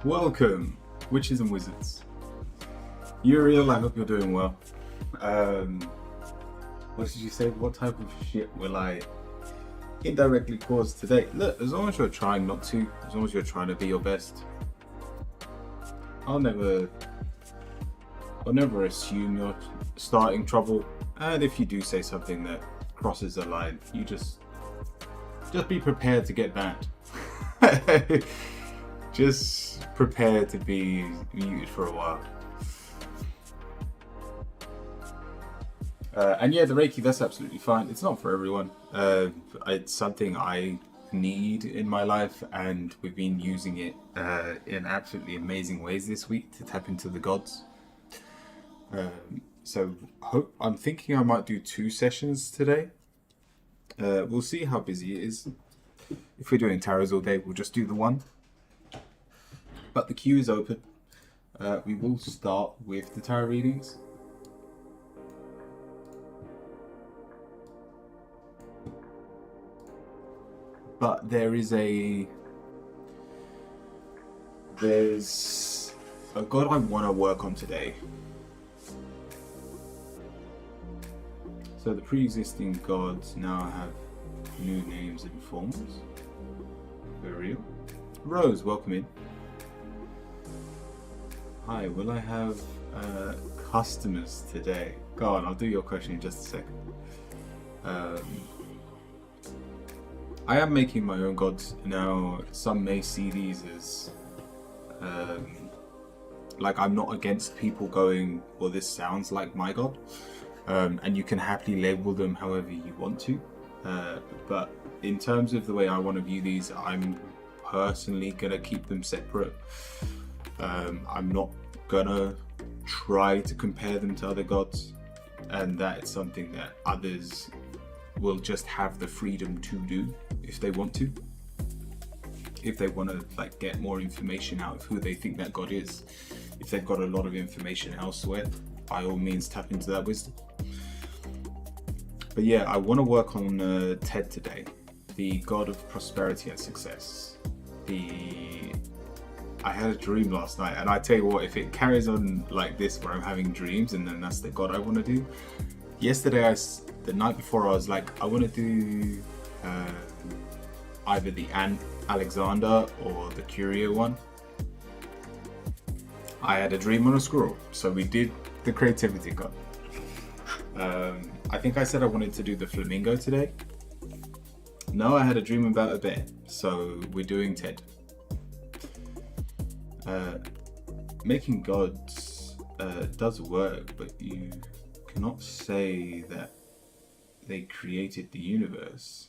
Welcome, witches and wizards. Uriel, I hope you're doing well. What did you say? What type of shit will I indirectly cause today? Look, as long as you're trying not to, as long as you're trying to be your best, I'll never assume you're starting trouble. And if you do say something that crosses the line, you just be prepared to get banned. Just prepare to be muted for a while. And yeah, the Reiki, that's absolutely fine. It's not for everyone. It's something I need in my life, and we've been using it in absolutely amazing ways this week to tap into the gods. So I'm thinking I might do 2 sessions today. We'll see how busy it is. If we're doing tarots all day, we'll just do the one. But the queue is open. We will start with the tarot readings. But there's a god I want to work on today. So the pre-existing gods now have new names and forms. For real. Rose, welcome in. Hi, will I have customers today? Go on, I'll do your question in just a second. I am making my own gods now. Some may see these as like I'm not against people going, well, this sounds like my god, and you can happily label them however you want to. But in terms of the way I want to view these, I'm personally gonna keep them separate. I'm not gonna try to compare them to other gods, and that is something that others will just have the freedom to do if they want to. If they want to like get more information out of who they think that god is, if they've got a lot of information elsewhere, by all means tap into that wisdom. But yeah, I want to work on Ted today, the god of prosperity and success. I had a dream last night, and I tell you what, if it carries on like this where I'm having dreams and then that's the god I want to do. Yesterday, the night before, I was like, I want to do either the Alexander or the Curio one. I had a dream on a squirrel, so we did the creativity god. I think I said I wanted to do the flamingo today. No, I had a dream about a bear, so we're doing Ted. Making gods does work, but you cannot say that they created the universe.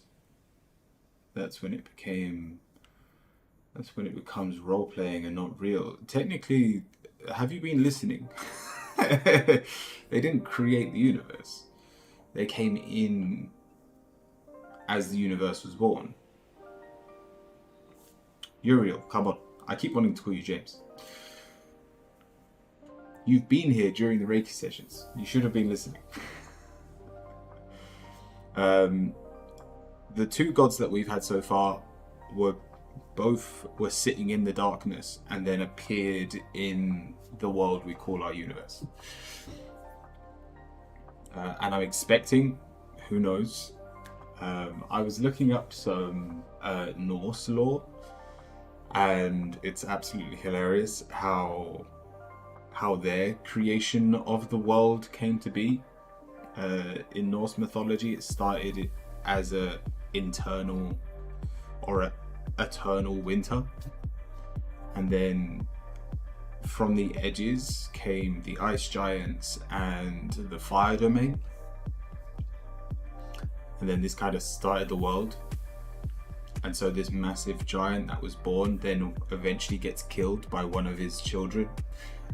That's when it becomes role-playing and not real. Technically, have you been listening? They didn't create the universe. They came in as the universe was born. Uriel, come on. I keep wanting to call you James. You've been here during the Reiki sessions. You should have been listening. The 2 gods that we've had so far were sitting in the darkness and then appeared in the world we call our universe. And I'm expecting, who knows, I was looking up some Norse lore, and it's absolutely hilarious how their creation of the world came to be. In Norse mythology, it started as a internal or a eternal winter, and then from the edges came the ice giants and the fire domain, and then this kind of started the world. And so this massive giant that was born then eventually gets killed by one of his children,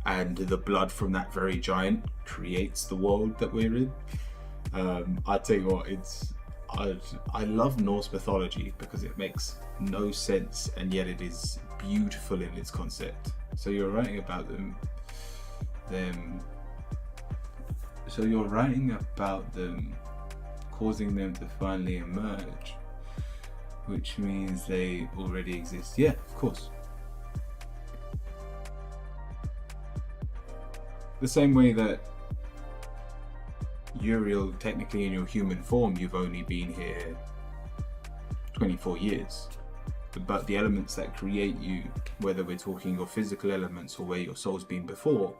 and the blood from that very giant creates the world that we're in. I tell you what, I love Norse mythology because it makes no sense, and yet it is beautiful in its concept. So you're writing about them. So you're writing about them, causing them to finally emerge, which means they already exist. Yeah, of course. the same way that Uriel, technically in your human form, you've only been here 24 years. But the elements that create you, whether we're talking your physical elements or where your soul's been before,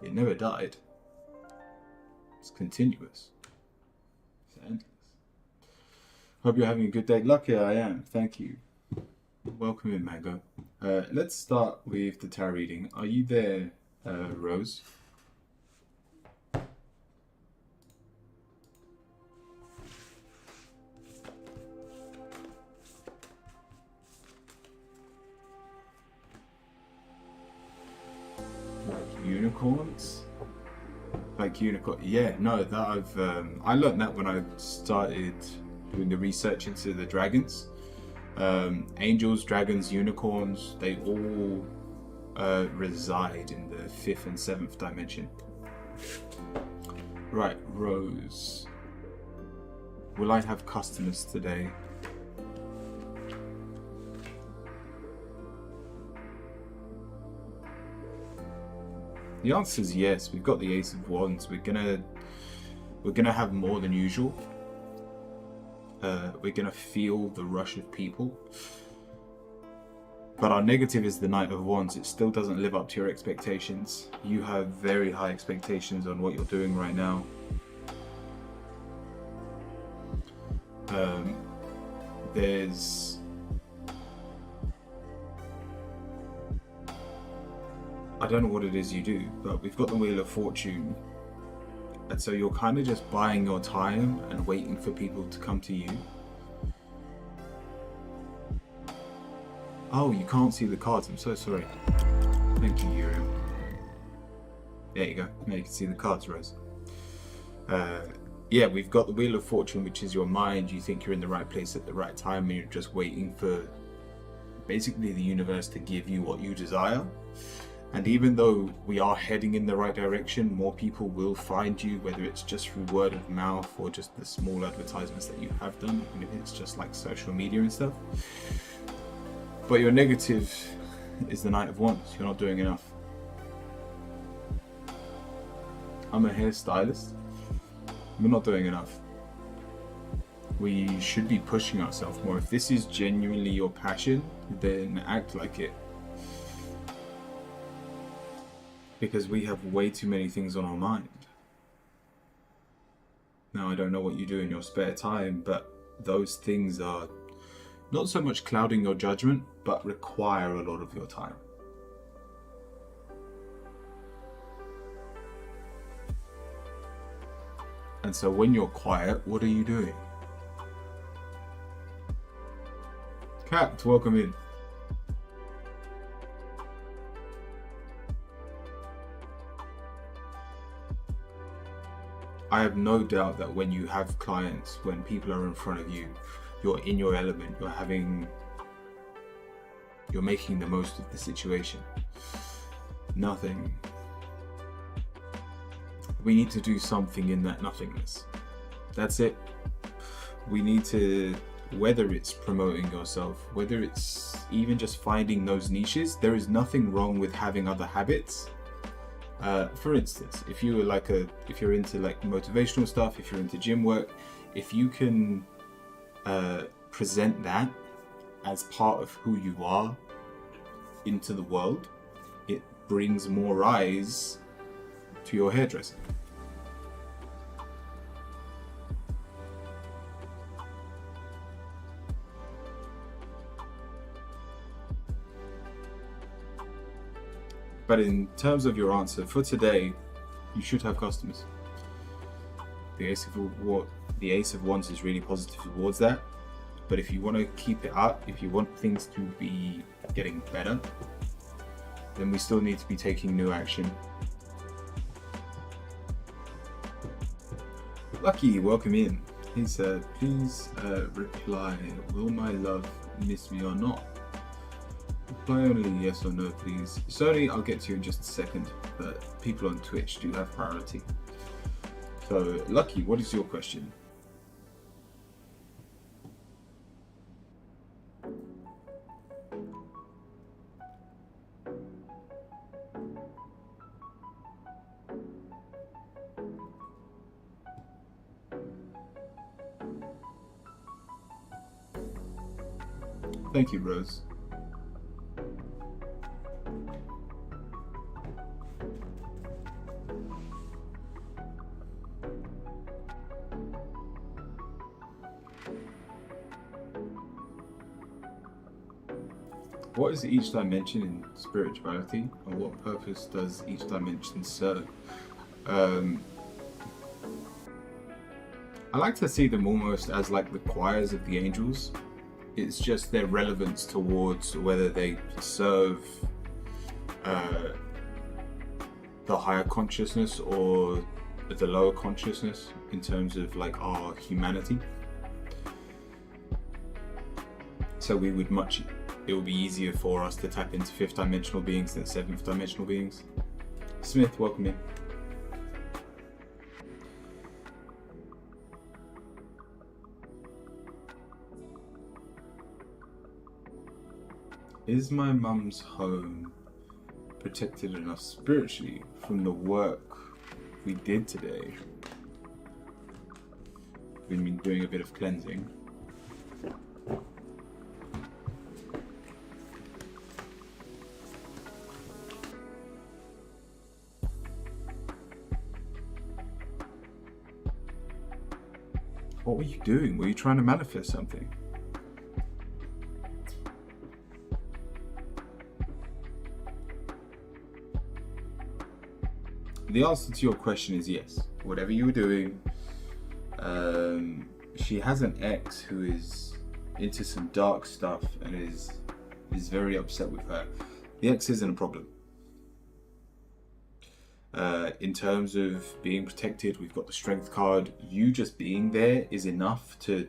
it never died. It's continuous. It's endless. Hope you're having a good day. Lucky I am. Thank you. Welcome in, Mango. Let's start with the tarot reading. Are you there, Rose? Unicorns? Like unicorn? Yeah, no, that I learned that when I started doing the research into the dragons. Angels, dragons, unicorns, they all reside in the 5th and 7th dimension. Right, Rose. Will I have customers today? The answer is yes. We've got the Ace of Wands. We're gonna have more than usual. We're gonna feel the rush of people. But our negative is the Knight of Wands. It still doesn't live up to your expectations. You have very high expectations on what you're doing right now. There's I don't know what it is you do, but we've got the Wheel of Fortune. And so you're kind of just buying your time and waiting for people to come to you. Oh, you can't see the cards. I'm so sorry. Thank you, Uriel. There you go. Now you can see the cards, Rose. Yeah, we've got the Wheel of Fortune, which is your mind. You think you're in the right place at the right time, and you're just waiting for basically the universe to give you what you desire. And even though we are heading in the right direction, more people will find you, whether it's just through word of mouth or just the small advertisements that you have done, even if it's just like social media and stuff. But your negative is the Knight of Wands. You're not doing enough. I'm a hairstylist. We're not doing enough. We should be pushing ourselves more. If this is genuinely your passion, then act like it. Because we have way too many things on our mind. Now, I don't know what you do in your spare time, but those things are not so much clouding your judgment, but require a lot of your time. And so when you're quiet, what are you doing? Cat, welcome in. I have no doubt that when you have clients, when people are in front of you, you're in your element, you're making the most of the situation. Nothing. We need to do something in that nothingness. That's it. We need to, whether it's promoting yourself, whether it's even just finding those niches, there is nothing wrong with having other habits. For instance, if you're into like motivational stuff, if you're into gym work, if you can present that as part of who you are into the world, it brings more eyes to your hairdressing. But in terms of your answer for today, you should have customers. The Ace of Wands is really positive towards that. But if you want to keep it up, if you want things to be getting better, then we still need to be taking new action. Lucky, welcome in. He said, please reply, will my love miss me or not? Reply only yes or no, please. Sorry, I'll get to you in just a second, but people on Twitch do have priority. So, Lucky, what is your question? Thank you, Rose. What is each dimension in spirituality, and what purpose does each dimension serve? I like to see them almost as like the choirs of the angels. It's just their relevance towards whether they serve the higher consciousness or the lower consciousness in terms of like our humanity. So it would be easier for us to tap into 5th dimensional beings than 7th dimensional beings. Smith, welcome in. Is my mum's home protected enough spiritually from the work we did today? We've been doing a bit of cleansing. What were you doing? Were you trying to manifest something? The answer to your question is yes. Whatever you were doing, she has an ex who is into some dark stuff and is very upset with her. The ex isn't a problem. In terms of being protected, we've got the strength card. You just being there is enough to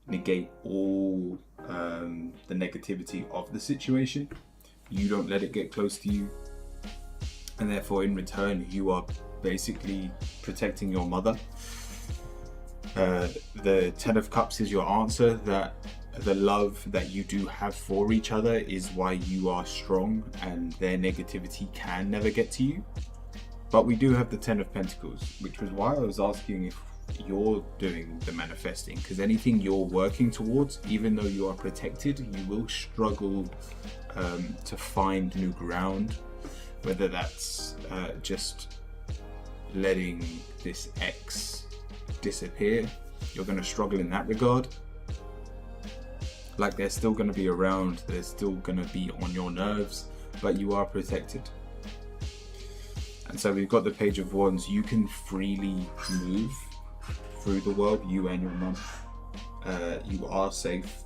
negate all the negativity of the situation. You don't let it get close to you, and therefore in return you are basically protecting your mother. The 10 of Cups is your answer, that the love that you do have for each other is why you are strong and their negativity can never get to you. But we do have the 10 of Pentacles, which was why I was asking if you're doing the manifesting, because anything you're working towards, even though you are protected, you will struggle to find new ground, whether that's just letting this ex disappear. You're going to struggle in that regard. Like, they're still going to be around, they're still going to be on your nerves, but you are protected. And so we've got the Page of Wands. You can freely move through the world, you and your mum. You are safe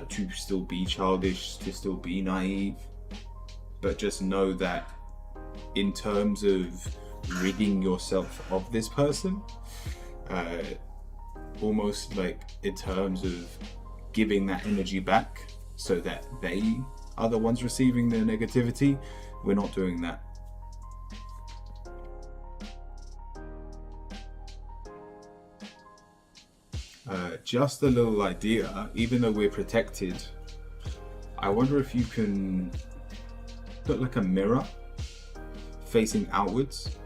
to still be childish, to still be naive, but just know that in terms of ridding yourself of this person, almost like in terms of giving that energy back so that they are the ones receiving the negativity, we're not doing that. Just a little idea, even though we're protected, I wonder if you can put like a mirror facing outwards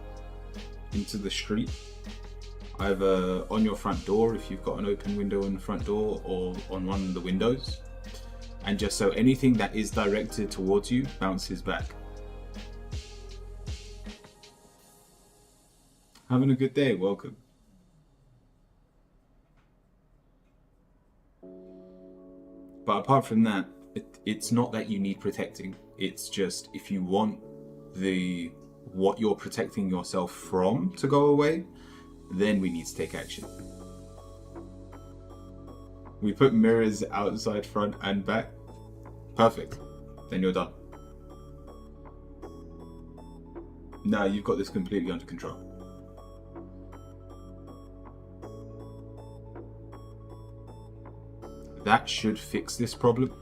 into the street, either on your front door if you've got an open window in the front door, or on one of the windows, and just so anything that is directed towards you bounces back. Having a good day, welcome. But apart from that, it's not that you need protecting. It's just if you want what you're protecting yourself from to go away, then we need to take action. We put mirrors outside, front and back. Perfect. Then you're done. Now you've got this completely under control. That should fix this problem.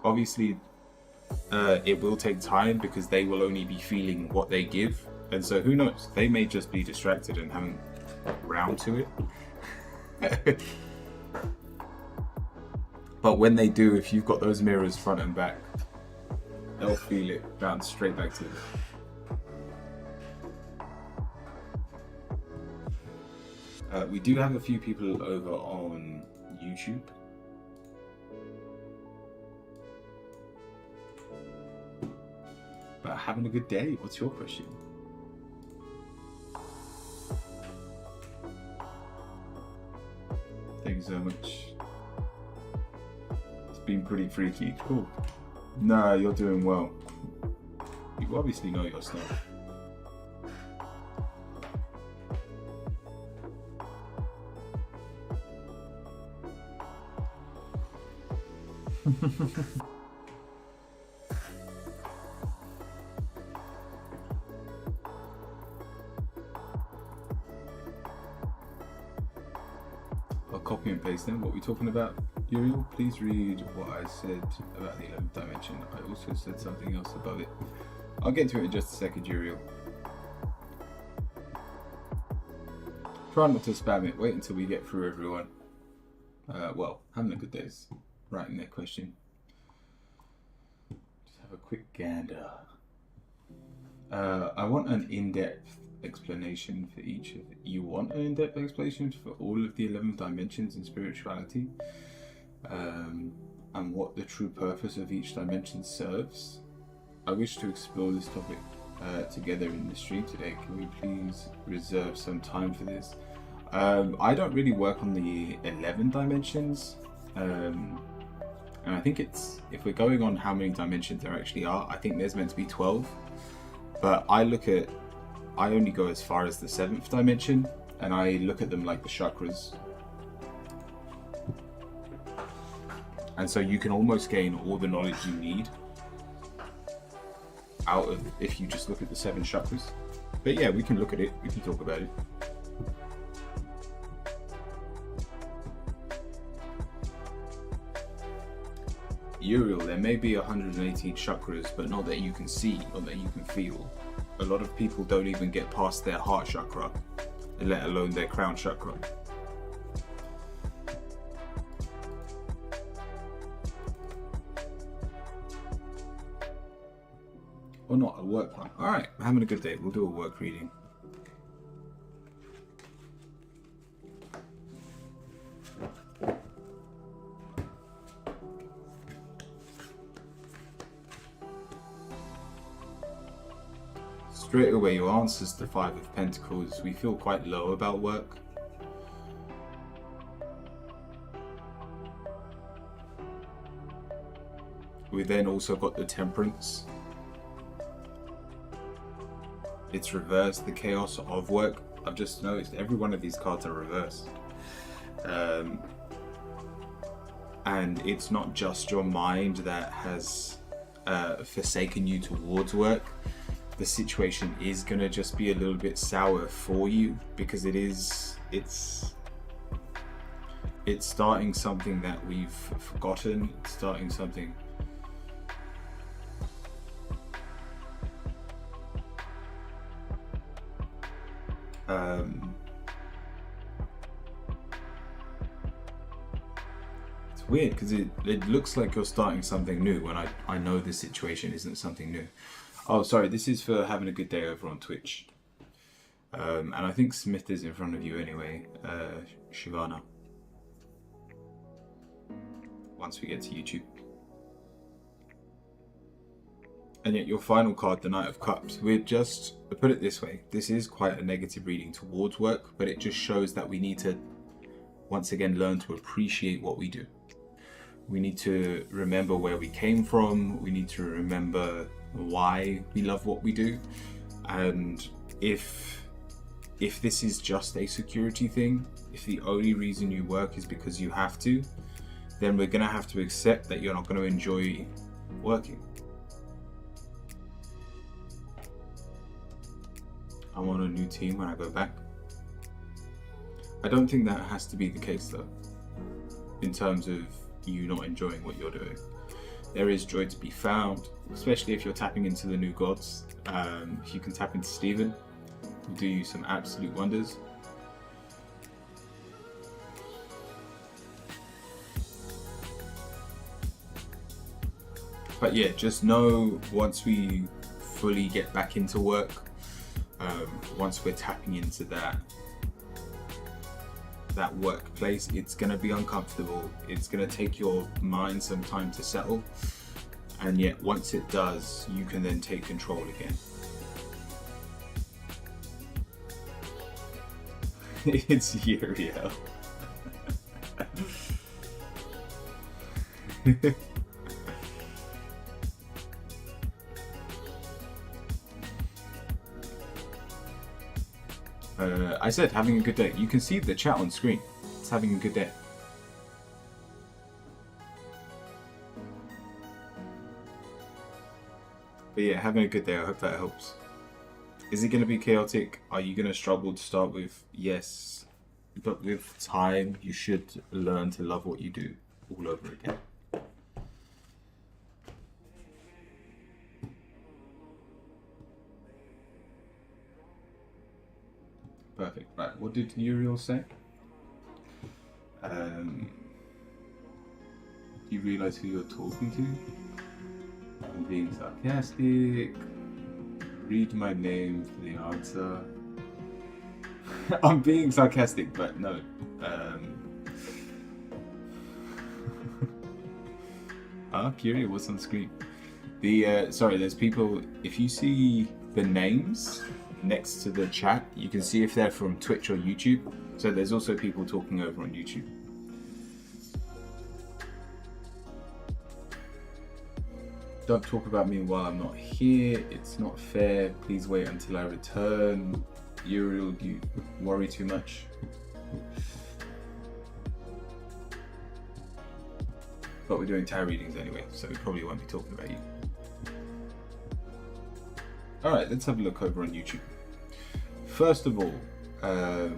Obviously, it will take time because they will only be feeling what they give. And so who knows, they may just be distracted and haven't got round to it. But when they do, if you've got those mirrors front and back, they'll feel it bounce straight back to them. We do have a few people over on YouTube. But having a good day. What's your question? Thank you so much. It's been pretty freaky. Cool. Nah, you're doing well. You obviously know your stuff. I'll copy and paste them. What we're talking about, Uriel, please read what I said about the 11th dimension. I also said something else above it. I'll get to it in just a second, Uriel. Try not to spam it. Wait until we get through everyone. Well, having a good day is writing their question. Just have a quick gander. I want an in-depth explanation for each of it. You want an in-depth explanation for all of the 11 dimensions in spirituality, and what the true purpose of each dimension serves. I wish to explore this topic together in the stream today. Can we please reserve some time for this? I don't really work on the 11 dimensions, and I think it's, if we're going on how many dimensions there actually are, I think there's meant to be 12, but I only go as far as the 7th dimension, and I look at them like the chakras. And so you can almost gain all the knowledge you need out of, if you just look at the 7 chakras. But yeah, we can look at it, we can talk about it. Uriel, there may be 118 chakras, but not that you can see, not that you can feel. A lot of people don't even get past their heart chakra, let alone their crown chakra. Or not, a work one. Alright, I'm having a good day. We'll do a work reading. Straight away, your answer's the 5 of Pentacles. We feel quite low about work. We then also got the Temperance. It's reversed, the chaos of work. I've just noticed every one of these cards are reversed. And it's not just your mind that has forsaken you towards work. The situation is going to just be a little bit sour for you, because it's starting something that we've forgotten. It's starting something it's weird because it looks like you're starting something new when I know this situation isn't something new. Oh, sorry, this is for having a good day over on Twitch. And I think Smith is in front of you anyway, Shivana. Once we get to YouTube. And yet your final card, the Knight of Cups, we're just, put it this way, this is quite a negative reading towards work, but it just shows that we need to, once again, learn to appreciate what we do. We need to remember where we came from. We need to remember why we love what we do. And if this is just a security thing, if the only reason you work is because you have to, then we're gonna have to accept that you're not gonna enjoy working. I want a new team when I go back. I don't think that has to be the case though, in terms of you not enjoying what you're doing. There is joy to be found, especially if you're tapping into the new gods. If you can tap into Stephen, he'll do you some absolute wonders. But yeah, just know once we fully get back into work, once we're tapping into that, that workplace, it's going to be uncomfortable. It's going to take your mind some time to settle. And yet once it does, you can then take control again. It's Uriel. I said having a good day. You can see the chat on screen. It's having a good day. But yeah, having a good day. I hope that helps. Is it going to be chaotic? Are you going to struggle to start with? Yes. But with time, you should learn to love what you do all over again. Perfect. Right, what did Uriel say? You realise who you're talking to? I'm being sarcastic. Read my name for the answer. I'm being sarcastic, but no. Curio, what's on the screen? Sorry, there's people. If you see the names next to the chat, you can see if they're from Twitch or YouTube. So there's also people talking over on YouTube. Don't talk about me while I'm not here. It's not fair. Please wait until I return. Uriel, you worry too much. But we're doing tarot readings anyway, so we probably won't be talking about you. Alright, let's have a look over on YouTube. First of all, a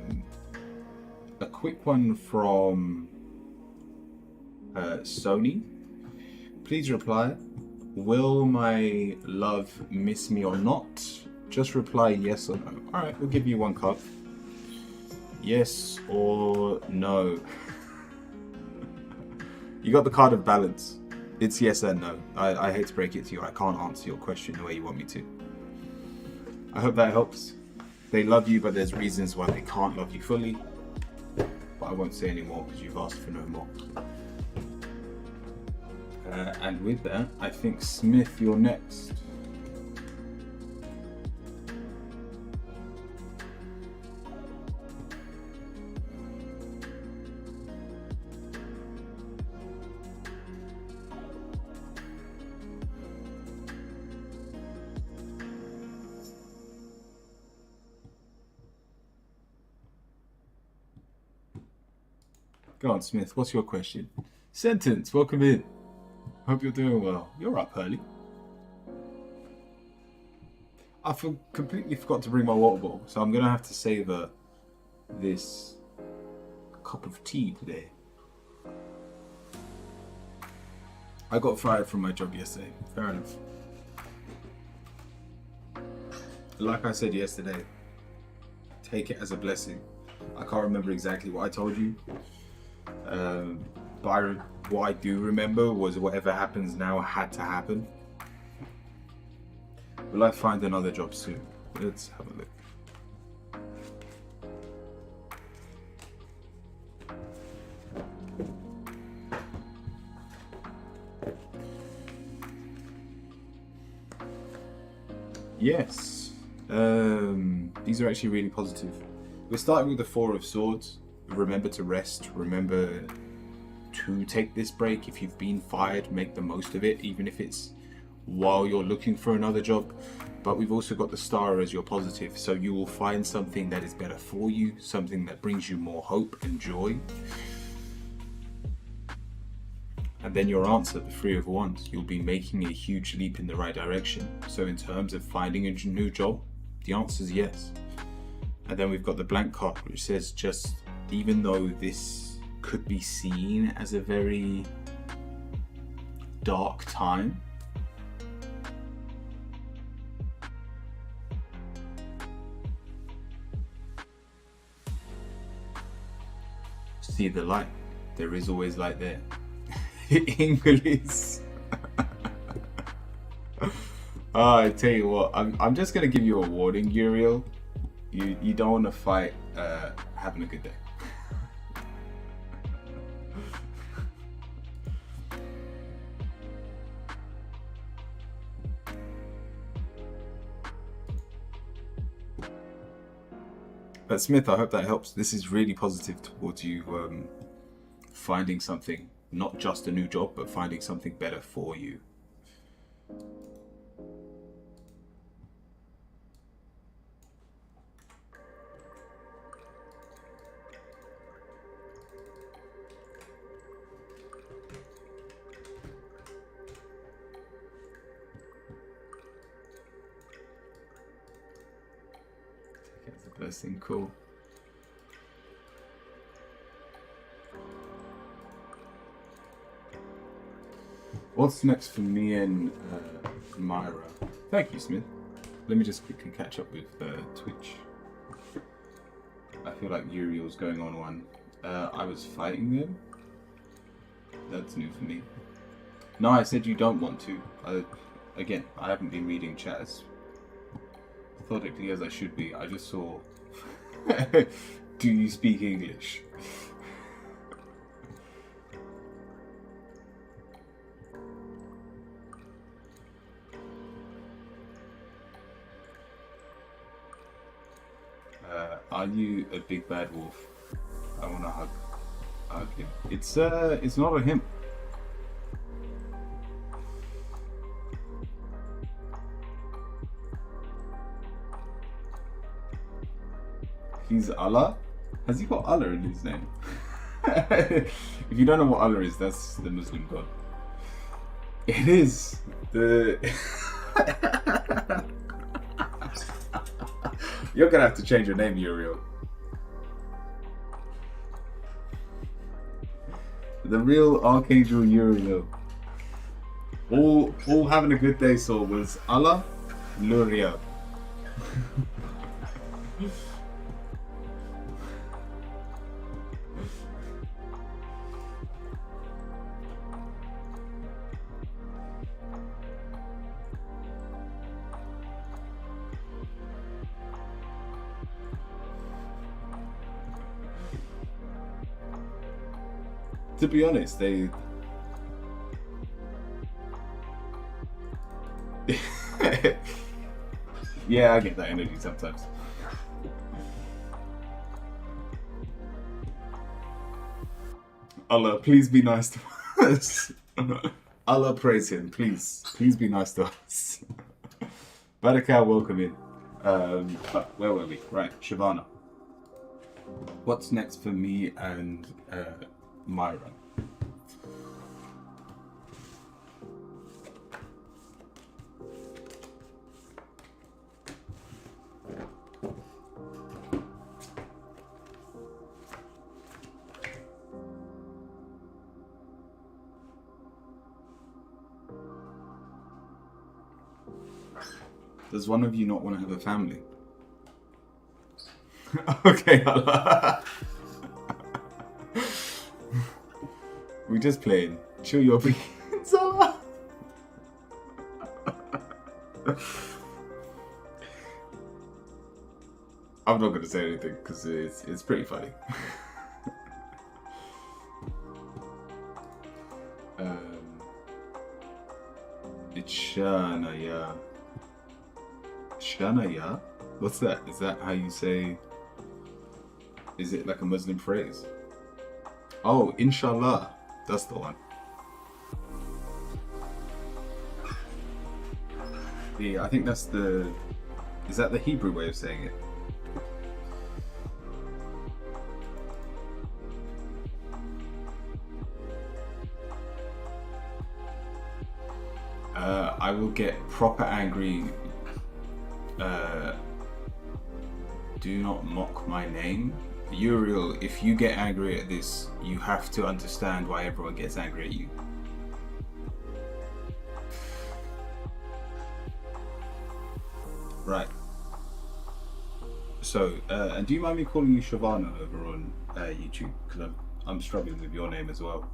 quick one from Sony. Please reply. Will my love miss me or not? Just reply yes or no. Alright, we'll give you one card. Yes or no. You got the card of balance. It's yes and no. I hate to break it to you. I can't answer your question the way you want me to. I hope that helps. They love you, but there's reasons why they can't love you fully. But I won't say any more because you've asked for no more. And with that, I think Smith, you're next. Go on, Smith, what's your question? Sentence, welcome in. Hope you're doing well. You're up early. I completely forgot to bring my water bottle, so I'm going to have to savor this cup of tea today. I got fired from my job yesterday. Fair enough. Like I said yesterday, take it as a blessing. I can't remember exactly what I told you. But what I do remember was whatever happens now had to happen. Will I find another job soon? Let's have a look. Yes. These are actually really positive. We're starting with the Four of Swords. Remember to rest. Remember to take this break. If you've been fired, make the most of it, even if it's while you're looking for another job. But we've also got the Star as your positive, so you will find something that is better for you, something that brings you more hope and joy. And then your answer, the Three of Wands, you'll be making a huge leap in the right direction. So in terms of finding a new job, the answer is yes. And then we've got the blank card, which says just, even though this could be seen as a very dark time, see the light. There is always light there. English. I tell you what, I'm just gonna give you a warning, Uriel. You don't want to fight having a good day. Smith, I hope that helps. This is really positive towards you finding something, not just a new job, but finding something better for you. That's the best thing. Cool. What's next for me and Myra? Thank you, Smith. Let me just quickly catch up with Twitch. I feel like Uriel's going on one. I was fighting them? That's new for me. No, I said you don't want to. Again, I haven't been reading chat as methodically as I should be. I just saw... Do you speak English? Are you a big bad wolf? I want to hug him. It's not a him. He's Allah? Has he got Allah in his name? If you don't know what Allah is, that's the Muslim god. It is the... You're gonna have to change your name, Uriel. The real Archangel Uriel. All having a good day saw was Allah, L'Uriel. To be honest, they... Yeah, I get that energy sometimes. Allah, please be nice to us. Allah, praise him, please. Please be nice to us. Barakah, welcome in. Where were we? Right, Shavana. What's next for me and Myra? Does one of you not want to have a family? Okay, Allah. We just playing. Chill your beans. I'm not gonna say anything because it's pretty funny. It's Shanaya. Shanaya? What's that? Is that how you say? Is it like a Muslim phrase? Oh, Inshallah. That's the one. Yeah, I think that's the... Is that the Hebrew way of saying it? I will get proper angry. Do not mock my name. Uriel, if you get angry at this, you have to understand why everyone gets angry at you. Right. So, and do you mind me calling you Shavana over on YouTube? Because I'm struggling with your name as well.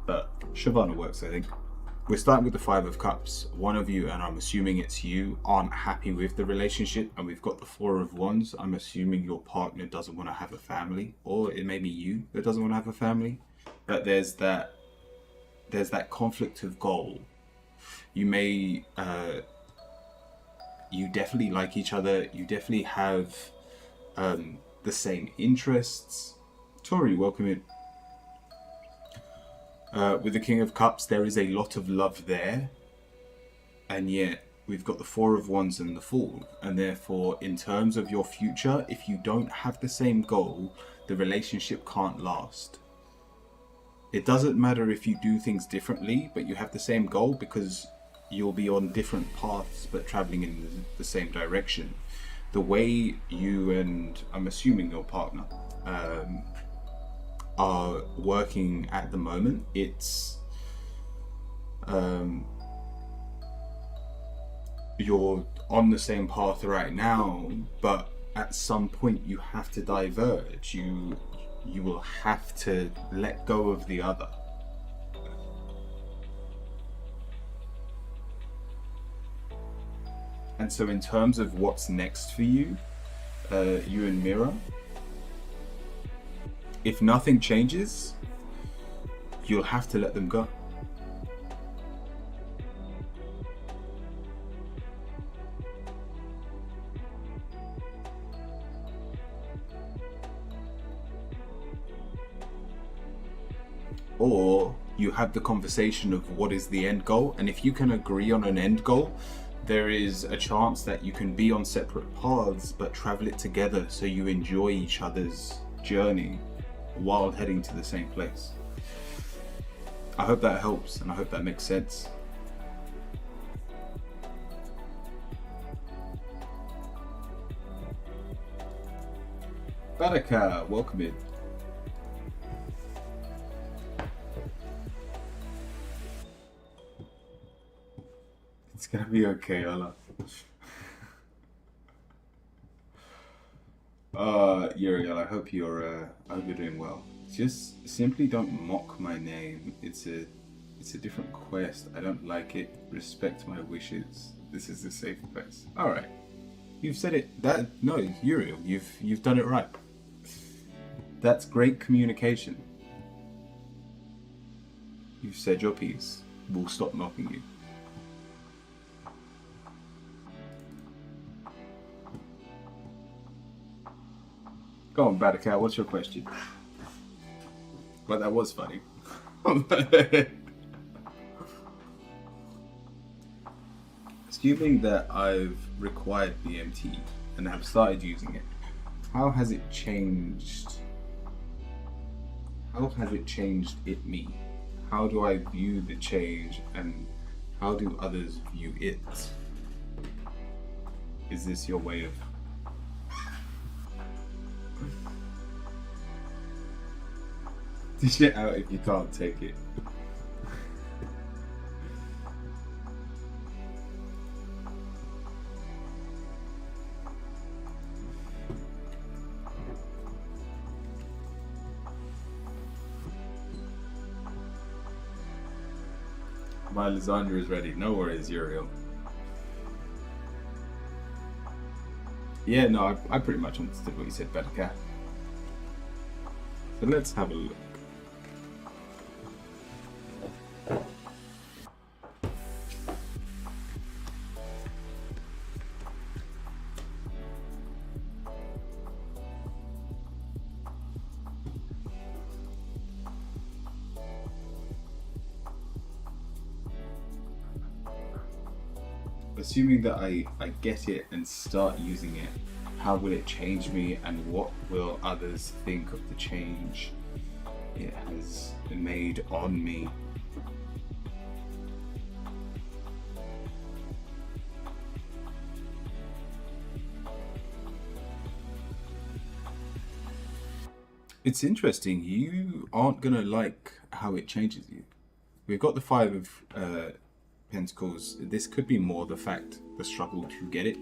But Shavana works, I think. We're starting with the Five of Cups. One of you, and I'm assuming it's you, aren't happy with the relationship, and we've got the Four of Wands. I'm assuming your partner doesn't want to have a family, or it may be you that doesn't want to have a family. But there's that conflict of goal. You may you definitely like each other. You definitely have the same interests. Tori, welcome in. With the King of Cups, there is a lot of love there, and yet we've got the Four of Wands and the Fool, and therefore, in terms of your future, if you don't have the same goal, the relationship can't last. It doesn't matter if you do things differently, but you have the same goal, because you'll be on different paths but traveling in the same direction. The way you and, I'm assuming, your partner are working at the moment, it's you're on the same path right now, but at some point you have to diverge. You will have to let go of the other. And so in terms of what's next for you, you and Mira, if nothing changes, you'll have to let them go. Or you have the conversation of what is the end goal, and if you can agree on an end goal, there is a chance that you can be on separate paths but travel it together, so you enjoy each other's journey while heading to the same place. I hope that helps, and I hope that makes sense. Baraka, welcome in. It's gonna be okay, Allah. Uriel, I hope you're doing well. Just simply don't mock my name. It's a different quest. I don't like it. Respect my wishes. This is a safe place. All right, you've said it. No, Uriel, you've done it right. That's great communication. You've said your piece. We'll stop mocking you. Go on, Badacat, what's your question? Well, that was funny. Assuming that I've required BMT and have started using it, how has it changed? How has it changed me? How do I view the change, and how do others view it? Is this your way of... Dish it out if you can't take it. My lasagna is ready. No worries, Uriel. Yeah, no, I pretty much understood what you said, Better Cat. So let's have a look. Assuming that I get it and start using it, how will it change me, and what will others think of the change it has made on me? It's interesting, you aren't gonna like how it changes you. We've got the Five of Pentacles. This could be more the struggle to get it,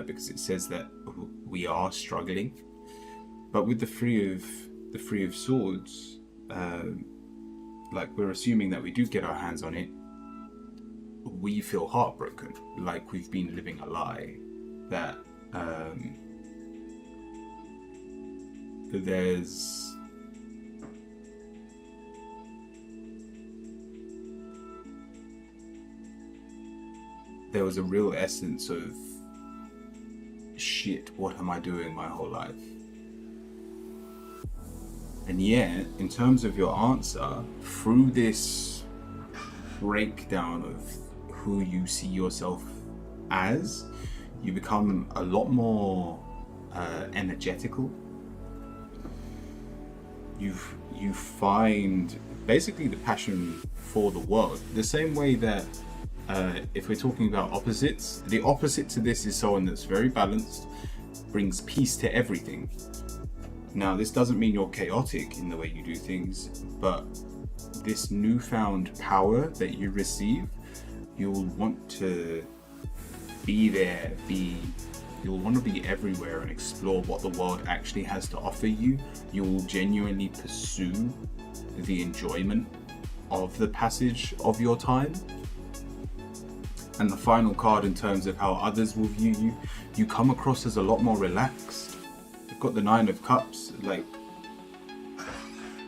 because it says that we are struggling. But with the Three of Swords, like, we're assuming that we do get our hands on it, we feel heartbroken, like we've been living a lie, that there's there was a real essence of shit, what am I doing my whole life? And yet, in terms of your answer, through this breakdown of who you see yourself as, you become a lot more energetical. You find basically the passion for the world. The same way that if we're talking about opposites, the opposite to this is someone that's very balanced, brings peace to everything. Now, this doesn't mean you're chaotic in the way you do things, but this newfound power that you receive, you'll want to be there, you'll want to be everywhere and explore what the world actually has to offer you. You'll genuinely pursue the enjoyment of the passage of your time. And the final card, in terms of how others will view you, you come across as a lot more relaxed. You've got the 9 of Cups, like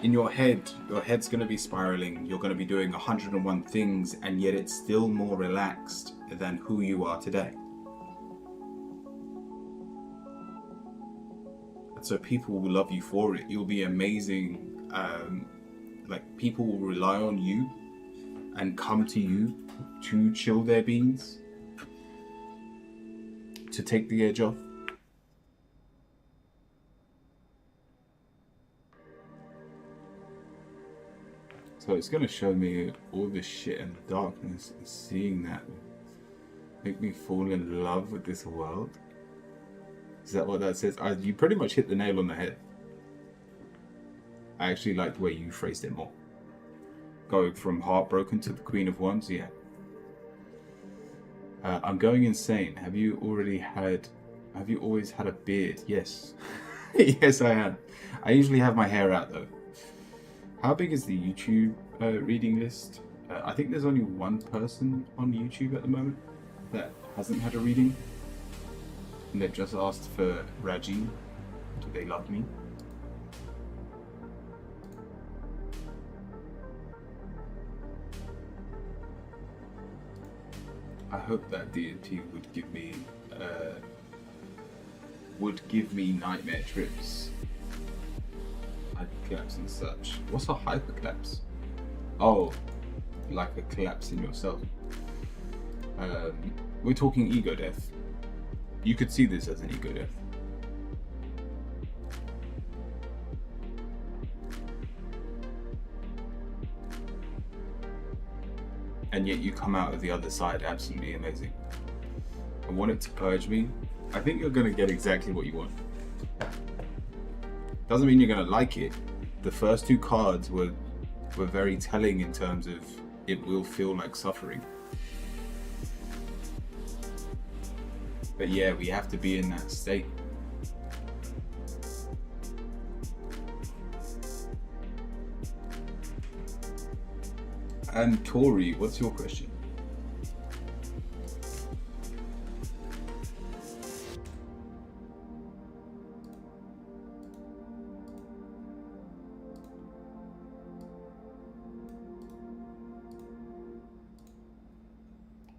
in your head's going to be spiraling, you're going to be doing 101 things, and yet it's still more relaxed than who you are today. So people will love you for it. You'll be amazing. Like, people will rely on you and come to you to chill their beans, to take the edge off. So it's going to show me all this shit in the darkness, and seeing that make me fall in love with this world. Is that what that says? You pretty much hit the nail on the head. I actually like the way you phrased it more. Going from heartbroken to the Queen of Wands, yeah. I'm going insane. Have you always had a beard? Yes. Yes, I have. I usually have my hair out though. How big is the YouTube reading list? I think there's only one person on YouTube at the moment that hasn't had a reading. And they've just asked for Raji. Do they love me? I hope that D&T would give me nightmare trips, hyperclaps and such. What's a hyperclaps? Oh, like a collapse in yourself. We're talking ego death. You could see this as an ego death. And yet you come out of the other side absolutely amazing. I want it to purge me. I think you're going to get exactly what you want. Doesn't mean you're going to like it. The first 2 cards were very telling in terms of it will feel like suffering. But yeah, we have to be in that state. And Tori, what's your question?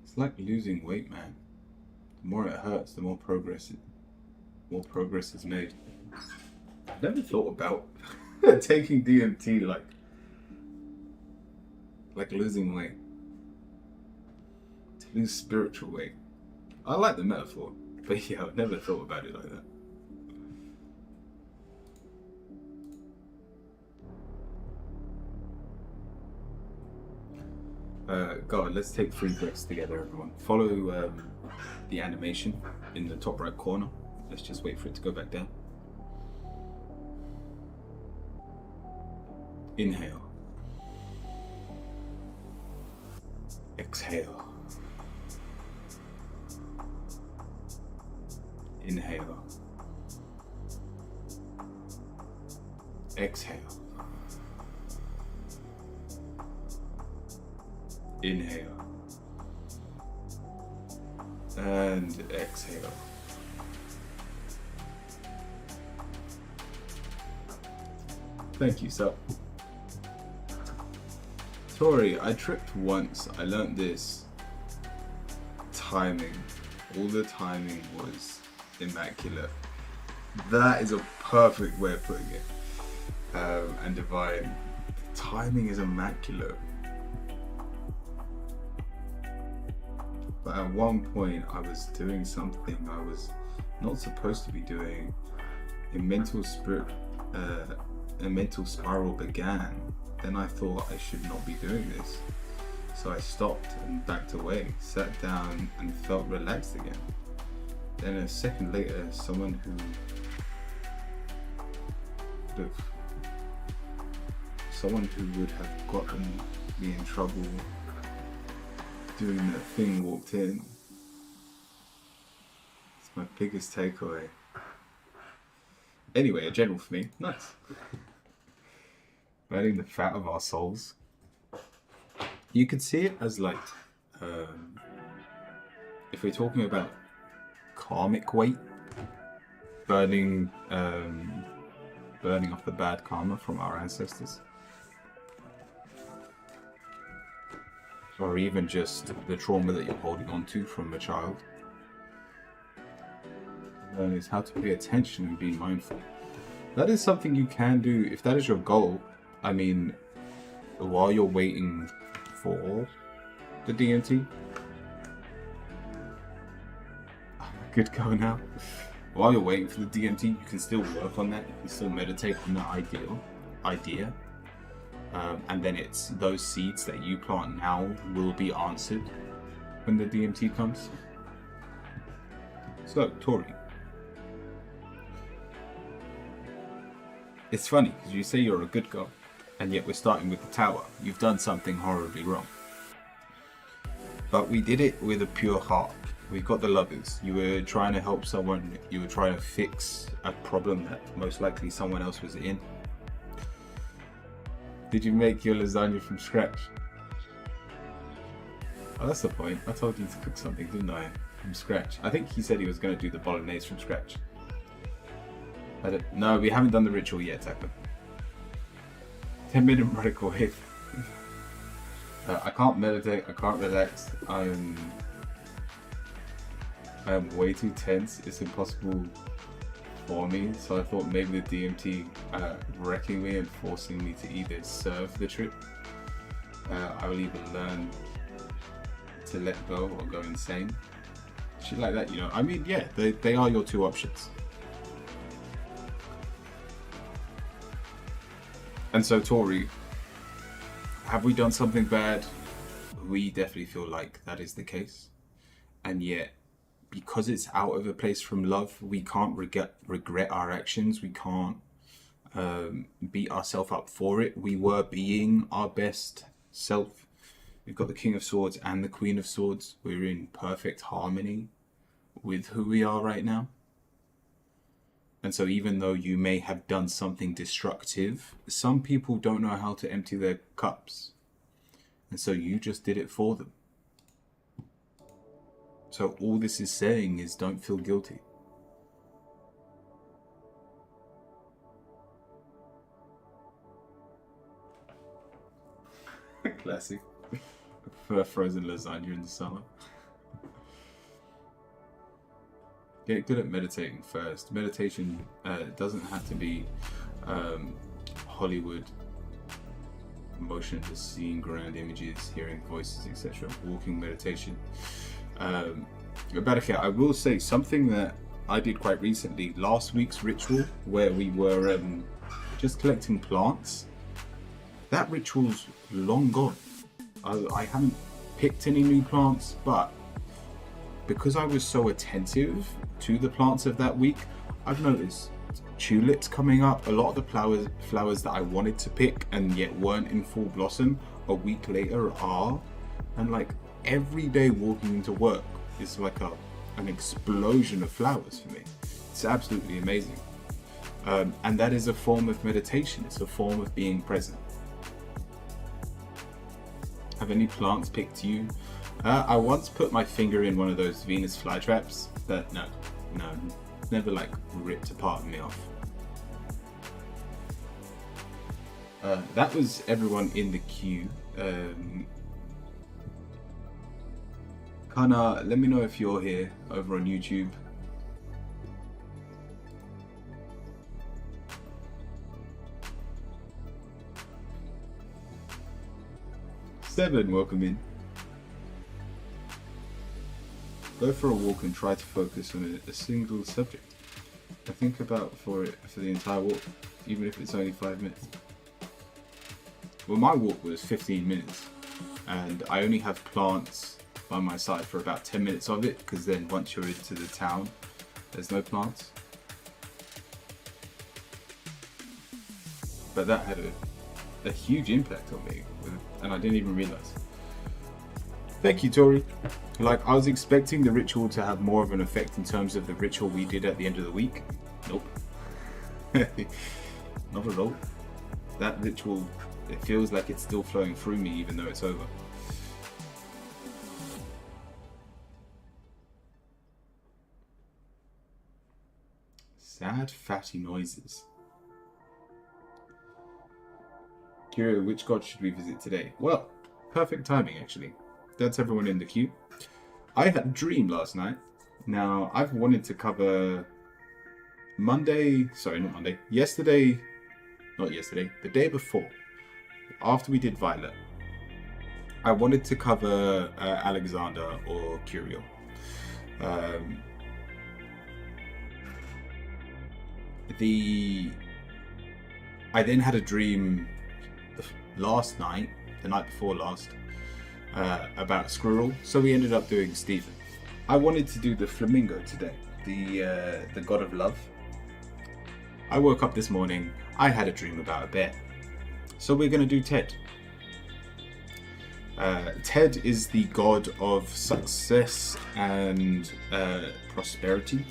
It's like losing weight, man. The more it hurts, the more progress is made. I've never thought about taking DMT like losing weight. To lose spiritual weight. I like the metaphor, but yeah, I've never thought about it like that. God, let's take 3 breaths together, everyone. Follow the animation in the top right corner. Let's just wait for it to go back down. Inhale. Exhale. Inhale. Exhale. Inhale. And exhale. Thank you, sir. Tori, I tripped once. I learnt this timing was immaculate. That is a perfect way of putting it. And divine. Timing is immaculate. But at one point I was doing something I was not supposed to be doing. A mental spiral began. Then I thought I should not be doing this. So I stopped and backed away, sat down and felt relaxed again. Then a second later, someone who would have gotten me in trouble doing that thing walked in. It's my biggest takeaway. Anyway, a general for me. Nice. Burning the fat of our souls. You could see it as like, if we're talking about karmic weight, burning off the bad karma from our ancestors. Or even just the trauma that you're holding on to from a child. Learn is how to pay attention and be mindful. That is something you can do if that is your goal. I mean, while you're waiting for the DMT. Good go now. While you're waiting for the DMT, you can still work on that. You can still meditate on that idea. And then it's those seeds that you plant now will be answered when the DMT comes. So, Tori. It's funny because you say you're a good girl, and yet we're starting with the tower. You've done something horribly wrong. But we did it with a pure heart. We've got the lovers. You were trying to help someone. You were trying to fix a problem that most likely someone else was in. Did you make your lasagna from scratch? Oh, that's the point. I told you to cook something, didn't I? From scratch. I think he said he was going to do the bolognese from scratch. No, we haven't done the ritual yet, Taka. 10-minute microwave. I can't meditate. I can't relax. I am way too tense. It's impossible for me. So I thought maybe the DMT wrecking me and forcing me to either serve the trip. I will either learn to let go or go insane. Shit like that, you know. I mean, yeah, they are your two options. And so, Tori, have we done something bad? We definitely feel like that is the case. And yet, because it's out of a place from love, we can't regret our actions. We can't beat ourselves up for it. We were being our best self. We've got the King of Swords and the Queen of Swords. We're in perfect harmony with who we are right now. And so even though you may have done something destructive, some people don't know how to empty their cups. And so you just did it for them. So all this is saying is don't feel guilty. Classic. For frozen lasagna in the summer. Get good at meditating first. Meditation doesn't have to be Hollywood motion, just seeing grand images, hearing voices, etc. Walking meditation. But okay, I will say something that I did quite recently. Last week's ritual where we were just collecting plants. That ritual's long gone. I haven't picked any new plants, but because I was so attentive to the plants of that week, I've noticed tulips coming up. A lot of the flowers that I wanted to pick and yet weren't in full blossom, a week later are. And like every day walking into work is like an explosion of flowers for me. It's absolutely amazing. And that is a form of meditation. It's a form of being present. Have any plants picked you? I once put my finger in one of those Venus flytraps, but no, never like ripped a part of me off. That was everyone in the queue. Kana, let me know if you're here over on YouTube. Seven, welcome in. Go for a walk and try to focus on a single subject. I think about for the entire walk, even if it's only 5 minutes. Well, my walk was 15 minutes, and I only have plants by my side for about 10 minutes of it, because then once you're into the town, there's no plants. But that had a huge impact on me, and I didn't even realize. Thank you, Tori. Like, I was expecting the ritual to have more of an effect in terms of the ritual we did at the end of the week. Nope. Not at all. That ritual, it feels like it's still flowing through me even though it's over. Sad, fatty noises. Curio, which god should we visit today? Well, perfect timing actually. That's everyone in the queue. I had a dream last night. Now, I've wanted to cover the day before, after we did Violet, I wanted to cover Alexander or Curio. I then had a dream last night, the night before last, about Squirrel, so we ended up doing Stephen. I wanted to do the Flamingo today, the god of love. I woke up this morning, I had a dream about a bear, so we're going to do Ted. Ted is the god of success and prosperity.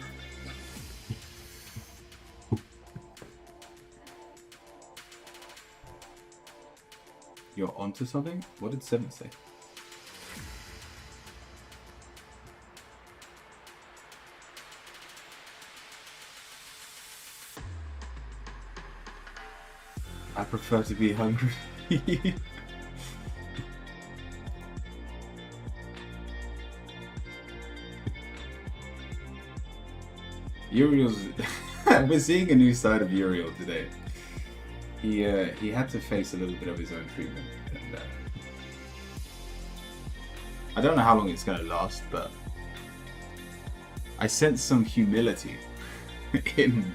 You're onto something? What did Seven say? I prefer to be hungry. Uriel's... We're seeing a new side of Uriel today. He had to face a little bit of his own treatment. And, I don't know how long it's going to last, but I sense some humility in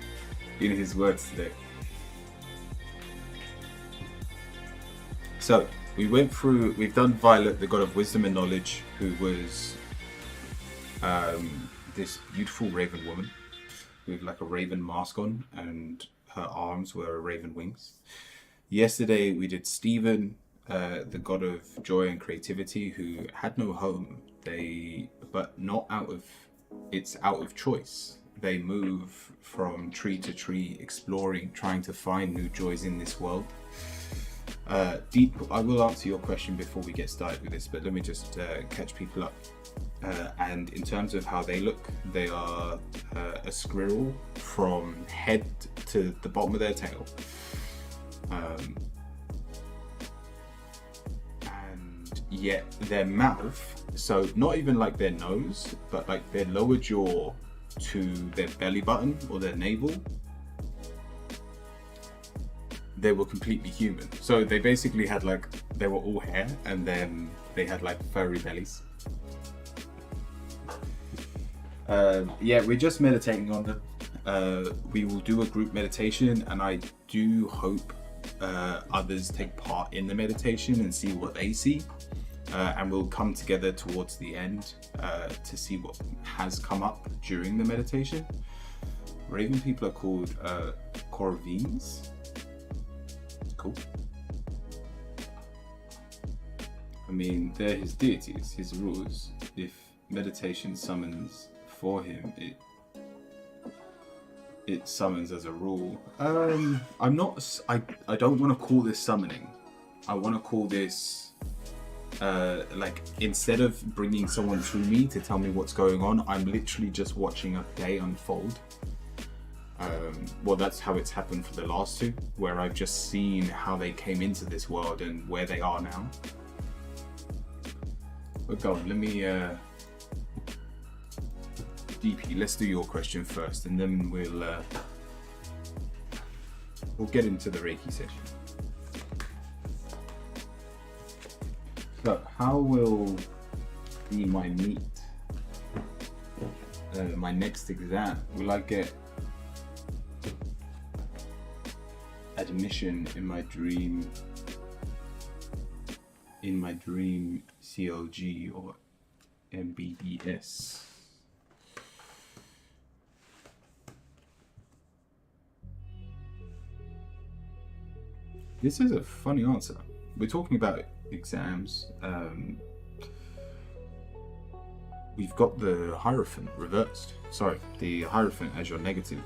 his words today. So, we've done Violet, the god of wisdom and knowledge, who was this beautiful raven woman with like a raven mask on, and her arms were raven wings. Yesterday we did Stephen, the god of joy and creativity, who had no home. But not out of choice. They move from tree to tree, exploring, trying to find new joys in this world. Deep, I will answer your question before we get started with this, but let me just catch people up. And in terms of how they look, they are a squirrel from head to the bottom of their tail. And yet their mouth, so not even like their nose, but like their lower jaw to their belly button or their navel, they were completely human. So they basically had they were all hair, and then they had like furry bellies. Yeah, we're just meditating on them. We will do a group meditation, and I do hope others take part in the meditation and see what they see. And we'll come together towards the end to see what has come up during the meditation. Raven people are called Corvines. Cool. I mean, they're his deities, his rules. If meditation summons for him, it summons as a rule. I don't want to call this summoning. I want to call this instead of bringing someone to me to tell me what's going on, I'm literally just watching a day unfold. Well, that's how it's happened for the last two, where I've just seen how they came into this world and where they are now. But go on, let me DP, let's do your question first, and then we'll get into the Reiki session. So, how will be my meet? My next exam? Will I get admission in my dream CLG or MBBS? This is a funny answer. We're talking about exams. We've got the Hierophant reversed. Sorry, the Hierophant as your negative.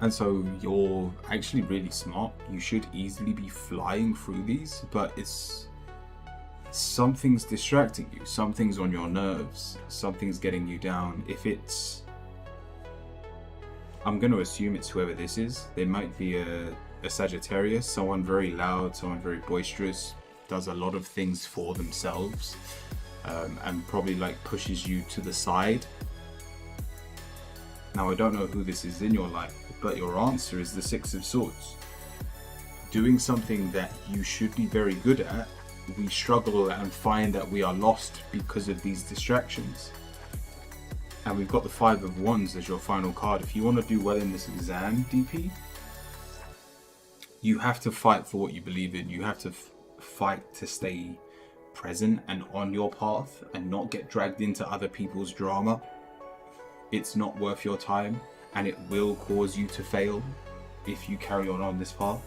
And so you're actually really smart. You should easily be flying through these, but something's distracting you. Something's on your nerves. Something's getting you down. I'm going to assume it's whoever this is. There might be a Sagittarius, someone very loud, someone very boisterous, does a lot of things for themselves, and probably like pushes you to the side. Now, I don't know who this is in your life, but your answer is the Six of Swords. Doing something that you should be very good at, we struggle and find that we are lost because of these distractions. And we've got the Five of Wands as your final card. If you want to do well in this exam, DP, you have to fight for what you believe in. You have to fight to stay present and on your path and not get dragged into other people's drama. It's not worth your time, and it will cause you to fail if you carry on this path.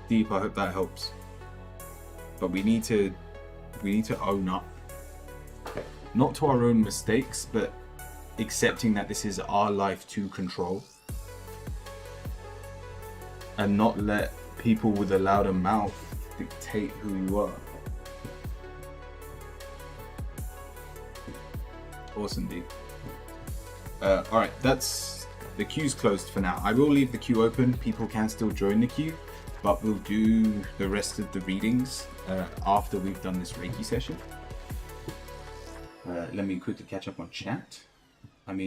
Deep, I hope that helps. But we need to own up. Not to our own mistakes, but accepting that this is our life to control. And not let people with a louder mouth dictate who you are. Awesome, D. Alright, that's the queue's closed for now. I will leave the queue open. People can still join the queue, but we'll do the rest of the readings after we've done this Reiki session. Let me quickly catch up on chat. But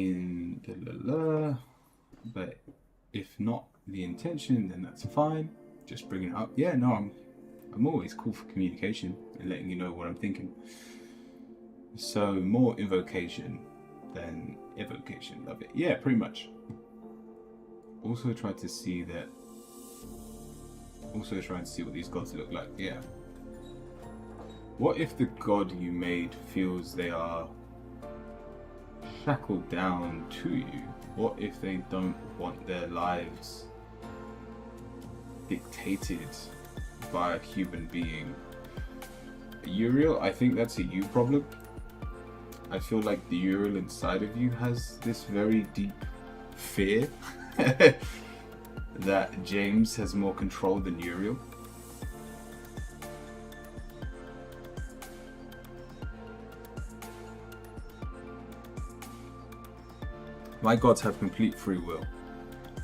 if not the intention, then that's fine. Just bring it up. Yeah, no, I'm always cool for communication and letting you know what I'm thinking. So more invocation than evocation. Love it. Yeah, pretty much. Also trying to see what these gods look like. Yeah. What if the god you made feels they are shackled down to you? What if they don't want their lives dictated by a human being? Uriel, I think that's a you problem. I feel like the Uriel inside of you has this very deep fear that James has more control than Uriel. My gods have complete free will.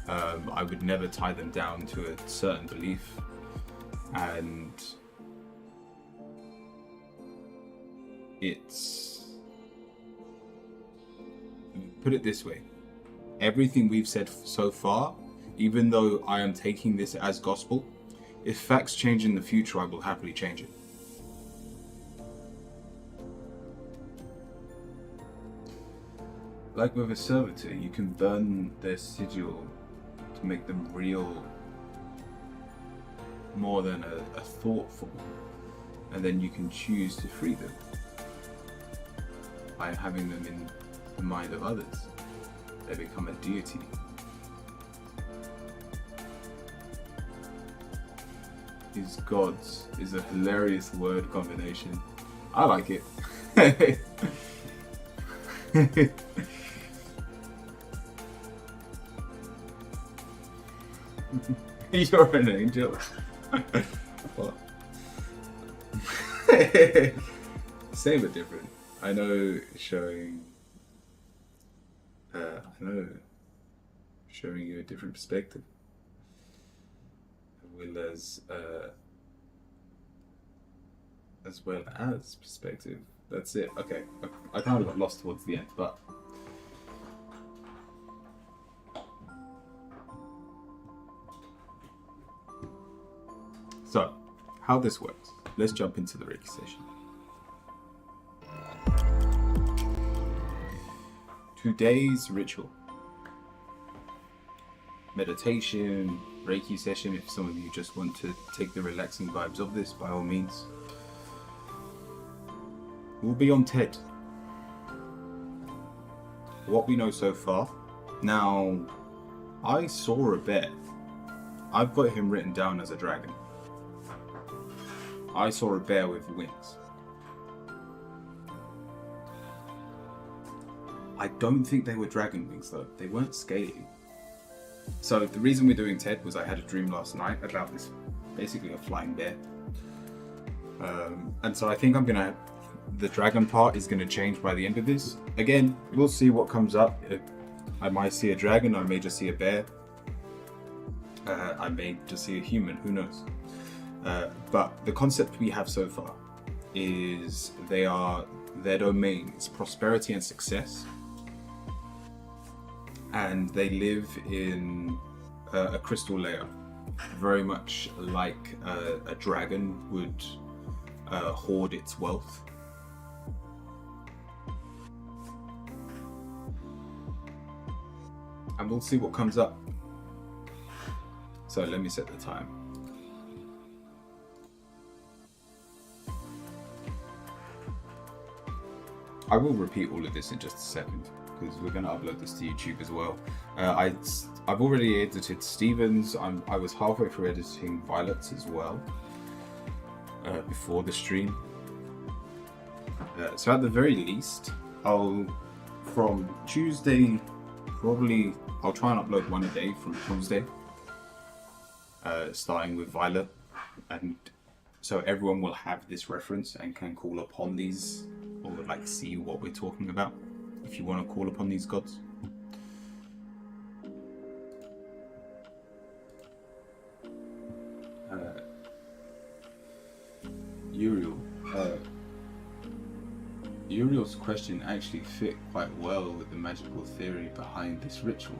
I would never tie them down to a certain belief, and put it this way, everything we've said so far, even though I am taking this as gospel, if facts change in the future, I will happily change it. Like with a servitor, you can burn their sigil to make them real more than a thought form, and then you can choose to free them by having them in the mind of others. They become a deity. These gods is a hilarious word combination. I like it. You're an angel. What? Same but different. I know showing you a different perspective. well as perspective. That's it. Okay, I kind of got lost towards the end, but so how this works. Let's jump into the Reiki session. Today's ritual. Meditation, Reiki session, if some of you just want to take the relaxing vibes of this, by all means. We'll be on Ted. What we know so far. Now, I saw a bear. I've got him written down as a dragon. I saw a bear with wings. I don't think they were dragon wings though. They weren't scaly. So the reason we're doing Ted was I had a dream last night about this, basically a flying bear. And so I think the dragon part is gonna change by the end of this. Again, we'll see what comes up. I might see a dragon, I may just see a bear. I may just see a human, who knows? But the concept we have so far is their domain is prosperity and success. And they live in a crystal layer, very much like a dragon would hoard its wealth. And we'll see what comes up. So let me set the time. I will repeat all of this in just a second, because we're going to upload this to YouTube as well. I've already edited Steven's. I was halfway through editing Violet's as well before the stream. So at the very least, from Tuesday, I'll try and upload one a day from Tuesday, starting with Violet, and so everyone will have this reference and can call upon these, or like see what we're talking about, if you want to call upon these gods. Uriel's question actually fit quite well with the magical theory behind this ritual.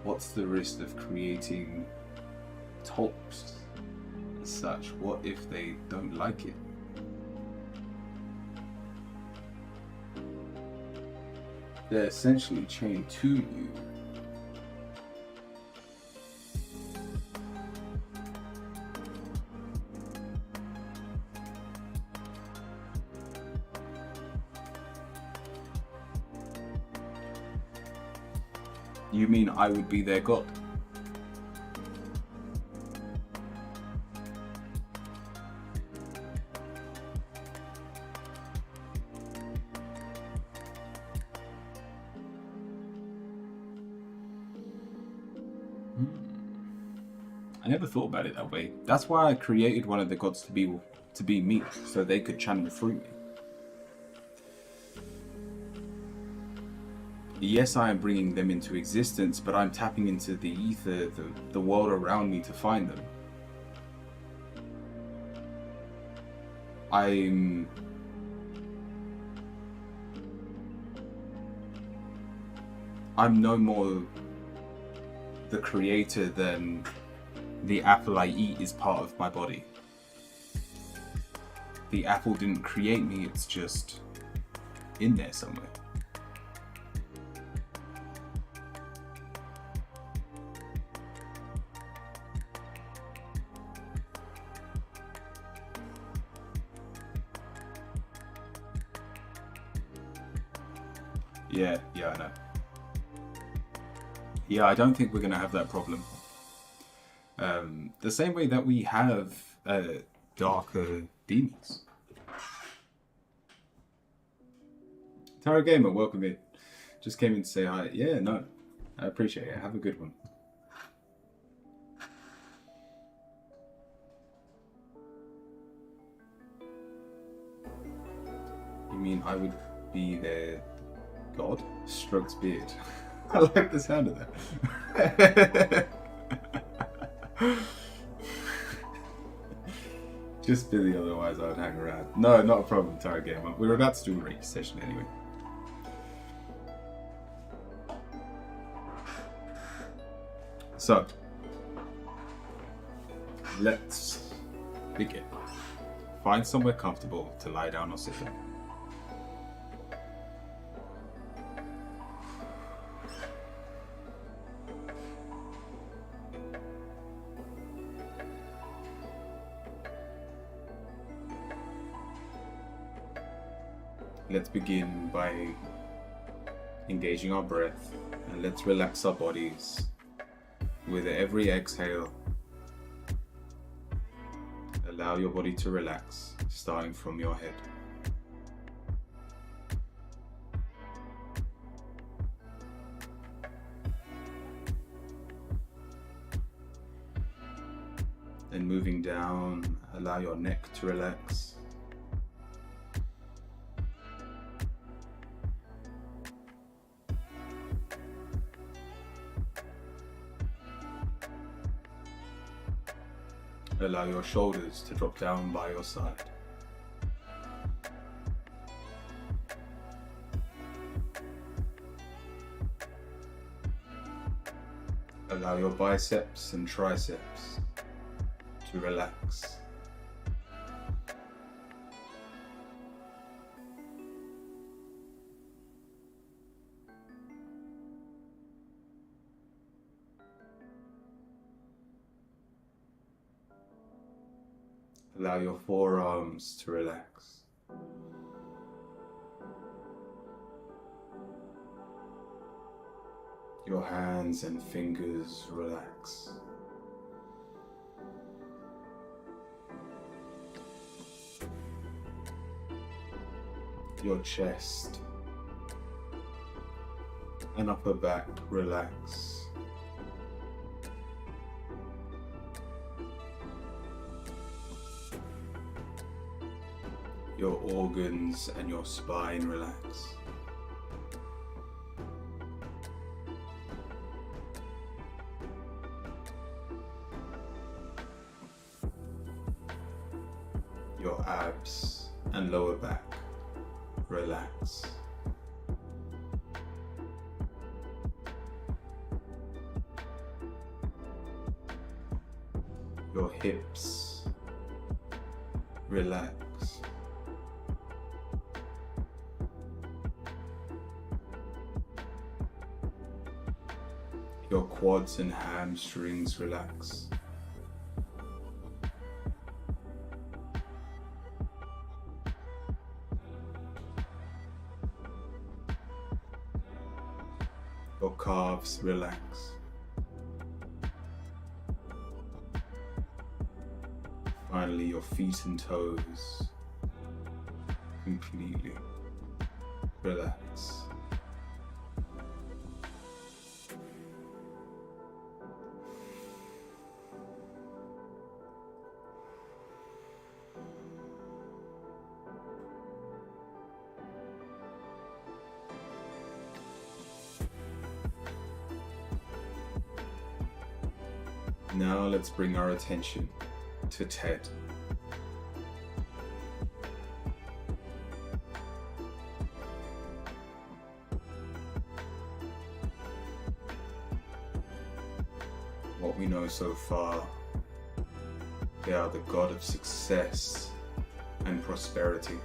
What's the risk of creating tulps and such? What if they don't like it? They're essentially chained to you. You mean I would be their god? I never thought about it that way. That's why I created one of the gods to be me, so they could channel through me. Yes, I am bringing them into existence, but I'm tapping into the ether, the world around me to find them. I'm no more the creator than the apple I eat is part of my body. The apple didn't create me, it's just in there somewhere. Yeah, I know. Yeah, I don't think we're going to have that problem. The same way that we have darker demons. Tara Gamer, welcome in. Just came in to say hi. Yeah, no, I appreciate it. Have a good one. You mean I would be their god? Strokes beard. I like the sound of that. Just busy, otherwise I would hang around. No, not a problem, entire game. We were about to do a race session anyway. So, let's begin. Find somewhere comfortable to lie down or sit down. Let's begin by engaging our breath, and let's relax our bodies with every exhale. Allow your body to relax, starting from your head. Then moving down, allow your neck to relax. Allow your shoulders to drop down by your side. Allow your biceps and triceps to relax. Allow your forearms to relax. Your hands and fingers relax. Your chest and upper back relax. Your organs and your spine relax. Your abs and lower back relax. Your hips relax. Your quads and hamstrings relax. Your calves relax. Finally, your feet and toes completely relax. Now let's bring our attention to Ted. What we know so far, they are the god of success and prosperity.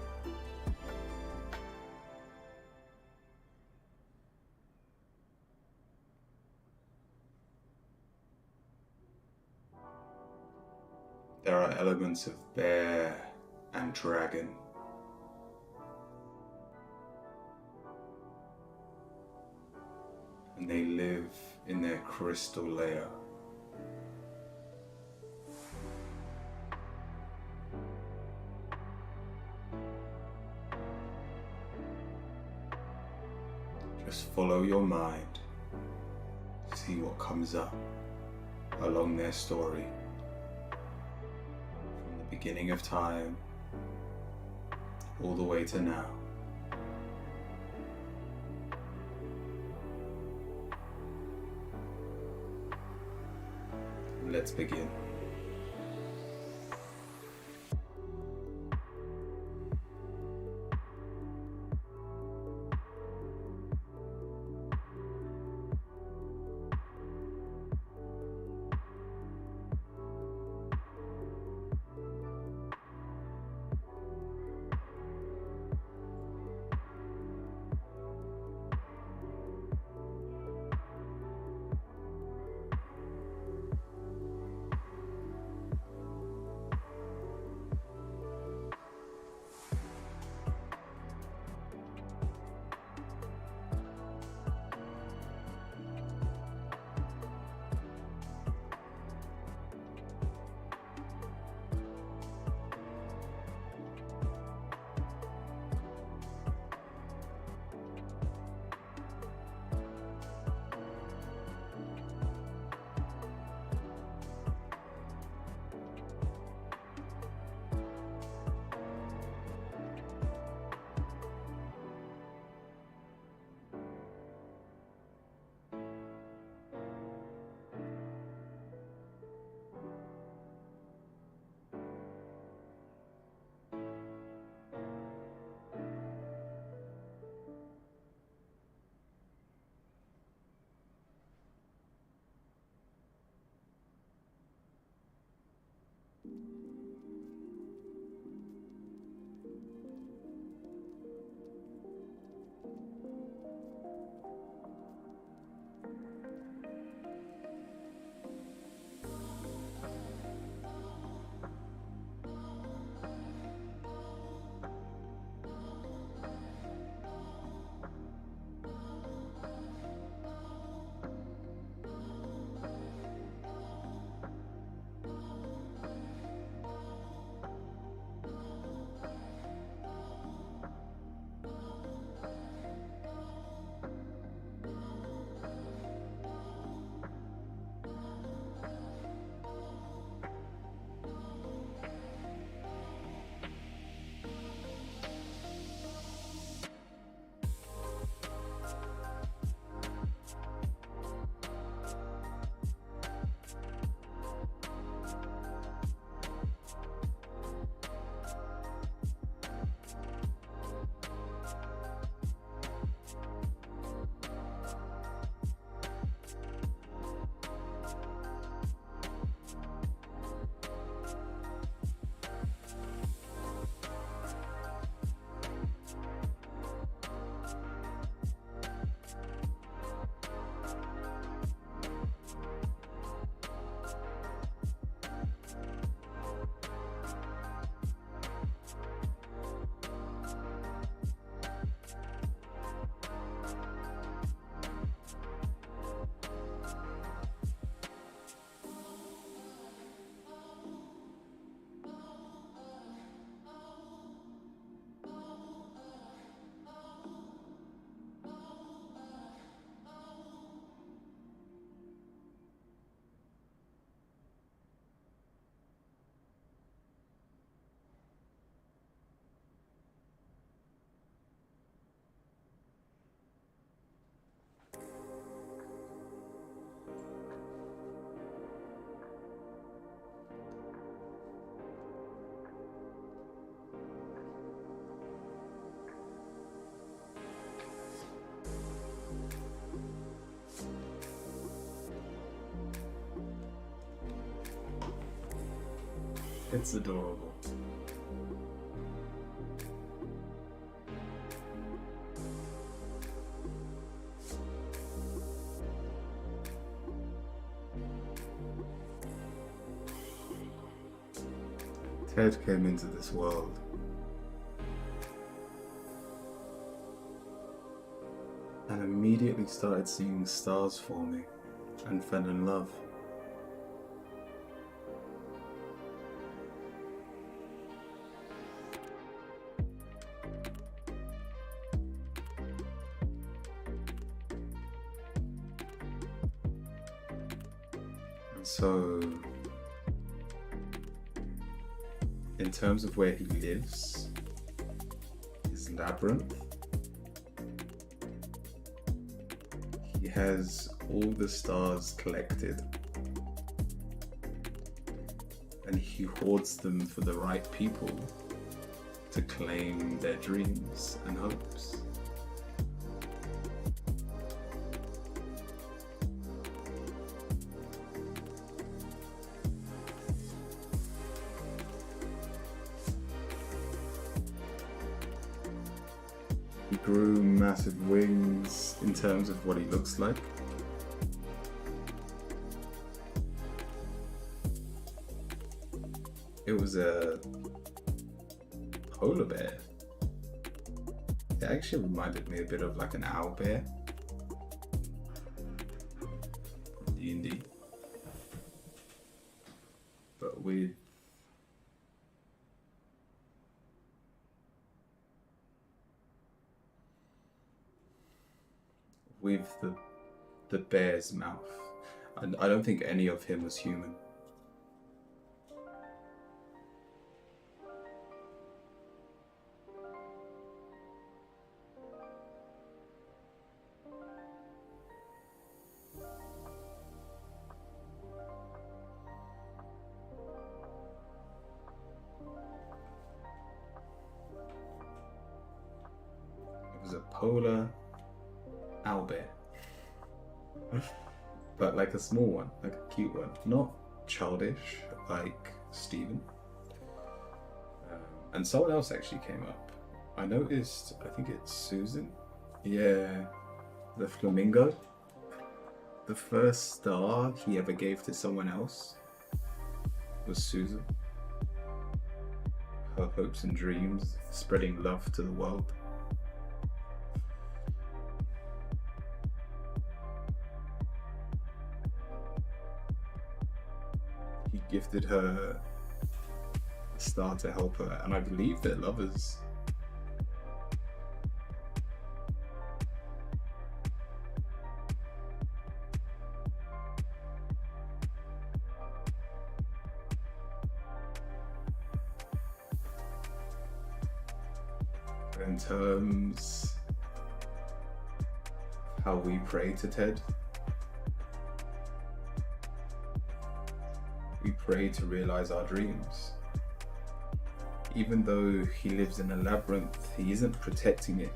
There are elements of bear and dragon. And they live in their crystal lair. Just follow your mind, see what comes up along their story. Beginning of time, all the way to now. Let's begin. It's adorable. Ted came into this world and immediately started seeing stars forming and fell in love. And so, in terms of where he lives, his labyrinth, he has all the stars collected and he hoards them for the right people to claim their dreams and hopes. He grew massive wings in terms of what he looks like. It was a polar bear. It actually reminded me a bit of like an owl bear. D&D. But with the bear's mouth. And I don't think any of him was human. It was a polar owlbear. But like a small one, like a cute one, not childish like Stephen. And someone else actually came up. I noticed, I think it's Susan. Yeah, the flamingo. The first star he ever gave to someone else was Susan. Her hopes and dreams, spreading love to the world. He gifted her a star to help her, and I believe they're lovers. In terms of how we pray to Ted, we pray to realize our dreams. Even though he lives in a labyrinth, he isn't protecting it.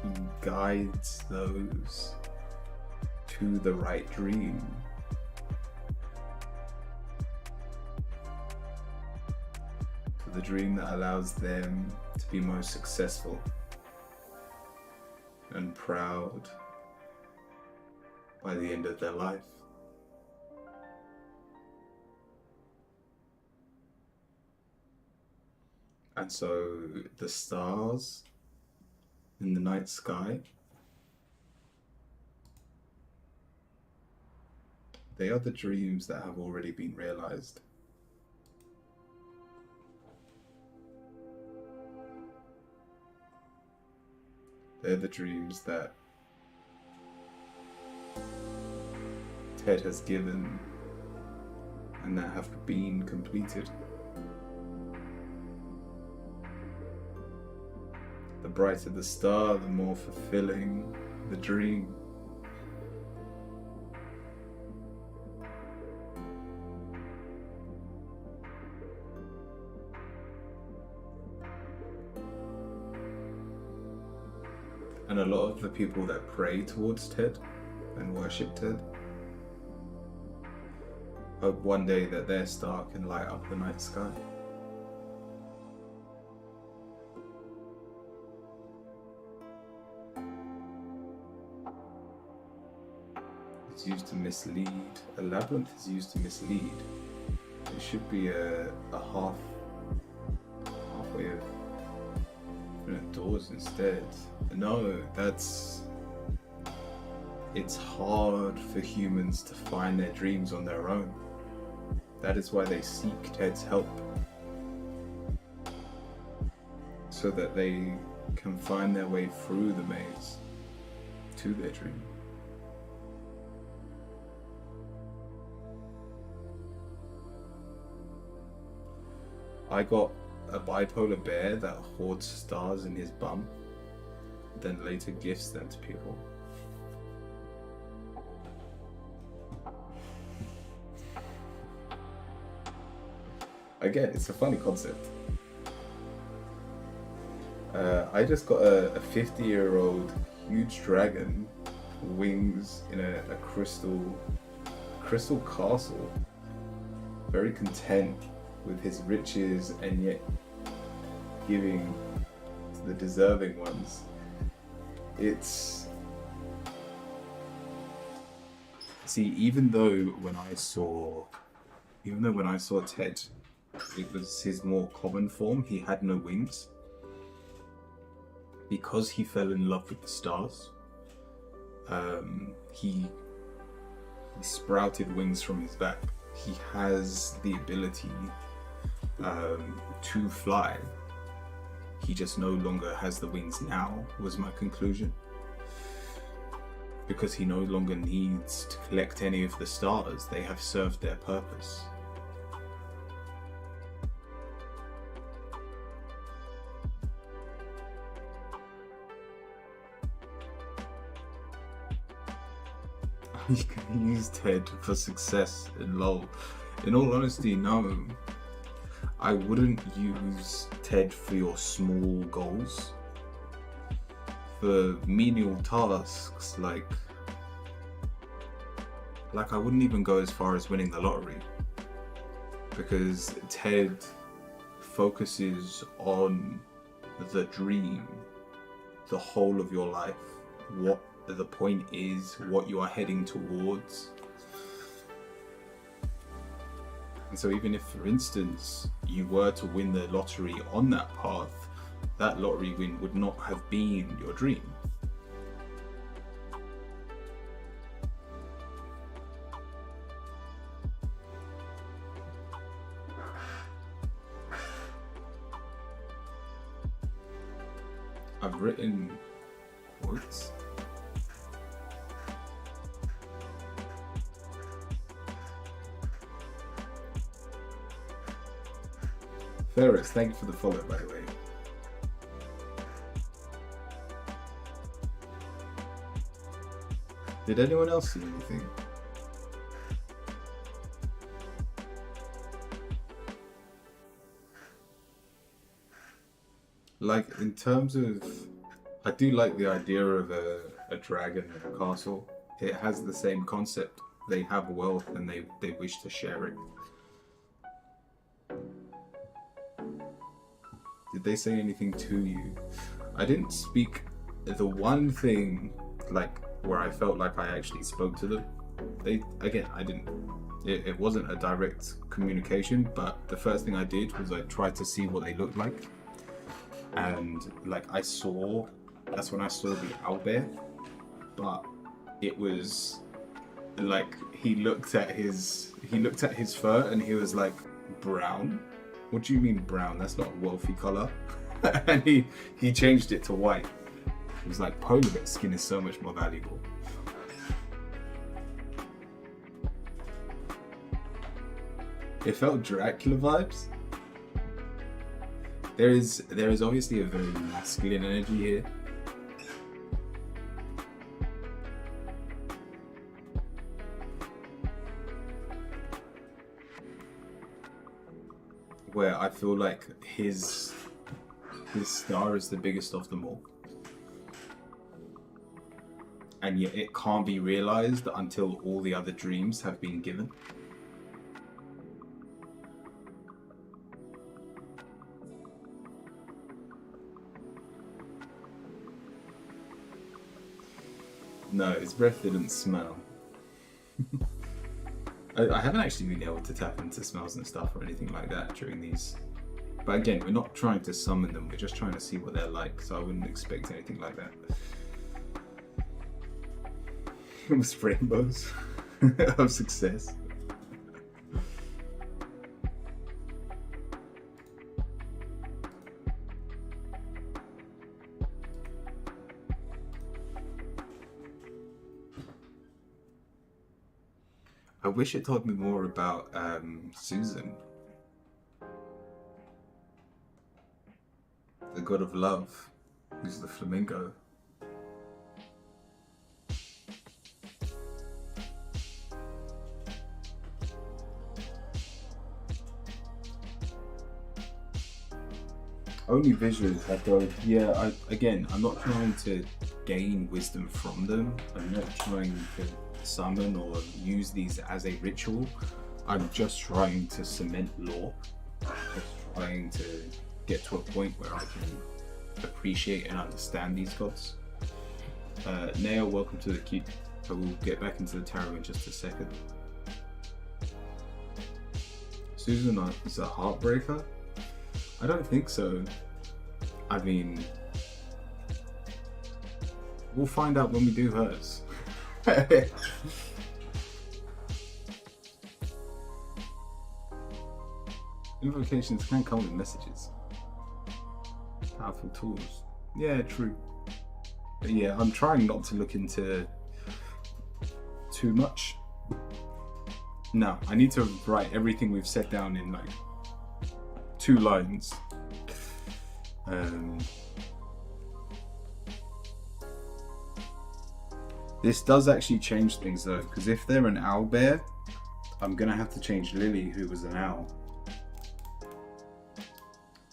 He guides those to the right dream. To the dream that allows them to be most successful and proud by the end of their life. And so the stars in the night sky, they are the dreams that have already been realized. They're the dreams that Ted has given and that have been completed. The brighter the star, the more fulfilling the dream. And a lot of the people that pray towards Ted and worship Ted hope one day that their star can light up the night sky. is used to mislead. A labyrinth is used to mislead. It should be a halfway of doors instead. No, it's hard for humans to find their dreams on their own. That is why they seek Ted's help, so that they can find their way through the maze to their dream. I got a bipolar bear that hoards stars in his bum, then later gifts them to people. Again, it's a funny concept. I just got a 50-year-old huge dragon, wings in a crystal castle, very content with his riches and yet giving to the deserving ones. Even though when I saw Ted, it was his more common form, he had no wings. Because he fell in love with the stars, he sprouted wings from his back. He has the ability to fly. He just no longer has the wings now, was my conclusion. Because he no longer needs to collect any of the stars. They have served their purpose. You can use Ted for success in LoL. In all honesty, no. I wouldn't use Ted for your small goals. For menial tasks, like I wouldn't even go as far as winning the lottery. Because Ted focuses on the dream, the whole of your life, what the point is, what you are heading towards. And so even if, for instance, you were to win the lottery on that path, that lottery win would not have been your dream. I've written quotes. Ferris, thank you for the follow, by the way. Did anyone else see anything? Like, in terms of... I do like the idea of a dragon in a castle. It has the same concept. They have wealth and they wish to share it. Did they say anything to you? I didn't speak. The one thing, like, where I felt like I actually spoke to them, I didn't. It wasn't a direct communication, but the first thing I did was I tried to see what they looked like. And, like, that's when I saw the owlbear, but it was, like, he looked at his fur and he was like, brown? What do you mean brown? That's not a wealthy color. And he changed it to white. He was like, polar bear skin is so much more valuable. It felt Dracula vibes. There is obviously a very masculine energy here. Where I feel like his star is the biggest of them all. And yet it can't be realized until all the other dreams have been given. No, his breath didn't smell. I haven't actually been able to tap into smells and stuff or anything like that during these. But again, we're not trying to summon them, we're just trying to see what they're like, so I wouldn't expect anything like that. It was rainbows of success. I wish it told me more about Susan, the god of love, who's the flamingo. Only visually I go, yeah, I'm not trying to gain wisdom from them. I'm not trying to summon or use these as a ritual. I'm just trying to cement lore. Just trying to get to a point where I can appreciate and understand these gods. Neo, welcome to the queue. I will get back into the tarot in just a second. Susan is a heartbreaker? I don't think so. I mean, we'll find out when we do hers. Invocations can come with messages. Powerful tools. Yeah, true. But yeah, I'm trying not to look into too much. No, I need to write everything we've set down in like 2 lines. This does actually change things though, because if they're an owl bear, I'm gonna have to change Lily, who was an owl.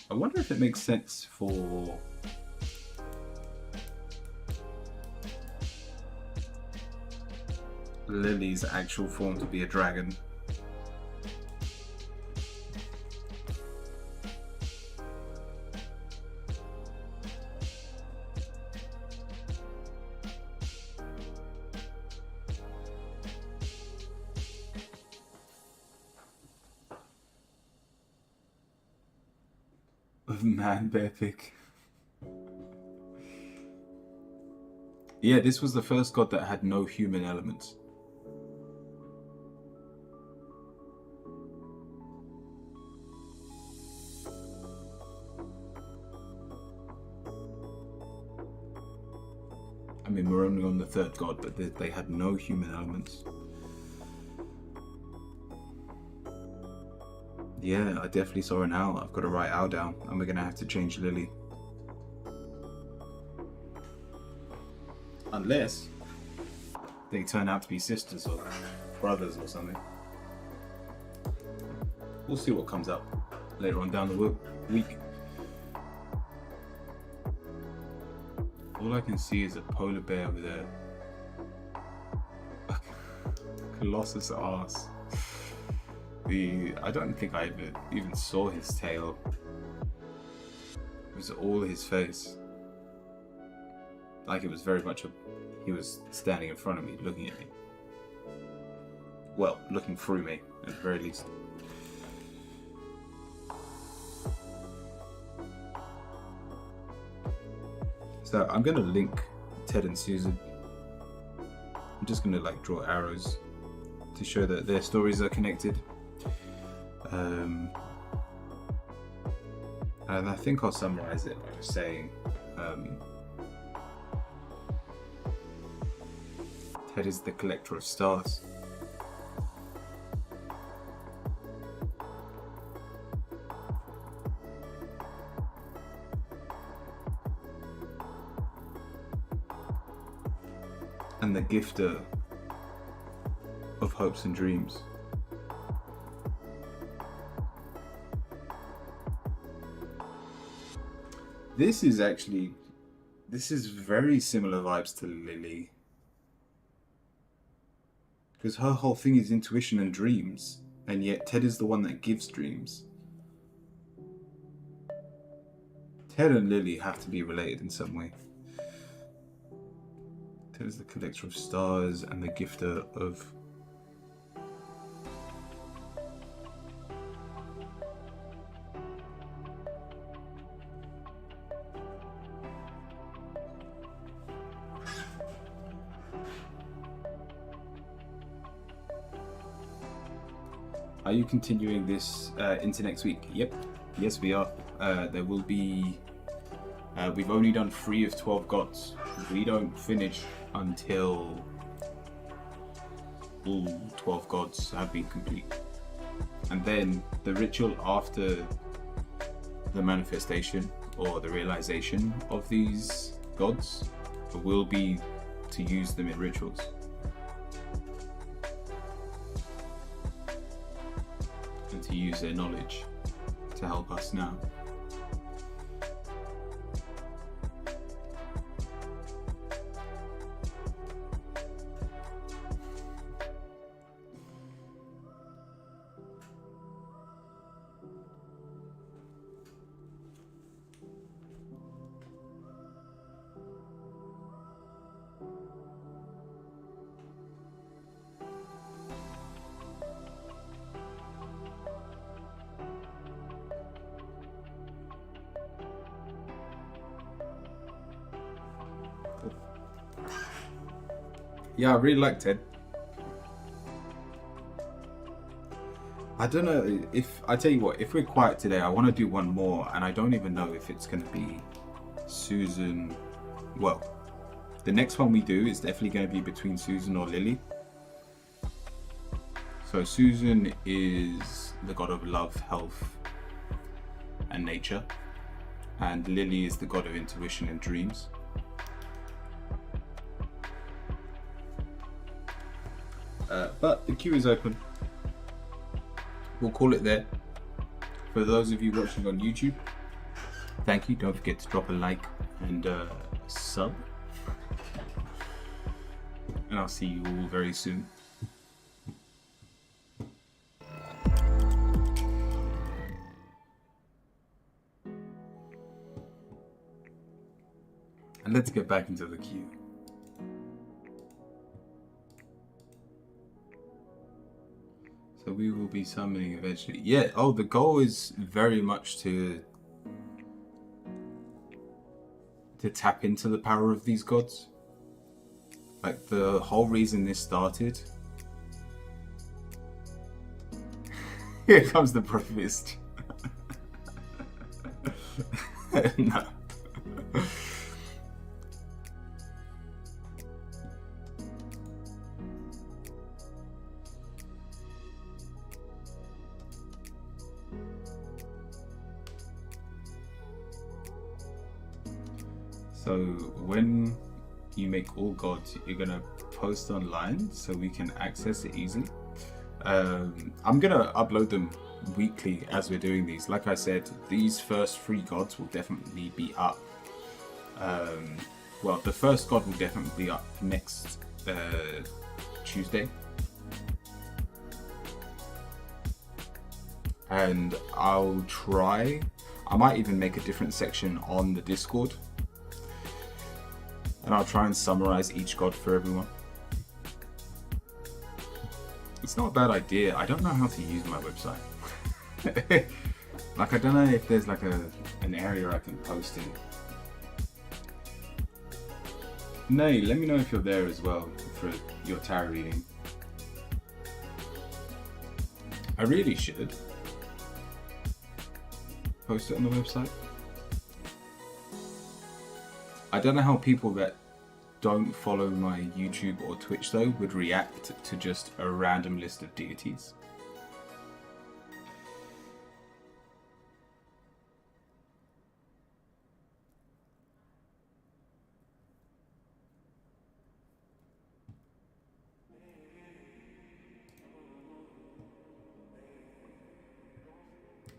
I wonder if it makes sense for Lily's actual form to be a dragon. Man, bear pick. Yeah, this was the first god that had no human elements. I mean, we're only on the 3rd god, but they had no human elements. Yeah, I definitely saw an owl. I've got to write owl down, and we're gonna have to change Lily. Unless they turn out to be sisters or brothers or something. We'll see what comes up later on down the week. All I can see is a polar bear with a colossus ass. I don't think I even saw his tail. It was all his face. Like it was very much he was standing in front of me, looking at me. Well, looking through me, at the very least. So I'm gonna link Ted and Susan. I'm just gonna like draw arrows to show that their stories are connected. And I think I'll summarize it by just saying Ted is the collector of stars. And the gifter of hopes and dreams. This is very similar vibes to Lily. Because her whole thing is intuition and dreams, and yet Ted is the one that gives dreams. Ted and Lily have to be related in some way. Ted is the collector of stars and the gifter of Are you continuing this into next week? Yep. Yes, we are. There will be. We've only done 3 of 12 gods. We don't finish until all 12 gods have been complete. And then the ritual after the manifestation or the realization of these gods will be to use them in rituals. And to use their knowledge to help us now. Yeah, I really like Ted. I don't know if, I tell you what, if we're quiet today, I want to do one more, and I don't even know if it's going to be Susan. Well, the next one we do is definitely going to be between Susan or Lily. So Susan is the god of love, health, and nature, and Lily is the god of intuition and dreams. But the queue is open. We'll call it there. For those of you watching on YouTube, thank you. Don't forget to drop a like and sub. And I'll see you all very soon. And let's get back into the queue. So we will be summoning eventually. Yeah, oh, the goal is very much to tap into the power of these gods. Like, the whole reason this started... Here comes the breakfast. No. So when you make all gods, you're gonna post online so we can access it easily. I'm gonna upload them weekly as we're doing these. Like I said, these first 3 gods will definitely be up. Well, the first god will definitely be up next Tuesday. And I'll try, I might even make a different section on the Discord. And I'll try and summarize each god for everyone. It's not a bad idea. I don't know how to use my website. Like, I don't know if there's like an area I can post in. Nay, let me know if you're there as well for your tarot reading. I really should post it on the website. I don't know how people that don't follow my YouTube or Twitch though would react to just a random list of deities.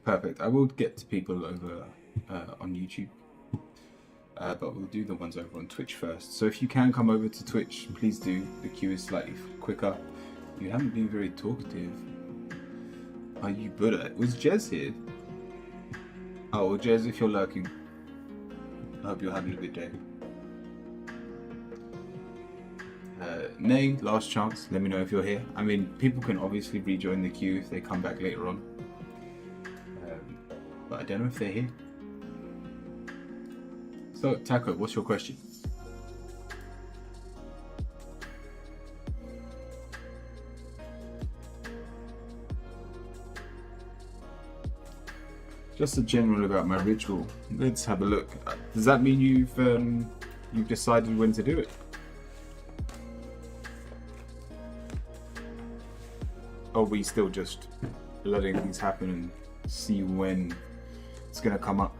Perfect. I will get to people over on YouTube. But we'll do the ones over on Twitch first. So if you can come over to Twitch, please do. The queue is slightly quicker. You haven't been very talkative. Are you Buddha? Was Jez here? Oh, well, Jez, if you're lurking, I hope you're having a good day. Nay, last chance. Let me know if you're here. I mean, people can obviously rejoin the queue if they come back later on. But I don't know if they're here. So, Taco, what's your question? Just a general about my ritual. Let's have a look. Does that mean you've decided when to do it? Or are we still just letting things happen and see when it's gonna come up?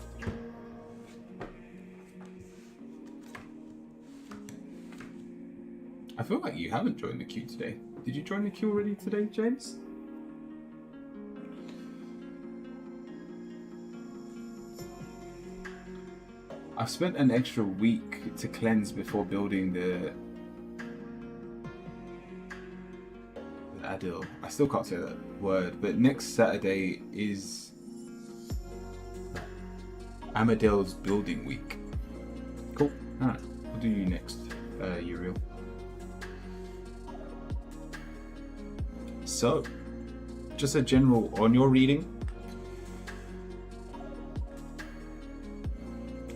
I feel like you haven't joined the queue today. Did you join the queue already today, James? I've spent an extra week to cleanse before building the Adil. I still can't say that word, but next Saturday is Amadil's building week. Cool. Alright, what do you next, Uriel? So, just a general on your reading.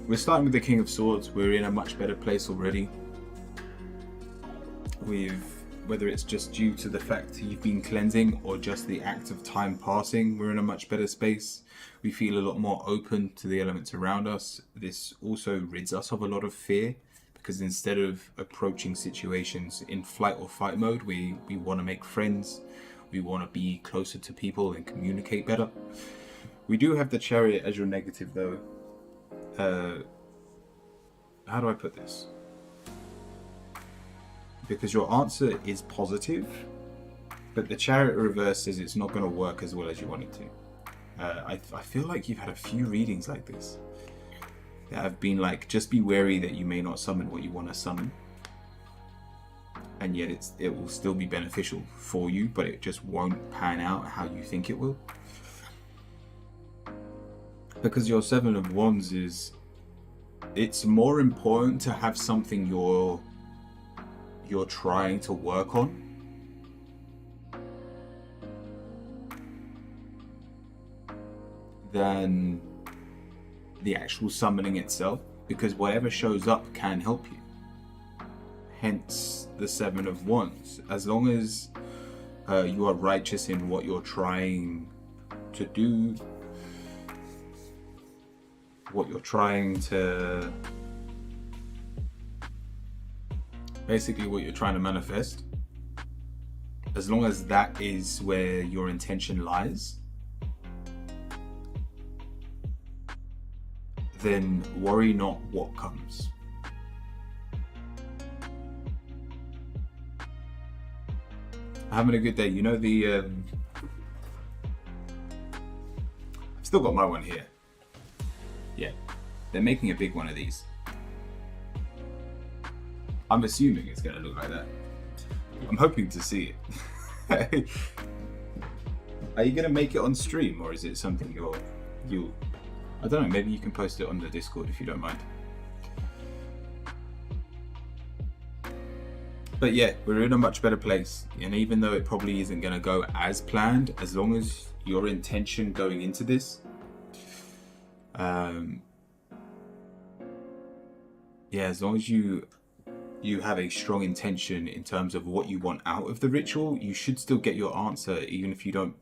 We're starting with the King of Swords. We're in a much better place already. Whether it's just due to the fact you've been cleansing or just the act of time passing, we're in a much better space. We feel a lot more open to the elements around us. This also rids us of a lot of fear, because instead of approaching situations in flight or fight mode, we want to make friends. We want to be closer to people and communicate better. We do have the Chariot as your negative though. How do I put this? Because your answer is positive, but the Chariot reverse says it's not going to work as well as you want it to. I feel like you've had a few readings like this that have been like, just be wary that you may not summon what you want to summon, and yet it will still be beneficial for you, but it just won't pan out how you think it will. Because your Seven of Wands it's more important to have something you're trying to work on than the actual summoning itself, because whatever shows up can help you. Hence the Seven of Wands. As long as you are righteous in what you're trying to do, what you're trying to manifest, as long as that is where your intention lies, then worry not what comes. Having a good day. You know I've still got my one here. Yeah, they're making a big one of these. I'm assuming it's going to look like that. I'm hoping to see it. Are you going to make it on stream, or is it something you'll I don't know, maybe you can post it on the Discord if you don't mind. But yeah, we're in a much better place, and even though it probably isn't going to go as planned, as long as your intention going into this as long as you have a strong intention in terms of what you want out of the ritual, you should still get your answer, even if you don't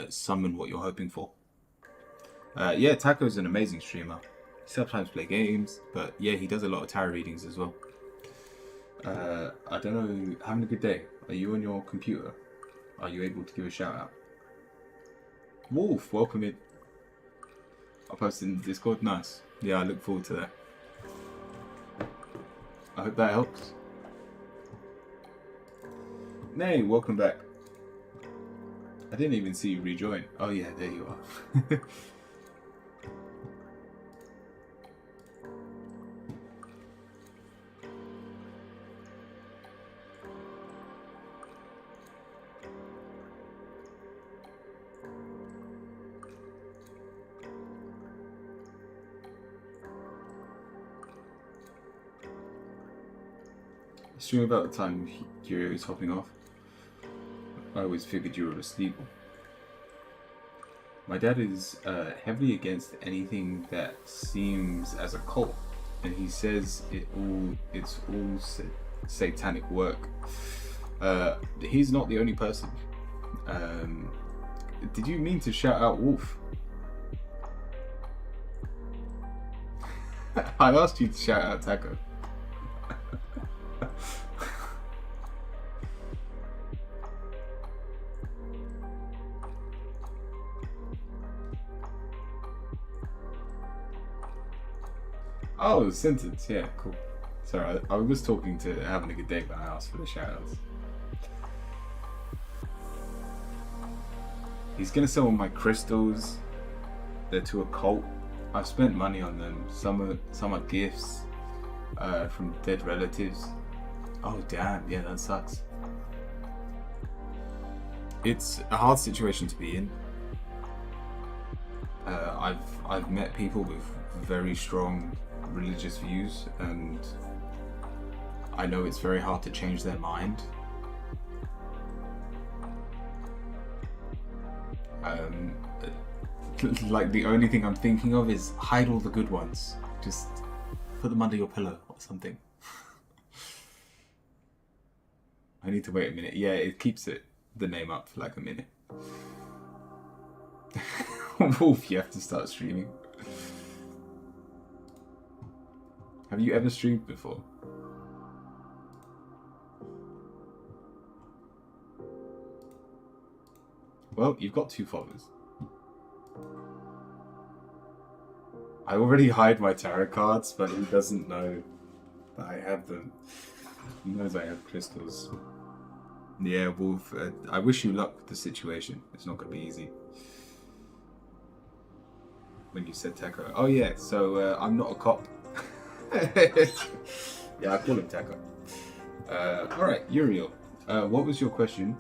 summon what you're hoping for. Yeah, Taco's an amazing streamer. He sometimes plays games, but yeah, he does a lot of tarot readings as well. I don't know, having a good day. Are you on your computer? Are you able to give a shout out? Wolf, welcome in. I'll post it in the Discord. Nice. Yeah, I look forward to that. I hope that helps. Nay, welcome back. I didn't even see you rejoin. Oh yeah, there you are. Stream about the time Curio is hopping off. I always figured you were asleep. My dad is heavily against anything that seems as a cult, and he says it's all satanic work. He's not the only person. Did you mean to shout out Wolf? I asked you to shout out Taco. Oh, sentence. Yeah, cool. Sorry, I was talking to having a good day when I asked for the shoutouts. He's gonna sell my crystals. They're to a cult. I've spent money on them. Some are gifts from dead relatives. Oh damn, yeah, that sucks. It's a hard situation to be in. I've met people with very strong religious views, and I know it's very hard to change their mind. Like the only thing I'm thinking of is hide all the good ones. Just put them under your pillow or something. I need to wait a minute. Yeah, it keeps the name up for like a minute. Wolf, you have to start streaming. Have you ever streamed before? Well, you've got 2 followers. I already hide my tarot cards, but he doesn't know that I have them. He knows I have crystals. Yeah, Wolf, I wish you luck with the situation. It's not going to be easy. When you said Taco. Oh yeah, so I'm not a cop. Yeah, I call him Taco. Alright, Uriel. What was your question?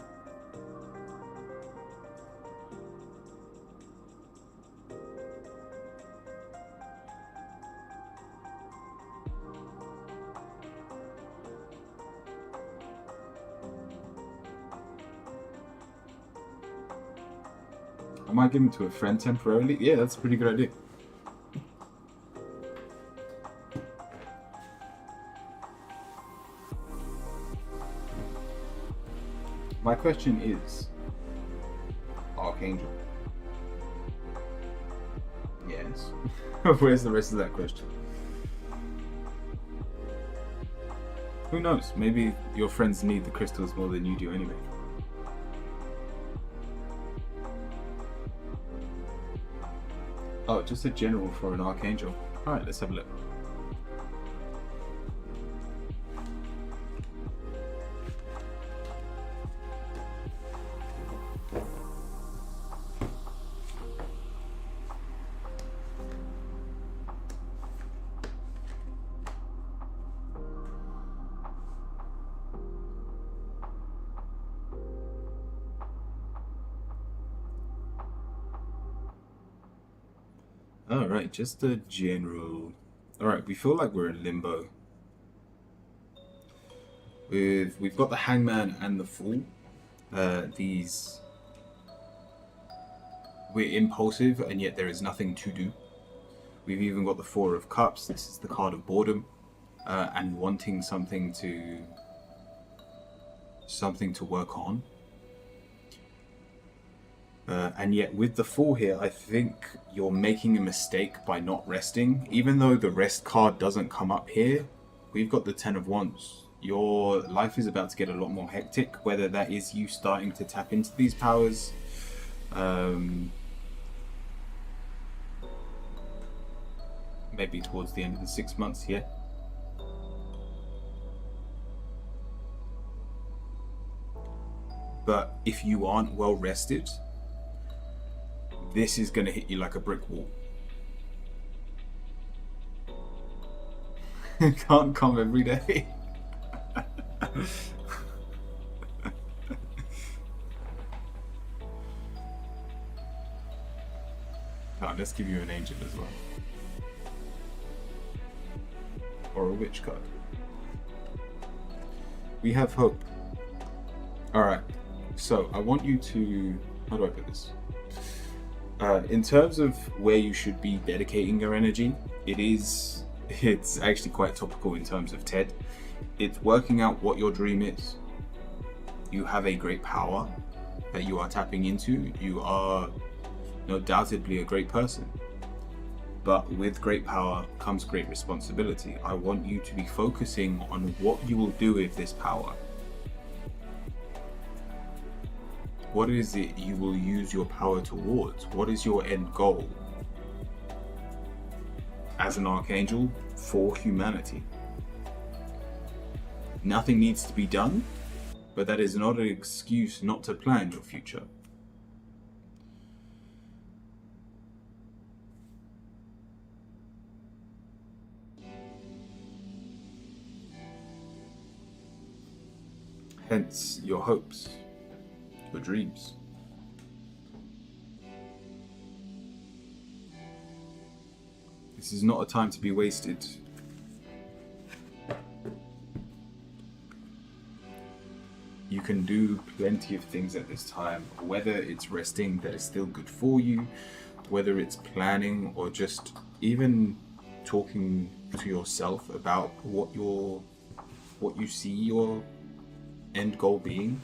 I might give him to a friend temporarily. Yeah, that's a pretty good idea. My question is, Archangel. Yes. Where's the rest of that question? Who knows? Maybe your friends need the crystals more than you do anyway. Oh, just a general for an Archangel. Alright, let's have a look. Alright, just a general. Alright, we feel like we're in limbo. We've got the Hangman and the Fool. We're impulsive, and yet there is nothing to do. We've even got the Four of Cups. This is the card of boredom, and wanting something to work on. And yet with the Fool here, I think you're making a mistake by not resting. Even though the rest card doesn't come up here, we've got the Ten of Wands. Your life is about to get a lot more hectic, whether that is you starting to tap into these powers. Maybe towards the end of the 6 months, yeah. But if you aren't well rested, this is going to hit you like a brick wall. Can't come every day. Let's give you an angel as well. Or a witch card. We have hope. Alright, so I want you to... How do I put this? In terms of where you should be dedicating your energy, it's actually quite topical in terms of TED. It's working out what your dream is. You have a great power that you are tapping into. You are no doubtedly a great person. But with great power comes great responsibility. I want you to be focusing on what you will do with this power. What is it you will use your power towards? What is your end goal as an archangel for humanity? Nothing needs to be done, but that is not an excuse not to plan your future. Hence your hopes, your dreams. This is not a time to be wasted. You can do plenty of things at this time, whether it's resting that is still good for you, whether it's planning or just even talking to yourself about what you see your end goal being.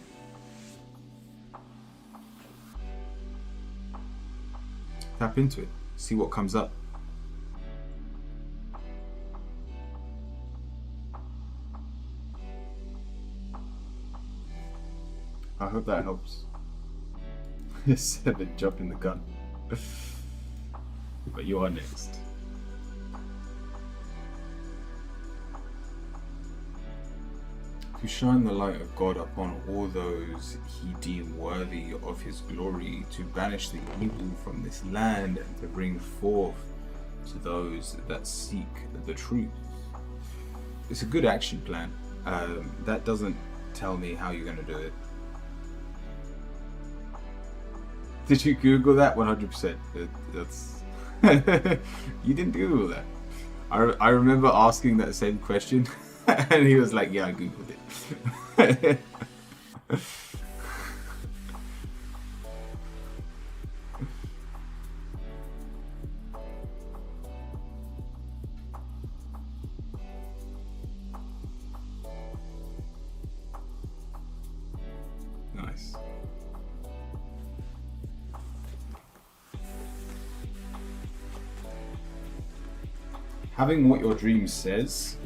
Tap into it, see what comes up. I hope that helps. 7, jumping the gun. But you are next. To shine the light of God upon all those he deemed worthy of his glory, to banish the evil from this land, and to bring forth to those that seek the truth. It's a good action plan. That doesn't tell me how you're going to do it. Did you Google that? 100%. That's you didn't Google that. I remember asking that same question, and he was like, "Yeah, I Googled it." Nice. Having what your dream says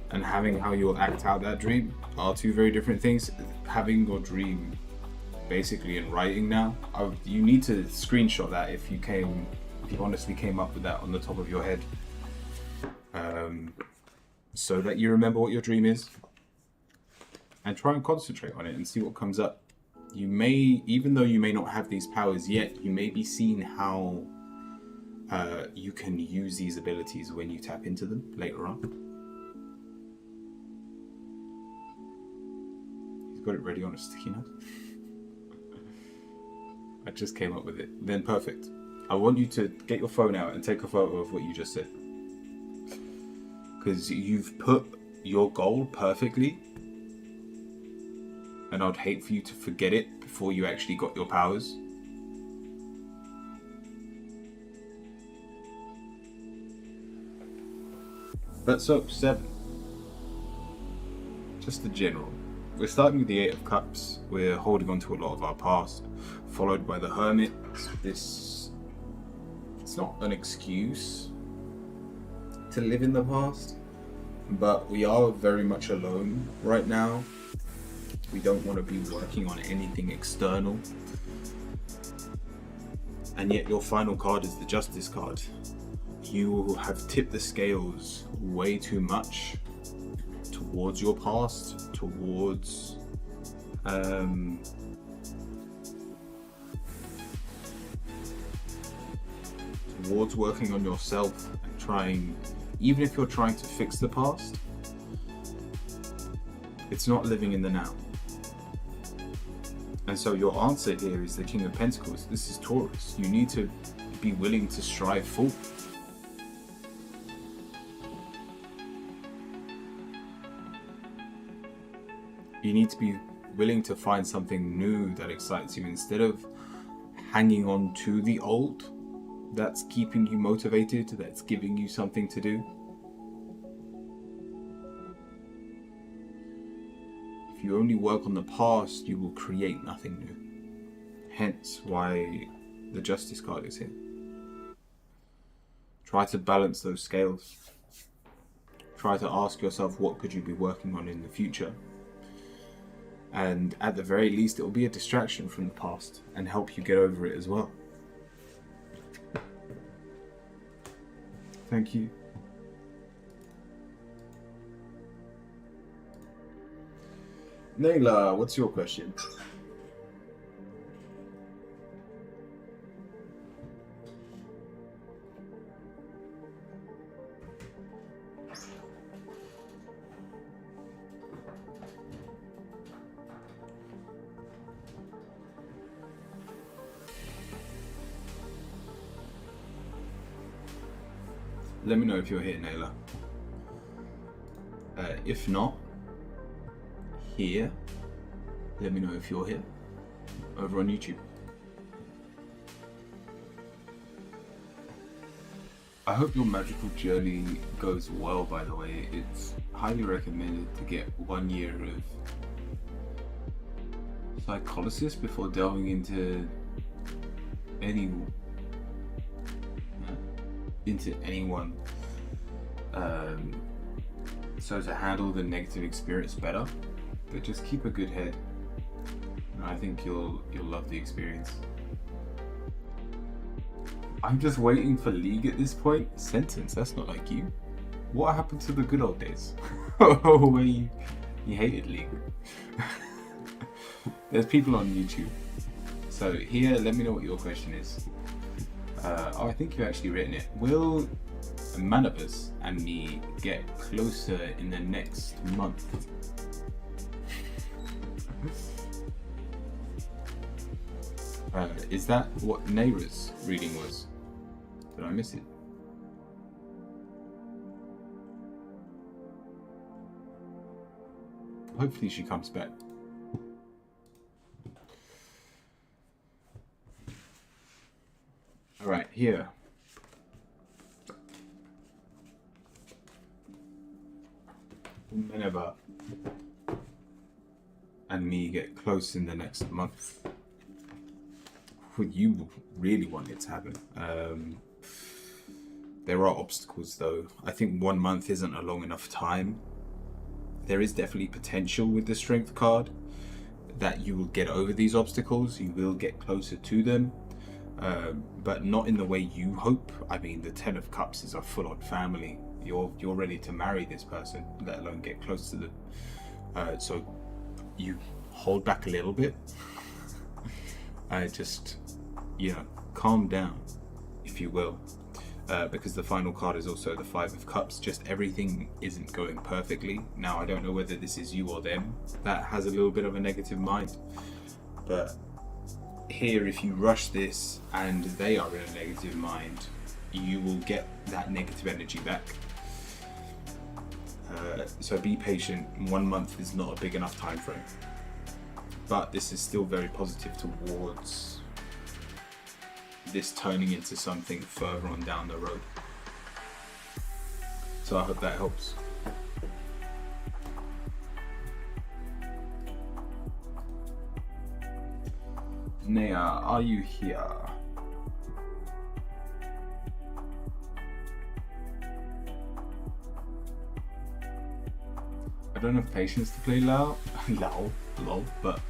and having how you'll act out that dream are two very different things. Having your dream basically in writing now, you need to screenshot that if you honestly came up with that on the top of your head, so that you remember what your dream is, and try and concentrate on it and see what comes up. You may, even though you may not have these powers yet, you may be seeing how you can use these abilities when you tap into them later on. He's got it ready on a sticky note. I just came up with it. Then perfect. I want you to get your phone out and take a photo of what you just said, because you've put your goal perfectly, and I'd hate for you to forget it before you actually got your powers. But so, 7. Just the general. We're starting with the 8 of Cups. We're holding on to a lot of our past, followed by the Hermit. It's not an excuse to live in the past, but we are very much alone right now. We don't want to be working on anything external. And yet your final card is the Justice card. You have tipped the scales way too much towards your past, towards working on yourself and trying, even if you're trying to fix the past, it's not living in the now. And so your answer here is the King of Pentacles. This is Taurus. You need to be willing to strive forward. You need to be willing to find something new that excites you instead of hanging on to the old that's keeping you motivated, that's giving you something to do. If you only work on the past, you will create nothing new. Hence why the Justice card is here. Try to balance those scales. Try to ask yourself, what could you be working on in the future? And at the very least, it will be a distraction from the past and help you get over it as well. Thank you. Naila, what's your question? Let me know if you're here, Naila. If not, here, let me know if you're here, over on YouTube. I hope your magical journey goes well, by the way. It's highly recommended to get 1 year of psycholysis before delving into anyone. So to handle the negative experience better, but just keep a good head. And I think you'll love the experience. I'm just waiting for League at this point. Sentence, that's not like you. What happened to the good old days? Where you hated League. There's people on YouTube. So here, let me know what your question is. I think you've actually written it. Will Manabus and me get closer in the next month? Is that what Naira's reading was? Did I miss it? Hopefully she comes back. Alright, here. Whenever and me get close in the next month. Would you really want it to happen? There are obstacles though. I think 1 month isn't a long enough time. There is definitely potential with the strength card that you will get over these obstacles. You will get closer to them. But not in the way you hope. I mean, the 10 of Cups is a full-on family. You're ready to marry this person, let alone get close to them. So you hold back a little bit. Just, calm down, if you will. Because the final card is also the 5 of Cups. Just everything isn't going perfectly. Now, I don't know whether this is you or them that has a little bit of a negative mind. But here, if you rush this and they are in a negative mind, you will get that negative energy back. So be patient. 1 month is not a big enough time frame, but this is still very positive towards this turning into something further on down the road. So I hope that helps. Nea, are you here? I don't have patience to play lol, but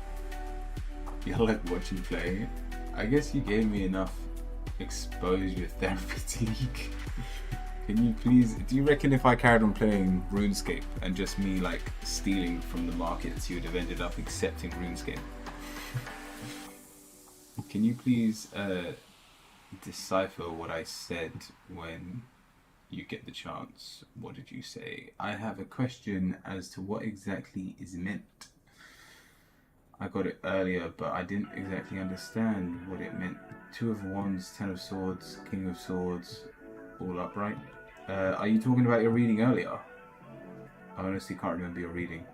you like watching play. I guess you gave me enough exposure therapy to League. Can you please, do you reckon if I carried on playing RuneScape and just me like stealing from the markets, you would have ended up accepting RuneScape? Can you please decipher what I said when you get the chance? What did you say? I have a question as to what exactly is meant. I got it earlier, but I didn't exactly understand what it meant. 2 of Wands, 10 of Swords, King of Swords, all upright. Are you talking about your reading earlier? I honestly can't remember your reading.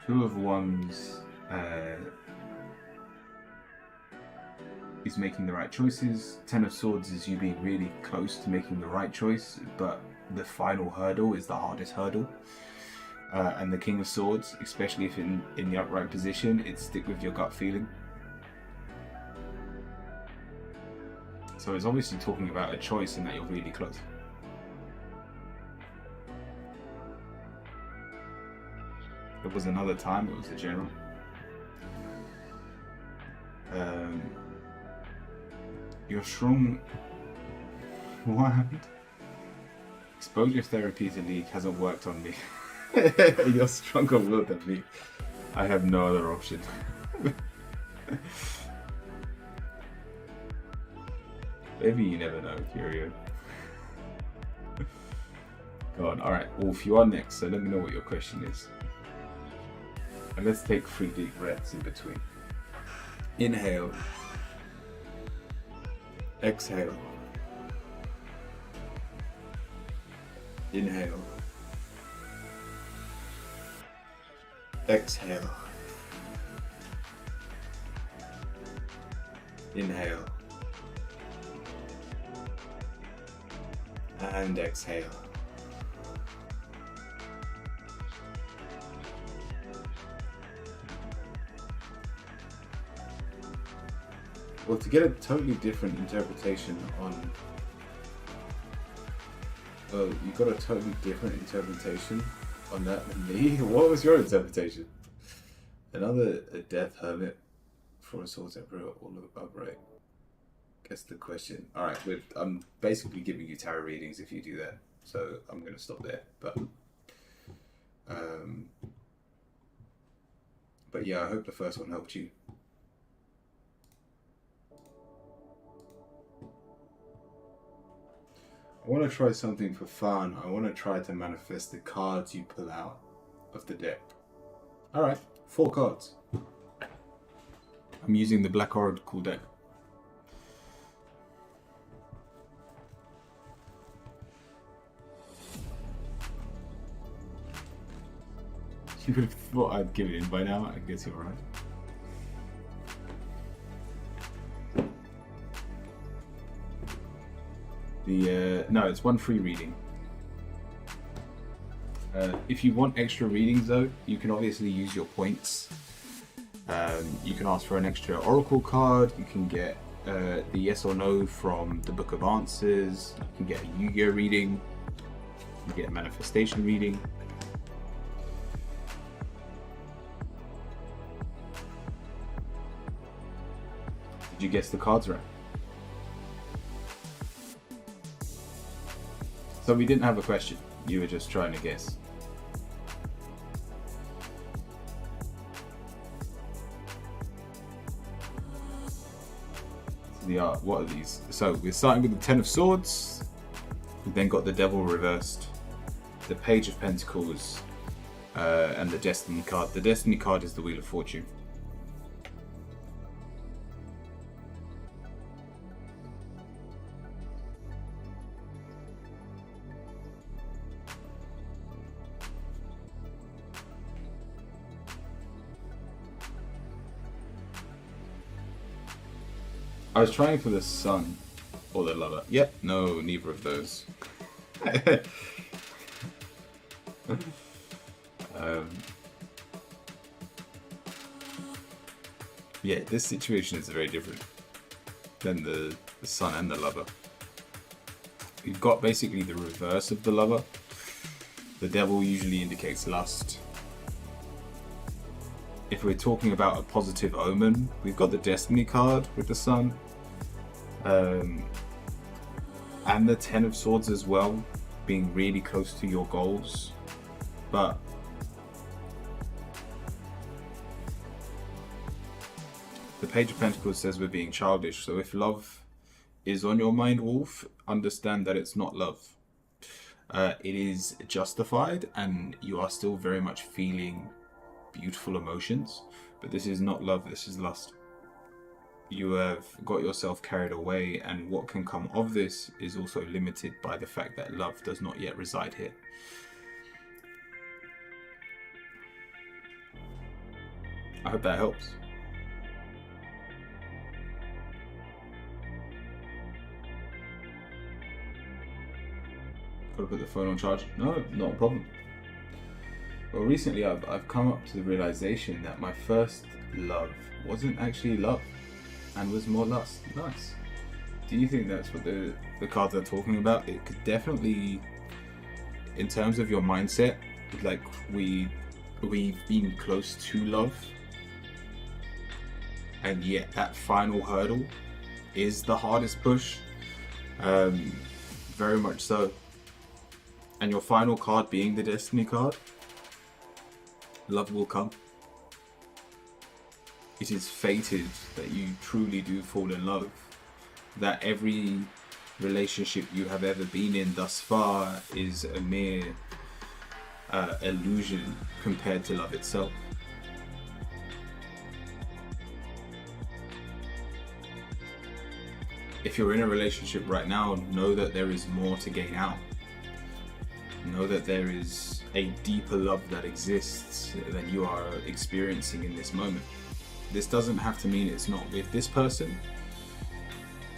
2 of Wands is making the right choices. 10 of Swords is you being really close to making the right choice, but the final hurdle is the hardest hurdle. And the King of Swords, especially if in the upright position, it's stick with your gut feeling. So it's obviously talking about a choice and that you're really close. There was another time, it was the general. You're strong. What happened? Exposure therapy to league hasn't worked on me. You're stronger willed than me. I have no other option. Maybe you never know, Curio. Go on. Alright, Wolf, you are next, so let me know what your question is. And let's take 3 deep breaths in between. Inhale. Exhale. Inhale. Exhale. Inhale. And exhale. Well, to get a totally different interpretation on... Oh, you got a totally different interpretation on that than me? What was your interpretation? Another a death hermit for a Swords Emperor, all above, right? Guess the question. Alright, I'm basically giving you tarot readings if you do that, so I'm going to stop there. But yeah, I hope the first one helped you. I want to try something for fun. I want to try to manifest the cards you pull out of the deck. Alright, 4 cards. I'm using the Black Oracle deck. You would have thought I'd give it in by now. I guess you're right. No, it's 1 free reading. If you want extra readings though, you can obviously use your points. You can ask for an extra Oracle card, you can get the yes or no from the Book of Answers, you can get a Yu-Gi-Oh reading, you can get a manifestation reading. Did you guess the cards right? So we didn't have a question, you were just trying to guess. So what are these? So we're starting with the 10 of Swords, we've then got the Devil reversed, the Page of Pentacles, and the Destiny card. The Destiny card is the Wheel of Fortune. I was trying for the Sun or the Lover. Yep, no, neither of those. Yeah, this situation is very different than the Sun and the Lover. We've got basically the reverse of the Lover. The Devil usually indicates lust. If we're talking about a positive omen, we've got the Destiny card with the Sun. And the 10 of Swords as well, being really close to your goals. But the Page of Pentacles says we're being childish, so if love is on your mind, Wolf, understand that it's not love. It is justified and you are still very much feeling beautiful emotions, but this is not love, this is lust. You have got yourself carried away, and what can come of this is also limited by the fact that love does not yet reside here. I hope that helps. Gotta put the phone on charge? No, not a problem. Well, recently I've come up to the realization that my first love wasn't actually love and was more lust. Nice. Do you think that's what the cards are talking about? It could definitely, in terms of your mindset, like we've been close to love, and yet that final hurdle is the hardest push. Very much so. And your final card being the Destiny card, love will come. It is fated that you truly do fall in love. That every relationship you have ever been in thus far is a mere illusion compared to love itself. If you're in a relationship right now, know that there is more to gain out. Know that there is a deeper love that exists than you are experiencing in this moment. This doesn't have to mean it's not with this person,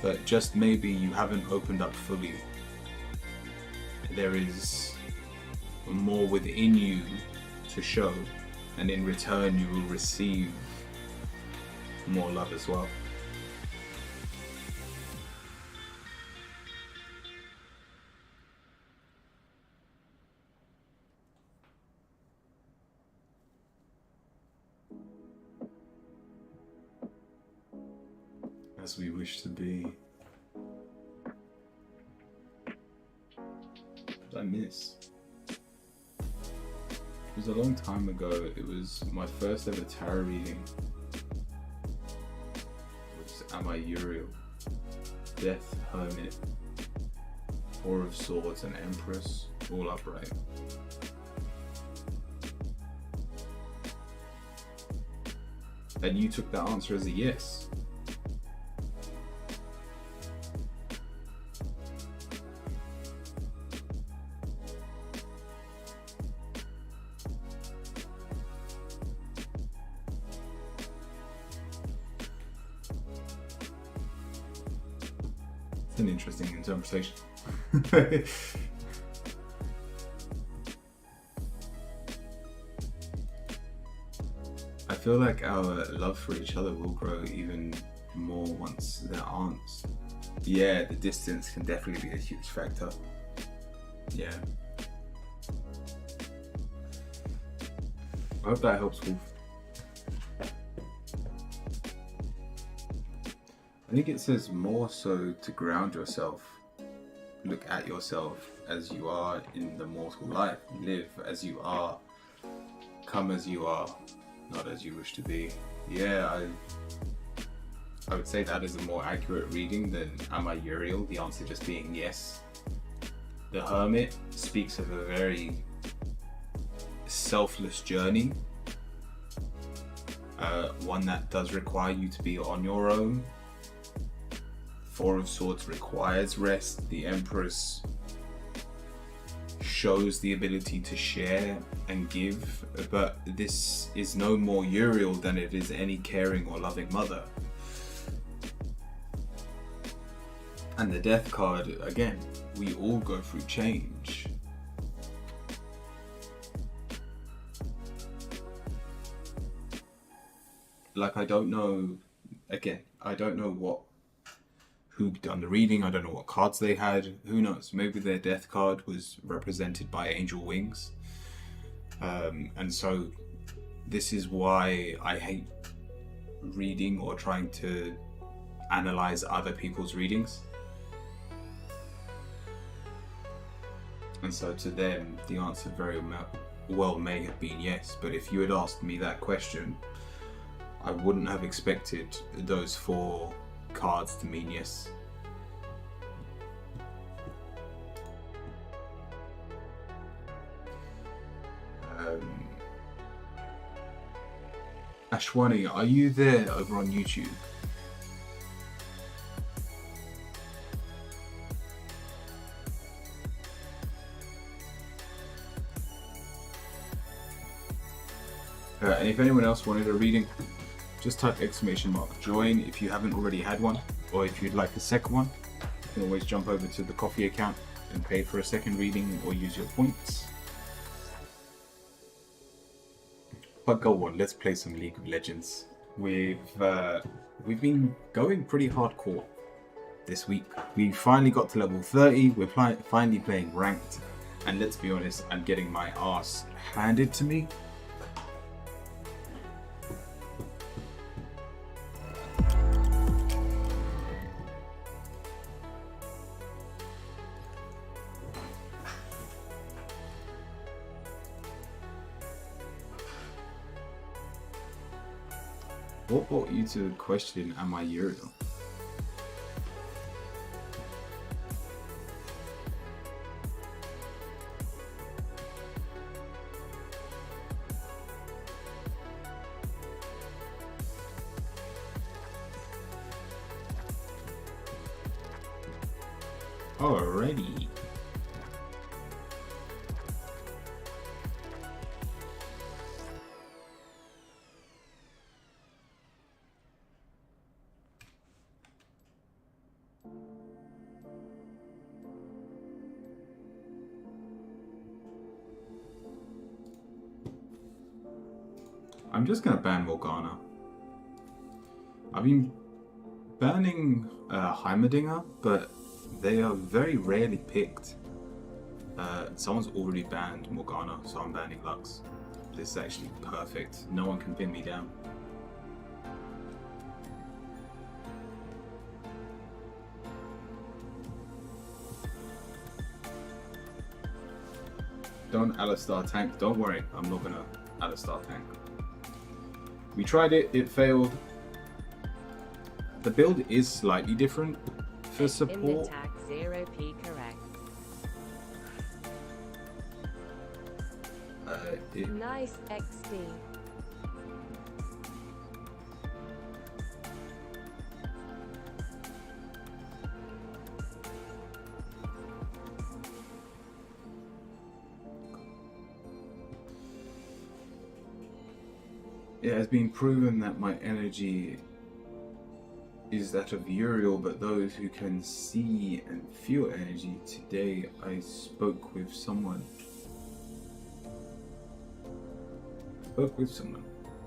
but just maybe you haven't opened up fully. There is more within you to show, and in return you will receive more love as well. As we wish to be. I miss. It was a long time ago. It was my first ever tarot reading. It was Am I Uriel? Death, Hermit, Four of Swords, and Empress, all upright. And you took that answer as a yes. An interesting interpretation. I feel like our love for each other will grow even more once there aren't. Yeah, the distance can definitely be a huge factor. Yeah. I hope that helps, Wolf. I think it says more so to ground yourself, look at yourself as you are in the mortal life, live as you are, come as you are, not as you wish to be. Yeah, I would say that is a more accurate reading than Am I Uriel, the answer just being yes. The Hermit speaks of a very selfless journey, one that does require you to be on your own. Four of Swords requires rest. The Empress shows the ability to share and give, but this is no more Uriel than it is any caring or loving mother. And the Death card, again, we all go through change. Like, I don't know who done the reading, I don't know what cards they had, who knows, maybe their Death card was represented by angel wings. And so this is why I hate reading or trying to analyze other people's readings. And so to them, the answer very well may have been yes, but if you had asked me that question, I wouldn't have expected those four cards to mean yes. Ashwani, are you there over on YouTube? And if anyone else wanted a reading, just type !join if you haven't already had one, or if you'd like a second one, you can always jump over to the Ko-fi account and pay for a second reading or use your points. But go on, let's play some League of Legends. We've been going pretty hardcore. this week. We finally got to level 30. We're finally playing ranked, and let's be honest, I'm getting my ass handed to me. What brought you to question, am I Uriel? Alrighty. I'm just gonna ban Morgana. I've been banning Heimerdinger, but they are very rarely picked. Someone's already banned Morgana, so I'm banning Lux. This is actually perfect. No one can pin me down. Don't Alistar tank. Don't worry, I'm not gonna Alistar tank. We tried it, it failed. The build is slightly different for support. In the tag 0p correct. Nice XD. It has been proven that my energy is that of Uriel, but those who can see and feel energy. Today I spoke with someone.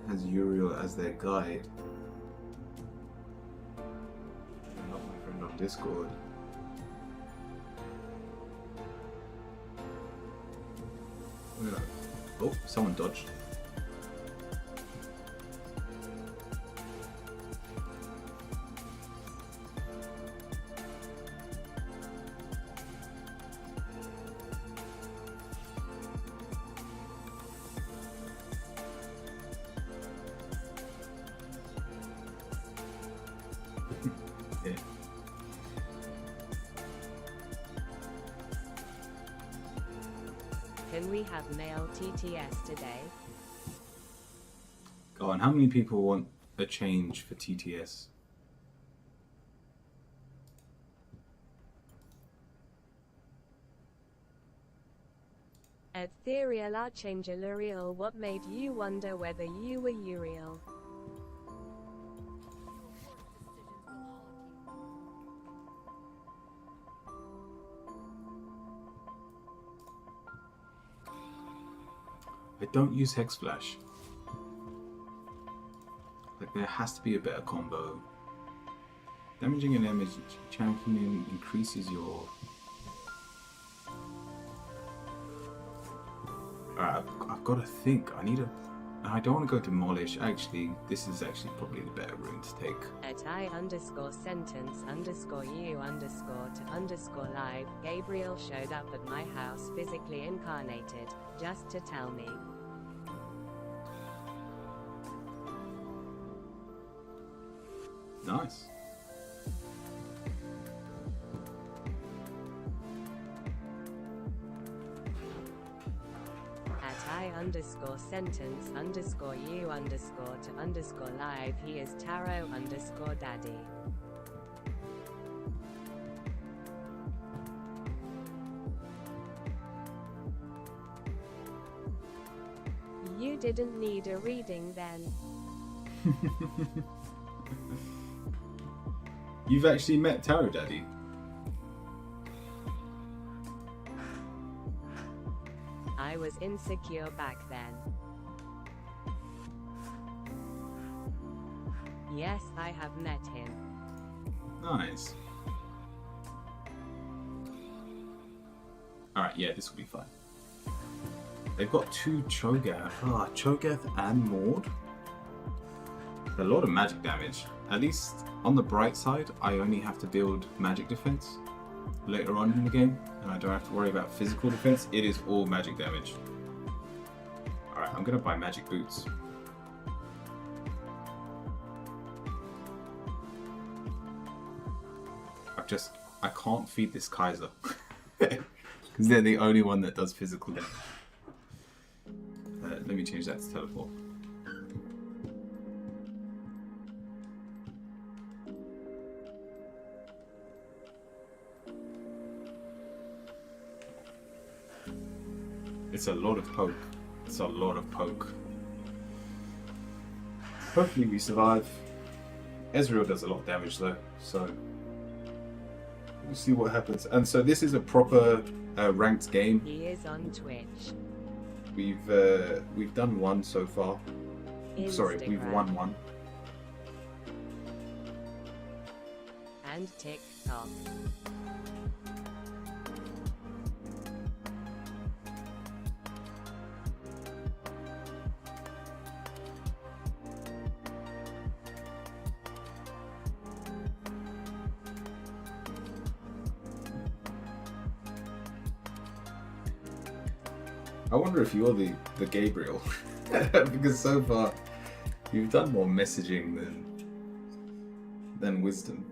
Has Uriel as their guide. Not my friend on Discord. Oh, someone dodged. Yeah. Can we have male TTS today? Go on, how many people want a change for TTS? Ethereal Archangel Uriel, what made you wonder whether you were Uriel? I don't use Hex Flash. Like, there has to be a better combo. Damaging an image champion increases your... Alright, I've got to think. I don't want to go Demolish. Actually, this is actually probably the better rune to take. At I_sentence_you_to_live, Gabriel showed up at my house physically incarnated, just to tell me. Nice. At I_sentence_you_to_live, he is Taro_daddy. You didn't need a reading then. You've actually met Taro Daddy? I was insecure back then. Yes, I have met him. Nice. Alright, yeah, this will be fine. They've got 2 Cho'Gath. Ah, Cho'Gath and Maud. A lot of magic damage. At least on the bright side, I only have to build magic defense later on in the game, and I don't have to worry about physical defense. It is all magic damage. Alright, I'm gonna buy magic boots. I can't feed this Kaiser. Because they're the only one that does physical damage. Let me change that to teleport. It's a lot of poke. It's a lot of poke. Hopefully we survive. Ezreal does a lot of damage though, so we'll see what happens. And so this is a proper ranked game. He is on Twitch. We've done 1 so far. Sorry, we've won 1. And TikTok. I wonder if you're the Gabriel, because so far you've done more messaging than wisdom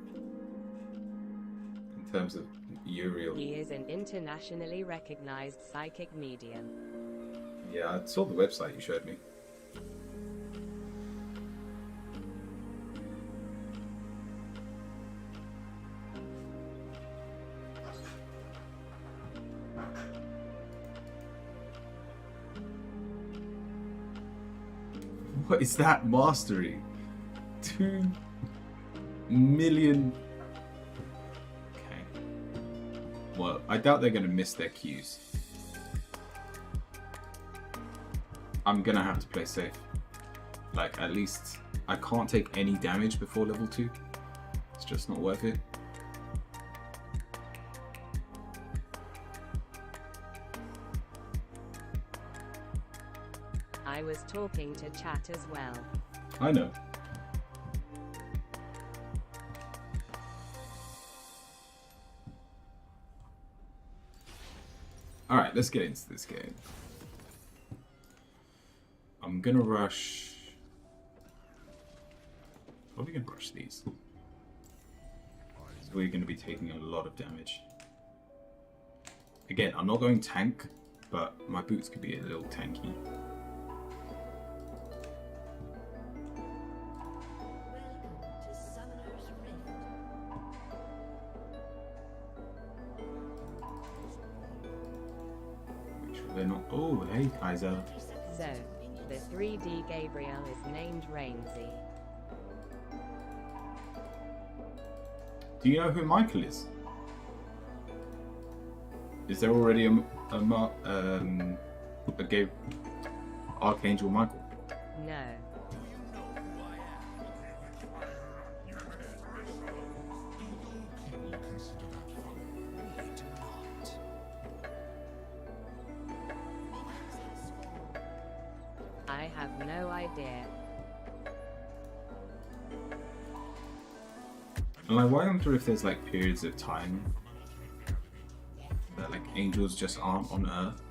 in terms of Uriel. He is an internationally recognized psychic medium. Yeah, I saw the website you showed me. What is that mastery? 2 million. Okay. Well, I doubt they're going to miss their cues. I'm going to have to play safe. Like, at least I can't take any damage before level 2. It's just not worth it. I was talking to chat as well. I know. Alright, let's get into this game. I'm gonna rush... Probably gonna rush these. So we're gonna be taking a lot of damage. Again, I'm not going tank, but my boots could be a little tanky. They're not. Oh, hey, Kaiser. So, the 3D Gabriel is named Rainsy. Do you know who Michael is? Is there already a Archangel Michael? No. I have no idea. And I wonder if there's like periods of time that like angels just aren't on Earth.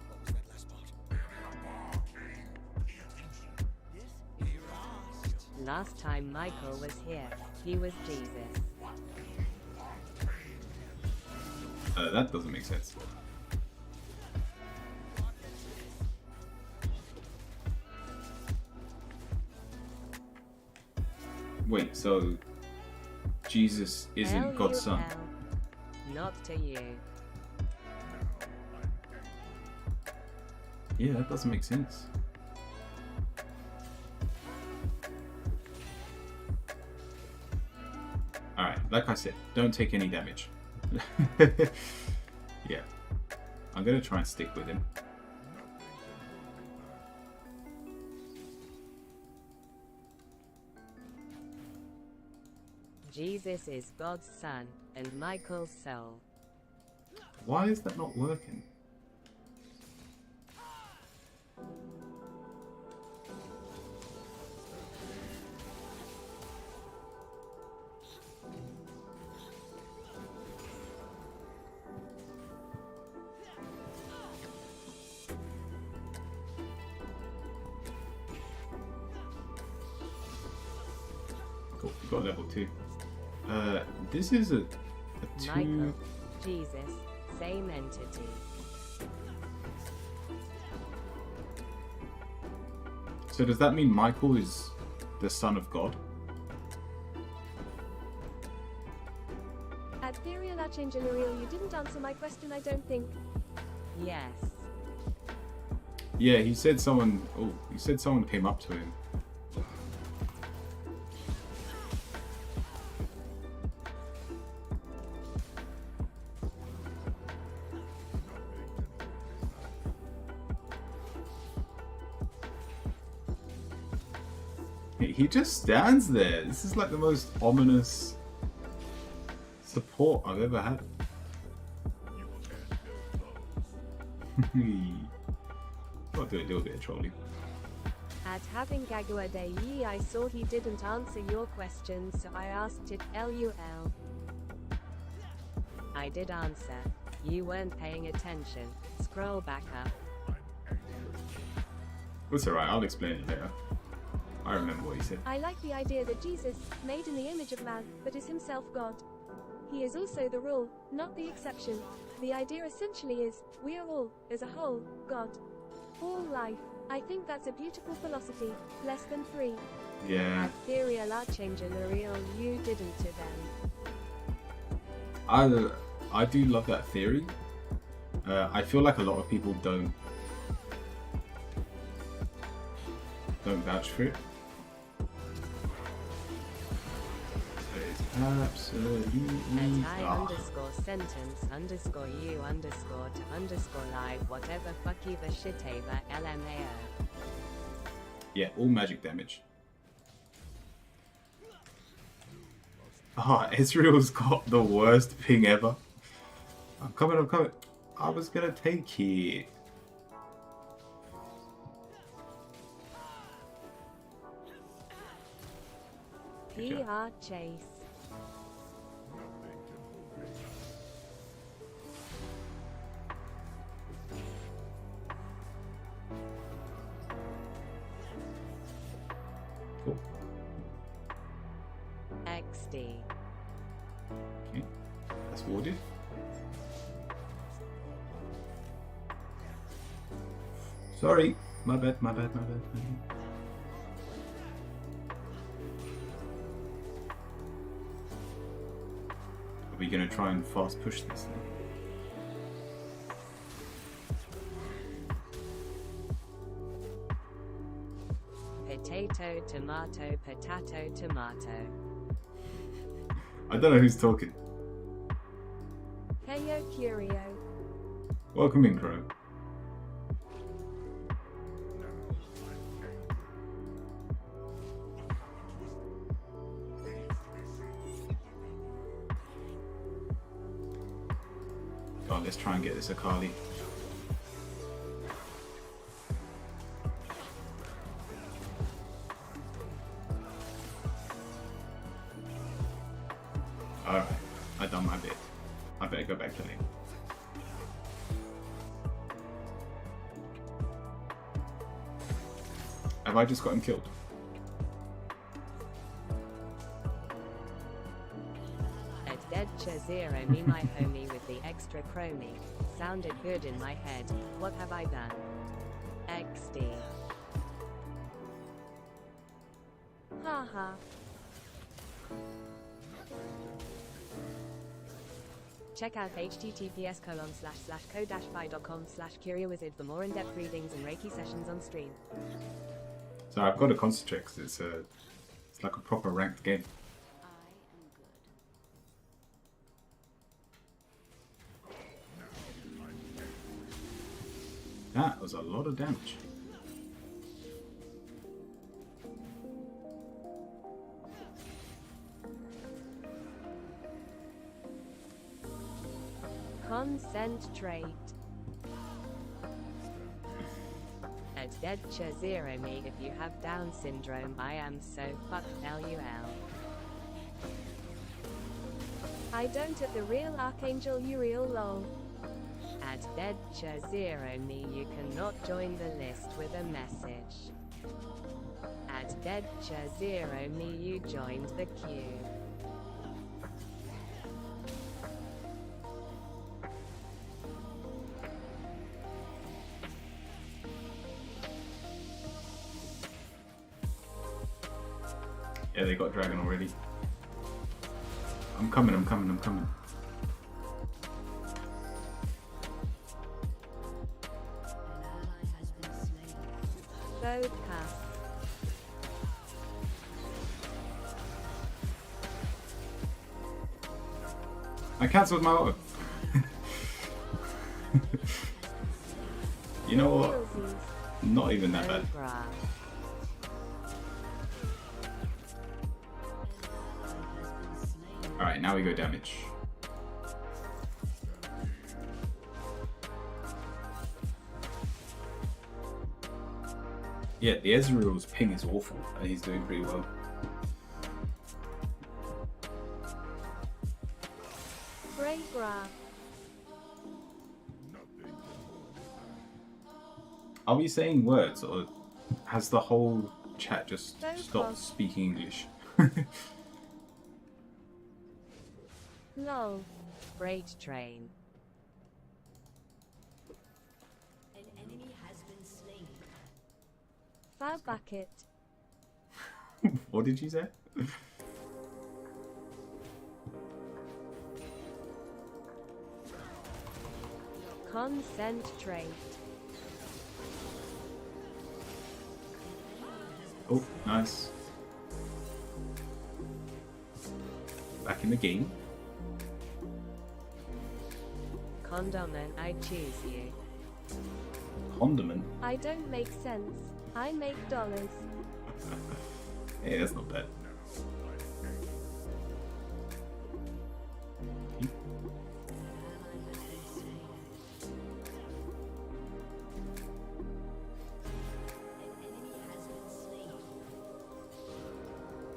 Last time Michael was here, he was Jesus. That doesn't make sense. Wait, so Jesus isn't Hell God's you son? hell. Not to you. Yeah, that doesn't make sense. Alright, like I said, don't take any damage. Yeah. I'm gonna try and stick with him. Jesus is God's son, and Michael's soul. Why is that not working? Cool, we got level 2. This is a 2. Michael, Jesus, same entity. So does that mean Michael is the son of God? At Ethereal Archangel Ariel, you didn't answer my question, I don't think. Yes. Yeah, he said someone. Oh, he said someone came up to him. He just stands there. This is like the most ominous support I've ever had. I'll do a little bit of trolling. At having Gagua Day Yi, I saw he didn't answer your question, so I asked it LUL. I did answer. You weren't paying attention. Scroll back up. It's alright, I'll explain it later. I remember what he said. I like the idea that Jesus, made in the image of man, but is himself God. He is also the rule, not the exception. The idea essentially is, we are all, as a whole, God. All life. I think that's a beautiful philosophy. Less than 3. Yeah. At Ethereal Archangel Ariel, you didn't to them. I do love that theory. I feel like a lot of people don't vouch for it. Absolutely. At I_sentence_you_to_live whatever fuck you the shitaver LMAO. Yeah, all magic damage. Ah, Israel's got the worst ping ever. I'm coming. I was gonna take it. PR Chase. Cool. XD. Okay. That's warded. Sorry. My bad. Are we gonna try and fast push this thing? Potato, tomato, potato, tomato. I don't know who's talking. Heyo Curio. Welcome in, Crow. Oh, let's try and get this Akali. Alright, I've done my bit. I better go back to lane. Have I just got him killed? At Dead Chazero, me my homie with the extra chrony. Sounded good in my head. What have I done? XD. Haha. Check out https://co-fi.com/curiowizard for more in-depth readings and Reiki sessions on stream. So I've got to concentrate because it's like a proper ranked game. That was a lot of damage. Concentrate. At At Deadcha Zero me if you have Down syndrome I am so fucked LUL. I don't at the real Archangel Uriel lol. At Deadcha Zero me you cannot join the list with a message. At Deadcha Zero me you joined the queue. Yeah, they got dragon already. I'm coming. Vote pass. I cancelled my auto. You know what? Feelsies. Not even that bad. Cobra. Alright, now we go damage. Yeah, the Ezreal's ping is awful, and he's doing pretty well. Bragra. Are we saying words, or has the whole chat just Both stopped of. speaking English? Lol. Freight train. An enemy has been slain. Far bucket. What did you say? Concentrate. Oh, nice. Back in the game. Condiment I choose you. Condiment. I don't make sense. I make dollars. Hey, that's not bad.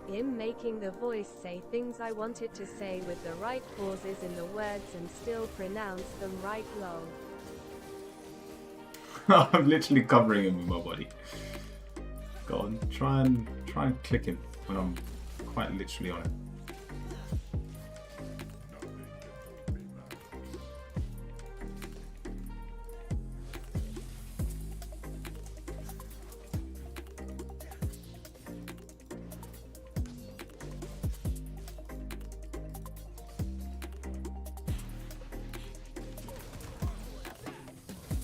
Him making the voice say things I wanted to say with the right pauses in the words and still pronounce them right lol. I'm literally covering him with my body. Go on, try and click him when I'm quite literally on it.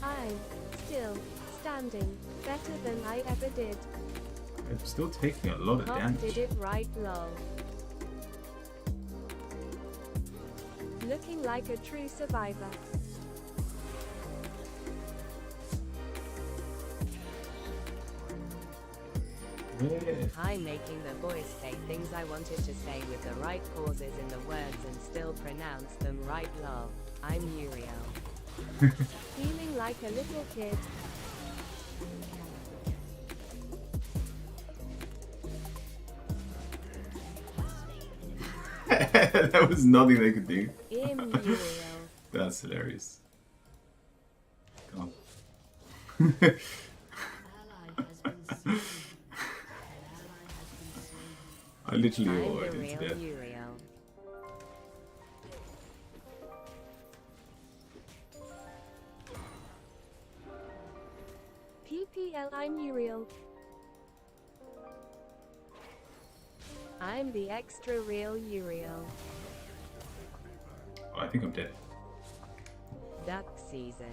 I'm still standing better than I ever did. I'm still taking a lot of Cop damage. did it right lol. Looking like a true survivor. Yeah. I'm making the voice say things I wanted to say with the right pauses in the words and still pronounce them right lol. I'm Uriel. Feeling like a little kid. That was nothing they could do. Uriel. That's hilarious. Come on. Ally has been slain. An ally has been slain. I literally I'm all the into real death. Uriel. PPL I'm Uriel. I'm the extra real Uriel. Oh, I think I'm dead. Duck season.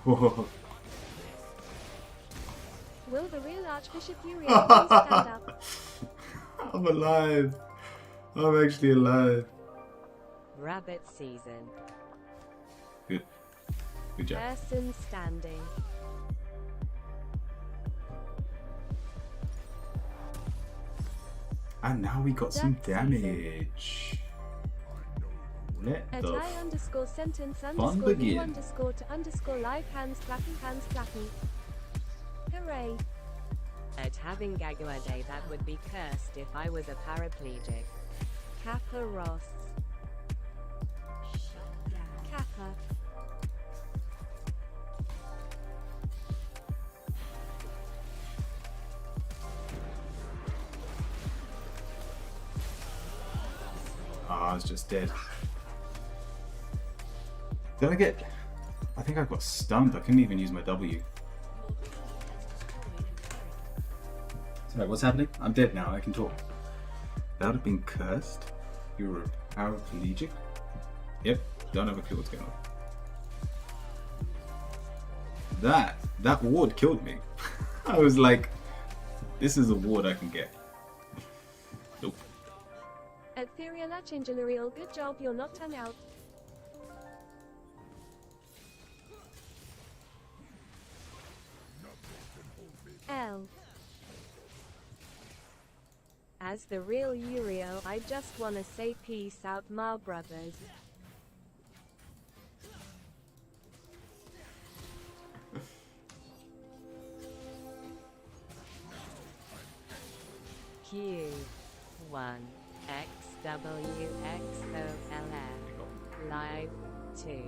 Whoa. Will the real Archbishop Uriel please stand up? I'm alive. I'm actually alive. Rabbit season. Good. Good job. Person standing. And now we got some That's easy. damage. Let At the I underscore sentence fun underscore begin. you underscore to underscore live hands clapping. Hooray. At having Gaguade, that would be cursed if I was a paraplegic. Kappa Ross. Shut down. Kappa. I was just dead. Did I get... I think I got stunned. I couldn't even use my W. Sorry, what's happening? I'm dead now. I can talk. That would have been cursed. You were paraplegic? Yep. Don't have a clue what's going on. That ward killed me. I was like, this is a ward I can get. Nope. Etheria Lachingelarial, good job, you're not hung out. L. As the real Uriel, I just wanna say peace out, my brothers. Q 1 XWXOLF Live 2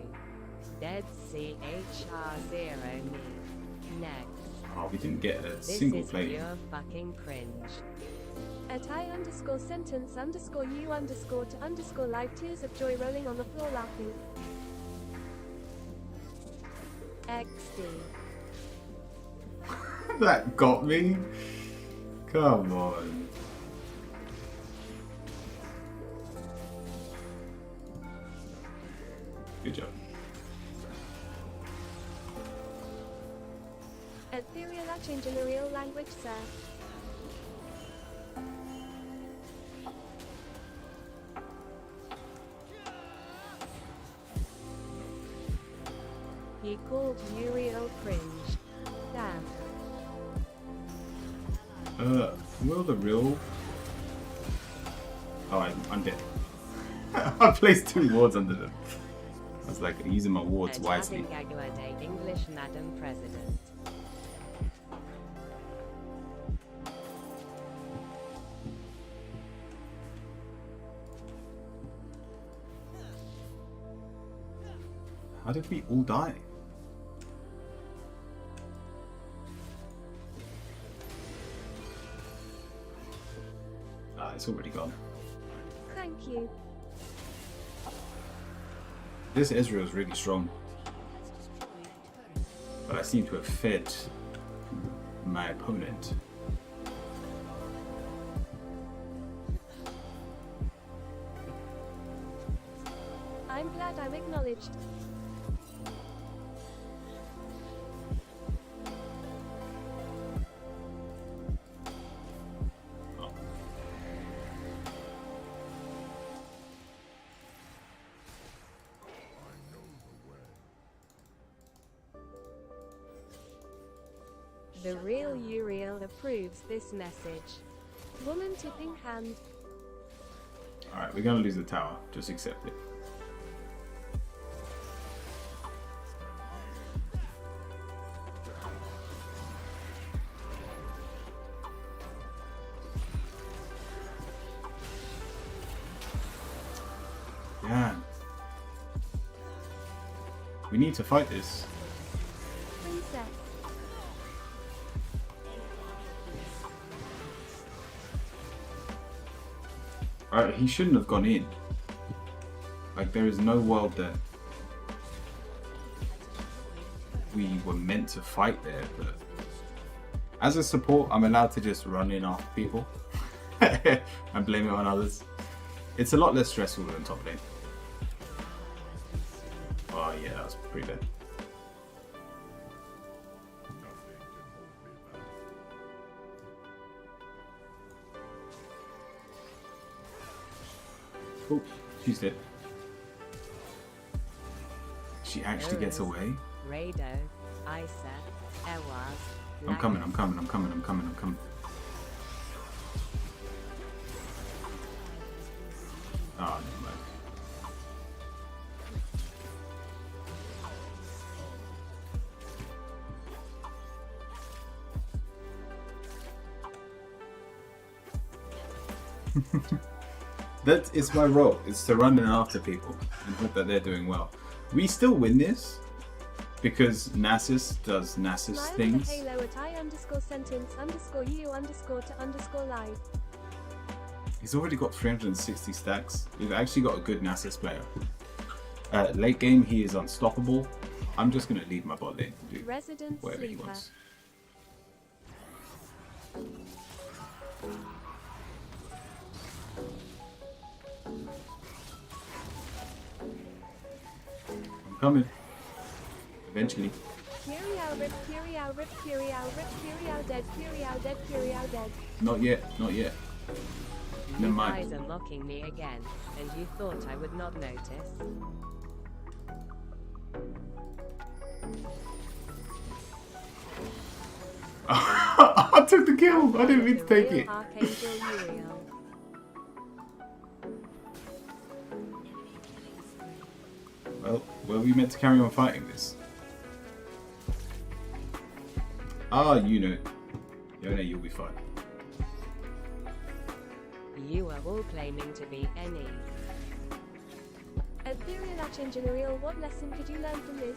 Dead CHR0 me. Next. Oh, we didn't get a This single is play. pure fucking cringe. At I underscore sentence underscore you underscore to underscore live, tears of joy rolling on the floor laughing. XD. That got me. Come on. Good job. Etheria Lachingelarial language, sir. He called Uriel cringe. Damn. Will the real... Oh, I'm dead. I placed 2 wards under them. I was like using my wards At wisely. having Gaguade, English Madam President. How did we all die? Ah, it's already gone. Thank you. This Ezreal is really strong, but I seem to have fed my opponent. I'm glad I'm acknowledged. Oh. The real Uriel approves this message. Woman tipping hand. Alright, we're gonna lose the tower. Just accept it. Yeah. We need to fight this. Princess. Alright, he shouldn't have gone in. Like, there is no world that we were meant to fight there, but as a support, I'm allowed to just run in after people and blame it on others. It's a lot less stressful than top lane. Oh yeah, that was pretty bad. Oh, she's dead. She actually gets away? Rado, Isa, Ewaz. I'm coming. That is my role. It's to run in after people and hope that they're doing well. We still win this because Nasus does Nasus Smile things. with a halo at I_sentence_you_to_live. He's already got 360 stacks. We've actually got a good Nasus player. Late game, he is unstoppable. I'm just going to leave my bot lane to do Resident whatever he sleeper. wants. I'm coming. Eventually. Curiao rip, Curiao rip, Curiao rip, Curiao dead, Curiao dead, Curiao dead. Not yet, not yet. Never You mind. guys are mocking me again, and you thought I would not notice. I took the kill. I didn't mean to The take real it. Archangel Uriel. Well, were we meant to carry on fighting this? Ah, you know. Yone, you'll be fine. You are all claiming to be NE. Ethereal Archangel Uriel, what lesson could you learn from this?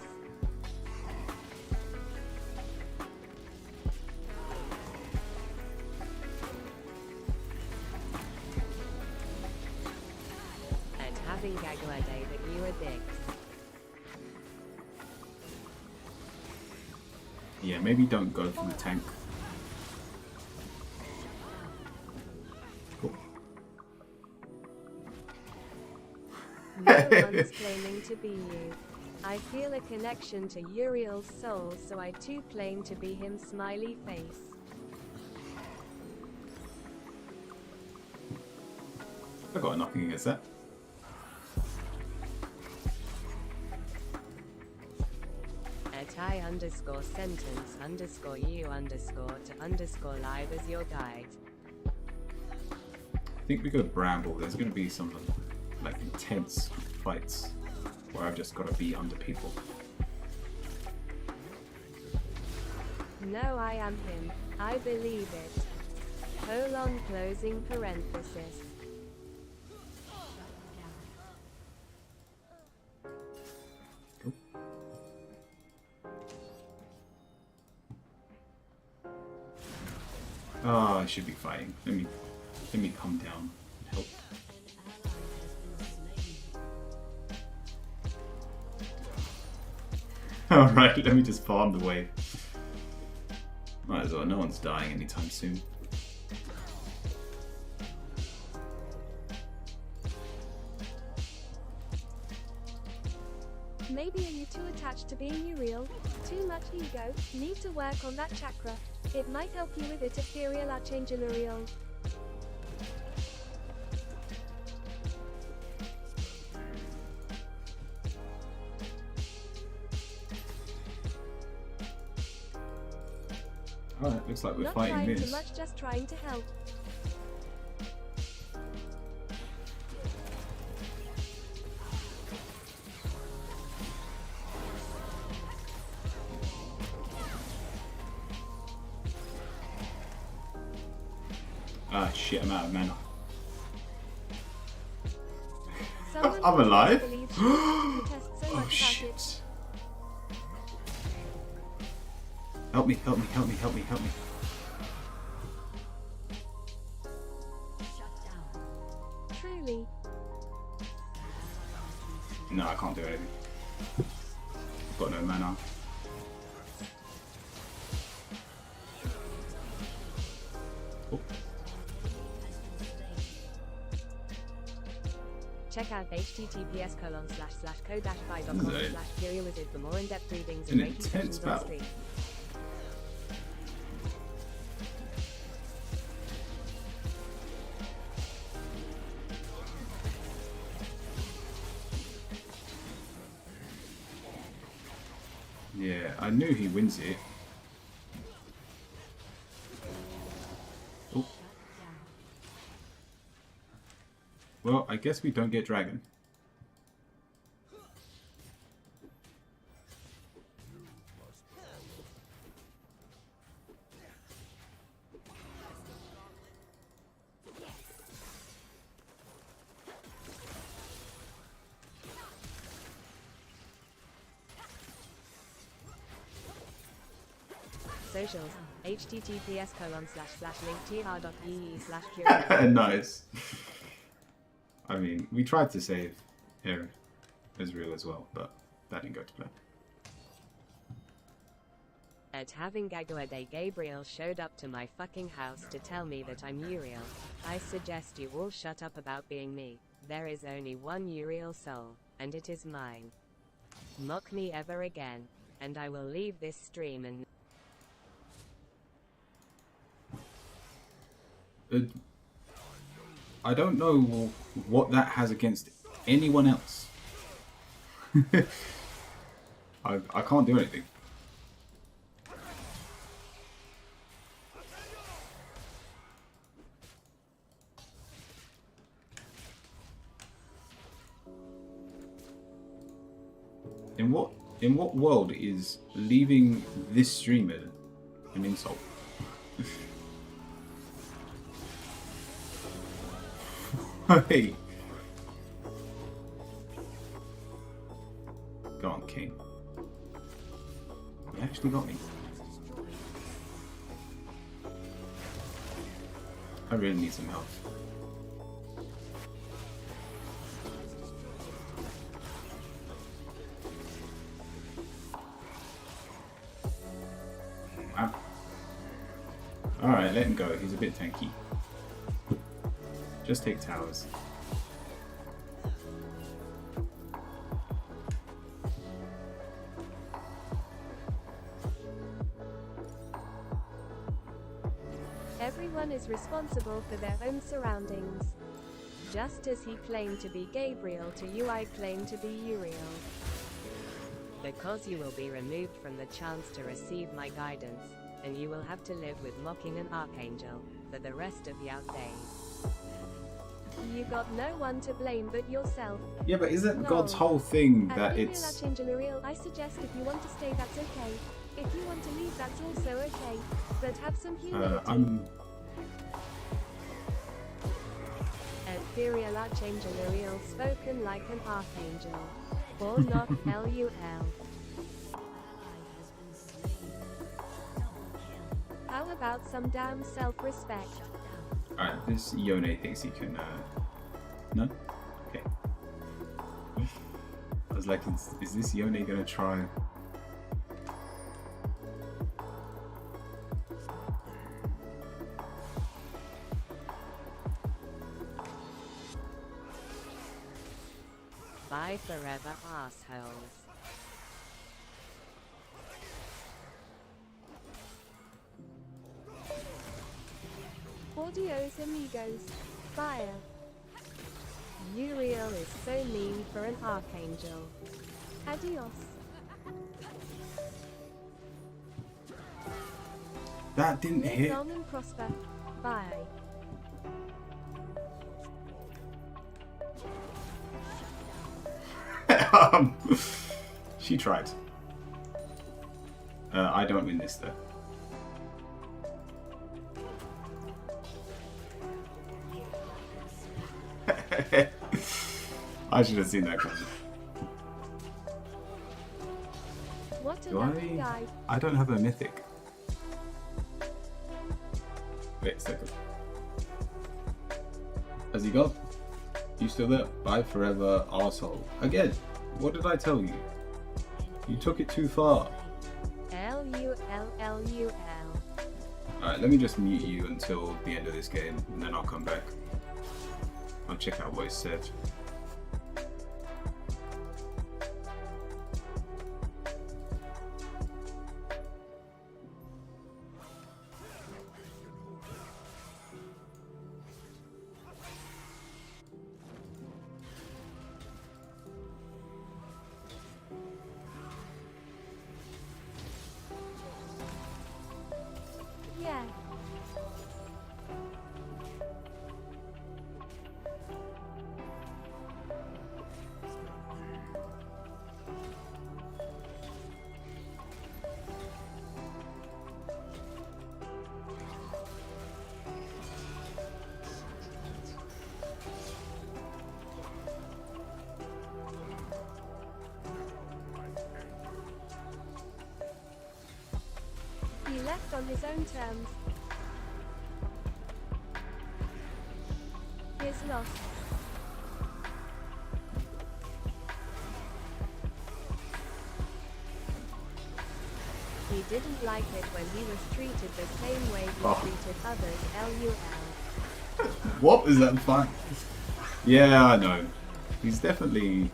And having Gagua Day that you are dicks. Yeah, maybe don't go for the tank. Cool. No one's claiming to be you. I feel a connection to Uriel's soul, so I too claim to be him. Smiley face. I got nothing against that. At I_sentence_you_to_live as your guide. I think we go Bramble. There's going to be some like intense fights where I've just got to be under people. No, I am him. I believe it. Colon closing parenthesis. Oh, I should be fighting. Let me come down and help. Alright, let me just farm the wave. Might as well, no one's dying anytime soon. Maybe are you too attached to being Uriel? Too much ego? Need to work on that chakra. It might help you with it. Ethereal Archangel Uriel. Alright, looks like we're Not fighting trying too this. much, just trying to help. Ah shit, I'm out of mana. Someone I'm who alive? believes you protest so Oh much about it. shit. Help me, help me, help me, help me, help me. Shut down. Truly. No, I can't do anything. Got no mana. Oh, Check out https://co-fi.com/Kyriawizard for more in-depth readings An and Reiki intense sessions on battle. stream. yeah, I knew he wins it. Oh. Well, I guess we don't get dragon. socials, https://linktr.ee/curious. Nice. I mean, we tried to save Israel as well, but that didn't go to plan. At having Gaguade Gabriel showed up to my fucking house to tell me that I'm Uriel. I suggest you all shut up about being me. There is only one Uriel soul, and it is mine. Mock me ever again, and I will leave this stream and... I don't know what that has against anyone else. I can't do anything. In what world is leaving this streamer an insult? Hey. Go on, King. You actually got me. I really need some help. Wow. Alright, let him go. He's a bit tanky. Just take towers. Everyone is responsible for their own surroundings. Just as he claimed to be Gabriel to you, I claim to be Uriel. Because you will be removed from the chance to receive my guidance, and you will have to live with mocking an archangel for the rest of your days. You got no one to blame but yourself. Yeah, but isn't No. God's whole thing And that Uriel it's... Archangel Uriel, I suggest if you want to stay, that's okay. If you want to leave, that's also okay. But have some humility. I'm... Ethereal Archangel Uriel, spoken like an archangel. Or not LUL. How about some damn self-respect? Alright, this Yone thinks he can, No? Okay. I was like, is this Yone gonna try? Bye forever, assholes. Audios amigos. Fire. Uriel is so mean for an archangel. Adios. That didn't Live hit. long and prosper. Bye. She tried. I don't win this though. I should have seen that coming. What a Do lucky guy. I don't have a mythic. Wait a second. Has he gone? You still there? Bye forever, arsehole. Again, what did I tell you? You took it too far. LULLUL. Alright, let me just mute you until the end of this game, and then I'll come back. I'll check out what he said. Yeah. be left on his own terms. His loss. He didn't like it when he was treated the same way he treated others. LUL. What is that fun? Yeah, I know. He's definitely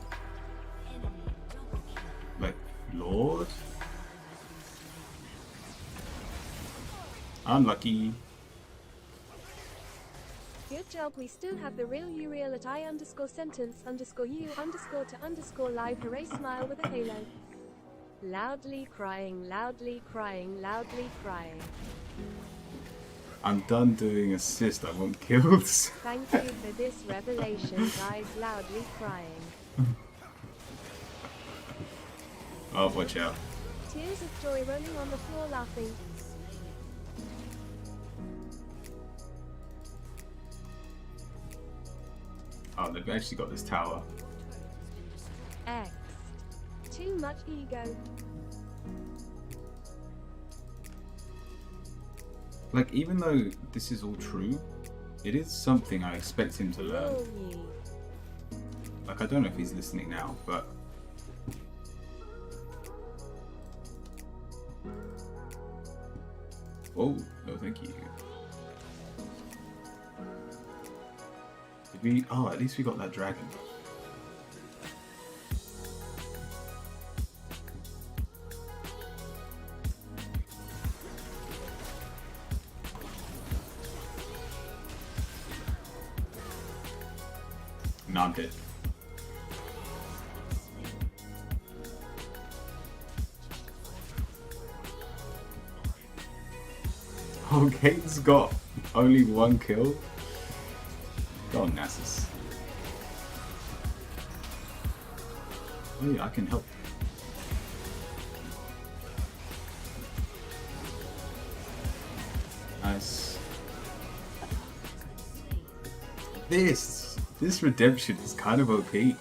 like Lord. Unlucky. Good job, we still have the real Uriel at I_sentence_you_to_live. Hooray, smile with a halo. Loudly crying, loudly crying, loudly crying. I'm done doing assist, I want kills. Thank you for this revelation, guys. Loudly crying. Oh, watch out. Tears of joy rolling on the floor laughing. Oh, they've actually got this tower. X. Too much ego. Like, even though this is all true, it is something I expect him to learn. Roll ye. Like, I don't know if he's listening now, but... Oh, no thank you. Did we... Oh, at least we got that dragon. No, I'm dead. Oh, Kate's got only one kill. Go on, Nasus. Oh yeah, I can help. Nice. This redemption is kind of OP. I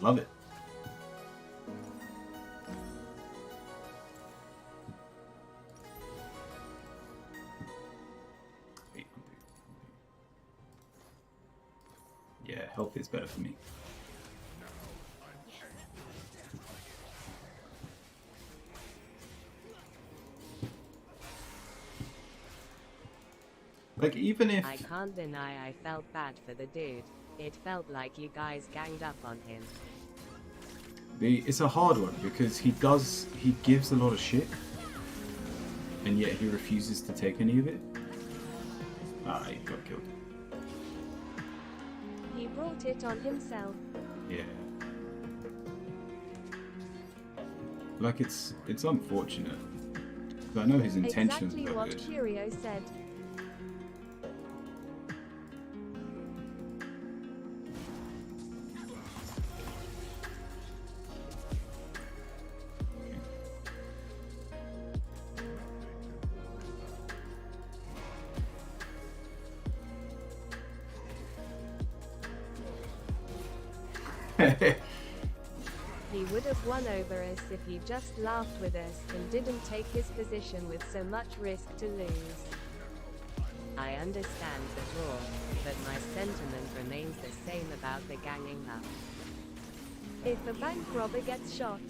love it. Yeah, health is better for me. Like, even if... I can't deny I felt bad for the dude. It felt like you guys ganged up on him. It's a hard one because he gives a lot of shit, and yet he refuses to take any of it. Ah, he got killed. He brought it on himself. Yeah. Like, it's unfortunate. 'Cause I know his intentions Exactly are what good. Curio said. He would have won over us if he just laughed with us and didn't take his position with so much risk to lose. I understand the draw, but my sentiment remains the same about the ganging up. If a bank robber gets shot,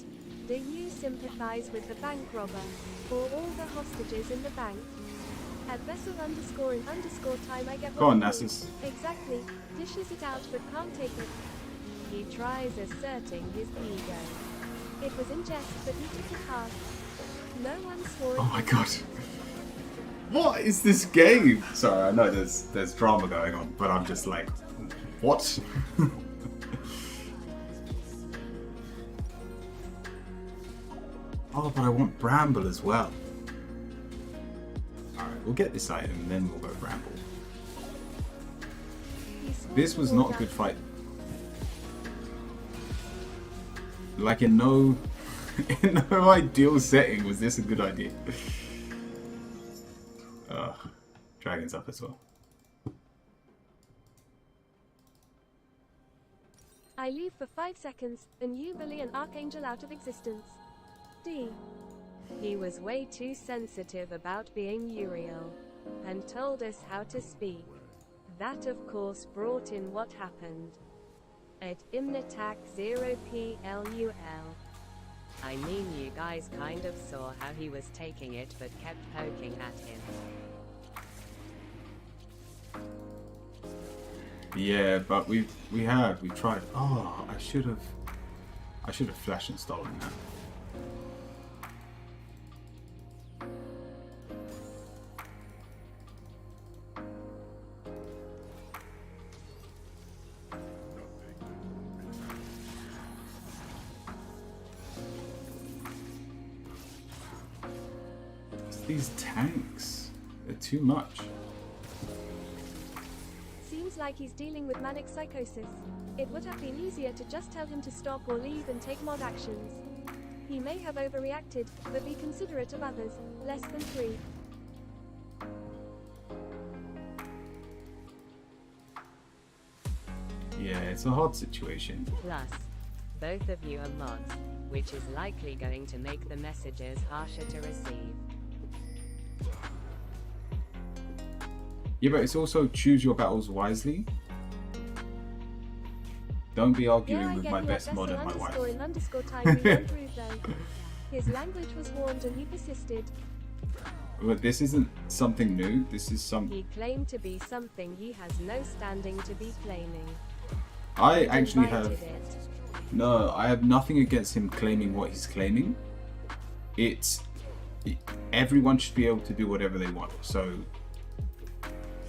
do you sympathize with the bank robber, or all the hostages in the bank? At vessel_in_time I get Go on, what you mean. Nasus. Exactly. Dishes it out but can't take it. He tries asserting his ego. It was in jest, but he took it hard. No one swore Oh at my him. god. What is this game? Sorry, I know there's drama going on, but I'm just like, what? Oh, but I want Bramble as well. Alright, we'll get this item and then we'll go Bramble. He swore This was to not a all good that. fight. Like, in no ideal setting was this a good idea. Dragon's up as well. I leave for 5 seconds, and you bully an archangel out of existence. D. He was way too sensitive about being Uriel, and told us how to speak. That of course brought in what happened. At Imnatak 0PLUL. I mean, you guys kind of saw how he was taking it but kept poking at him. Yeah, but we've tried. Oh, I should have flash and stolen that. It's these tanks. They're too much. Seems like he's dealing with manic psychosis. It would have been easier to just tell him to stop or leave and take mod actions. He may have overreacted, but be considerate of others. Less than 3. Yeah, it's a hard situation. Plus, both of you are mods, which is likely going to make the messages harsher to receive. Yeah, but it's also choose your battles wisely. Don't be arguing Yeah, I with get my you. best At mod and my underscore wife. in underscore time we went through though. His language was warned and he persisted. But this isn't something new. This is some. He claimed to be something he has no standing to be claiming. I He actually invited have. it. No, I have nothing against him claiming what he's claiming. Everyone should be able to do whatever they want. So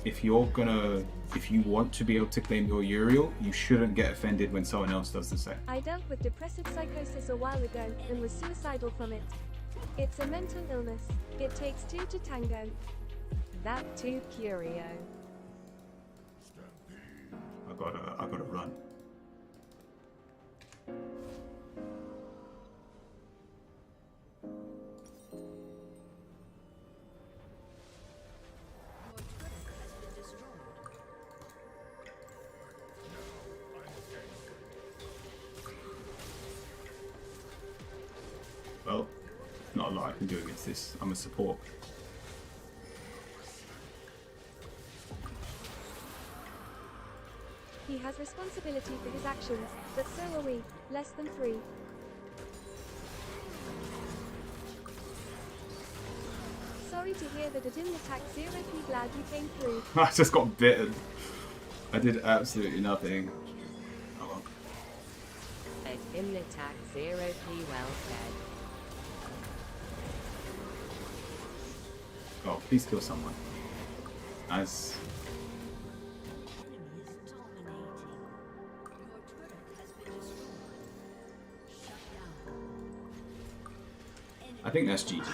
if you want to be able to claim your Uriel, you shouldn't get offended when someone else does the same. I dealt with depressive psychosis a while ago and was suicidal from it. It's a mental illness. It takes 2 to tango. That too, Curio. I gotta run. Your turret has been destroyed. Well, not a lot I can do against this. I'm a support. He has responsibility for his actions, but so are we. Less than 3. Sorry to hear that at Imnatak 0P glad you came through. I just got bitten. I did absolutely nothing. Oh well. At Imnatak 0P well said. Oh, please kill someone. As Enemy is dominating. Your turret has been destroyed. Shut down. I think that's GG. Ace.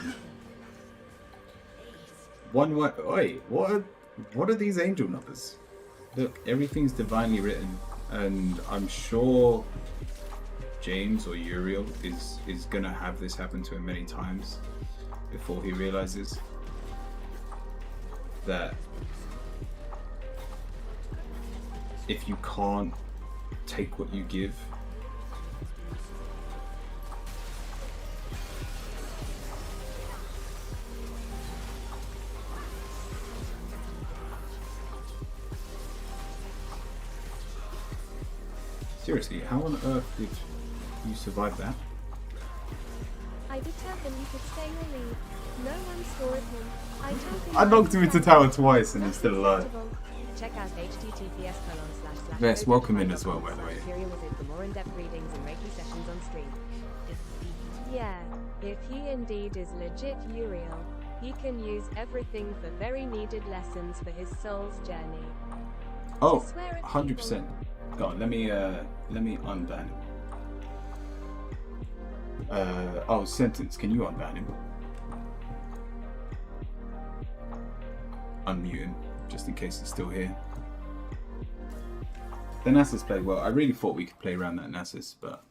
One word. Wait, what are these angel numbers? Look, everything's divinely written, and I'm sure James or Uriel is gonna have this happen to him many times before he realizes that if you can't take what you give, seriously, how on earth did you survive that? I did tell him he could stay or leave. No one scored him. I told him I knocked him into to tower twice and he's Nothing still alive. acceptable. Check out https:// Yes, welcome in as well, by the way. Curio was it for more in-depth readings and Reiki sessions on stream. Yeah, if he indeed is legit Uriel, he can use everything for very needed lessons for his soul's journey. Oh, To swear at 100%. Go on, let me unban him. Oh, sentence. Can you unban him? Unmute him, just in case he's still here. The Nasus played well. I really thought we could play around that Nasus, but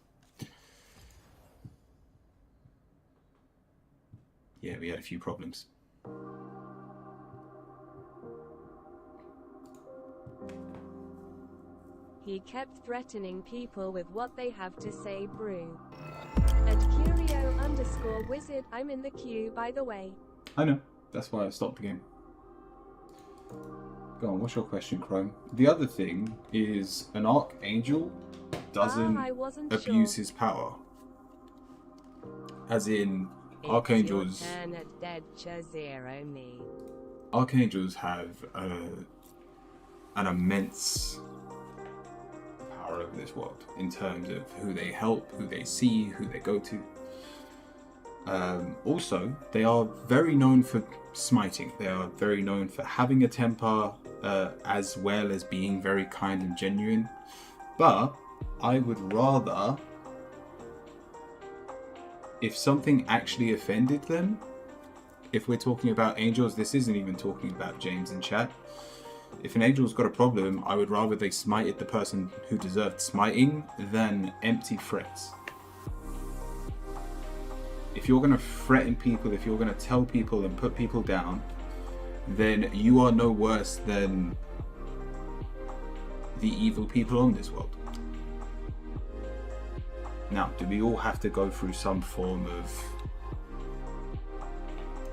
yeah, we had a few problems. He kept threatening people with what they have to say, brew. At Curio J_Wizard. I'm in the queue, by the way. I know. That's why I stopped the game. Go on, what's your question, Chrome? The other thing is an Archangel doesn't I wasn't abuse sure. his power. As in, It's Archangels... your turn at Dead Zero me. Archangels have an immense power over this world in terms of who they help, who they see, who they go to. Also, they are very known for smiting. They are very known for having a temper, as well as being very kind and genuine. But I would rather, if something actually offended them, if we're talking about angels, this isn't even talking about James in chat. If an angel's got a problem, I would rather they smited the person who deserved smiting than empty threats. If you're going to threaten people, if you're going to tell people and put people down, then you are no worse than the evil people on this world. Now, do we all have to go through some form of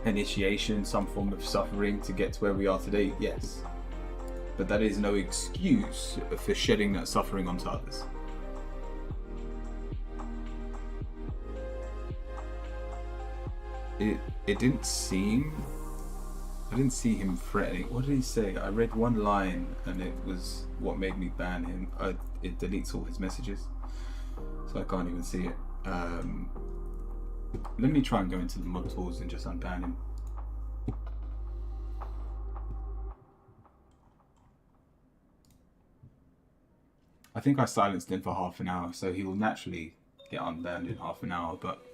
initiation, some form of suffering to get to where we are today? Yes. But that is no excuse for shedding that suffering onto others. It didn't seem... I didn't see him threatening. What did he say? I read one line and it was what made me ban him. It deletes all his messages, so I can't even see it. Let me try and go into the mod tools and just unban him. I think I silenced him for half an hour, so he will naturally get unbanned in half an hour, but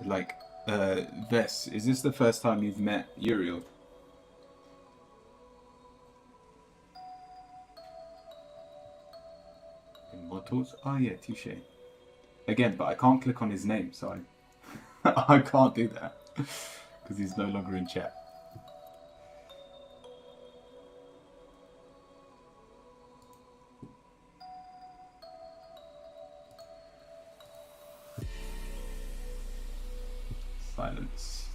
like, Vess, is this the first time you've met Uriel? In mod tools? Oh yeah, touche. Again, but I can't click on his name, so I can't do that because he's no longer in chat. Silence.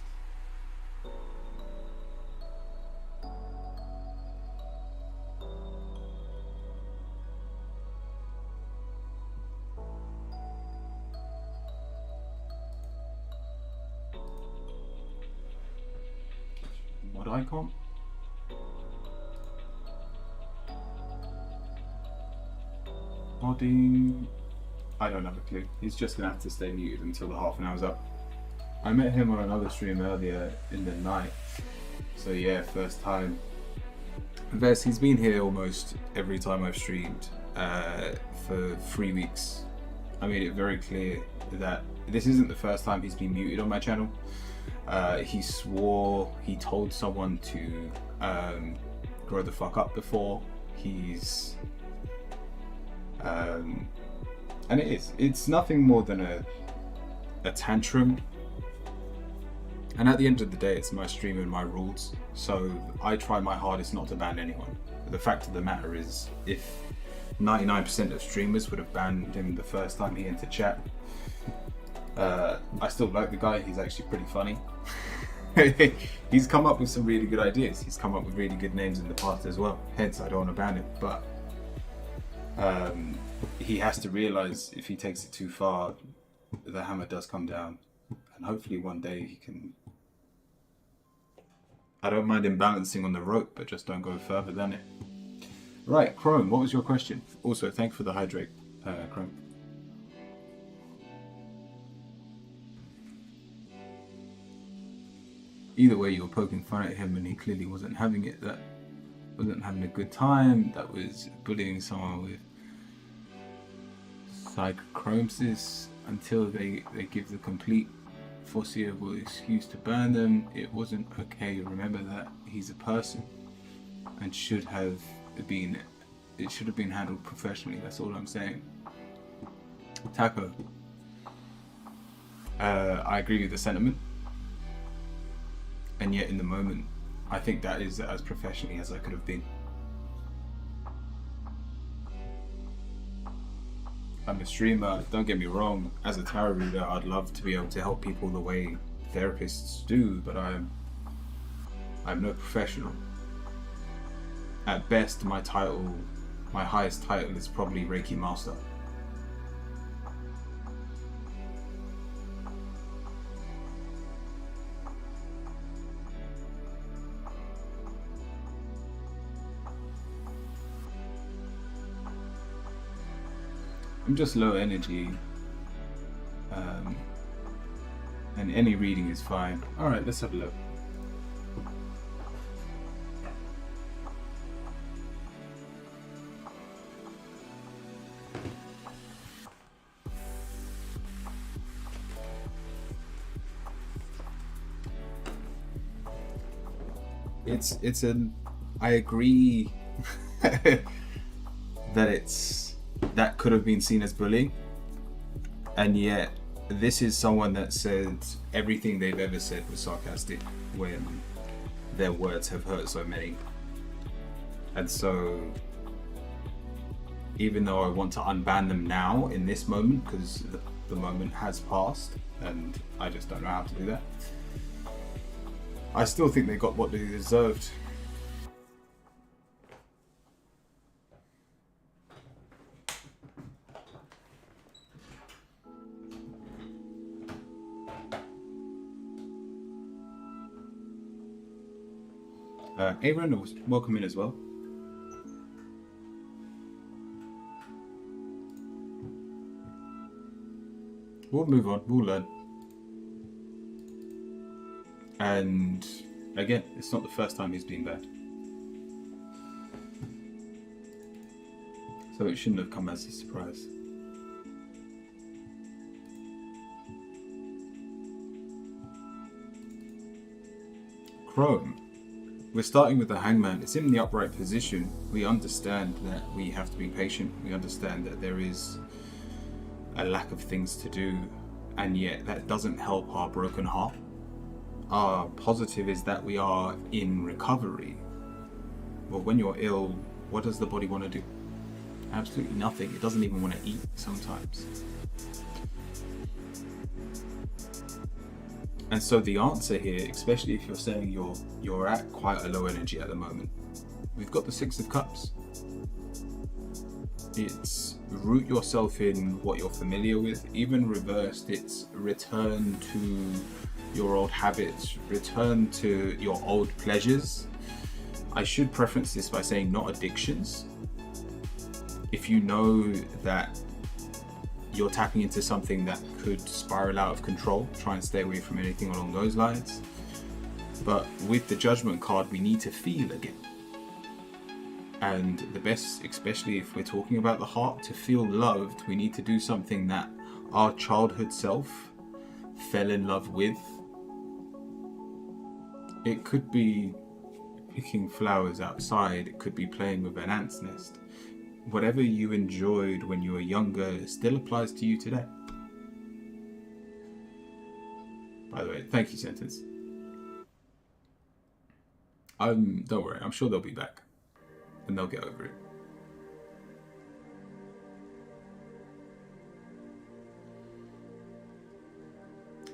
Mod icon? Modding... I don't have a clue. He's just gonna have to stay muted until the half an hour's up. I met him on another stream earlier in the night, so yeah, first time. Vess, he's been here almost every time I've streamed for 3 weeks. I made it very clear that this isn't the first time he's been muted on my channel. He swore he told someone to grow the fuck up before. He's and it's nothing more than a tantrum. And at the end of the day, it's my stream and my rules, so I try my hardest not to ban anyone. But the fact of the matter is, if 99% of streamers would have banned him the first time he entered chat, I still like the guy. He's actually pretty funny. He's come up with some really good ideas. He's come up with really good names in the past as well. Hence, I don't want to ban him. But he has to realize if he takes it too far, the hammer does come down. And hopefully one day he can... I don't mind him balancing on the rope, but just don't go further than it. Right, Chrome, what was your question? Also, thank you for the hydrate, Chrome. Either way, you were poking fun at him and he clearly wasn't having it. That wasn't having a good time. That was bullying someone with psychochrosis until they give the complete foreseeable excuse to burn them. It wasn't okay. Remember that he's a person and should have been handled professionally. That's all I'm saying. Taco, I agree with the sentiment, and yet in the moment I think that is as professionally as I could have been. I'm a streamer. Don't get me wrong. As a tarot reader, I'd love to be able to help people the way therapists do, but I'm no professional. At best, my highest title is probably Reiki Master. I'm just low energy, and any reading is fine. Alright, let's have a look. I agree that could have been seen as bullying, and yet this is someone that said everything they've ever said was sarcastic when their words have hurt so many. And so even though I want to unban them now in this moment, because the moment has passed and I just don't know how to do that, I still think they got what they deserved. Aaron, welcome in as well. We'll move on, we'll learn. And again, it's not the first time he's been bad. So it shouldn't have come as a surprise. Chrome. We're starting with the Hangman. It's in the upright position. We understand that we have to be patient. We understand that there is a lack of things to do, and yet that doesn't help our broken heart. Our positive is that we are in recovery. Well, when you're ill, what does the body want to do? Absolutely nothing. It doesn't even want to eat sometimes. And so the answer here, especially if you're saying you're at quite a low energy at the moment, we've got the Six of Cups. It's root yourself in what you're familiar with. Even reversed, it's return to your old habits, return to your old pleasures. I should preference this by saying not addictions. If you know that you're tapping into something that could spiral out of control, try and stay away from anything along those lines. But with the Judgment card, we need to feel again. And the best, especially if we're talking about the heart, to feel loved, we need to do something that our childhood self fell in love with. It could be picking flowers outside, it could be playing with an ant's nest. Whatever you enjoyed when you were younger still applies to you today. By the way, thank you, Sentence. Don't worry, I'm sure they'll be back. And they'll get over it.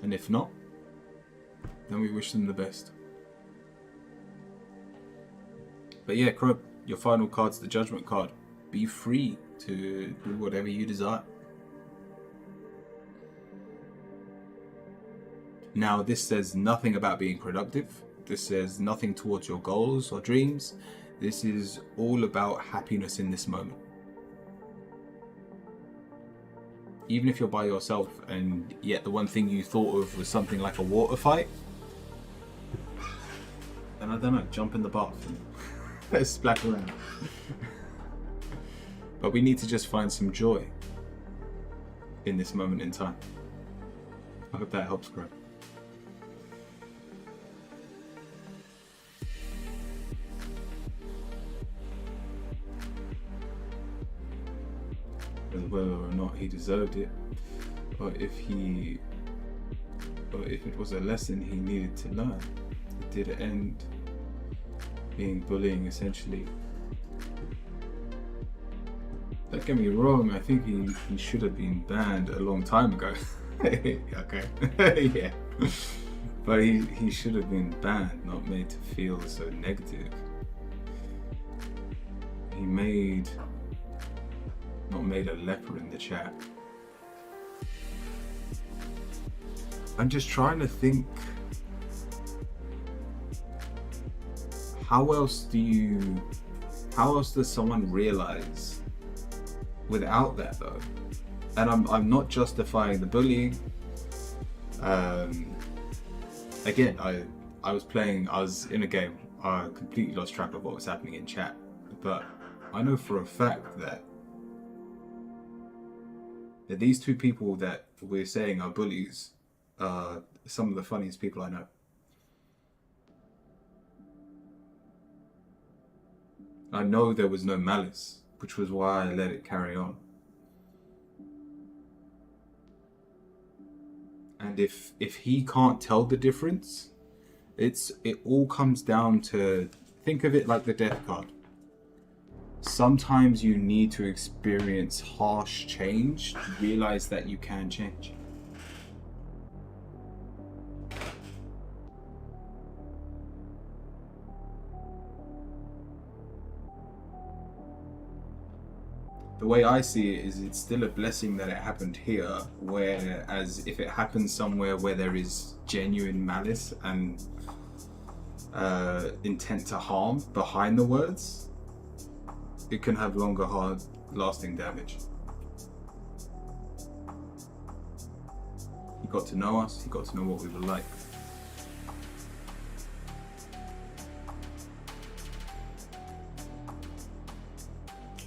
And if not, then we wish them the best. But yeah, Crow, your final card's the Judgment card. Be free to do whatever you desire. Now, this says nothing about being productive. This says nothing towards your goals or dreams. This is all about happiness in this moment. Even if you're by yourself and yet the one thing you thought of was something like a water fight, then I don't know, jump in the bath and splash around. But we need to just find some joy in this moment in time. I hope that helps, Greg. Whether or not he deserved it, or if it was a lesson he needed to learn. It did end being bullying, essentially. Don't get me wrong, I think he should have been banned a long time ago. Okay. Yeah. But he should have been banned, not made to feel so negative. He not made a leper in the chat. I'm just trying to think, how else does someone realize without that though? And I'm not justifying the bullying. Again, I was in a game, I completely lost track of what was happening in chat, but I know for a fact that these two people that we're saying are bullies are some of the funniest people I know. I know there was no malice, which was why I let it carry on. And if he can't tell the difference, it all comes down to, think of it like the death card. Sometimes you need to experience harsh change to realize that you can change. The way I see it is it's still a blessing that it happened here, whereas if it happens somewhere where there is genuine malice and intent to harm behind the words, it can have longer, hard lasting damage. He got to know us, he got to know what we were like.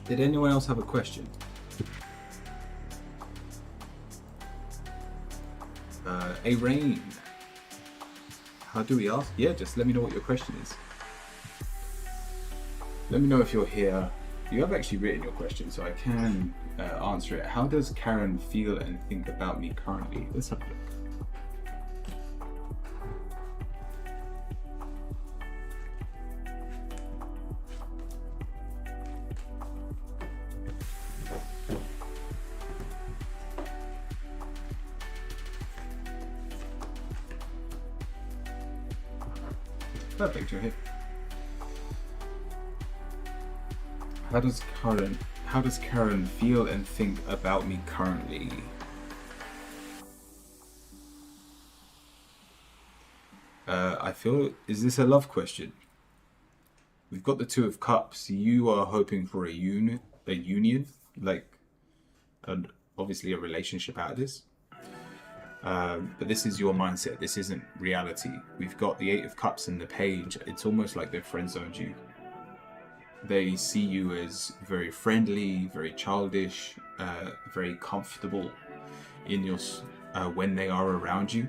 Did anyone else have a question? A Rain. How do we ask? Yeah, just let me know what your question is. Let me know if you're here. You have actually written your question, so I can answer it. How does Karen feel and think about me currently? Let's have a look. Perfect, you're here. How does Karen feel and think about me currently? I feel, is this a love question? We've got the Two of Cups. You are hoping for a union, like, and obviously a relationship out of this. But this is your mindset. This isn't reality. We've got the Eight of Cups and the Page. It's almost like they've friend-zoned you. They see you as very friendly, very childish, very comfortable in your when they are around you.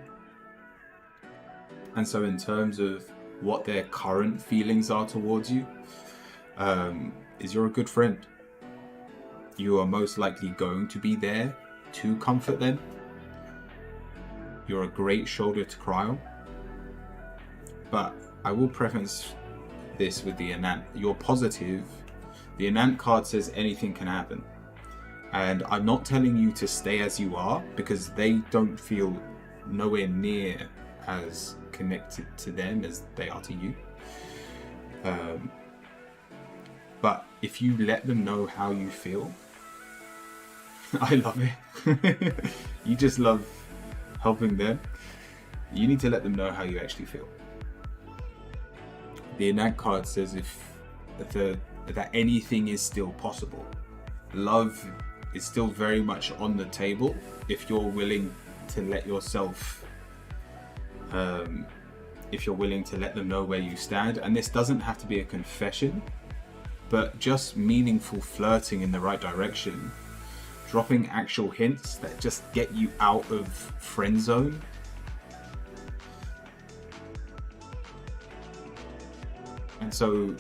And so in terms of what their current feelings are towards you, is you're a good friend. You are most likely going to be there to comfort them. You're a great shoulder to cry on. But I will preface this with the Anant. You're positive. The Anant card says anything can happen. And I'm not telling you to stay as you are, because they don't feel nowhere near as connected to them as they are to you. But if you let them know how you feel, I love it. You just love helping them. You need to let them know how you actually feel. The Anant card says that anything is still possible. Love is still very much on the table if you're willing to let yourself, if you're willing to let them know where you stand. And this doesn't have to be a confession, but just meaningful flirting in the right direction. Dropping actual hints that just get you out of friend zone. And so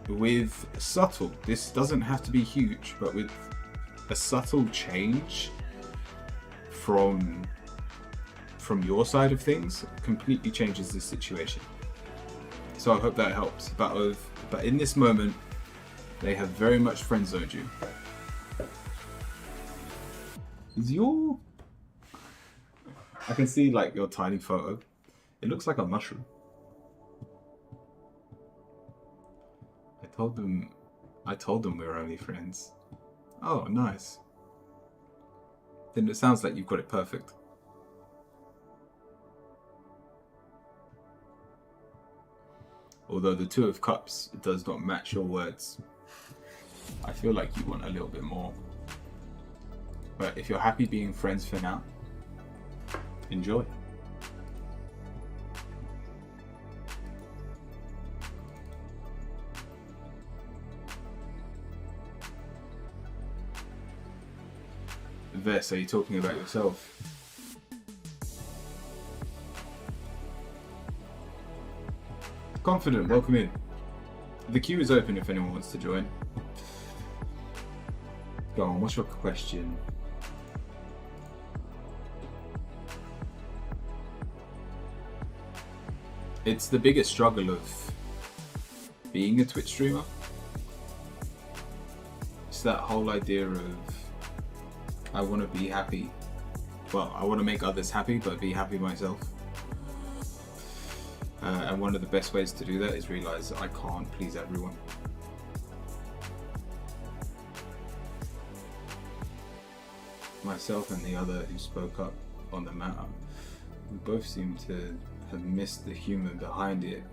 with subtle, this doesn't have to be huge, but with a subtle change from your side of things, completely changes the situation. So I hope that helps. But in this moment, they have very much friend zoned you. Is your... I can see like your tiny photo. It looks like a mushroom. I told them we were only friends. Oh, nice. Then it sounds like you've got it perfect. Although the Two of Cups does not match your words. I feel like you want a little bit more. But if you're happy being friends for now, enjoy. Vess, are you talking about yourself? Confident, welcome in. The queue is open if anyone wants to join. Go on, what's your question? It's the biggest struggle of being a Twitch streamer. It's that whole idea of I want to be happy. Well, I want to make others happy, but be happy myself. And one of the best ways to do that is realize that I can't please everyone. Myself and the other who spoke up on the matter, we both seem to have missed the humour behind it.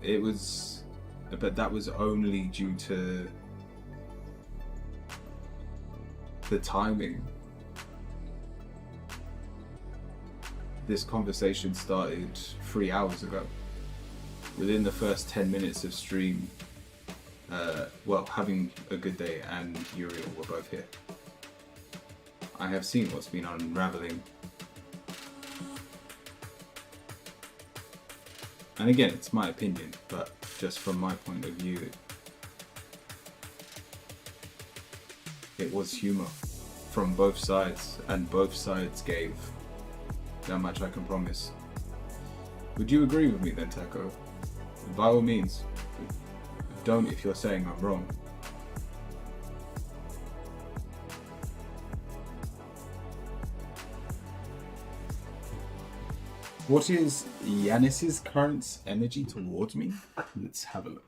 But that was only due to the timing. This conversation started 3 hours ago. Within the first 10 minutes of stream, Having a Good Day and Uriel were both here. I have seen what's been unraveling. And again, it's my opinion, but just from my point of view, it was humour from both sides, and both sides gave. That much I can promise. Would you agree with me then, Taco? By all means, don't if you're saying I'm wrong. What is Yanis's current energy towards me? Let's have a look.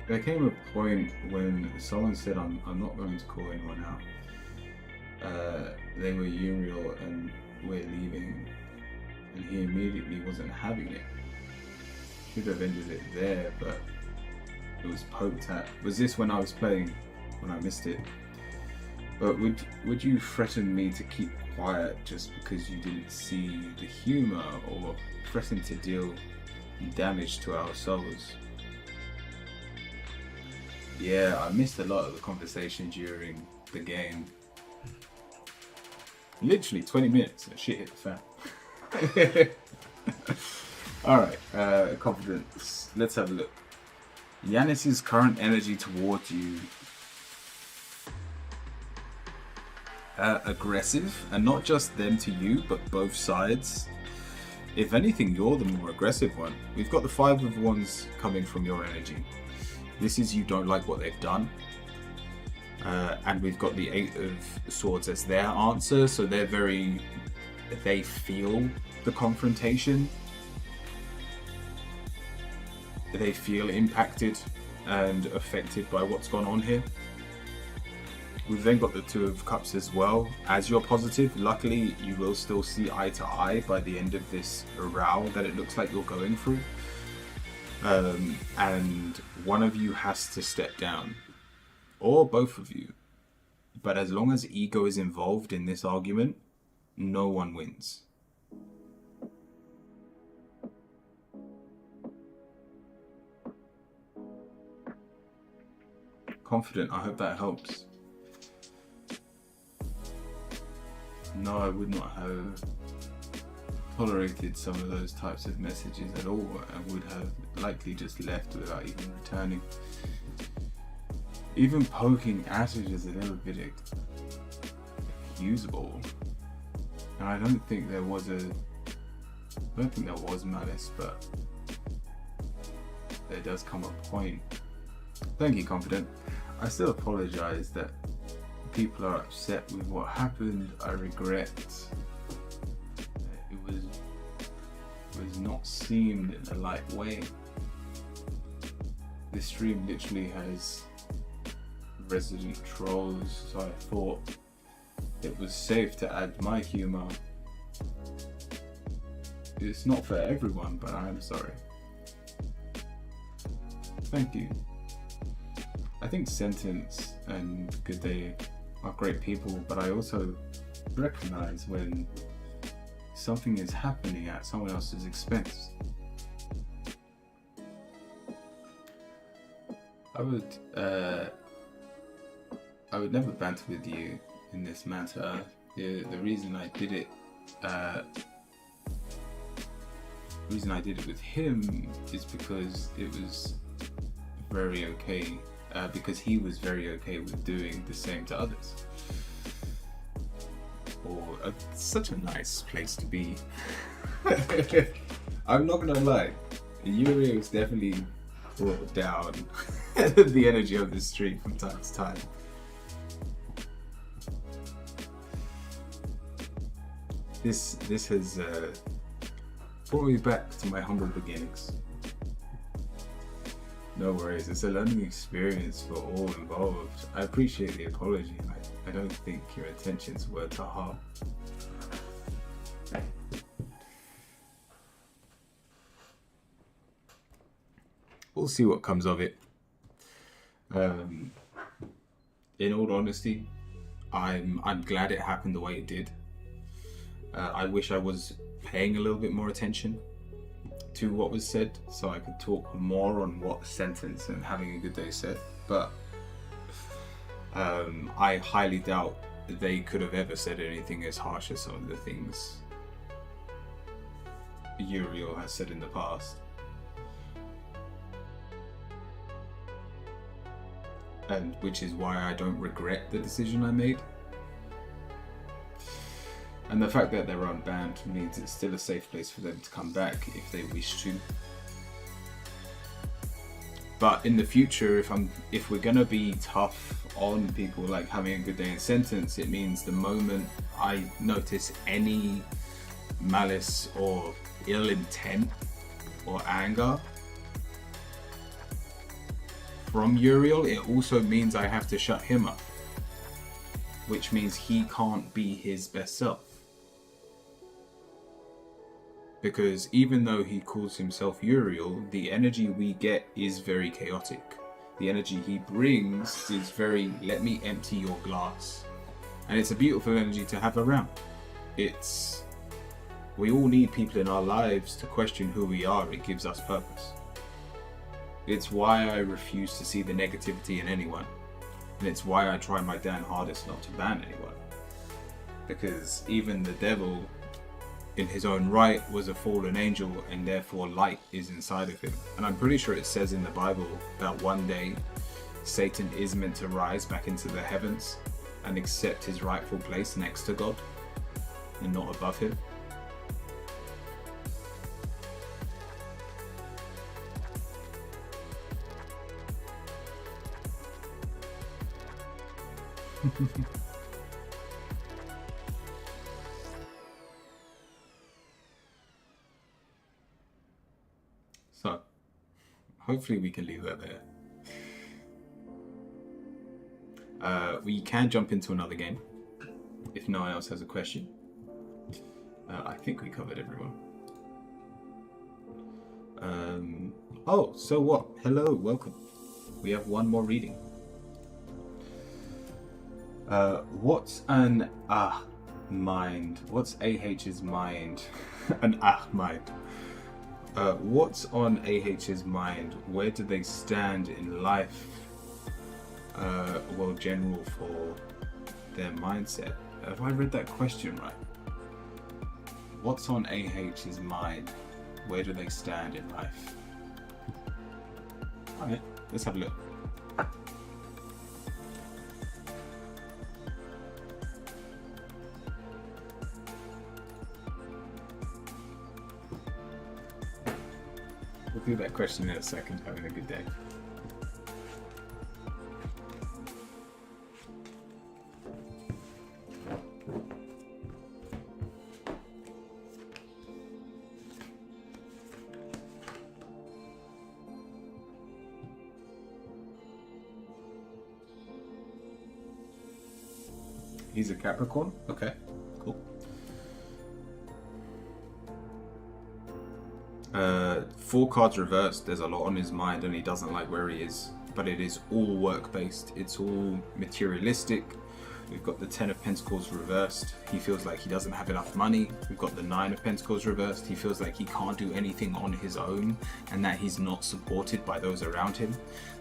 There came a point when someone said, I'm not going to call anyone out. They were Uriel and we're leaving, and he immediately wasn't having it. Should have ended it there, but it was poked at. Was this when I was playing, when I missed it? But would you threaten me to keep quiet just because you didn't see the humour, or threaten to deal damage to our souls? Yeah, I missed a lot of the conversation during the game. Literally 20 minutes and shit hit the fan. Alright, confidence. Let's have a look. Yanis's current energy towards you. Aggressive, and not just them to you, but both sides. If anything, you're the more aggressive one. We've got the Five of Wands coming from your energy. This is you don't like what they've done. And we've got the Eight of Swords as their answer, so they feel the confrontation. They feel impacted and affected by what's gone on here. We've then got the Two of Cups as well as your positive. Luckily, you will still see eye to eye by the end of this row that it looks like you're going through. And one of you has to step down, or both of you. But as long as ego is involved in this argument, no one wins. Confident, I hope that helps. no, I would not have tolerated some of those types of messages at all, and would have likely just left without even returning. Even poking at it is a little bit usable, and I don't think there was malice, but there does come a point. Thank you, Confident. I still apologize that people are upset with what happened. I regret that it was not seen in a light way. This stream literally has resident trolls, so I thought it was safe to add my humor. It's not for everyone, but I am sorry. Thank you. I think Sentence and Good Day are great people, but I also recognize when something is happening at someone else's expense. I would never banter with you in this matter. The reason I did it with him is because it was very okay, because he was very okay with doing the same to others. Such a nice place to be. I'm not gonna lie, Yuri was definitely brought down the energy of this stream from time to time. This has brought me back to my humble beginnings. No worries, it's a learning experience for all involved. I appreciate the apology. I don't think your intentions were to harm. We'll see what comes of it. In all honesty, I'm glad it happened the way it did. I wish I was paying a little bit more attention to what was said, so I could talk more on what Sentence and Having a Good Day said, but I highly doubt they could have ever said anything as harsh as some of the things Uriel has said in the past. And which is why I don't regret the decision I made. And the fact that they're unbanned means it's still a safe place for them to come back if they wish to. But in the future, if we're gonna be tough on people like Having a Good Day and Sentence, it means the moment I notice any malice or ill intent or anger from Uriel, it also means I have to shut him up, which means he can't be his best self. Because even though he calls himself Uriel, the energy we get is very chaotic. The energy he brings is very, let me empty your glass. And it's a beautiful energy to have around. We all need people in our lives to question who we are. It gives us purpose. It's why I refuse to see the negativity in anyone. And it's why I try my damn hardest not to ban anyone. Because even the devil, in his own right, was a fallen angel, and therefore light is inside of him. And I'm pretty sure it says in the Bible that one day Satan is meant to rise back into the heavens and accept his rightful place next to God and not above him. So, hopefully we can leave that there. We can jump into another game if no one else has a question. I think we covered everyone. Oh, so what? Hello, welcome. We have one more reading. What's an mind? What's AH's mind? An mind. What's on AH's mind? Where do they stand in life? Well, general for their mindset. Have I read that question right? What's on AH's mind? Where do they stand in life? Alright, let's have a look. We'll do that question in a second. Having a good day. He's a Capricorn? Okay, cool. 4 cards reversed. There's a lot on his mind and he doesn't like where he is. But it is all work-based. It's all materialistic. We've got the 10 of Pentacles reversed. He feels like he doesn't have enough money. We've got the 9 of Pentacles reversed. He feels like he can't do anything on his own and that he's not supported by those around him.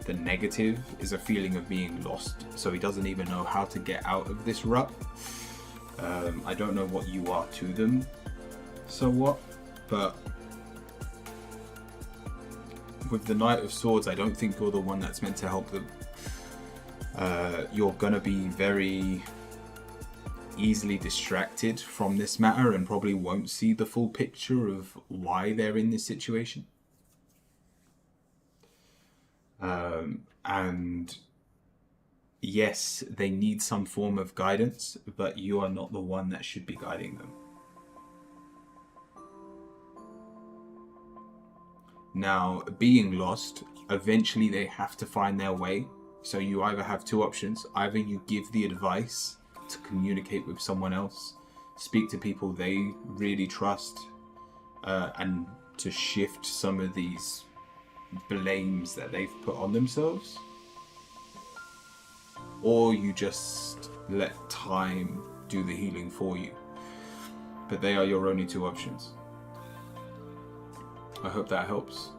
The negative is a feeling of being lost. So he doesn't even know how to get out of this rut. I don't know what you are to them, so what? But with the Knight of Swords, I don't think you're the one that's meant to help them. You're gonna be very easily distracted from this matter and probably won't see the full picture of why they're in this situation. And yes, they need some form of guidance, but you are not the one that should be guiding them. Now, being lost, eventually they have to find their way. So you either have 2 options. Either you give the advice to communicate with someone else, speak to people they really trust, and to shift some of these blames that they've put on themselves. Or you just let time do the healing for you. But they are your only 2 options. I hope that helps.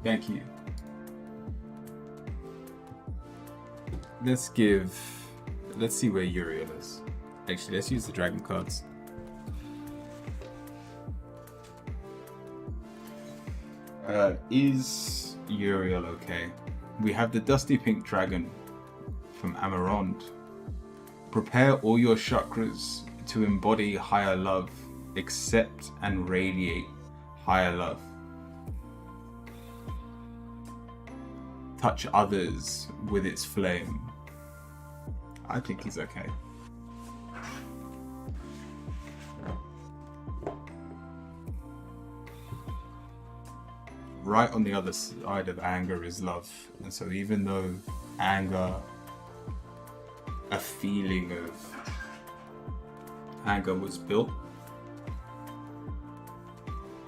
Thank you. Let's see where Uriel is. Actually, let's use the dragon cards. Is Uriel okay? We have the Dusty Pink Dragon from Amarond. Prepare all your chakras to embody higher love. Accept and radiate higher love. Touch others with its flame. I think he's okay. Right on the other side of anger is love. And so even though anger, a feeling of anger was built,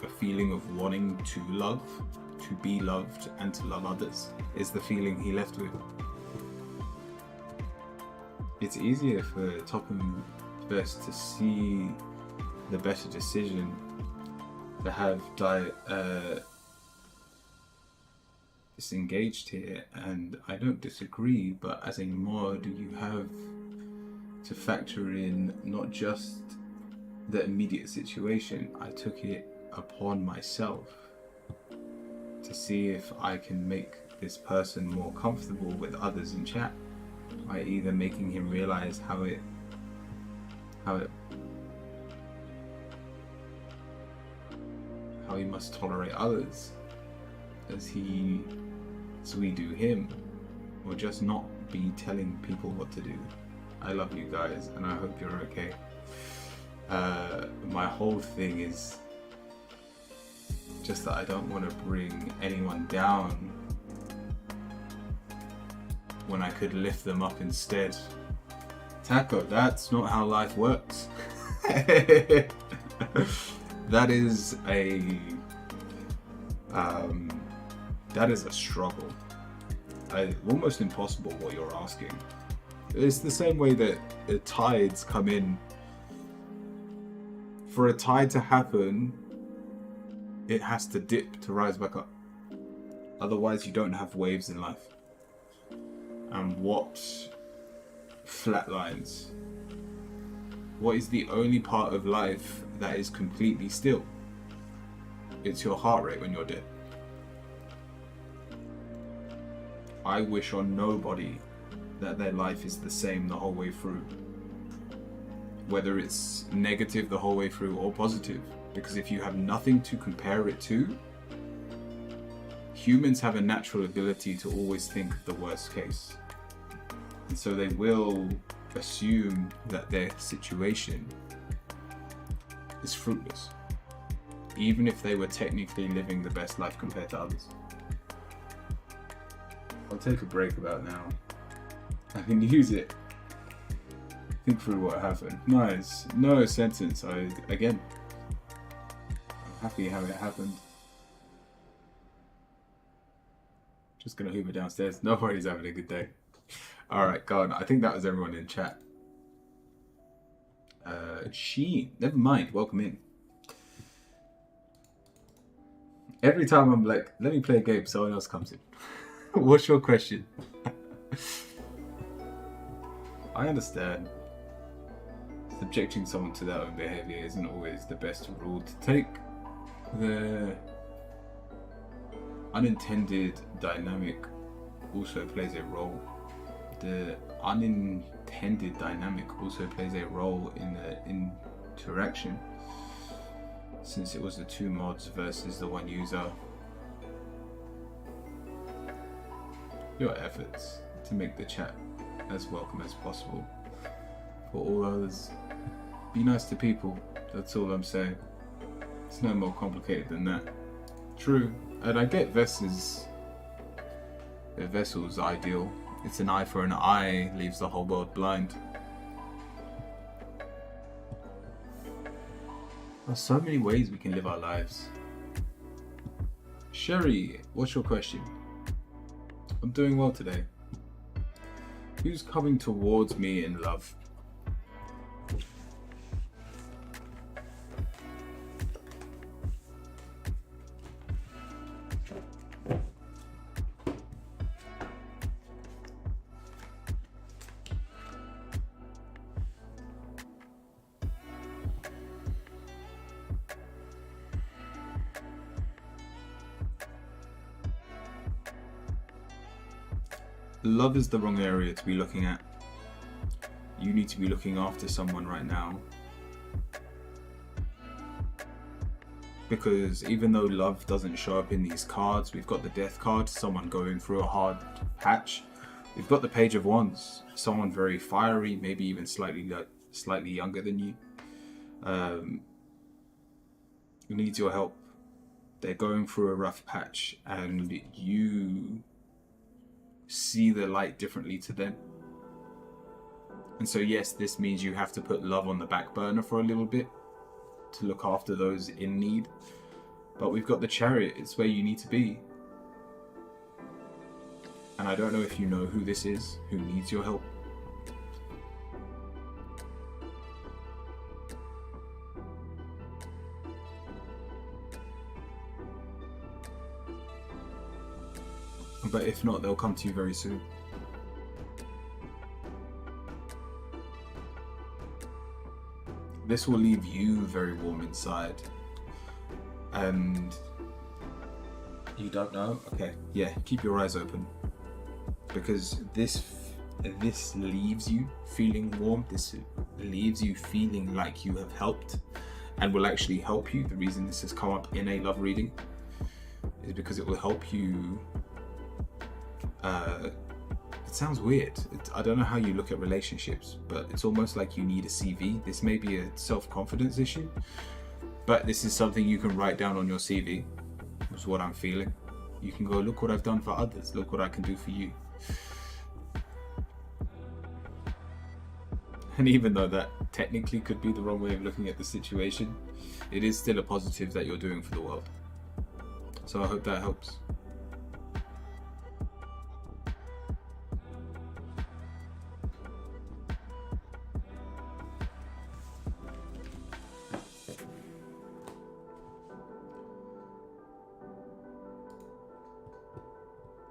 a feeling of wanting to love, to be loved and to love others is the feeling he left with. It's easier for Topham Best to see the better decision to have disengaged here, and I don't disagree, but as a mod you have to factor in not just the immediate situation. I took it upon myself to see if I can make this person more comfortable with others in chat by either making him realize how he must tolerate others as we do him, or just not be telling people what to do. I love you guys and I hope you're okay. My whole thing is just that I don't want to bring anyone down when I could lift them up instead. Taco, that's not how life works. That is a struggle. almost impossible what you're asking. It's the same way that tides come in. For a tide to happen, it has to dip to rise back up. Otherwise, you don't have waves in life. And what flatlines? What is the only part of life that is completely still? It's your heart rate when you're dead. I wish on nobody that their life is the same the whole way through. Whether it's negative the whole way through or positive. Because if you have nothing to compare it to, humans have a natural ability to always think of the worst case. And so they will assume that their situation is fruitless. Even if they were technically living the best life compared to others. I'll take a break about now. I can use it. Think through what happened. Nice. No sentence. I'm happy how it happened. Just gonna hoover downstairs. Nobody's having a good day. Alright, God. I think that was everyone in chat. Sheen. Never mind. Welcome in. Every time I'm like, let me play a game, someone else comes in. What's your question? I understand. Subjecting someone to their own behavior isn't always the best rule to take. The unintended dynamic also plays a role. The unintended dynamic also plays a role in the interaction, since it was the two mods versus the one user. Your efforts to make the chat as welcome as possible for all others. Be nice to people, that's all I'm saying. It's no more complicated than that. True, and I get Vessel's ideal. It's an eye for an eye, leaves the whole world blind. There's so many ways we can live our lives. Sherry, what's your question? I'm doing well today. Who's coming towards me in love? Love is the wrong area to be looking at. You need to be looking after someone right now. Because even though love doesn't show up in these cards, we've got the death card, someone going through a hard patch. We've got the Page of Wands, someone very fiery, maybe even slightly younger than you. Who needs your help. They're going through a rough patch and you see the light differently to them. And so yes, this means you have to put love on the back burner for a little bit to look after those in need. But we've got the Chariot, it's where you need to be. And I don't know if you know who this is, who needs your help. But if not, they'll come to you very soon. This will leave you very warm inside. And you don't know? Okay, yeah, keep your eyes open. Because this leaves you feeling warm. This leaves you feeling like you have helped and will actually help you. The reason this has come up in a love reading is because it will help you. It sounds weird. I don't know how you look at relationships, but it's almost like you need a CV. This may be a self-confidence issue, but this is something you can write down on your CV. Is what I'm feeling. You can go, look what I've done for others. Look what I can do for you. And even though that technically could be the wrong way of looking at the situation, it is still a positive that you're doing for the world. So I hope that helps.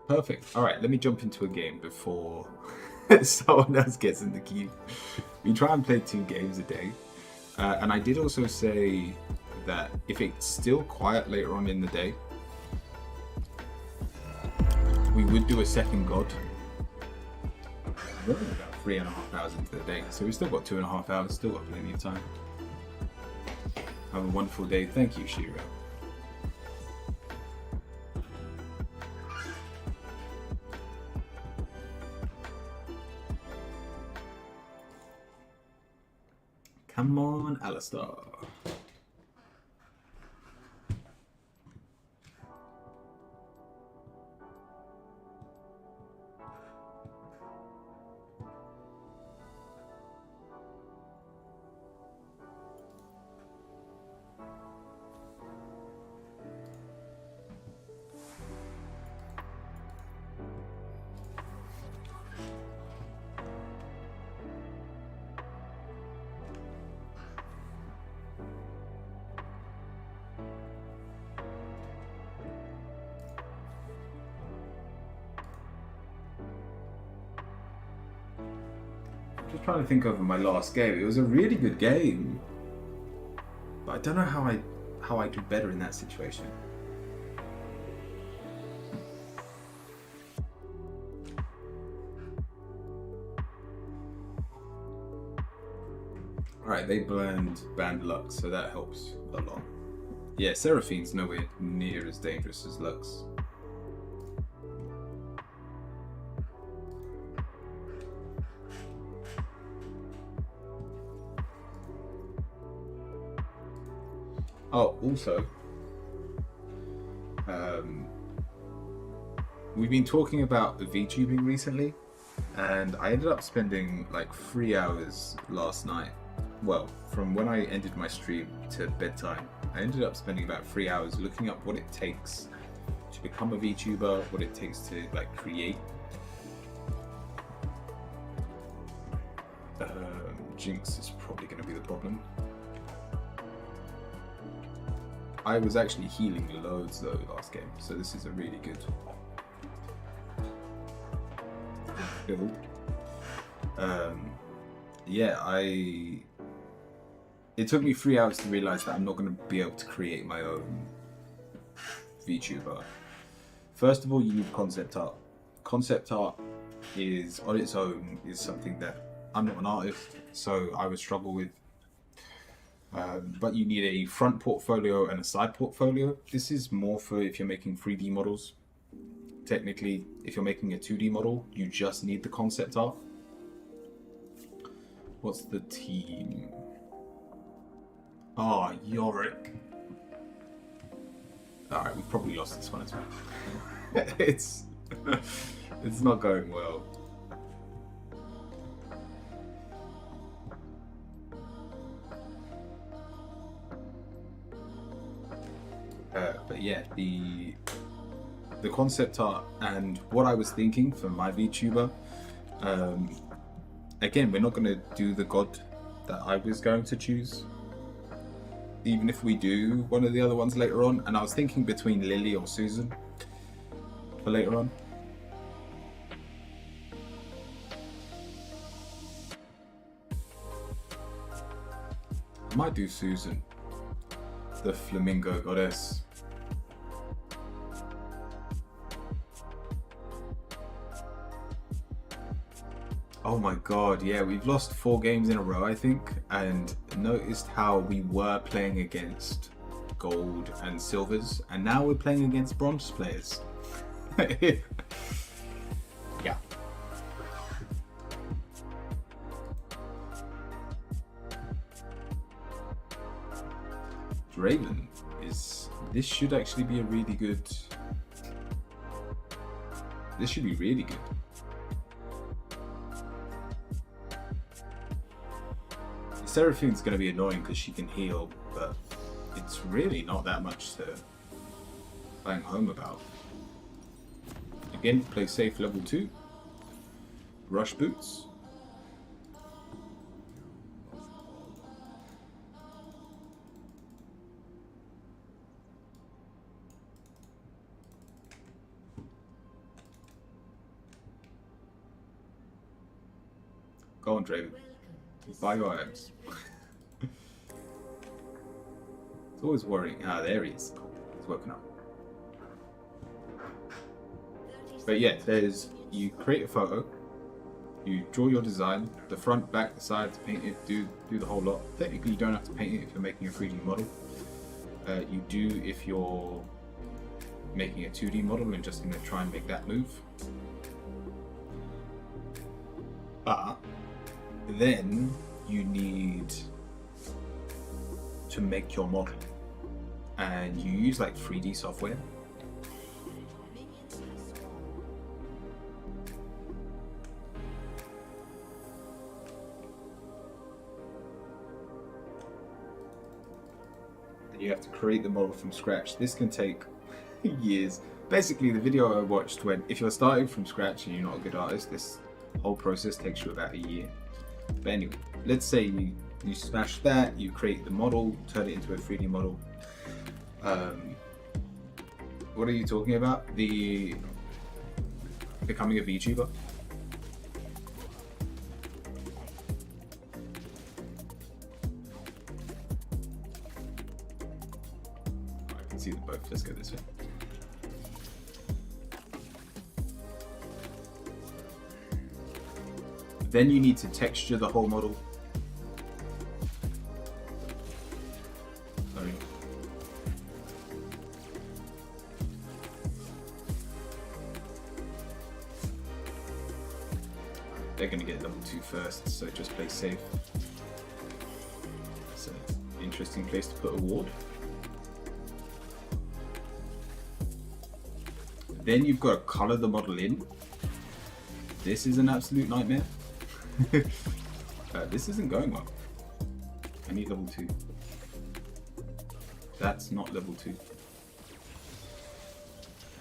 Perfect. All right, let me jump into a game before someone else gets in the queue. We try and play 2 games a day. And I did also say that if it's still quiet later on in the day, we would do a second God. We're only about 3.5 hours into the day, so we've still got 2.5 hours, still got plenty of time. Have a wonderful day. Thank you, Shiro. Come on, Alistair. Just trying to think over my last game. It was a really good game, but I don't know how I do better in that situation. Alright, they banned Lux, so that helps a lot. Yeah, Seraphine's nowhere near as dangerous as Lux. Oh, also, we've been talking about VTubing recently, and I ended up spending like 3 hours last night. Well, from when I ended my stream to bedtime, I ended up spending about 3 hours looking up what it takes to become a VTuber, what it takes to like create. Jinx is probably going to be the problem. I was actually healing loads though last game, so this is a really good build. Yeah, it took me 3 hours to realize that I'm not going to be able to create my own VTuber. First of all, you need concept art. Concept art is on its own is something that I'm not an artist, so I would struggle with. But you need a front portfolio and a side portfolio. This is more for if you're making 3D models. Technically, if you're making a 2D model, you just need the concept art. What's the team? Oh, Yorick. Alright, we've probably lost this one as well. it's not going well. But yeah, the concept art and what I was thinking for my VTuber. Again, we're not going to do the god that I was going to choose, even if we do one of the other ones later on. And I was thinking between Lily or Susan for later on. I might do Susan, the flamingo goddess. Oh my god, yeah, we've lost 4 games in a row, I think, and noticed how we were playing against gold and silvers, and now we're playing against bronze players. Yeah. Draven is... This should actually be a really good... This should be really good. Seraphine's going to be annoying because she can heal, but it's really not that much to bang home about. Again, play safe level 2. Rush boots. Go on, Draven. Buy your items. It's always worrying. Ah, there he is. Cool. He's woken up. But yeah, you create a photo, you draw your design, the front, back, the sides, paint it, do the whole lot. Technically, you don't have to paint it if you're making a 3D model. You do if you're making a 2D model and just going to try and make that move. But then you need to make your model, and you use like 3D software. And you have to create the model from scratch. This can take years. Basically, the video I watched when, if you're starting from scratch and you're not a good artist, this whole process takes you about a year. But anyway, let's say you smash that, you create the model, turn it into a 3D model. What are you talking about? The becoming a VTuber? I can see them both. Let's go this way. Then you need to texture the whole model. Sorry. They're going to get level 2 first, so just play safe. It's an interesting place to put a ward. Then you've got to color the model in. This is an absolute nightmare. This isn't going well. I need level 2. That's not level 2.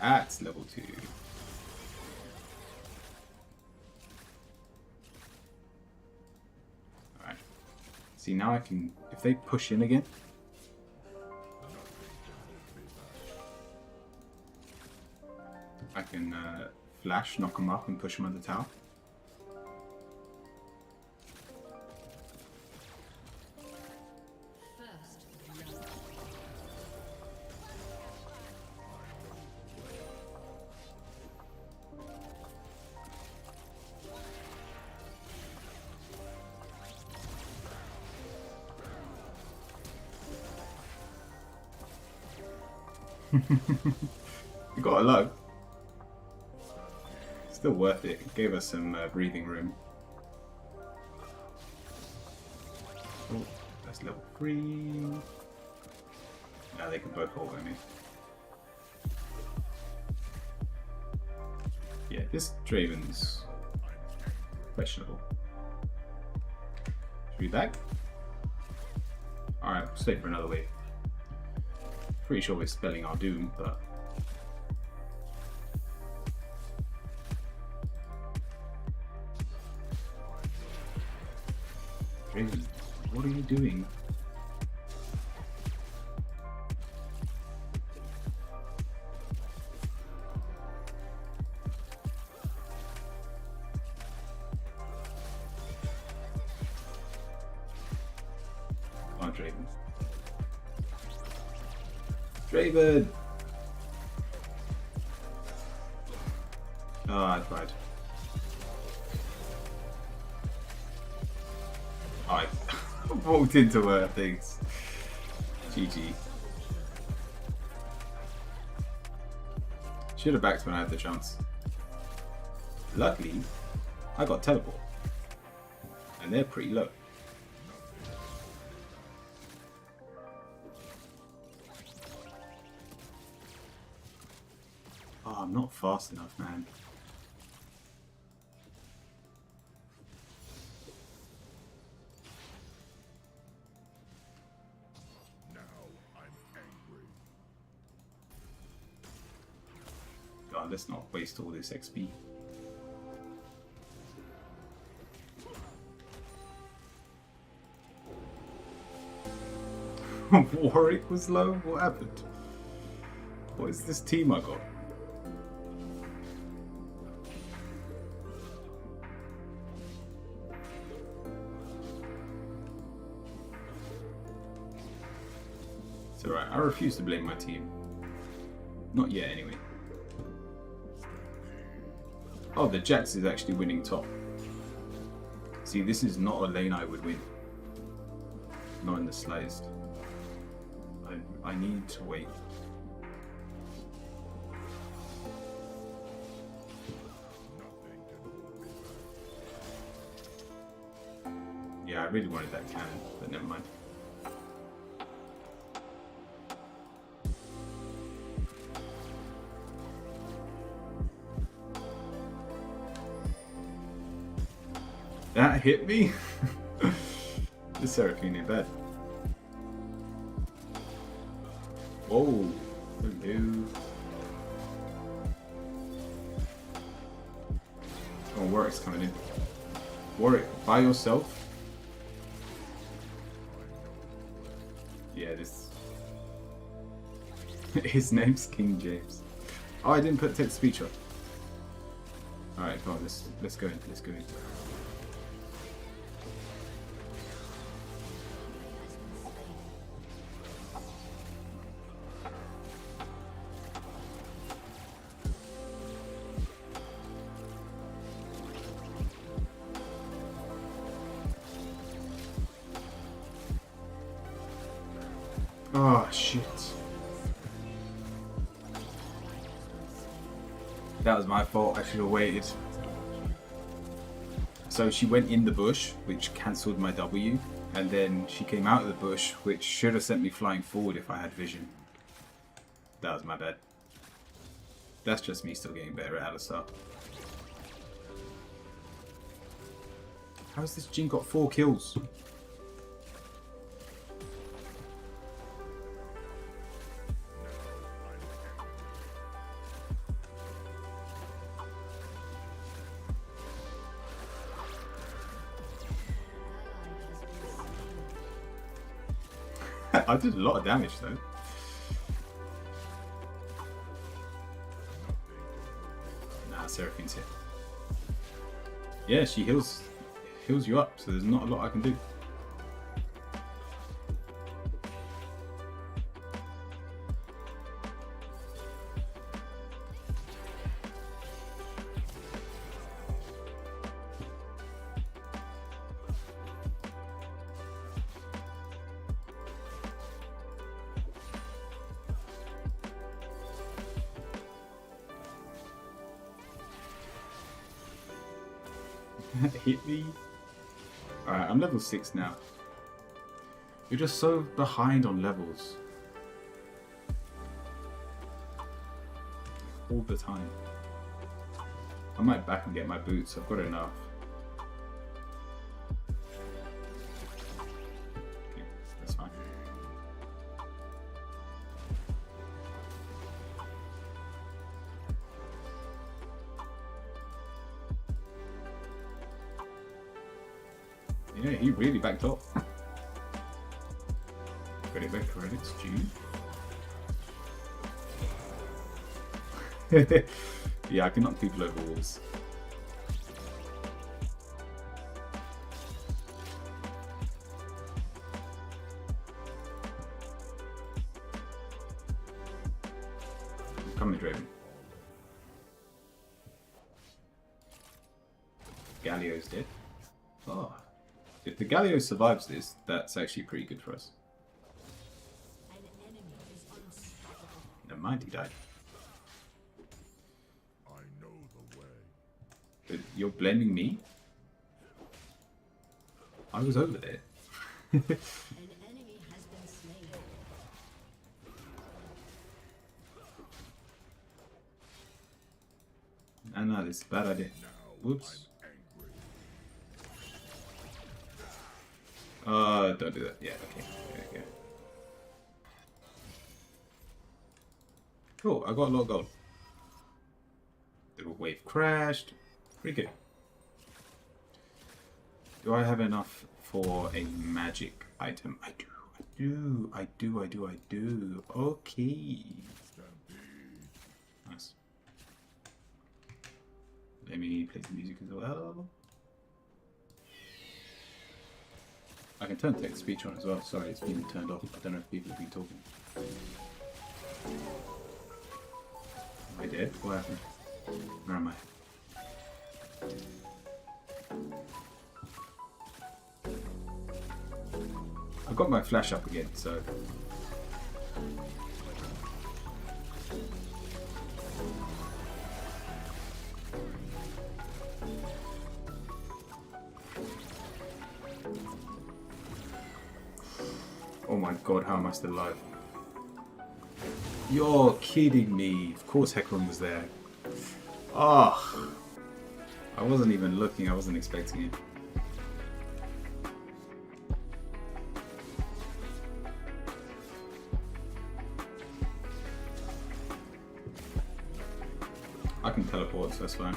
That's level 2. Alright. See, now I can, if they push in again. I can flash, knock them up and push them on the tower. You got a low. Still worth it. It gave us some breathing room. Oh, that's level 3. Now they can both hold on me. Yeah, this Draven's questionable. Should we back? Alright, stay for another wave. Pretty sure we're spelling our doom, but Draven, what are you doing? Come on, Draven. Draven! Oh, I tried. I walked into her things. GG. Should have backed when I had the chance. Luckily, I got teleport. And they're pretty low. Oh, I'm not fast enough, man. God, let's not waste all this XP. Warwick was low? What happened? What is this team I got? It's alright. I refuse to blame my team. Not yet, anyway. Oh, the Jax is actually winning top. See, this is not a lane I would win. Not in the slightest. I need to wait. Yeah, I really wanted that cannon, but never mind. That hit me? The Seraphine in bed. Whoa. Hello. Oh, Warwick's coming in. Warwick, by yourself? Yeah, this... His name's King James. Oh, I didn't put text speech up. Alright, come on, let's go in, let's go in. Oh, shit. That was my fault. I should have waited. So she went in the bush, which cancelled my W, and then she came out of the bush, which should have sent me flying forward if I had vision. That was my bad. That's just me still getting better at Alistar. How's this Jhin got 4 kills? I did a lot of damage though. Nah, Seraphine's here. Yeah, she heals you up, so there's not a lot I can do. Hit me. Alright, I'm level 6 now. You're just so behind on levels. All the time. I might back and get my boots, I've got enough. Okay, that's fine. Yeah, he really backed off. Credit where credit's due. Yeah, I can knock people over walls. I'm coming, Draven. Galio's dead. Oh. If the Galio survives this, that's actually pretty good for us. An enemy is unstoppable. Never mind, he died. I know the way. But you're blaming me? I was over there. An enemy has been slain. No, this is a bad idea. Whoops. Don't do that. Yeah, okay. There we go. Cool, I got a lot of gold. Little wave crashed. Pretty good. Do I have enough for a magic item? I do. Okay. Nice. Let me play some music as well. I can turn text speech on as well. Sorry, it's been turned off. I don't know if people have been talking. Am I dead? What happened? Where am I? I've got my flash up again, so... Oh my god, how am I still alive? You're kidding me. Of course Hecarim was there. Ah, I wasn't even looking, I wasn't expecting it. I can teleport, so that's fine.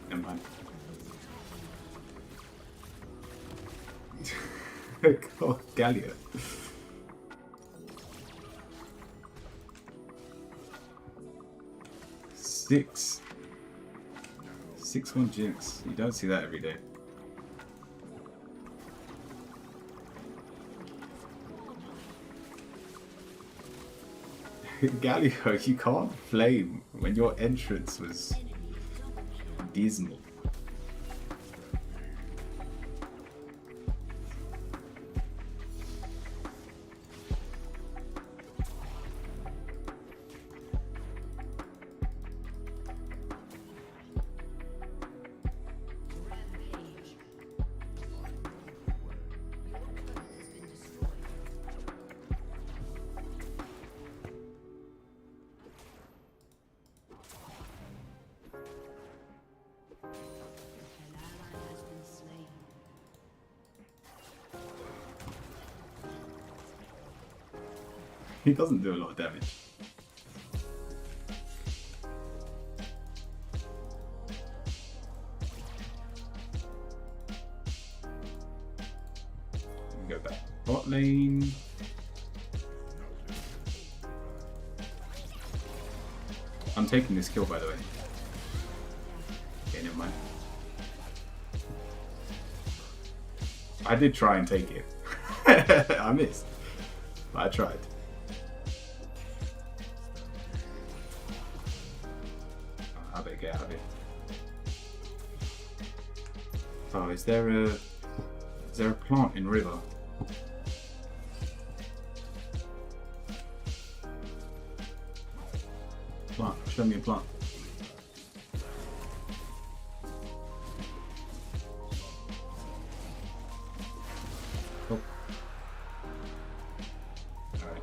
Never mind. God, Gallia. Six. 6-1 Jinx. You don't see that every day. Galio, you can't flame when your entrance was dismal. Rampage. Your turret has been destroyed. An ally has been slain. He doesn't do a lot of damage. Go back bot lane. I'm taking this kill, by the way. Okay, never mind. I did try and take it. I missed. But I tried. I better get out of it. Oh, is there a plant in river? Plant. Show me a plant. Oh. Alright.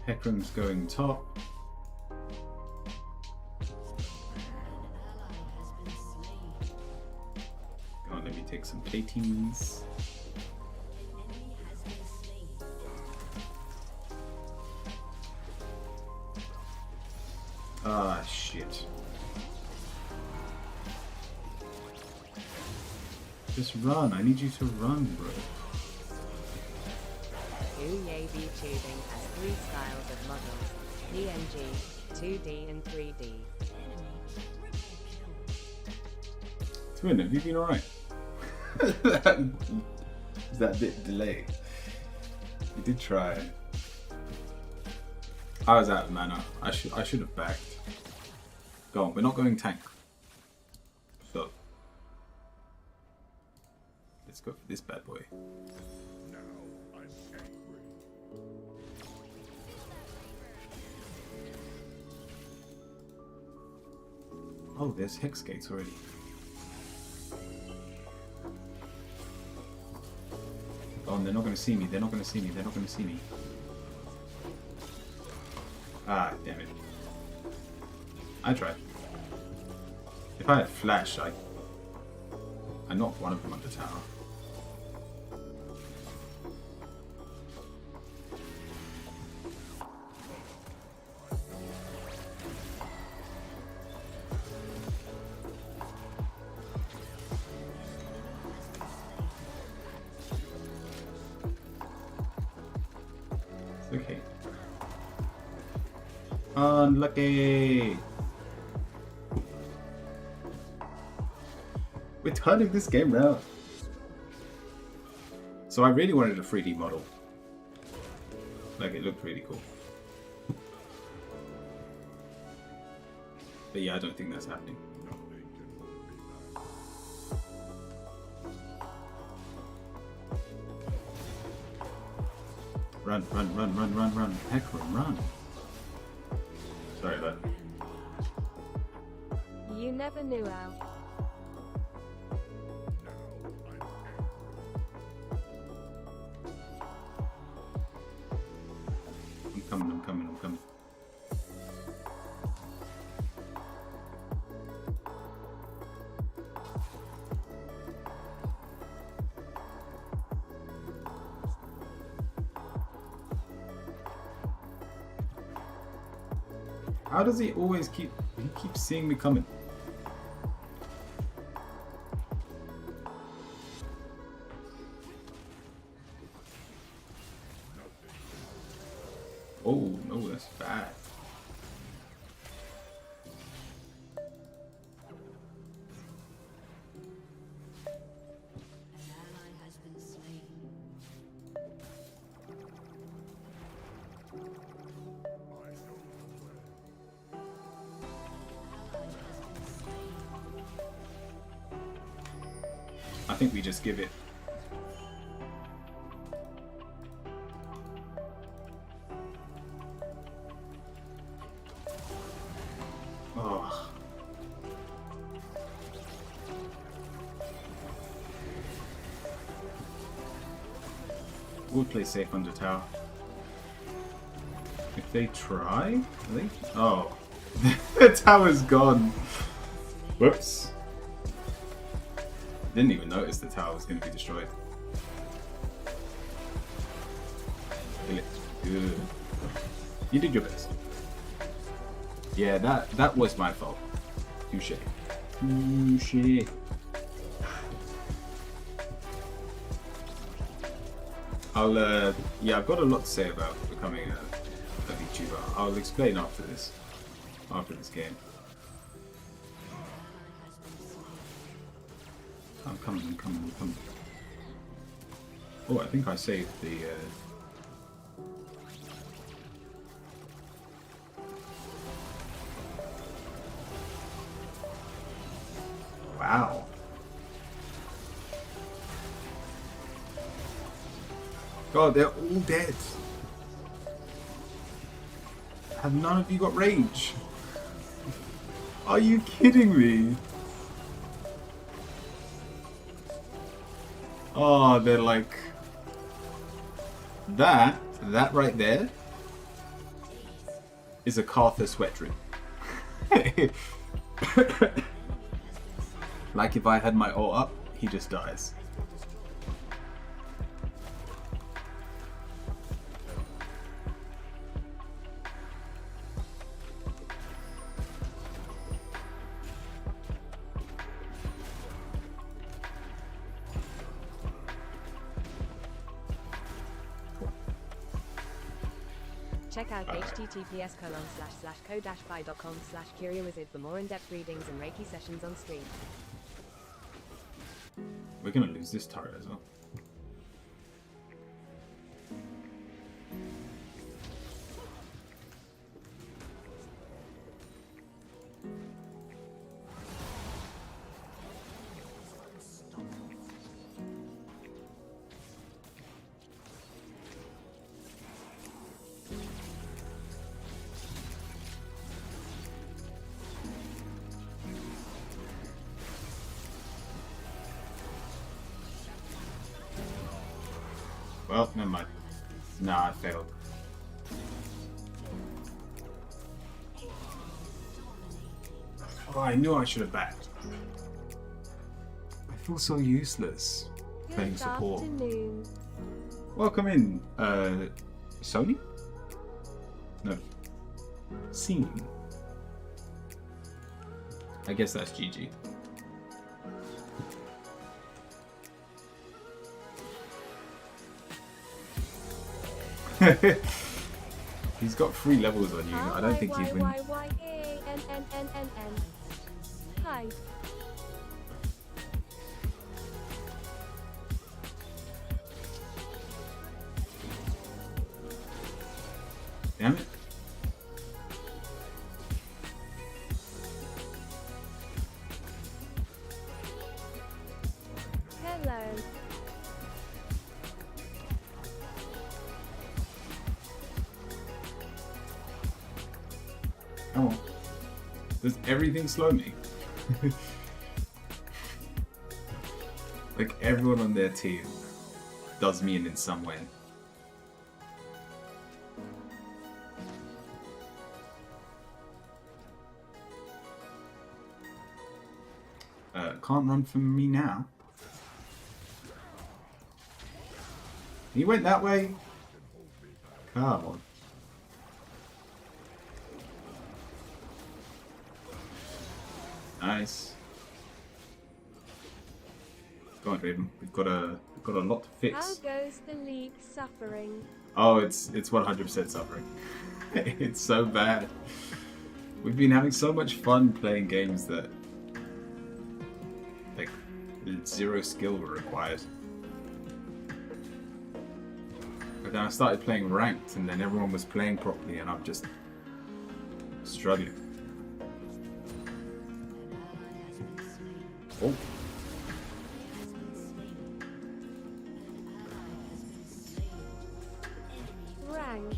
Hecarim's going top. An ally has been slain. Come on, let me take some platings. An enemy has been slain. Ah, shit. Just run. I need you to run, bro. UAV tubing has 3 styles of models: PNG, 2D and 3D. Enemy triple kill. Twin, have you been alright? Is that bit delayed? You did try. I was out of mana. I should have backed. Go on, we're not going tank. So let's go for this bad boy. Oh, there's Hex Gates already. Oh, and they're not going to see me. They're not going to see me. They're not going to see me. Ah, damn it. I tried. If I had flash, I knocked one of them on the tower. Okay. Unlucky. We're turning this game round. So I really wanted a 3D model. Like, it looked really cool. But yeah, I don't think that's happening. Run, run, run, run, run, run. Hecarim, run. Sorry, bud. You never knew how. I'm coming, I'm coming, I'm coming. How does he always he keeps seeing me coming? Oh, no, that's bad. An ally has been slain. I think we just give it. Oh. We'll play safe under tower. If they try, are they? Oh, the tower's gone. Whoops. Didn't even notice the tower was going to be destroyed. Kill it. Good. You did your best. Yeah, that was my fault. Touché. Touché. Yeah, I've got a lot to say about becoming a VTuber. I'll explain after this game. I'm coming, I'm coming, I'm coming. Oh, I think I saved the... Wow. God, they're all dead. Have none of you got rage? Are you kidding me? Oh, they're like... That right there is a Karthus sweat dream. Like if I had my ult up, he just dies. Check out https://co-fi.com/curiowizard for more in-depth readings and Reiki sessions on stream. We're gonna lose this turret as well. Well, never mind. Nah, I failed. Oh, I knew I should have backed. I feel so useless playing Good support. afternoon. Welcome in, Sony? No. Scene. I guess that's GG. He's got 3 levels on you. I don't think he'd win. Y-Y-Y-Y-A-N-N-N-N-N. Hide. Damn it. Hello. Come on. Does everything slow me? Like everyone on their team does me in some way. Can't run from me now. He went that way. Come on. Nice. Go on, Raven. We've got a lot to How fix. goes the league suffering? Oh, it's 100% suffering. It's so bad. We've been having so much fun playing games that like 0 skill were required. But then I started playing ranked, and then everyone was playing properly, and I'm just struggling. Oh. Rank.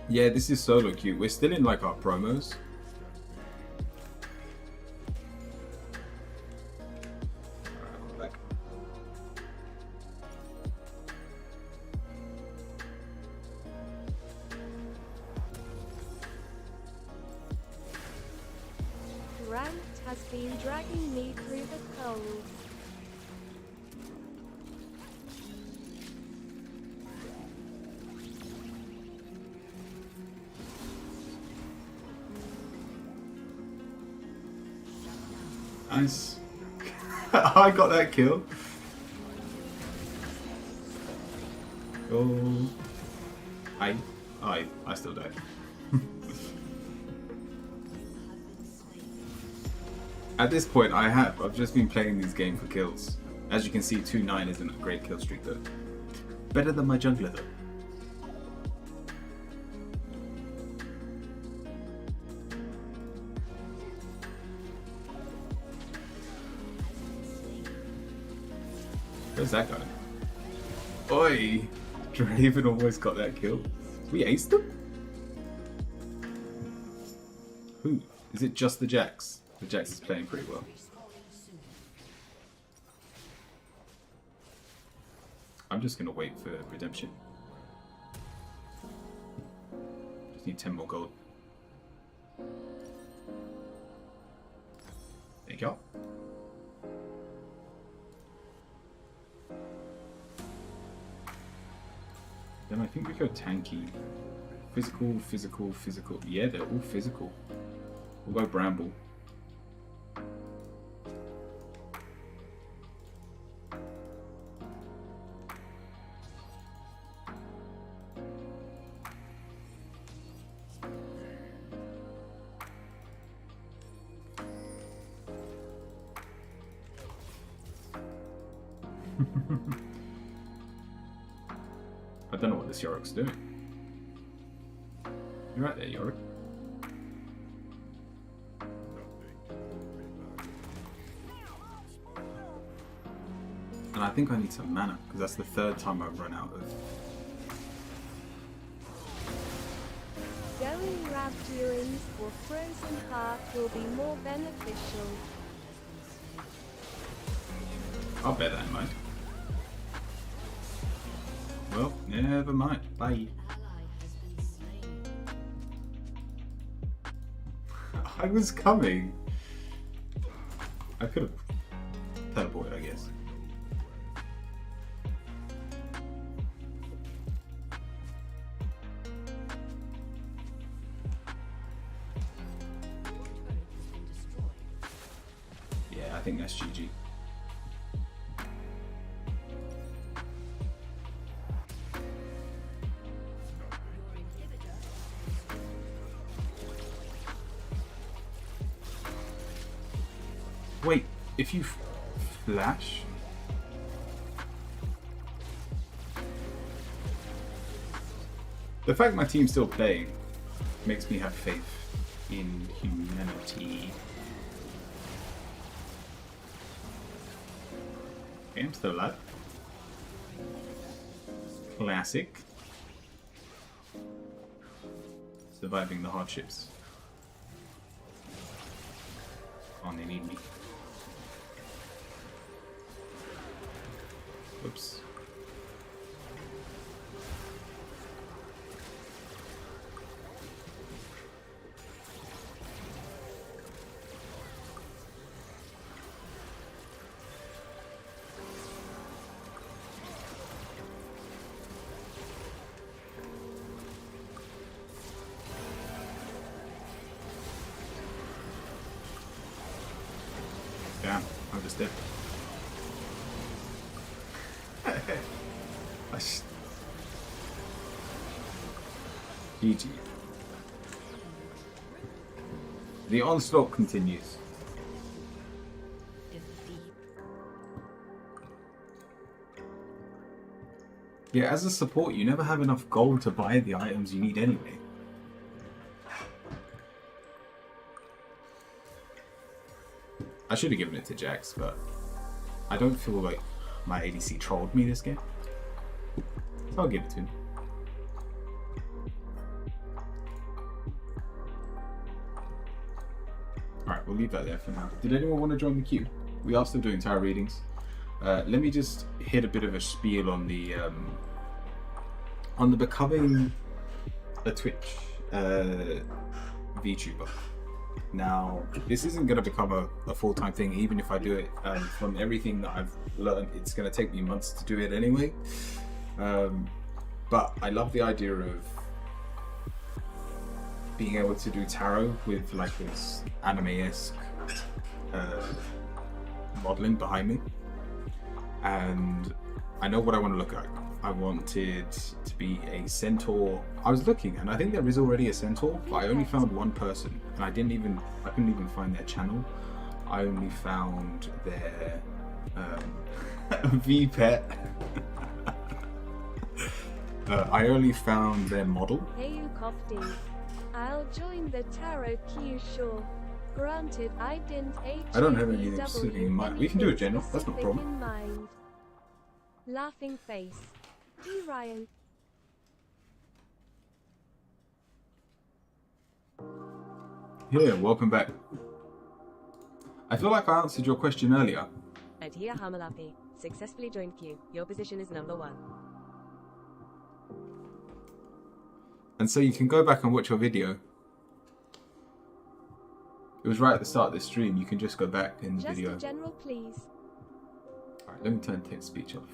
Yeah, this is solo queue. We're still in like our promos. Back. Ranked has been dragging me through the cold. Nice. I got that kill. Oh. I still died. At this point, I've just been playing these games for kills. As you can see, 2-9 isn't a great kill streak though. Better than my jungler though. Where's that guy? Oi! Draven almost got that kill. We aced them? Who? Is it just the Jax? The Jax is playing pretty well. I'm just gonna wait for redemption. Just need 10 more gold. There you go. Then I think we go tanky. Physical, physical, physical. Yeah, they're all physical. We'll go Bramble. I don't know what this Yorick's doing. You're right there, Yorick. And I think I need some mana, because that's the 3rd time I've run out of... Going Ravagurins or Frozen Heart will be more beneficial. I'll bear that in mind. Well, never mind. Bye. I was coming. I could have teleported, I guess. Yeah, I think that's GG. if you flash, the fact my team's still playing makes me have faith in humanity. Okay, I'm still alive. Classic. Surviving the hardships. Oh, they need me. Oops. Damn, I'm just dead. GG. The onslaught continues. Defeat. Yeah, as a support, you never have enough gold to buy the items you need anyway. I should have given it to Jax, but I don't feel like my ADC trolled me this game. So I'll give it to him. Alright, we'll leave that there for now. Did anyone want to join the queue? We are still doing tarot readings. Let me just hit a bit of a spiel on the becoming a Twitch VTuber. Now, this isn't going to become a full-time thing, even if I do it. From everything that I've learned, it's going to take me months to do it anyway. But I love the idea of being able to do tarot with like this anime-esque modeling behind me. And I know what I want to look like. I wanted to be a centaur. I was looking, and I think there is already a centaur, but I only found one person, and I couldn't even find their channel. I only found their VPet. I only found their model. Hey you Kofty. I'll join the tarot queue, sure. Granted, I didn't I don't have anything specific in mind. We can do a general, that's not a problem. In mind. Laughing face. Hey Ryan. Yeah, welcome back. I feel like I answered your question earlier. And here Hamalapi, successfully joined queue. Your position is number 1. And so you can go back and watch your video. It was right at the start of the stream. You can just go back in the Just video. a general, please. Alright, let me turn text speech off.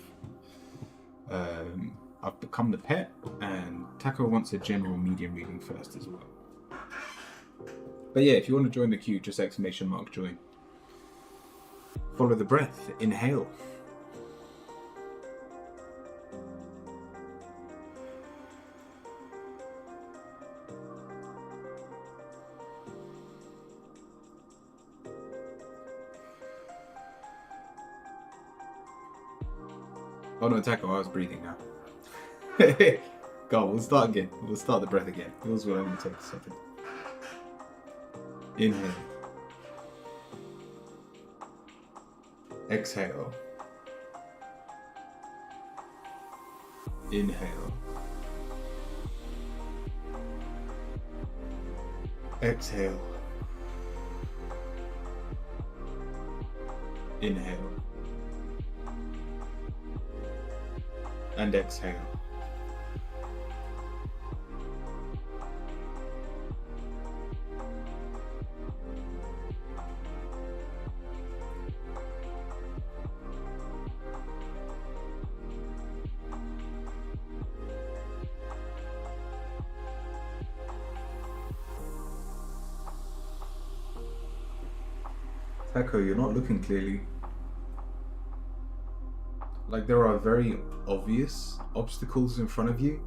I've become the pet, and Taco wants a general medium reading first as well. But yeah, if you want to join the queue, just !join. Follow the breath. Inhale. Oh no, Taco, I was breathing now. Go on, we'll start again. We'll start the breath again. Yours will only take a second. Inhale. Exhale. Inhale. Exhale. Inhale. And exhale. Taco, you're not looking clearly. Like, there are very obvious obstacles in front of you.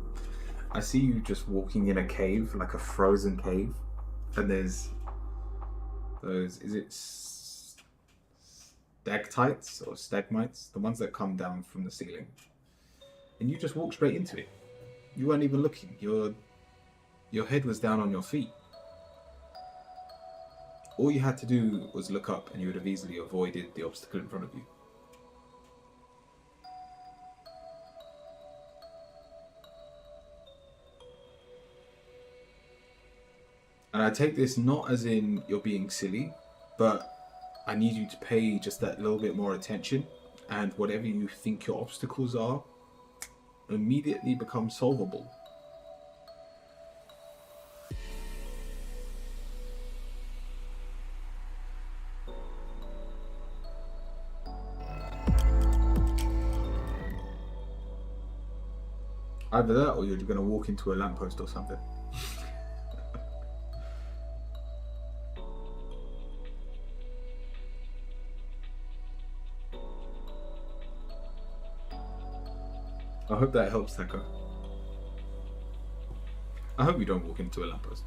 I see you just walking in a cave, like a frozen cave, and there's those, is it stalactites or stalagmites, the ones that come down from the ceiling, and you just walked straight into it. You weren't even looking. Your head was down on your feet. All you had to do was look up, and you would have easily avoided the obstacle in front of you. And I take this not as in you're being silly, but I need you to pay just that little bit more attention, and whatever you think your obstacles are immediately become solvable. Either that, or you're going to walk into a lamppost or something. I hope that helps, Teko. I hope you don't walk into a lamppost.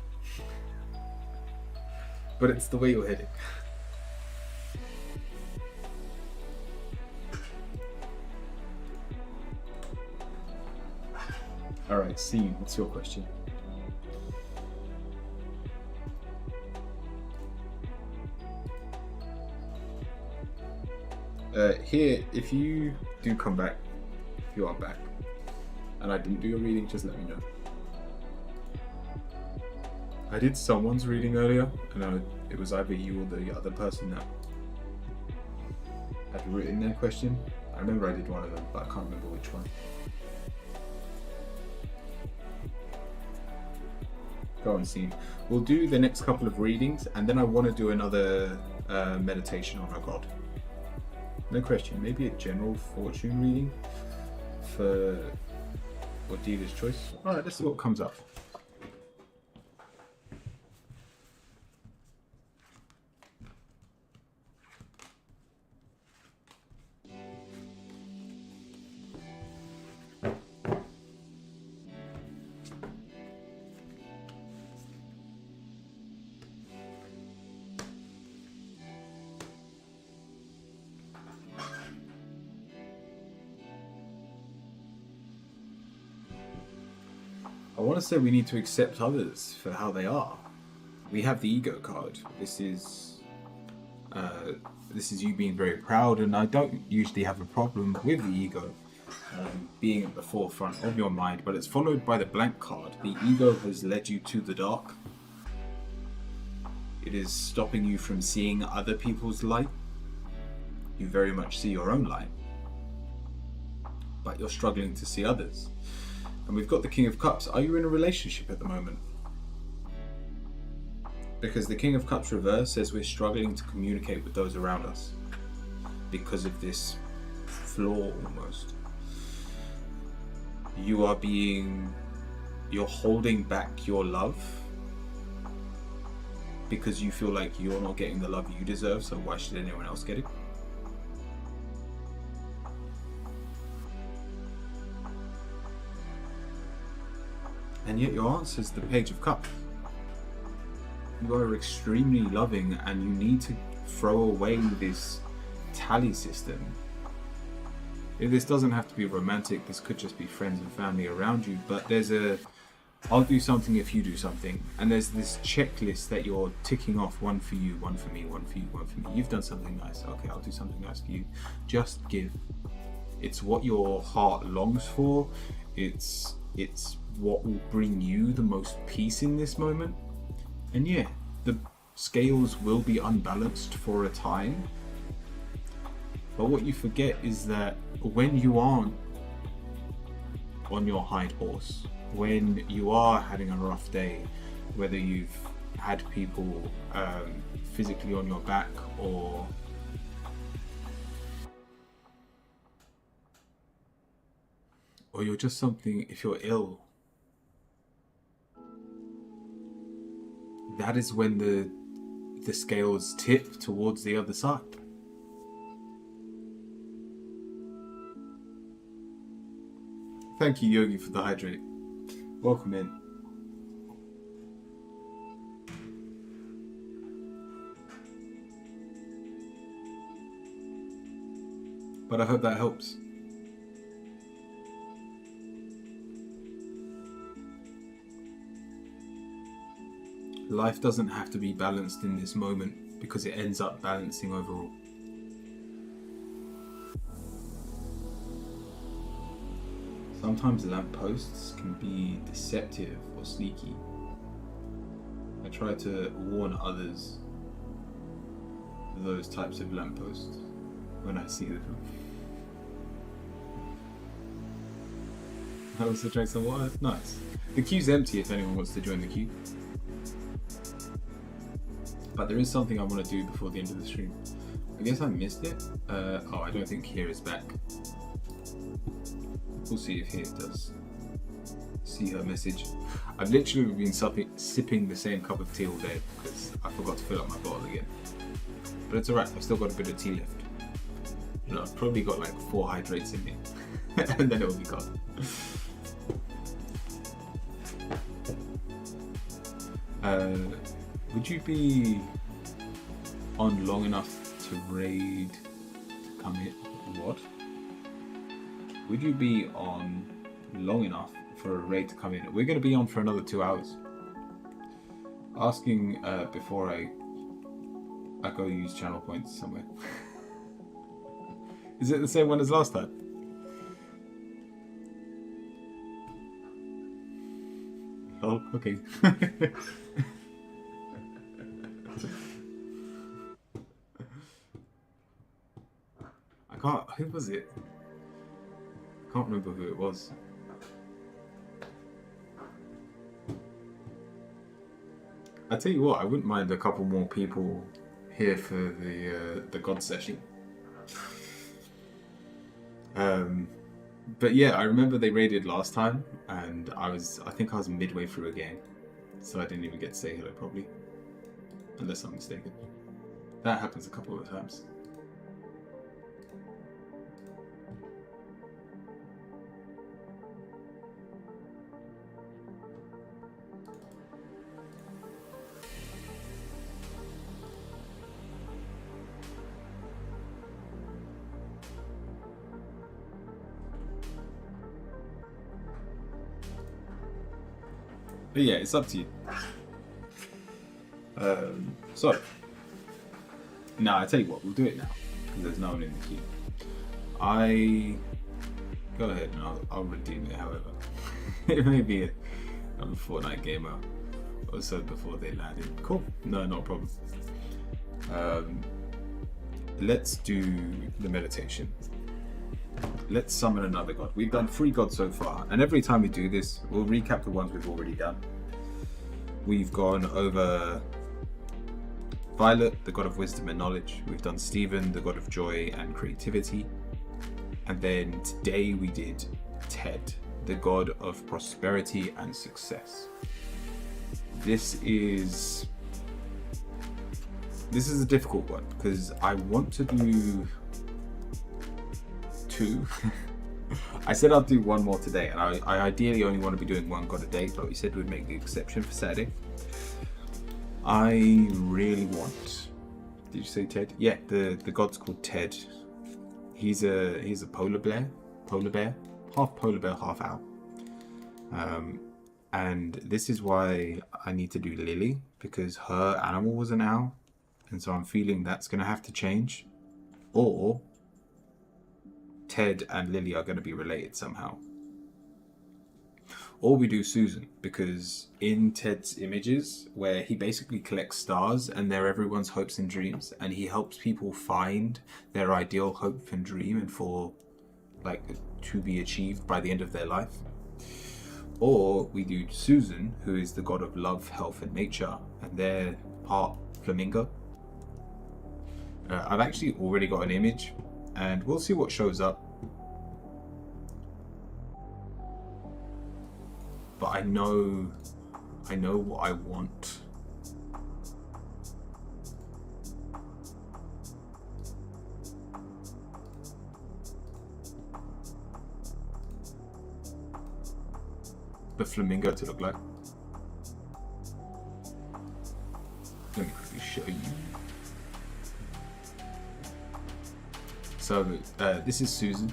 But it's the way you're heading. Alright, Scene, what's your question? Here, if you do come back, if you are back, and I didn't do your reading, just let me know. I did someone's reading earlier, and it was either you or the other person that had written their question. I remember I did one of them, but I can't remember which one. Go on, Scene. We'll do the next couple of readings, and then I want to do another meditation on our god. No question, maybe a general fortune reading for dealer's choice. Alright, let's see what comes up. I want to say we need to accept others for how they are. We have the ego card. This is you being very proud, and I don't usually have a problem with the ego being at the forefront of your mind, but it's followed by the blank card. The ego has led you to the dark. It is stopping you from seeing other people's light. You very much see your own light, but you're struggling to see others. And we've got the King of Cups. Are you in a relationship at the moment? Because the King of Cups reverse says we're struggling to communicate with those around us because of this flaw almost. You're holding back your love because you feel like you're not getting the love you deserve, so why should anyone else get it? And yet your answer is the Page of Cups. You are extremely loving, and you need to throw away this tally system. This doesn't have to be romantic, this could just be friends and family around you, but there's I'll do something if you do something, and there's this checklist that you're ticking off: one for you, one for me, one for you, one for me. You've done something nice, okay, I'll do something nice for you. Just give. It's what your heart longs for. It's what will bring you the most peace in this moment. And yeah, the scales will be unbalanced for a time, but what you forget is that when you aren't on your high horse, when you are having a rough day, whether you've had people physically on your back or you're just something, if you're ill, that is when the scales tip towards the other side. Thank you, Yogi, for the hydrate. Welcome in. but I hope that helps. Life doesn't have to be balanced in this moment because it ends up balancing overall. Sometimes lampposts can be deceptive or sneaky. I try to warn others of those types of lampposts when I see them. I also drank some water. Nice. The queue's empty if anyone wants to join the queue. But there is something I want to do before the end of the stream. I guess I missed it. Oh, I don't think Here is back. We'll see if Here does see her message. I've literally been sipping the same cup of tea all day because I forgot to fill up my bottle again. But it's alright, I've still got a bit of tea left. You know, I've probably got like 4 hydrates in me. And then it'll be gone. Would you be on long enough to raid come in? What? Would you be on long enough for a raid to come in? We're going to be on for another 2 hours. Asking before I go use channel points somewhere. Is it the same one as last time? Oh, okay. Who was it? I can't remember who it was. I tell you what, I wouldn't mind a couple more people here for the God session. But yeah, I remember they raided last time, and I think I was midway through a game, so I didn't even get to say hello probably, unless I'm mistaken. That happens a couple of times. But yeah, it's up to you. So, now I tell you what, we'll do it now because there's no one in the queue. Go ahead and I'll redeem it. However, it may be a Fortnite gamer or so before they landed. Cool, no, not a problem. Let's do the meditation. Let's summon another god. We've done 3 gods so far, and every time we do this, we'll recap the ones we've already done. We've gone over Violet, the god of wisdom and knowledge. We've done Stephen, the god of joy and creativity. And then today we did Ted, the god of prosperity and success. This is a difficult one because I want to do 2. I said I'll do 1 more today, and I ideally only want to be doing 1 god a day, but we said we'd make the exception for Saturday. I really want. Did you say Ted? Yeah, the god's called Ted. He's a polar bear, half polar bear, half owl. And this is why I need to do Lily, because her animal was an owl, and so I'm feeling that's going to have to change, or Ted and Lily are going to be related somehow. Or we do Susan, because in Ted's images, where he basically collects stars and they're everyone's hopes and dreams, and he helps people find their ideal hope and dream and for like to be achieved by the end of their life. Or we do Susan, who is the god of love, health and nature, and they're part flamingo. I've actually already got an image, and we'll see what shows up. But I know what I want. The flamingo to look like. Let me quickly show you. So this is Susan.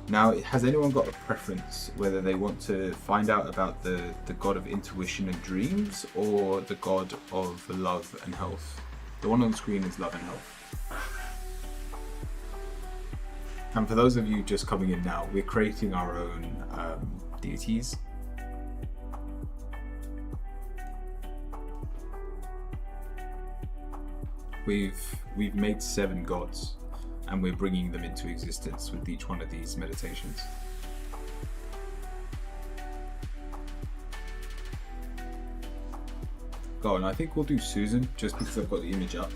Now, has anyone got a preference whether they want to find out about the god of intuition and dreams or the god of love and health? The one on the screen is love and health. And for those of you just coming in now, we're creating our own deities. We've made 7 gods, and we're bringing them into existence with each one of these meditations. Go on, I think we'll do Susan just because I've got the image up.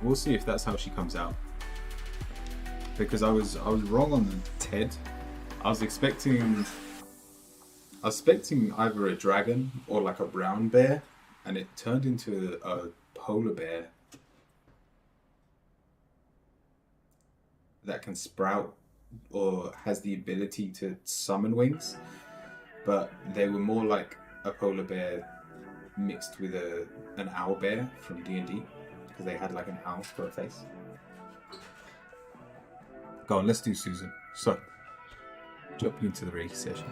We'll see if that's how she comes out. Because I was wrong on Ted. I was expecting either a dragon or like a brown bear, and it turned into a polar bear that can sprout or has the ability to summon wings, but they were more like a polar bear mixed with an owl bear from D&D, because they had like an owl for a face. Go on, let's do Susan. So, jumping into the Reiki session.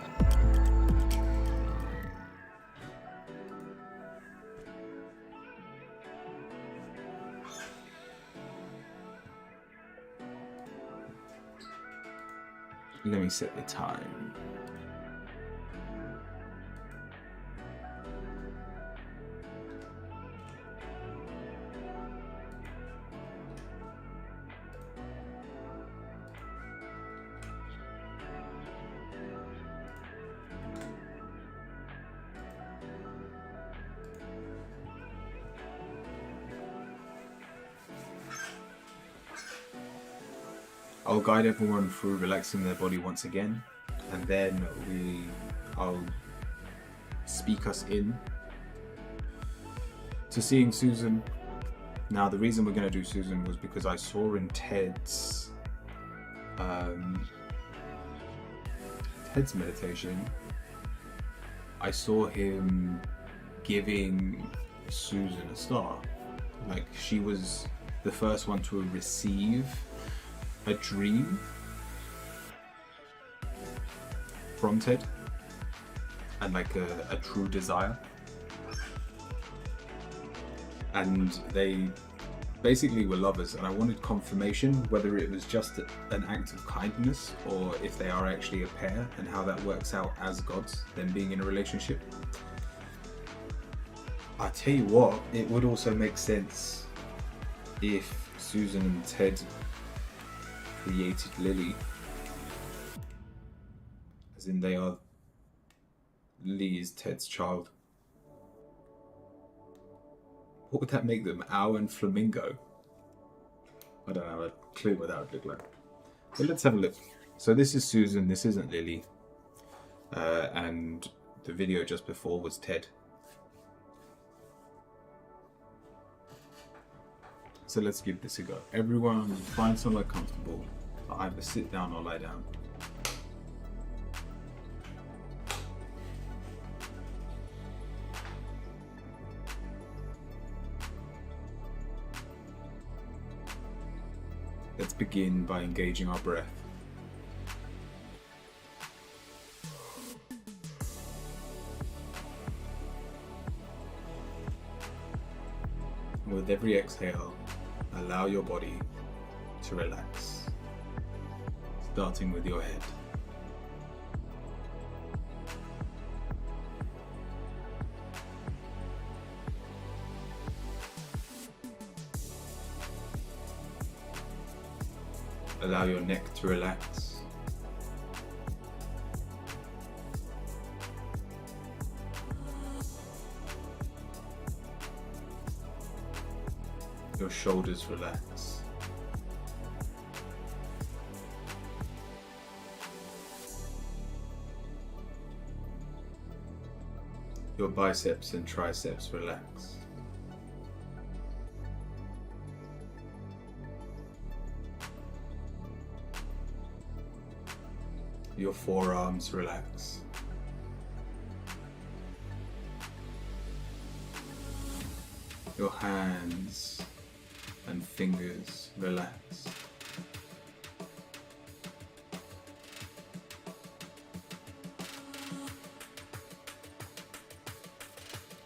Let me set the time. I'll guide everyone through relaxing their body once again, and then I'll speak us in to seeing Susan. Now, the reason we're going to do Susan was because I saw in Ted's meditation, I saw him giving Susan a star. Like, she was the first one to receive a dream from Ted, and like a true desire, and they basically were lovers, and I wanted confirmation whether it was just an act of kindness or if they are actually a pair, and how that works out as gods, them being in a relationship. I tell you what, it would also make sense if Susan and Ted created Lily, as in Lily is Ted's child. What would that make them? Owl and flamingo? I don't have a clue what that would look like. But let's have a look. So this is Susan, this isn't Lily. And the video just before was Ted. So let's give this a go. Everyone find somewhere comfortable. Either sit down or lie down. Let's begin by engaging our breath. With every exhale, allow your body to relax, starting with your head. Allow your neck to relax. Your shoulders relax. Your biceps and triceps relax. Your forearms relax. Your hands and fingers relax.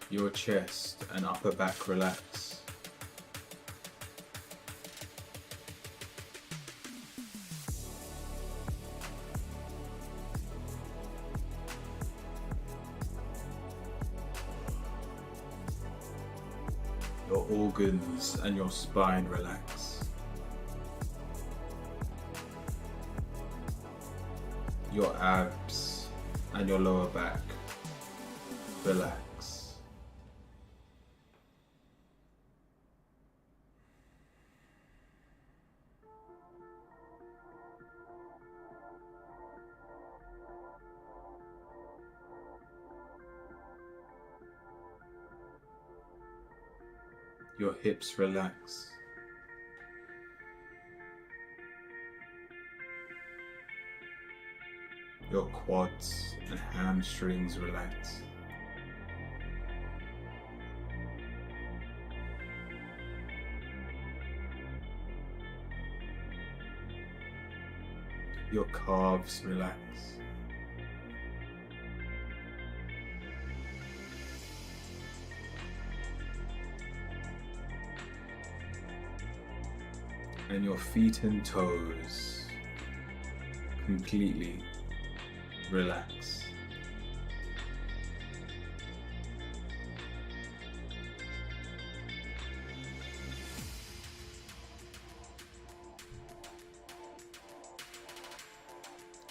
Your chest and upper back relax. Your organs and your spine relax. Your abs and your lower back relax. Your hips relax. Your quads and hamstrings relax. Your calves relax. And your feet and toes completely relax.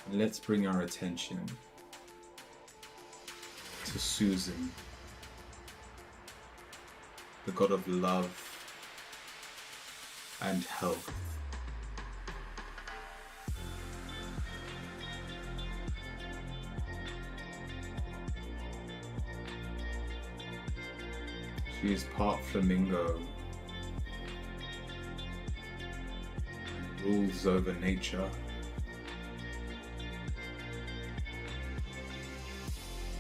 And let's bring our attention to Susan, the god of love and health. She is part flamingo and rules over nature.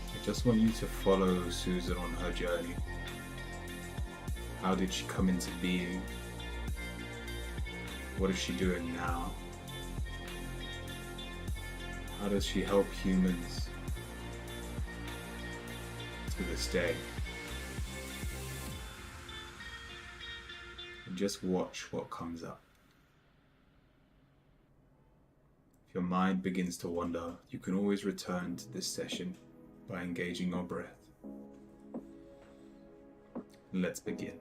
I just want you to follow Susan on her journey. How did she come into being? What is she doing now? How does she help humans to this day? And just watch what comes up. If your mind begins to wander, you can always return to this session by engaging your breath. Let's begin.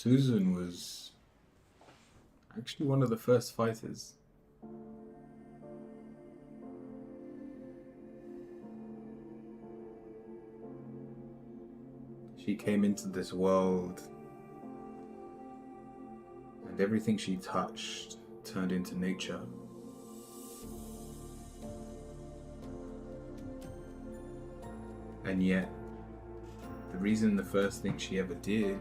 Susan was actually one of the first fighters. She came into this world, and everything she touched turned into nature. And yet, the reason the first thing she ever did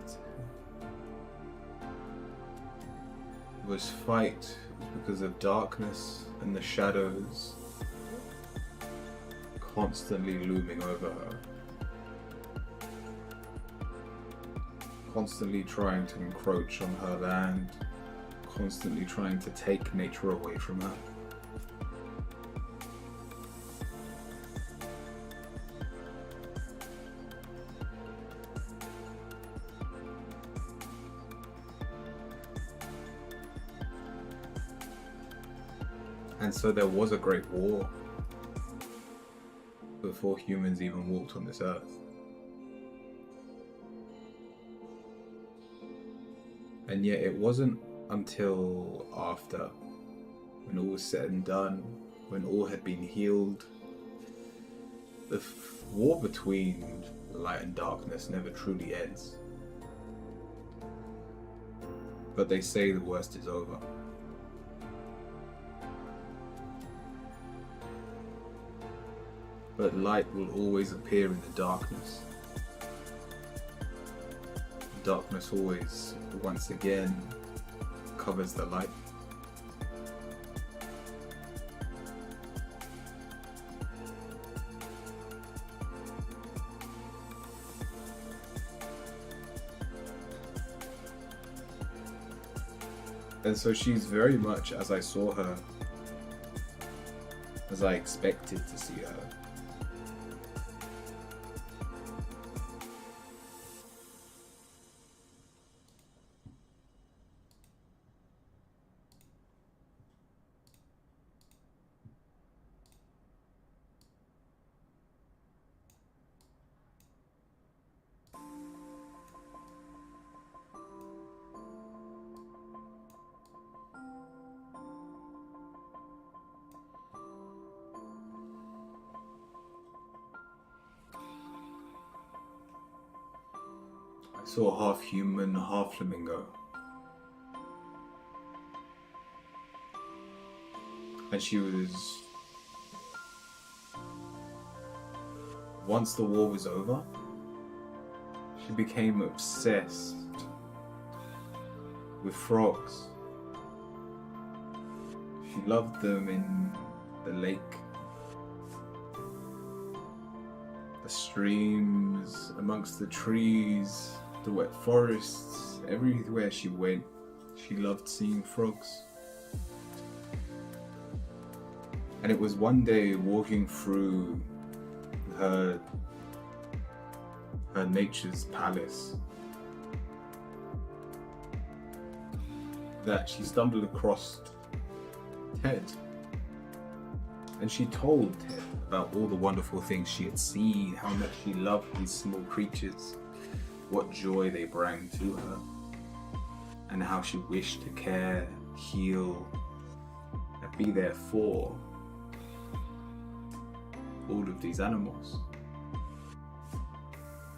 was fight because of darkness and the shadows constantly looming over her. Constantly trying to encroach on her land, constantly trying to take nature away from her. And so there was a great war before humans even walked on this earth. And yet it wasn't until after, when all was said and done, when all had been healed, the war between light and darkness never truly ends. But they say the worst is over. But light will always appear in the darkness. Darkness always, once again, covers the light. And so she's very much as I saw her, as I expected to see her. I saw half human, half flamingo. And she was... Once the war was over, she became obsessed with frogs. She loved them in the lake, the streams, amongst the trees, the wet forests. Everywhere she went, she loved seeing frogs. And it was one day walking through her nature's palace that she stumbled across Ted. And she told Ted about all the wonderful things she had seen, how much she loved these small creatures, what joy they brought to her, and how she wished to care, heal, and be there for all of these animals.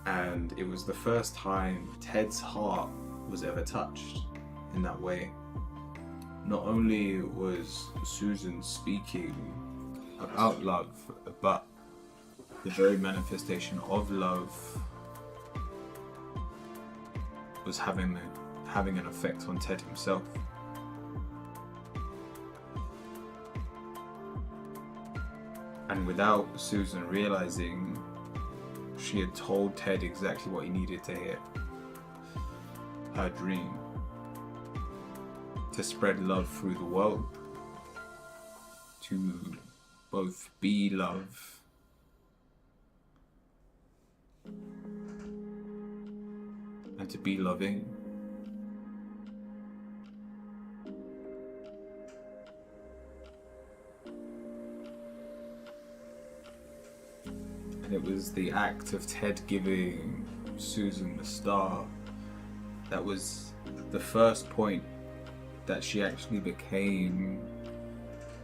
And it was the first time Ted's heart was ever touched in that way. Not only was Susan speaking about love, but the very manifestation of love was having an effect on Ted himself. And without Susan realizing, she had told Ted exactly what he needed to hear. Her dream. To spread love through the world. To both be love and to be loving. And it was the act of Ted giving Susan the star that was the first point that she actually became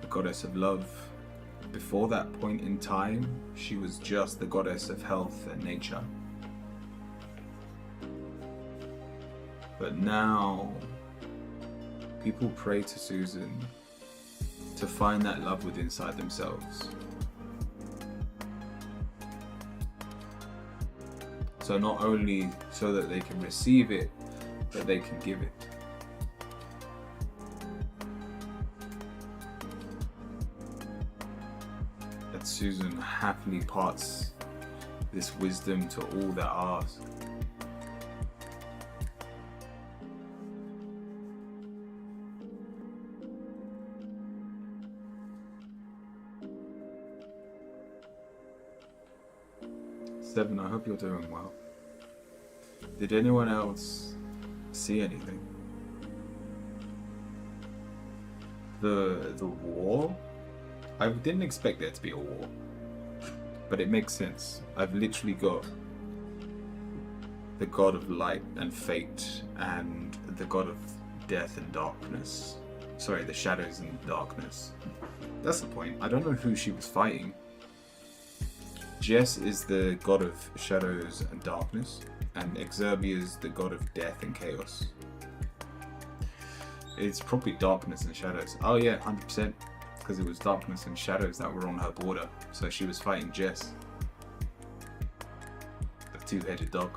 the goddess of love. Before that point in time, she was just the goddess of health and nature. But now, people pray to Susan to find that love within inside themselves. So not only so that they can receive it, but they can give it. That Susan happily parts this wisdom to all that ask. Seven, I hope you're doing well. Did anyone else see anything? The war? I didn't expect there to be a war, but it makes sense. I've literally got the god of light and fate and the god of death and darkness. Sorry, the shadows and darkness. That's the point. I don't know who she was fighting. Jess is the god of shadows and darkness, and Exerbia's is the god of death and chaos. It's probably darkness and shadows. Oh yeah, 100%. Because it was darkness and shadows that were on her border. So she was fighting Jess, the two-headed dog.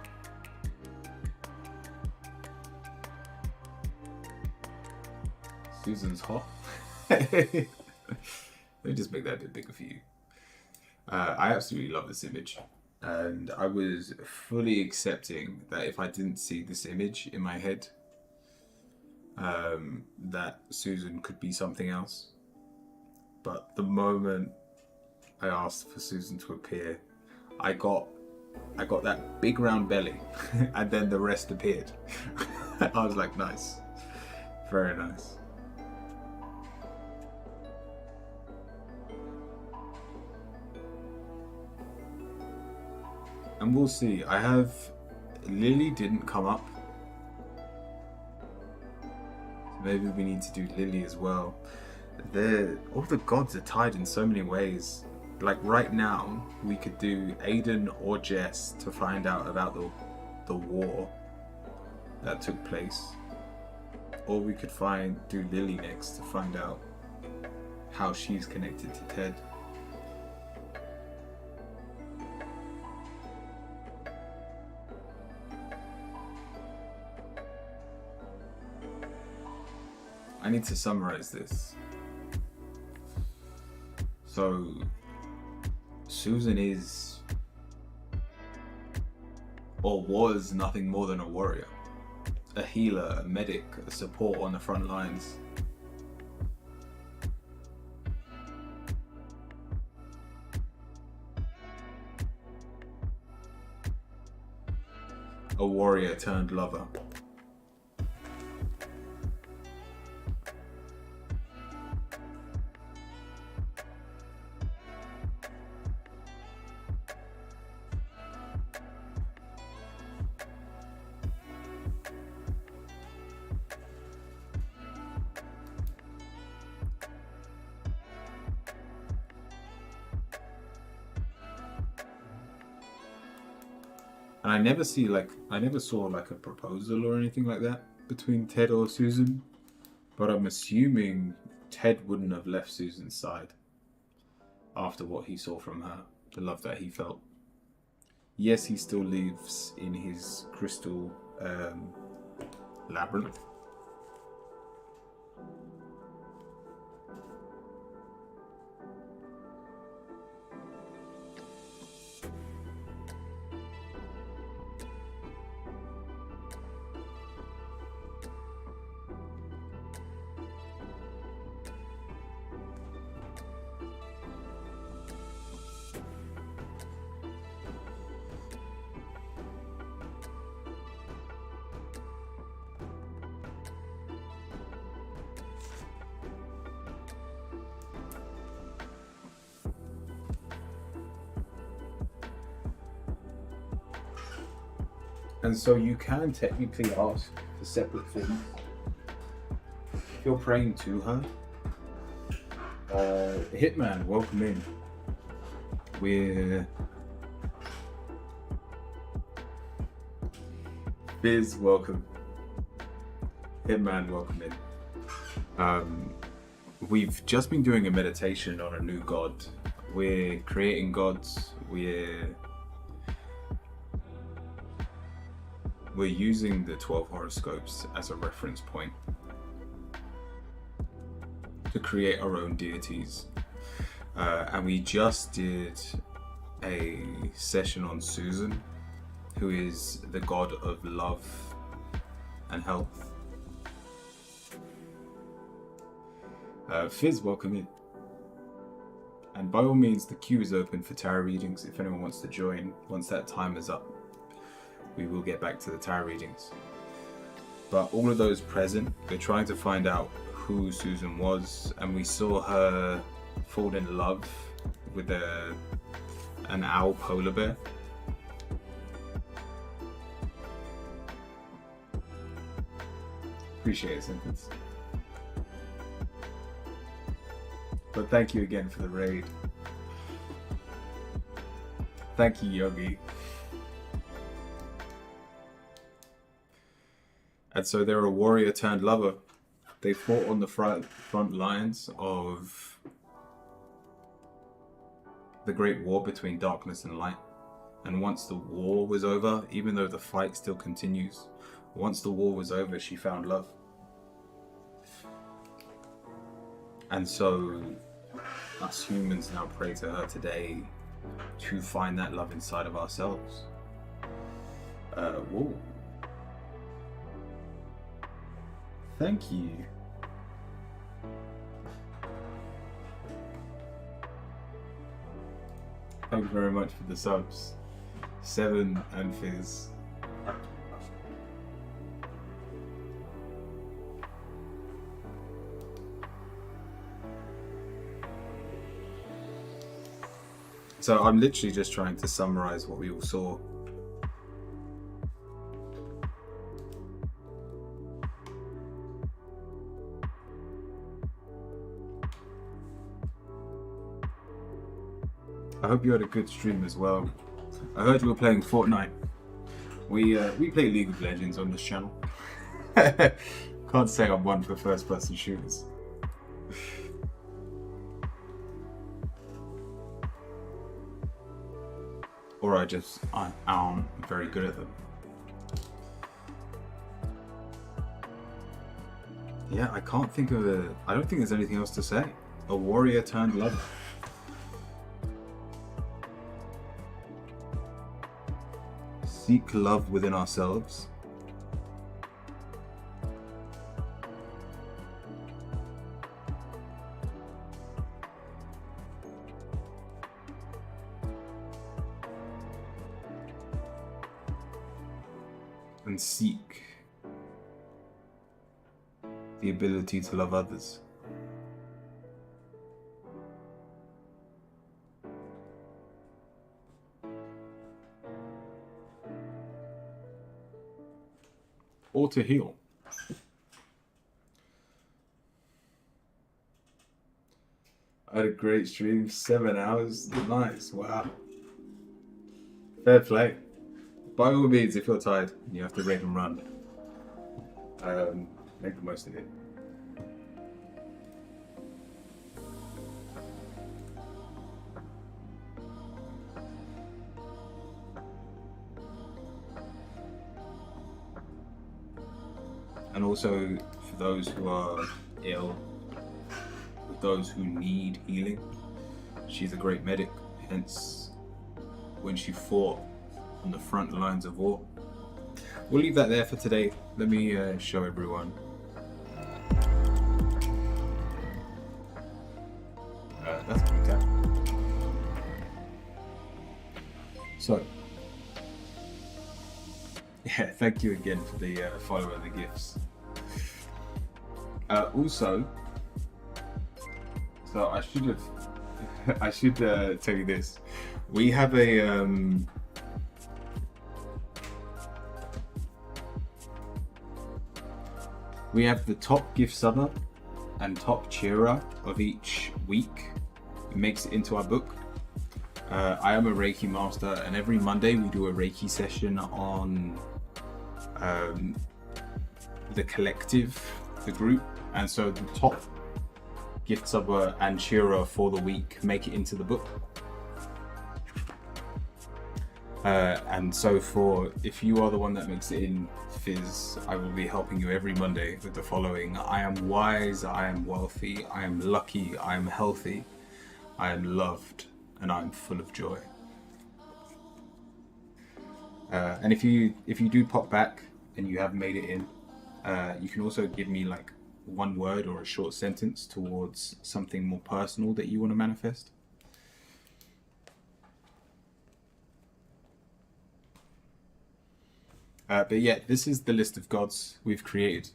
Susan's hot. Let me just make that a bit bigger for you. I absolutely love this image, and I was fully accepting that if I didn't see this image in my head, that Susan could be something else. But the moment I asked for Susan to appear, I got that big round belly, and then the rest appeared. I was like, nice, very nice. And we'll see. Lily didn't come up. Maybe we need to do Lily as well. All the gods are tied in so many ways. Like right now, we could do Aiden or Jess to find out about the war that took place. Or we could do Lily next to find out how she's connected to Ted. I need to summarize this. So, Susan is, or was, nothing more than a warrior. A healer, a medic, a support on the front lines. A warrior turned lover. And I never saw like a proposal or anything like that between Ted or Susan, but I'm assuming Ted wouldn't have left Susan's side after what he saw from her, the love that he felt. Yes, he still lives in his crystal labyrinth. And so you can technically ask for separate things. If you're praying to her, Hitman, welcome in. We're Biz, welcome. Hitman, welcome in. We've just been doing a meditation on a new god. We're creating gods. We're using the 12 horoscopes as a reference point to create our own deities. And we just did a session on Susan, who is the god of love and health. Fizz, welcome in. And by all means, the queue is open for tarot readings if anyone wants to join. Once that time is up, we will get back to the tarot readings. But all of those present, they're trying to find out who Susan was, and we saw her fall in love with an owl polar bear. Appreciate it, Sentence. But thank you again for the raid. Thank you, Yogi. And so they're a warrior turned lover. They fought on the front lines of the great war between darkness and light. And once the war was over, even though the fight still continues, once the war was over, she found love. And so us humans now pray to her today to find that love inside of ourselves. Whoa. Thank you. Thank you very much for the subs. 7 and Fizz. So I'm literally just trying to summarize what we all saw. I hope you had a good stream as well. I heard you were playing Fortnite. We play League of Legends on this channel. Can't say I'm one for first-person shooters. Or I'm very good at them. Yeah, I can't think of I don't think there's anything else to say. A warrior turned lover. Seek love within ourselves. And seek the ability to love others. Or to heal. I had a great stream, 7 hours. Nice, wow. Fair play. By all means, if you're tired and you have to rake and run, make the most of it. And also, for those who are ill, with those who need healing, she's a great medic, hence when she fought on the front lines of war. We'll leave that there for today. Let me show everyone. That's a good tap. So, yeah, thank you again for the follow and the gifts. Also, so I should tell you this. We have a We have the top gift subber and top cheerer of each week. It makes it into our book. I am a Reiki master, and every Monday we do a Reiki session on the collective, the group, and so the top gift subber and cheerer for the week make it into the book. And so if you are the one that makes it in Fizz, I will be helping you every Monday with the following: I am wise, I am wealthy, I am lucky, I am healthy, I am loved, and I am full of joy. And if you do pop back and you have made it in, you can also give me like one word or a short sentence towards something more personal that you want to manifest. But yeah, this is the list of gods we've created.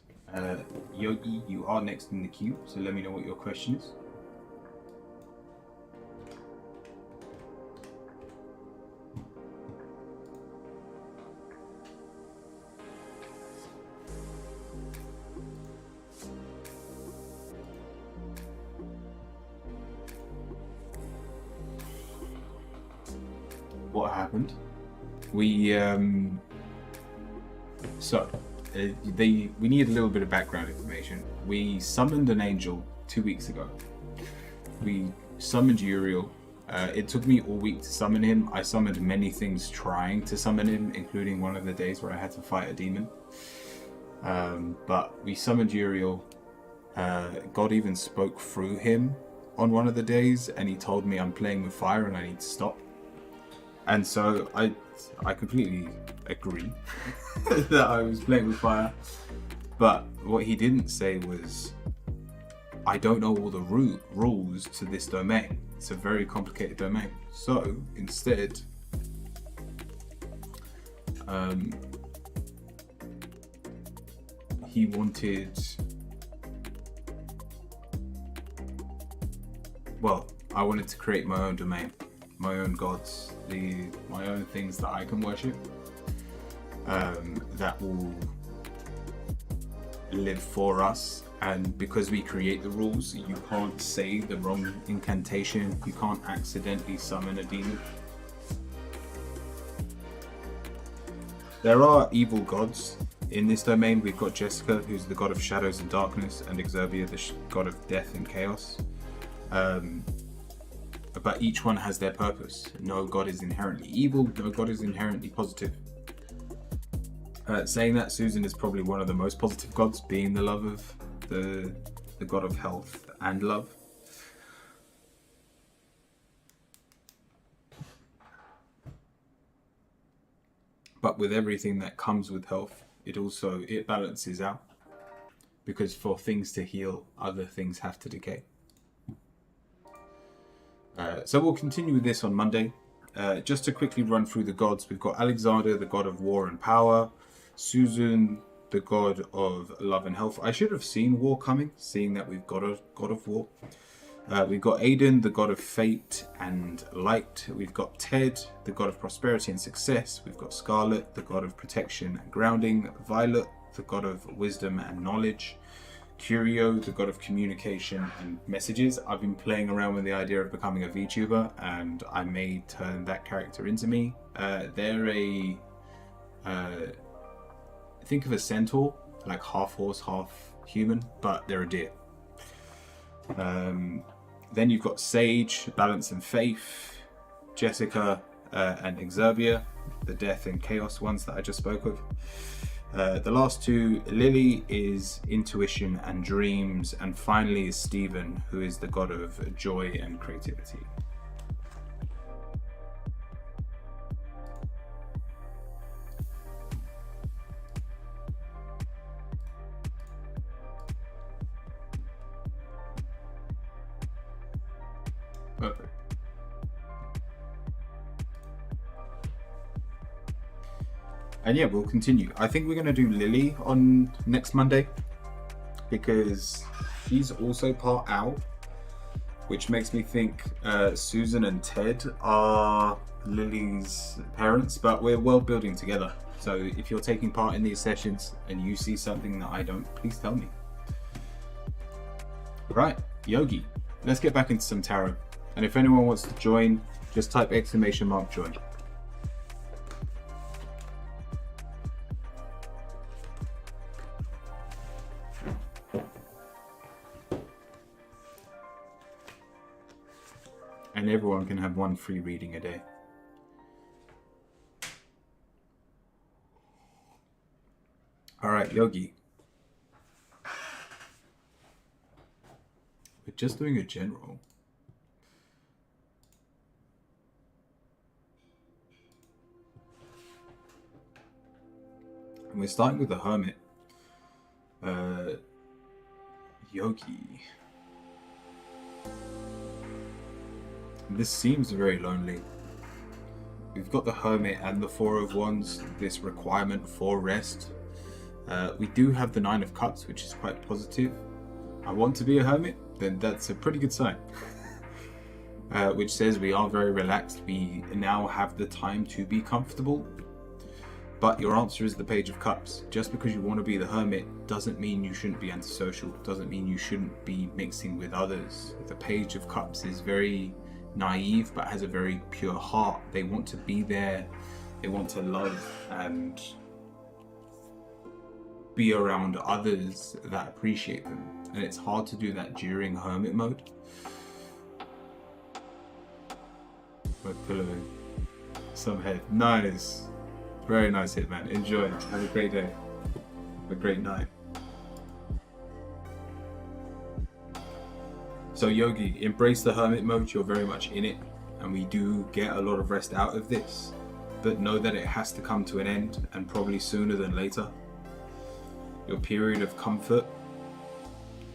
Yogi, you are next in the queue, so let me know what your question is. What happened? We need a little bit of background information. We summoned an angel 2 weeks ago. We summoned Uriel. It took me all week to summon him. I summoned many things trying to summon him, including one of the days where I had to fight a demon. But we summoned Uriel. God even spoke through him on one of the days, and he told me I'm playing with fire and I need to stop. And so I completely agree that I was playing with fire. But what he didn't say was, I don't know all the rules to this domain. It's a very complicated domain. So instead, he wanted, well, I wanted to create my own domain, my own gods, my own things that I can worship, that will live for us. And because we create the rules, you can't say the wrong incantation, you can't accidentally summon a demon. There are evil gods in this domain. We've got Jessica, who's the god of shadows and darkness, and Exerbia, the god of death and chaos. But each one has their purpose. No god is inherently evil, no god is inherently positive. Saying that, Susan is probably one of the most positive gods, being the love of the god of health and love. But with everything that comes with health, it balances out, because for things to heal, other things have to decay. So we'll continue with this on Monday. Just to quickly run through the gods, we've got Alexander, the god of war and power, Susan, the god of love and health. I should have seen war coming, seeing that we've got a god of war. We've got Aiden, the god of fate and light. We've got Ted, the god of prosperity and success. We've got Scarlet, the god of protection and grounding. Violet, the god of wisdom and knowledge. Curio, the god of communication and messages. I've been playing around with the idea of becoming a VTuber, and I may turn that character into me. They're think of a centaur, like half horse, half human, but they're a deer. Then you've got Sage, balance and faith, Jessica and Exerbia, the death and chaos ones that I just spoke of. The last two, Lily is intuition and dreams, and finally is Stephen, who is the god of joy and creativity. Perfect. And yeah, we'll continue. I think we're going to do Lily on next Monday, because she's also part owl, which makes me think Susan and Ted are Lily's parents, but we're world building together. So if you're taking part in these sessions and you see something that I don't, please tell me. Right, Yogi, let's get back into some tarot. And if anyone wants to join, just type !join. And everyone can have one free reading a day. All right, Yogi. We're just doing a general. And we're starting with the Hermit. Yogi. This seems very lonely. We've got the Hermit and the Four of Wands, this requirement for rest. We do have the Nine of Cups, which is quite positive. I want to be a hermit, then that's a pretty good sign. Which says we are very relaxed. We now have the time to be comfortable. But your answer is the Page of Cups. Just because you want to be the hermit doesn't mean you shouldn't be antisocial. Doesn't mean you shouldn't be mixing with others. The Page of Cups is very naive but has a very pure heart. They want to be there, they want to love and be around others that appreciate them, and it's hard to do that during hermit mode. My pillow, some head, nice, very nice hit, man. Enjoy, have a great day, have a great night. So Yogi, embrace the hermit mode. You're very much in it, and we do get a lot of rest out of this, but know that it has to come to an end, and probably sooner than later. Your period of comfort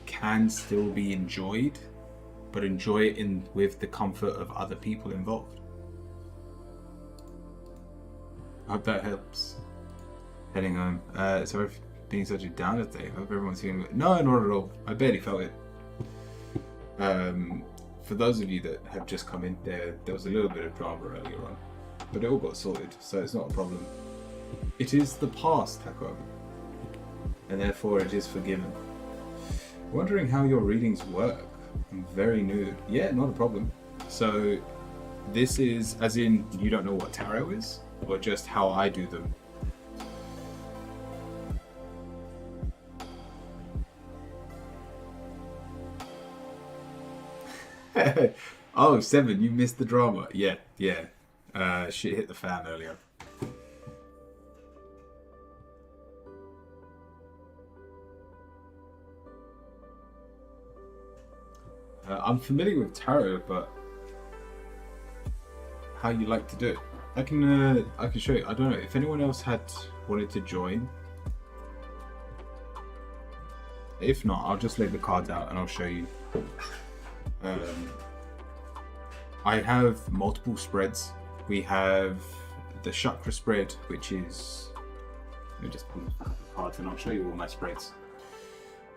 can still be enjoyed, but enjoy it with the comfort of other people involved. I hope that helps. Heading home. Sorry for being such a downer today. I hope everyone's feeling good. No, not at all. I barely felt it. For those of you that have just come in, there was a little bit of drama earlier on, but it all got sorted, so it's not a problem. It is the past, Taco, and therefore it is forgiven. Wondering how your readings work. I'm very new. Yeah, not a problem. So this is, as in, you don't know what tarot is, or just how I do them? Oh, 7, you missed the drama. Yeah. Shit hit the fan earlier. I'm familiar with tarot, but how you like to do it? I can show you. I don't know if anyone else had wanted to join. If not, I'll just lay the cards out and I'll show you. I have multiple spreads. We have the chakra spread, which is, let me just pull the cards and I'll show you all my spreads.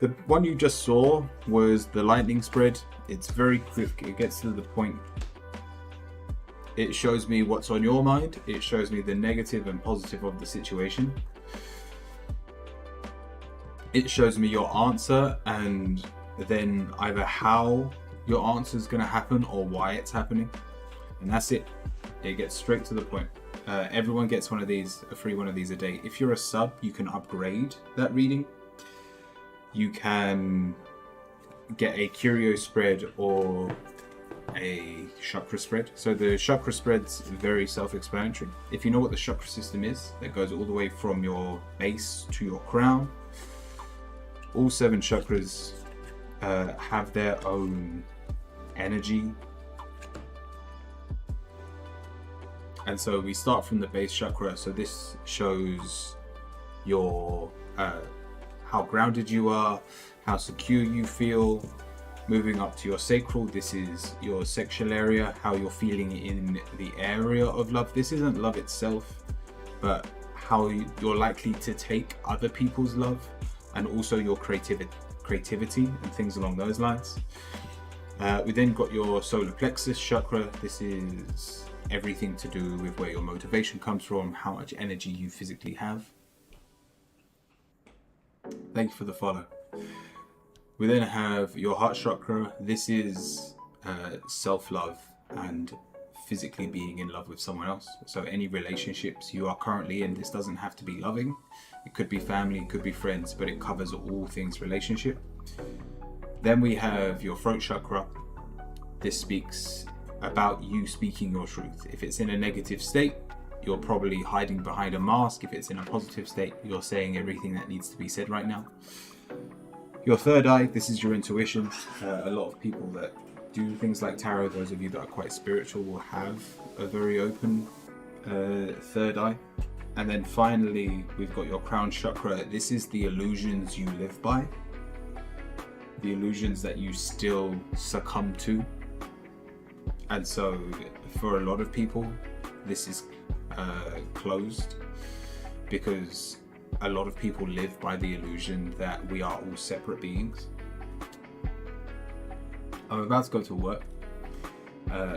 The one you just saw was the lightning spread. It's very quick, it gets to the point. It shows me what's on your mind. It shows me the negative and positive of the situation. It shows me your answer and then either how your answer is going to happen or why it's happening, and that's it. It gets straight to the point. Everyone gets one of these, a free one of these a day. If you're a sub, you can upgrade that reading. You can get a curio spread or a chakra spread. So the chakra spread's very self-explanatory. If you know what the chakra system is, that goes all the way from your base to your crown. All 7 chakras have their own energy, and so we start from the base chakra. So this shows your how grounded you are, how secure you feel. Moving up to your sacral, this is your sexual area, how you're feeling in the area of love. This isn't love itself, but how you're likely to take other people's love, and also your creativity and things along those lines. We then got your solar plexus chakra. This is everything to do with where your motivation comes from, how much energy you physically have. Thank you for the follow. We then have your heart chakra. This is self-love and physically being in love with someone else. So any relationships you are currently in, this doesn't have to be loving. It could be family, it could be friends, but it covers all things relationship. Then we have your throat chakra. This speaks about you speaking your truth. If it's in a negative state, you're probably hiding behind a mask. If it's in a positive state, you're saying everything that needs to be said right now. Your third eye, this is your intuition. A lot of people that do things like tarot, those of you that are quite spiritual, will have a very open third eye. And then finally, we've got your crown chakra. This is the illusions you live by, the illusions that you still succumb to. And so for a lot of people, this is closed, because a lot of people live by the illusion that we are all separate beings. I'm about to go to work.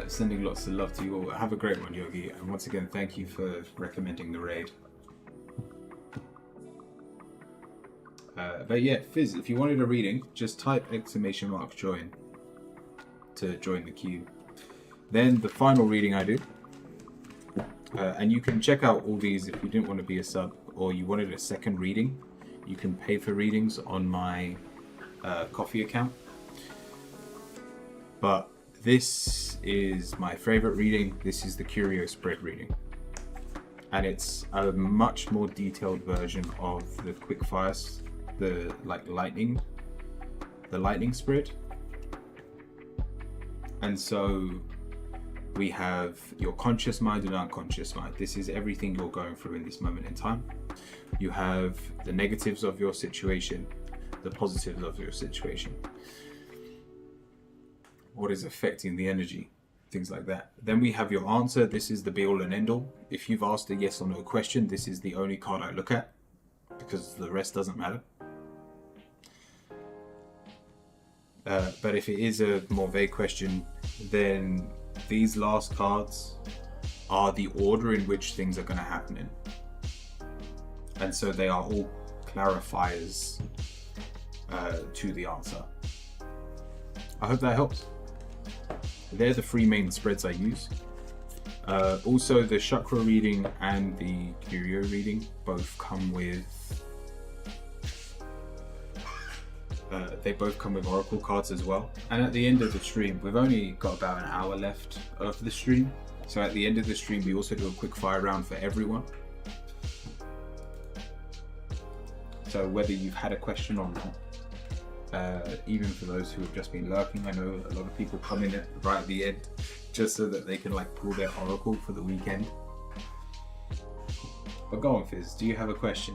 Sending lots of love to you all. Have a great one, Yogi. And once again, thank you for recommending the raid. But yeah, Fizz, if you wanted a reading, just type !join to join the queue. Then the final reading I do, and you can check out all these if you didn't want to be a sub or you wanted a second reading. You can pay for readings on my coffee account. But this is my favorite reading. This is the Curio spread reading, and it's a much more detailed version of the quick fires, the lightning spread. And so we have your conscious mind and unconscious mind. This is everything you're going through in this moment in time. You have the negatives of your situation, the positives of your situation, what is affecting the energy, things like that. Then we have your answer. This is the be all and end all. If you've asked a yes or no question, this is the only card I look at, because the rest doesn't matter. But if it is a more vague question, then these last cards are the order in which things are going to happen in. And so they are all clarifiers to the answer. I hope that helps. They're the three main spreads I use. Also, the chakra reading and the curio reading both come with oracle cards as well. And at the end of the stream, we've only got about an hour left of the stream. So at the end of the stream, we also do a quick fire round for everyone. So whether you've had a question or not, even for those who have just been lurking, I know a lot of people come in right at the end just so that they can pull their oracle for the weekend. But go on, Fizz, do you have a question?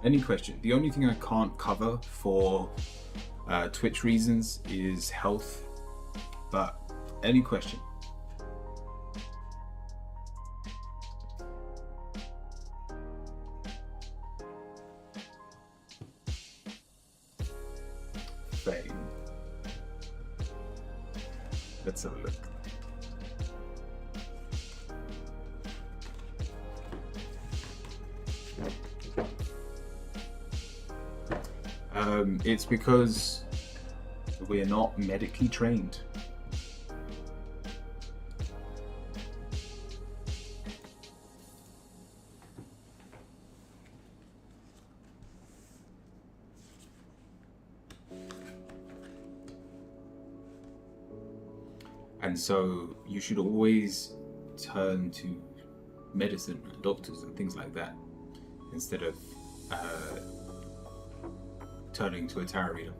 Any question? The only thing I can't cover for Twitch reasons is health, but any question? Fame. Let's have a look. It's because we're not medically trained. And so you should always turn to medicine and doctors and things like that instead of turning to a tarot reader.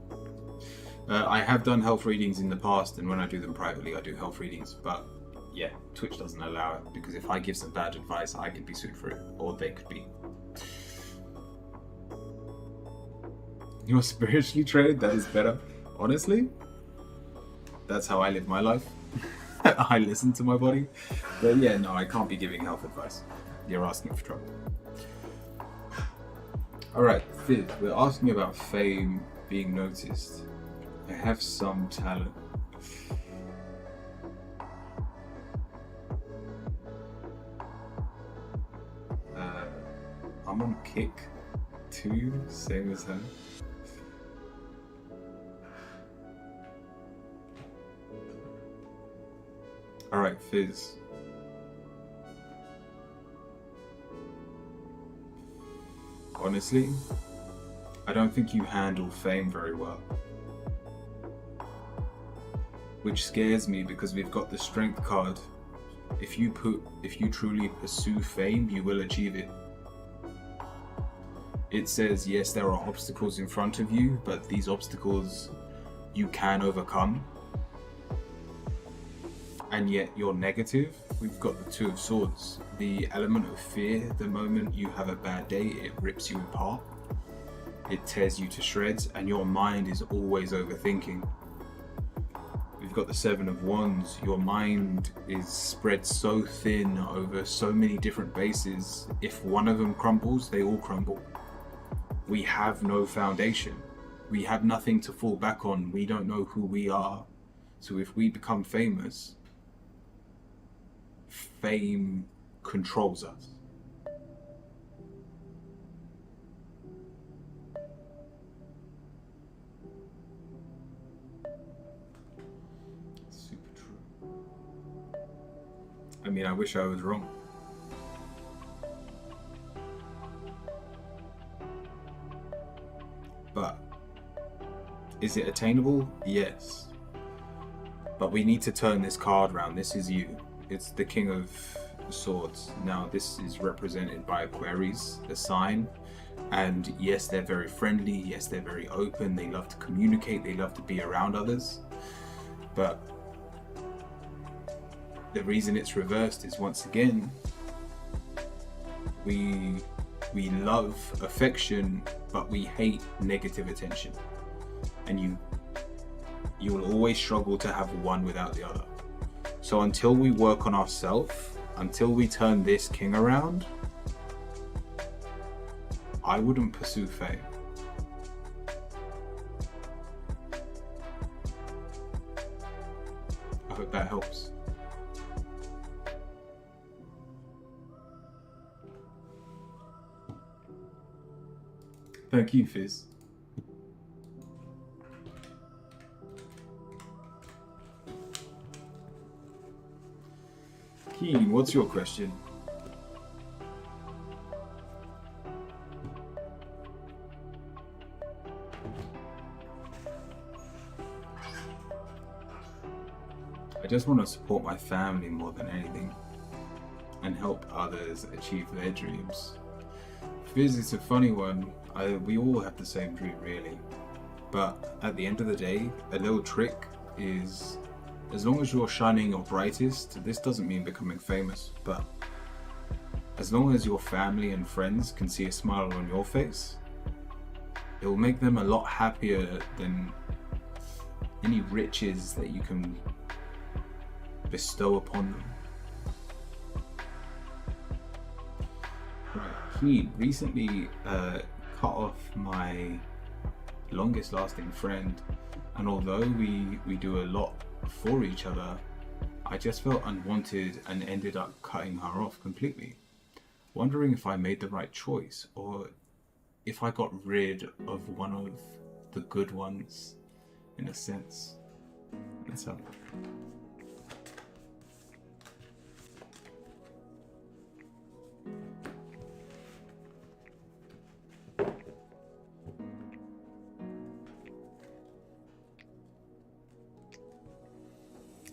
I have done health readings in the past, and when I do them privately, I do health readings, but yeah, Twitch doesn't allow it, because if I give some bad advice, I could be sued for it, or they could be. You're spiritually trained? That is better. Honestly, that's how I live my life. I listen to my body. But yeah, no, I can't be giving health advice. You're asking for trouble. Alright, Fizz, we're asking about fame being noticed. I have some talent. I'm on kick 2, same as her. Alright, Fizz. Honestly, I don't think you handle fame very well. Which scares me because we've got the strength card. If you truly pursue fame, you will achieve it. It says, yes, there are obstacles in front of you, but these obstacles you can overcome. And yet you're negative. We've got the 2 of Swords. The element of fear, the moment you have a bad day, it rips you apart. It tears you to shreds, and your mind is always overthinking. We've got the 7 of Wands. Your mind is spread so thin over so many different bases. If one of them crumbles, they all crumble. We have no foundation. We have nothing to fall back on. We don't know who we are. So if we become famous, fame controls us. Super true. I mean, I wish I was wrong. But is it attainable? Yes. But we need to turn this card around. This is you. It's the King of Swords. Now this is represented by Aquarius, a sign. And yes, they're very friendly. Yes, they're very open. They love to communicate. They love to be around others. But the reason it's reversed is, once again, we love affection, but we hate negative attention. And you will always struggle to have one without the other. So until we work on ourselves, until we turn this king around, I wouldn't pursue fame. I hope that helps. Thank you, Fizz. Keen, what's your question? I just want to support my family more than anything and help others achieve their dreams. Fizz, it's a funny one. We all have the same dream, really. But at the end of the day, a little trick is, as long as you're shining your brightest, this doesn't mean becoming famous, but as long as your family and friends can see a smile on your face, it will make them a lot happier than any riches that you can bestow upon them. Right, he recently cut off my longest lasting friend, and although we do a lot for each other, I just felt unwanted and ended up cutting her off completely. Wondering if I made the right choice, or if I got rid of one of the good ones, in a sense. Let's have a look.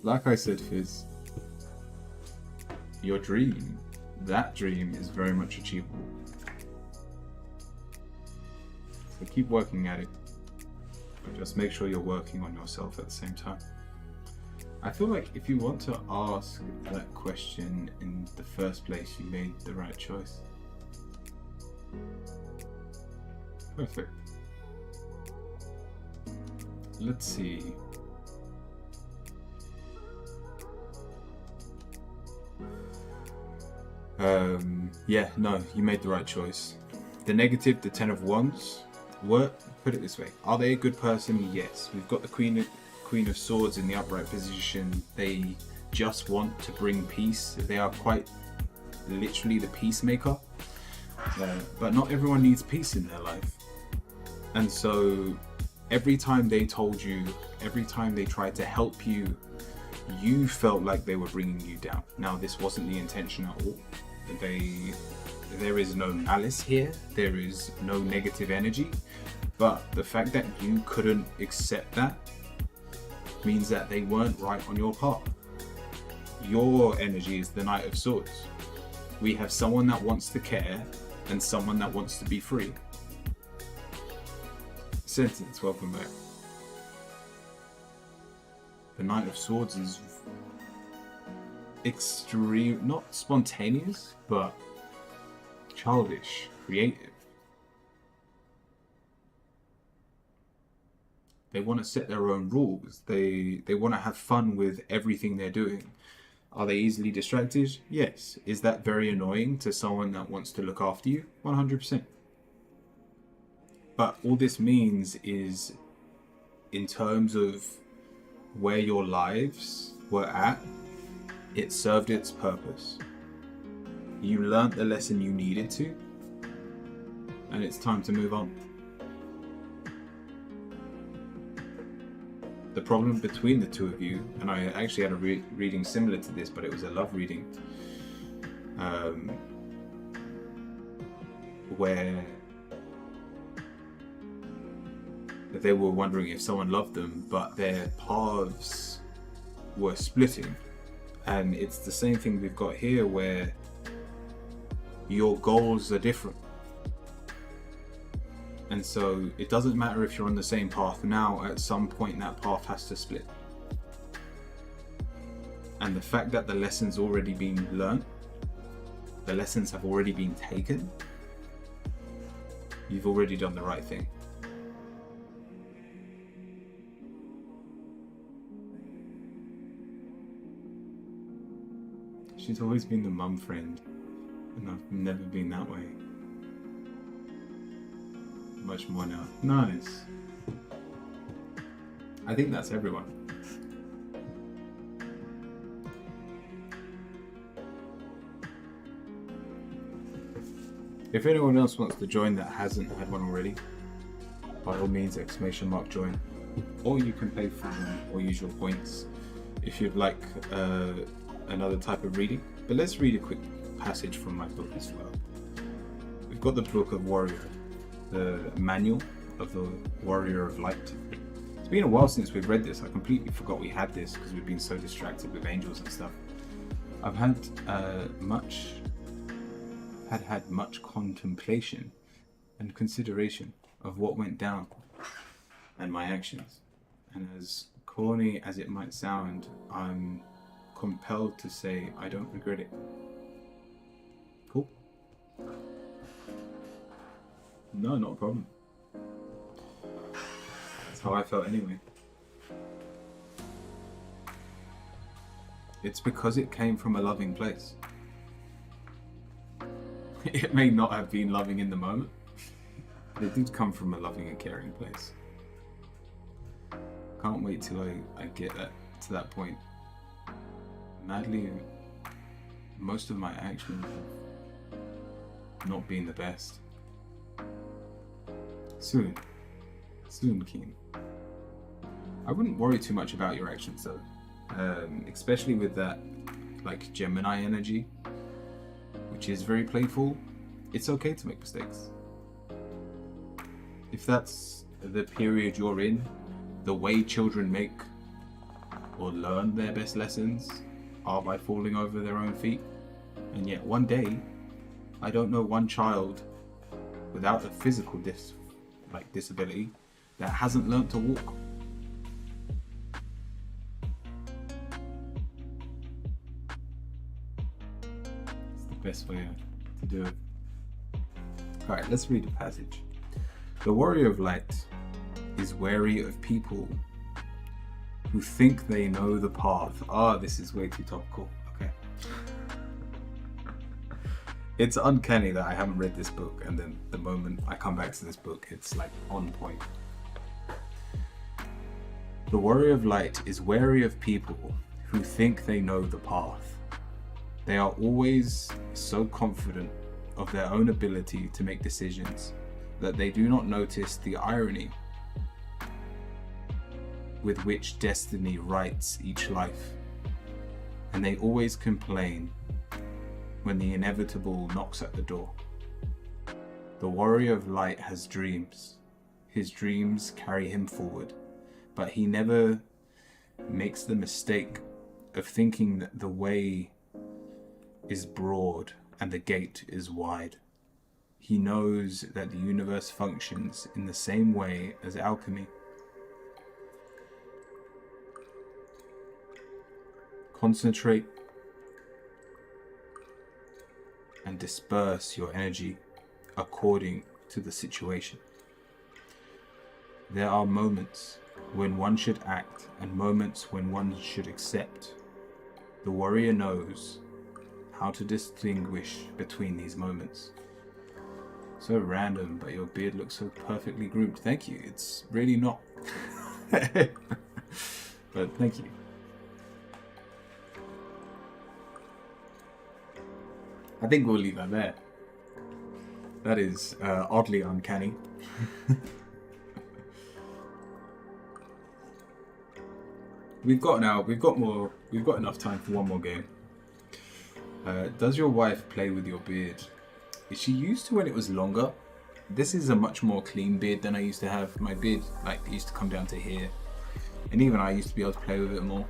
Like I said, Fizz, your dream, that dream is very much achievable. So keep working at it, but just make sure you're working on yourself at the same time. I feel like if you want to ask that question in the first place, you made the right choice. Perfect. Let's see. Yeah, no, you made the right choice. The negative, the Ten of Wands, put it this way. Are they a good person? Yes. We've got the Queen of Swords in the upright position. They just want to bring peace. They are quite literally the peacemaker. But not everyone needs peace in their life. And so every time they told you, every time they tried to help you, you felt like they were bringing you down. Now, this wasn't the intention at all. There is no malice here. There is no negative energy. But the fact that you couldn't accept that means that they weren't right on your path. Your energy is the Knight of Swords. We have someone that wants to care and someone that wants to be free. Sentence, welcome back. The Knight of Swords is extreme, not spontaneous, but childish, creative. They want to set their own rules. They want to have fun with everything they're doing. Are they easily distracted? Yes. Is that very annoying to someone that wants to look after you? 100%. But all this means is, in terms of where your lives were at, it served its purpose. You learnt the lesson you needed to, and it's time to move on. The problem between the two of you, and I actually had a reading similar to this, but it was a love reading, where they were wondering if someone loved them, but their paths were splitting. And it's the same thing we've got here, where your goals are different. And so it doesn't matter if you're on the same path now, at some point that path has to split. And the fact that the lesson's already been learnt, the lessons have already been taken, you've already done the right thing. She's always been the mum friend, and I've never been that way. Much more now. Nice. I think that's everyone. If anyone else wants to join that hasn't had one already, by all means, !join. Or you can pay for them or use your points if you'd like another type of reading. But let's read a quick passage from my book as well. We've got the Book of Warrior, the manual of the Warrior of Light. It's been a while since we've read this. I completely forgot we had this because we've been so distracted with angels and stuff. I've had much contemplation and consideration of what went down and my actions. And as corny as it might sound, I'm compelled to say I don't regret it. Cool? No, not a problem. That's how I felt anyway. It's because it came from a loving place. It may not have been loving in the moment, but it did come from a loving and caring place. Can't wait till I get to that point. Madly, most of my actions have not been the best. Soon, Keen. I wouldn't worry too much about your actions though, especially with that like Gemini energy, which is very playful. It's okay to make mistakes. If that's the period you're in, the way children make or learn their best lessons are by falling over their own feet. And yet one day, I don't know one child without a physical disability that hasn't learnt to walk. It's the best way to do it. Alright, let's read the passage. The Warrior of Light is wary of people who think they know the path. This is way too topical. Okay. It's uncanny that I haven't read this book, and then the moment I come back to this book, it's like on point. The Warrior of Light is wary of people who think they know the path. They are always so confident of their own ability to make decisions that they do not notice the irony with which destiny writes each life. And they always complain when the inevitable knocks at the door. The Warrior of Light has dreams. His dreams carry him forward, but he never makes the mistake of thinking that the way is broad and the gate is wide. He knows that the universe functions in the same way as alchemy. Concentrate and disperse your energy according to the situation. There are moments when one should act and moments when one should accept. The warrior knows how to distinguish between these moments. So random, but your beard looks so perfectly groomed. Thank you. It's really not. But thank you. I think we'll leave that there. That is oddly uncanny. We've got enough time for one more game. Does your wife play with your beard? Is she used to when it was longer? This is a much more clean beard than I used to have. My beard used to come down to here, and even I used to be able to play with it more.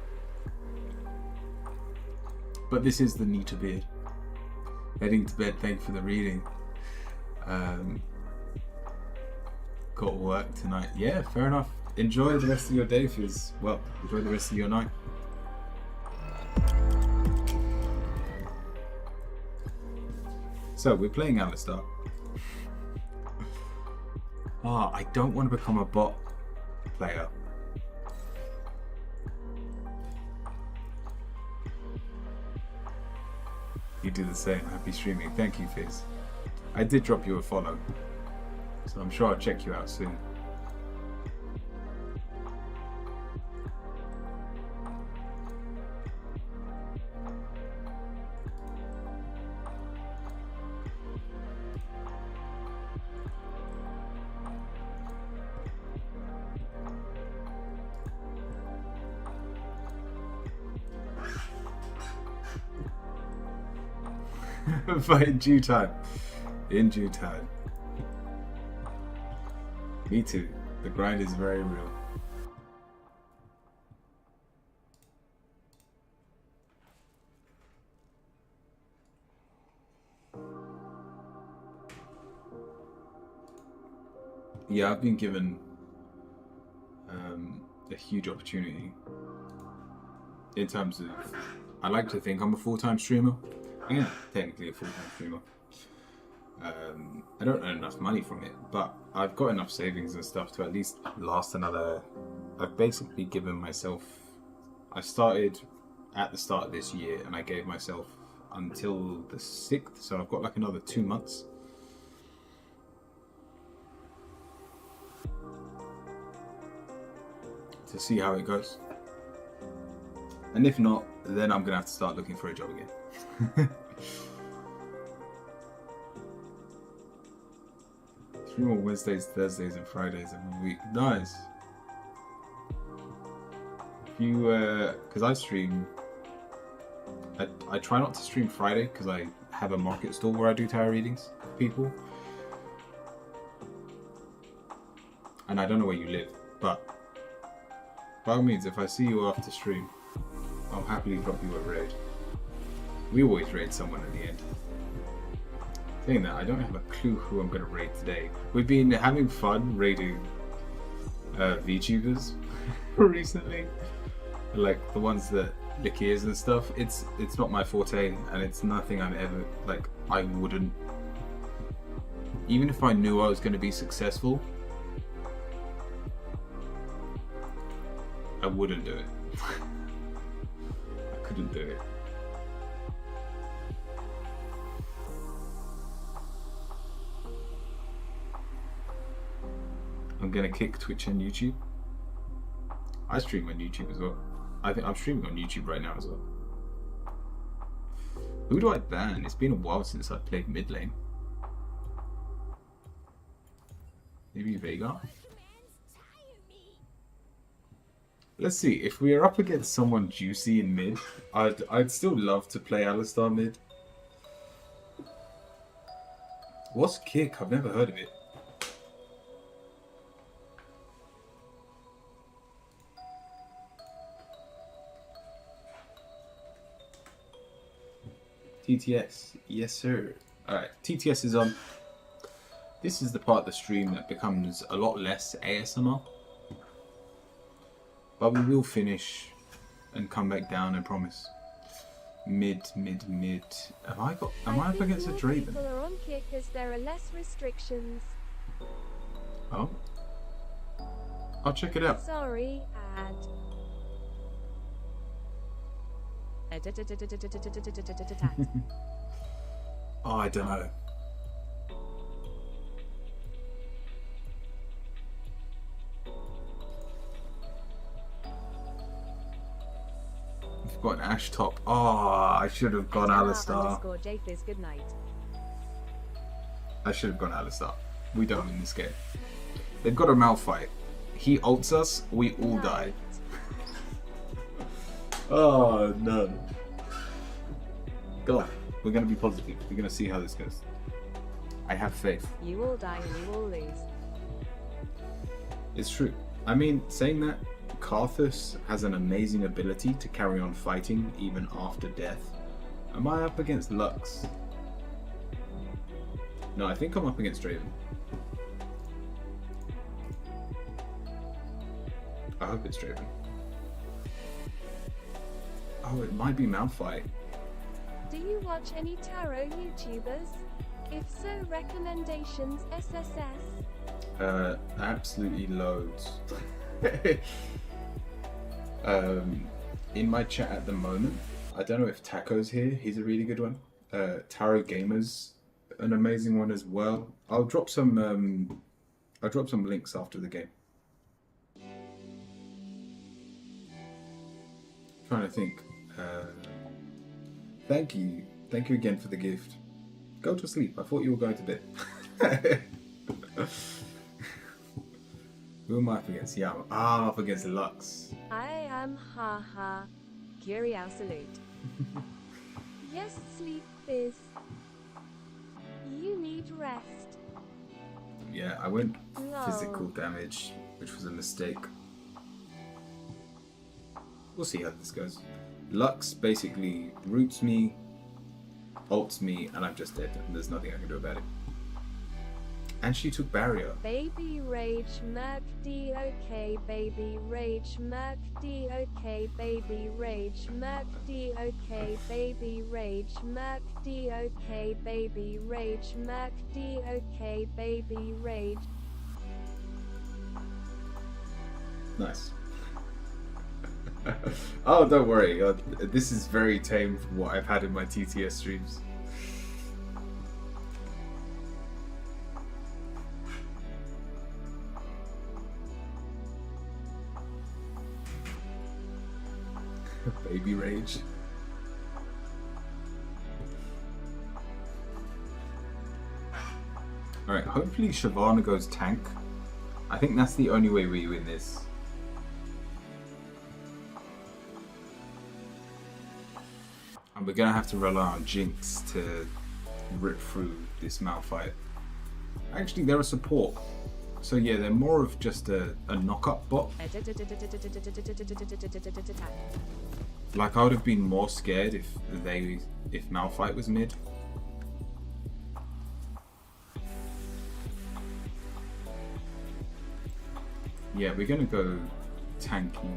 But this is the neater beard. Heading to bed, thank you for the reading. Got work tonight. Yeah, fair enough. Enjoy the rest of your day, Fizz. Well, enjoy the rest of your night. So, we're playing Alistar. I don't want to become a bot player. You do the same. Happy streaming. Thank you, Fizz. I did drop you a follow, so I'm sure I'll check you out soon. But in due time. In due time. Me too. The grind is very real. Yeah, I've been given a huge opportunity in terms of, I like to think I'm a full-time streamer. I am technically a full-time streamer. I don't earn enough money from it, but I've got enough savings and stuff to at least last another. I've basically given myself, I started at the start of this year and I gave myself until the 6th, so I've got like another 2 months. To see how it goes. And if not, then I'm gonna have to start looking for a job again. Stream on Wednesdays, Thursdays, and Fridays every week. Nice. If you, because I stream, I try not to stream Friday because I have a market stall where I do tarot readings for people. And I don't know where you live, but by all means, if I see you after stream, I'll happily drop you a raid. We always raid someone at the end. Saying that, I don't have a clue who I'm going to raid today. We've been having fun raiding VTubers recently. Like the ones that lick ears and stuff. It's not my forte, and it's nothing I'm ever, like, I wouldn't. Even if I knew I was going to be successful, I wouldn't do it. I couldn't do it. gonna kick Twitch and YouTube. I stream on YouTube as well. I think I'm streaming on YouTube right now as well. Who do I ban? It's been a while since I played mid lane. Maybe Veigar? Let's see, if we are up against someone juicy in mid, I'd still love to play Alistar mid. What's kick? I've never heard of it. TTS, yes sir. Alright, TTS is on. This is the part of the stream that becomes a lot less ASMR. But we will finish and come back down, I promise. Mid. Am I up against a Draven? People are on kick as there are less restrictions. Oh. I'll check it out. Sorry, ad. Oh, I don't know. We've got an Ash top. Oh, I should have gone Alistar. _Jfizz, good night. I should have gone Alistar. We don't in this game. They've got a Malphite. He ults us, we all die. Oh no. Go on. We're gonna be positive. We're gonna see how this goes. I have faith. You all die and you all lose. It's true. I mean, saying that, Karthus has an amazing ability to carry on fighting even after death. Am I up against Lux? No, I think I'm up against Draven. I hope it's Draven. Oh, it might be Malphite. Do you watch any tarot YouTubers? If so, recommendations SSS. Absolutely loads. In my chat at the moment, I don't know if Taco's here. He's a really good one. Tarot Gamers, an amazing one as well. I'll drop some links after the game. Trying to think. Thank you again for the gift. Go to sleep. I thought you were going to bed. Who am I up against? Yeah, I'm up against Lux. I am haha. Curial salute. Yes, sleep Fizz. You need rest. Yeah, I went No. physical damage, which was a mistake. We'll see how this goes. Lux basically roots me, ults me, and I'm just dead. And there's nothing I can do about it. And she took barrier. Baby rage merc D okay baby rage merc D okay baby rage merc D okay baby rage merc D okay baby rage merc D okay baby rage. Nice. Oh, don't worry. This is very tame from what I've had in my TTS streams. Baby rage. Alright, hopefully Shyvana goes tank. I think that's the only way we win this. And we're gonna have to rely on Jinx to rip through this Malphite. Actually, they're a support. So yeah, they're more of just a knock-up bot. Like, I would have been more scared if Malphite was mid. Yeah, we're gonna go tanky.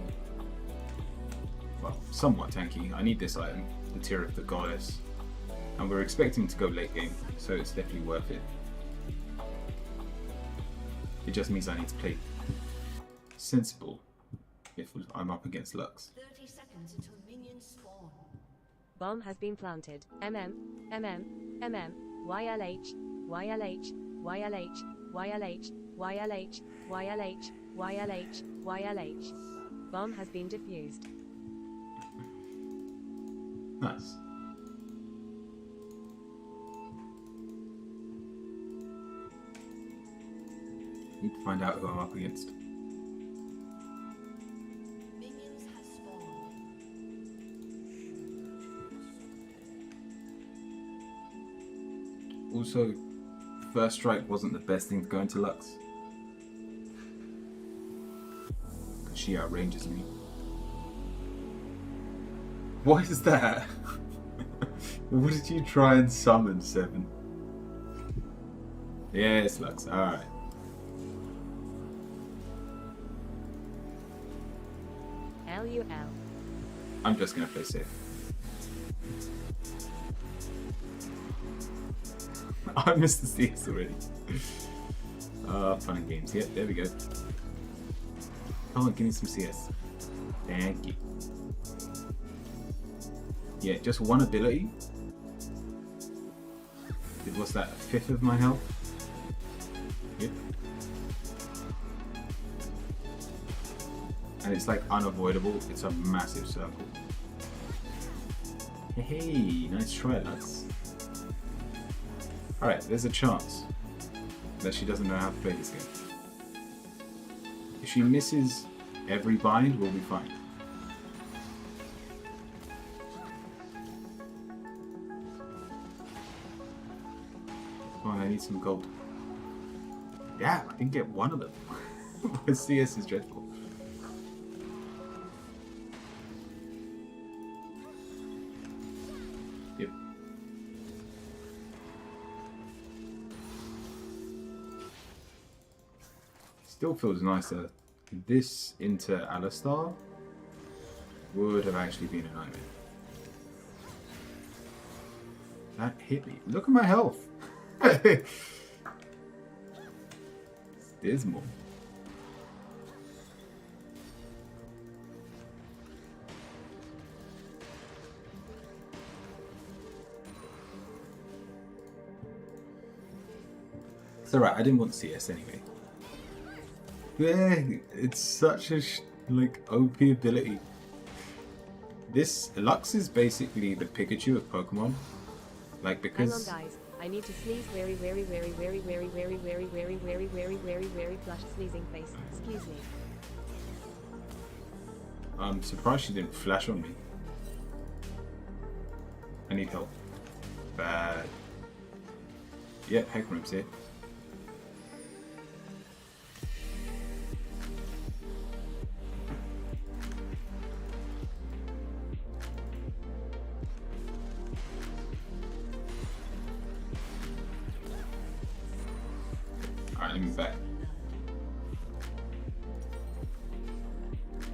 Well, somewhat tanky. I need this item, the Tear of the Goddess. And we're expecting to go late game, so it's definitely worth it. It just means I need to play sensible if I'm up against Lux. 30 seconds until minions spawn. Bomb has been planted. MM, YLH, YLH, YLH, YLH, YLH. YLH, YLH, YLH. Bomb has been defused. Nice. Need to find out who I'm up against. Minions have spawned. Also, first strike wasn't the best thing to go into Lux. Because she outranges me. What is that? What did you try and summon, Seven? Yes, Lux, alright. LUL. I'm just gonna play safe. I missed the CS already. Fun and games. Yep, there we go. Come on, give me some CS. Thank you. Yeah, just one ability. What's that? A fifth of my health? Yep. And it's like unavoidable. It's a massive circle. Hey, nice try, lads. Alright, there's a chance that she doesn't know how to play this game. If she misses every bind, we'll be fine. Come on, I need some gold. Yeah, I didn't get one of them. My CS is dreadful. Yep. Still feels nicer. This into Alistar would have actually been a nightmare. That hit me. Look at my health. It's dismal. It's alright, I didn't want CS anyway. Yeah, it's such a like OP ability. This Lux is basically the Pikachu of Pokemon. Like because Hang on, guys. I need to sneeze. Very flush sneezing face. Excuse me. I'm surprised she didn't flash on me. I need help. Bad. Yep, Hecarim's here. Alright, let me back.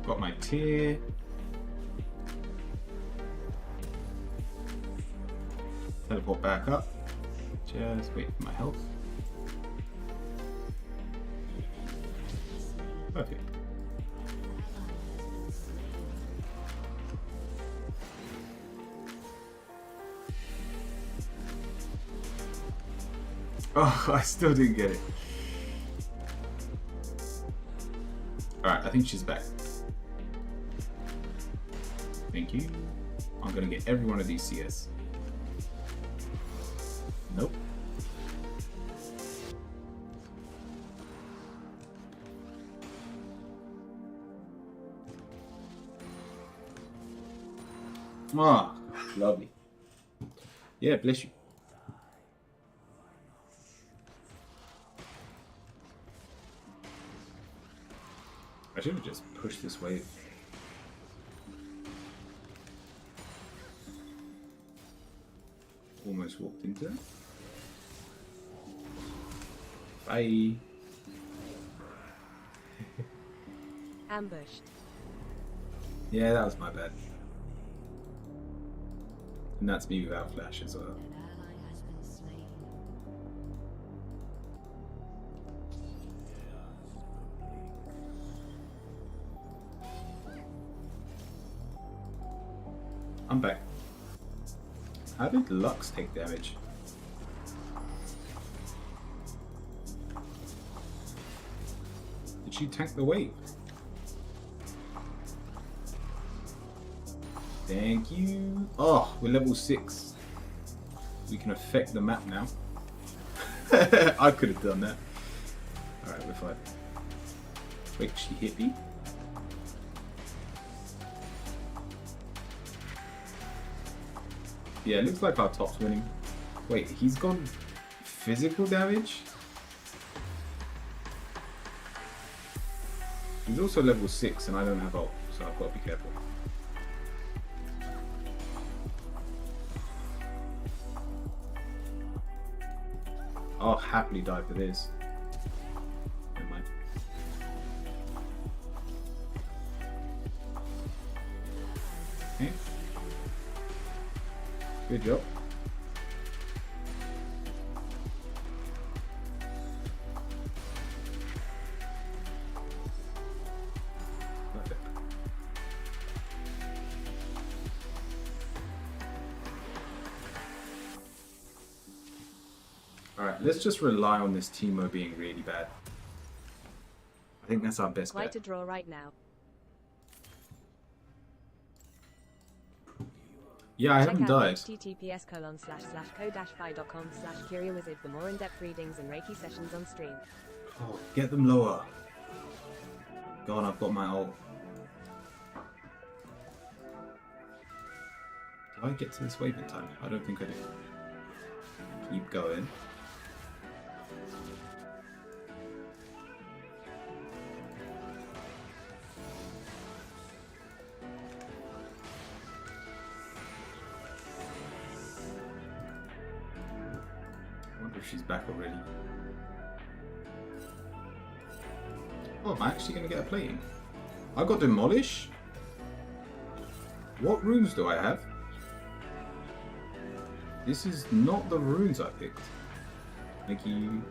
Got my tier. Teleport back up. Just wait for my health. Perfect. Oh, I still didn't get it. Alright, I think she's back. Thank you. I'm gonna get every one of these CS. Nope. Ah, lovely. Yeah, bless you. I should have just pushed this wave. Almost walked into it. Bye. Ambushed. Yeah, that was my bad. And that's me without flash as well. An ally has been slain. I'm back. How did Lux take damage? She tanked the wave. Thank you. Oh, we're level 6. We can affect the map now. I could have done that. Alright, we're fine. Wait, she hit me? Yeah, it looks like our top's winning. Wait, he's gone physical damage? He's also level 6 and I don't have ult, so I've got to be careful. I'll happily die for this. Never mind. Okay. Good job. Perfect. Alright, let's just rely on this Teemo being really bad. I think that's our best Quite bet. a draw right now. Yeah, I Check haven't out died. https://ko-fi.com/curiawizard for more in-depth readings and Reiki sessions on stream. Oh, get them lower. Go on, I've got my ult. Did I get to this wave in time? I don't think I did. Keep going. I wonder if she's back already. Oh, am I actually going to get a plating? I got Demolish? What runes do I have? This is not the runes I picked. Thank you.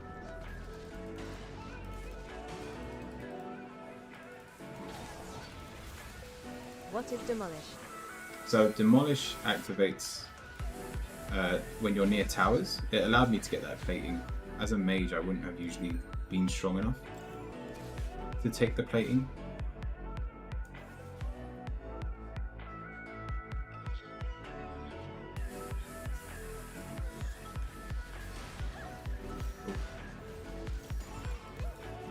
What is Demolish? So Demolish activates when you're near towers. It allowed me to get that plating. As a mage, I wouldn't have usually been strong enough to take the plating.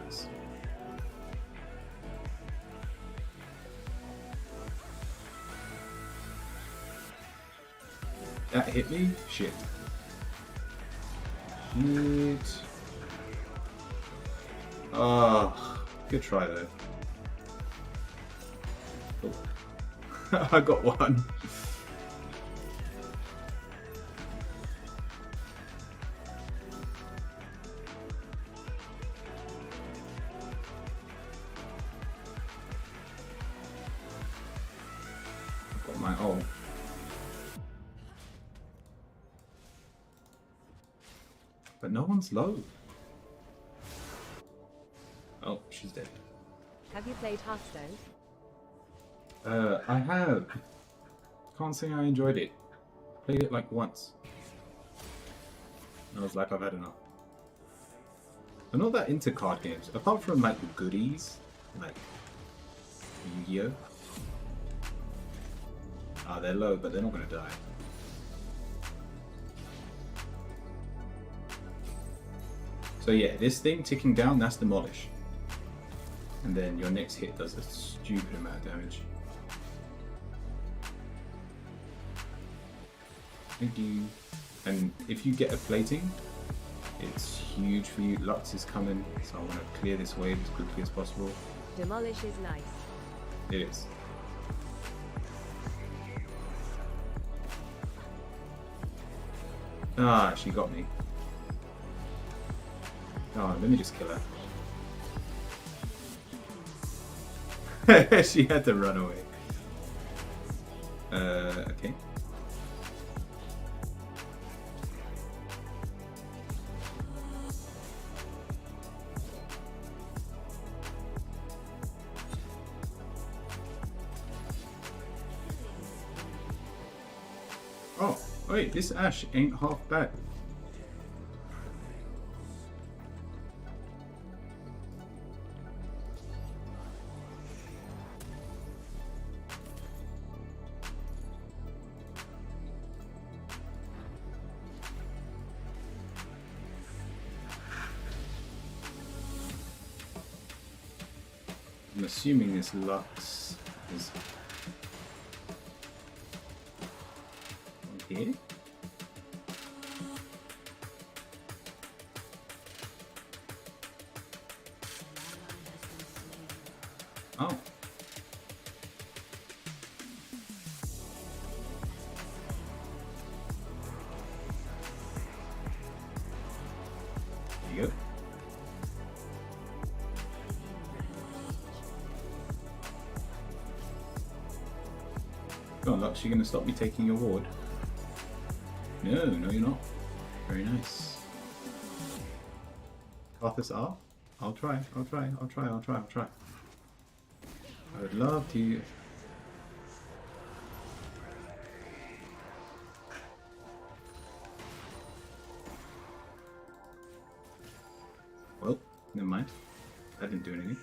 Nice. That hit me? Shit. Shit. Oh, good try though. Oh. I got one. I've got my ult. But no one's low. Oh, she's dead. Have you played Hearthstone? I have. Can't say I enjoyed it. Played it like once. I was like, I've had enough. I'm not that into card games, apart from like the goodies, like Yu-Gi-Oh. Ah, they're low, but they're not gonna die. So yeah, this thing ticking down, that's Demolish. And then your next hit does a stupid amount of damage. Thank you. And if you get a plating, it's huge for you. Lux is coming, so I want to clear this wave as quickly as possible. Demolish is nice. It is. Ah, she got me. Oh, let me just kill her. She had to run away. Okay. Oh, wait, this Ashe ain't half bad. I'm assuming this Lux is on here. Oh. There you go. Go on, Lux, you're gonna stop me taking your ward? No, no you're not. Very nice. Karthus R? I'll try. I would love to. Well, never mind. I didn't do anything.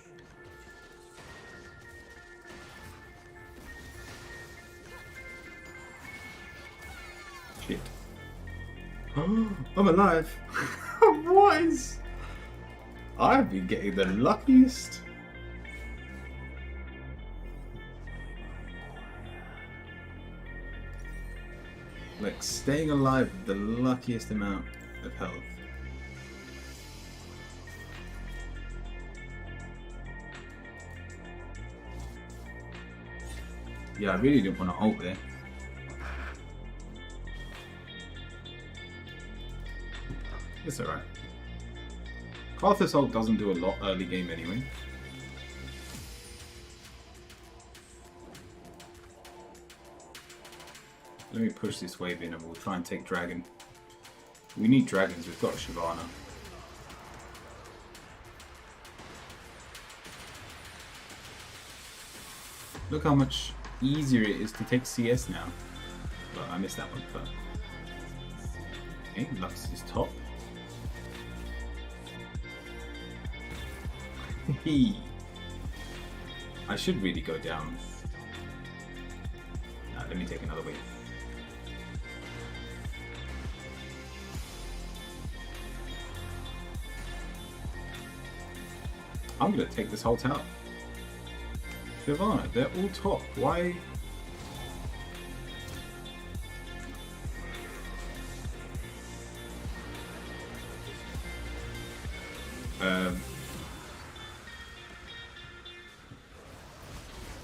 Shit. I'm alive! What is... I've been getting the luckiest. Like, staying alive with the luckiest amount of health. Yeah, I really didn't want to ult there. It's alright. Karthus ult doesn't do a lot early game anyway. Let me push this wave in and we'll try and take dragon. We need dragons, we've got Shyvana. Look how much easier it is to take CS now. But I missed that one first. Okay, Lux is top. I should really go down. Nah, let me take another wave. I'm gonna take this whole tower. Shyvana, they're all top. Why?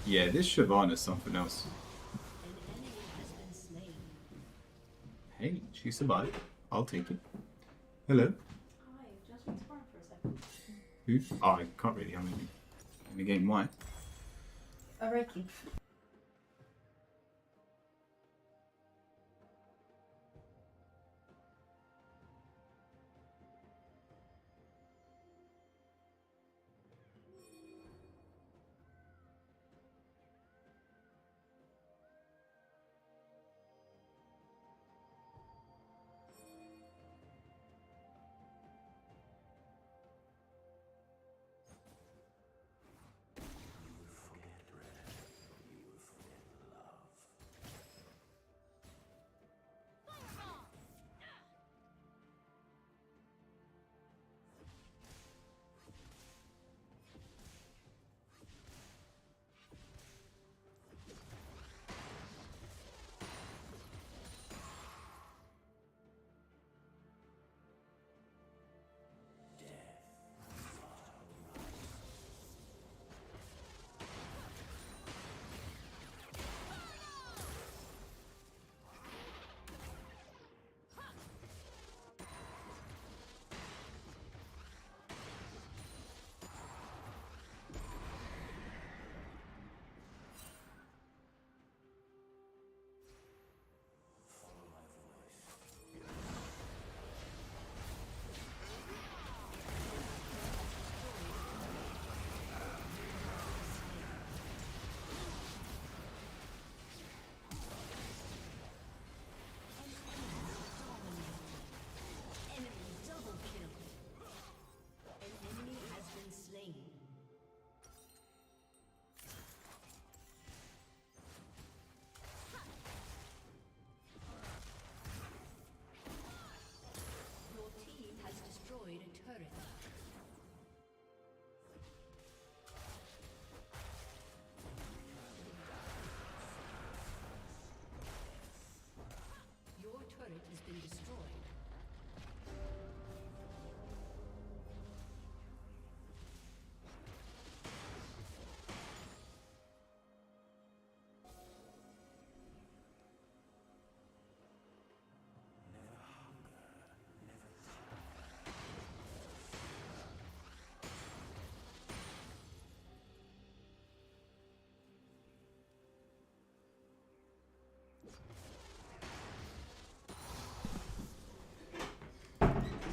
Yeah, this Shyvana is something else. Hey, she survived. I'll take it. Hello. Hi, just respawn for a second. Who? Oh, I can't really. I mean, in the game, why? Reiki.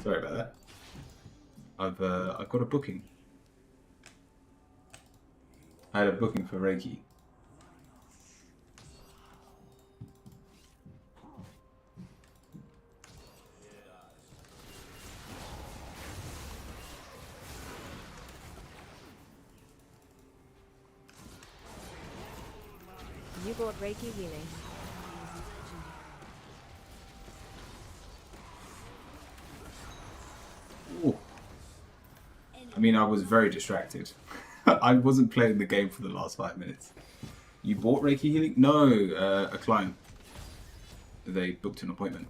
Sorry about that. I've got a booking. I had a booking for Reiki. You bought Reiki healing. Ooh. I mean, I was very distracted. I wasn't playing the game for the last 5 minutes. You bought Reiki healing? No, a client. They booked an appointment.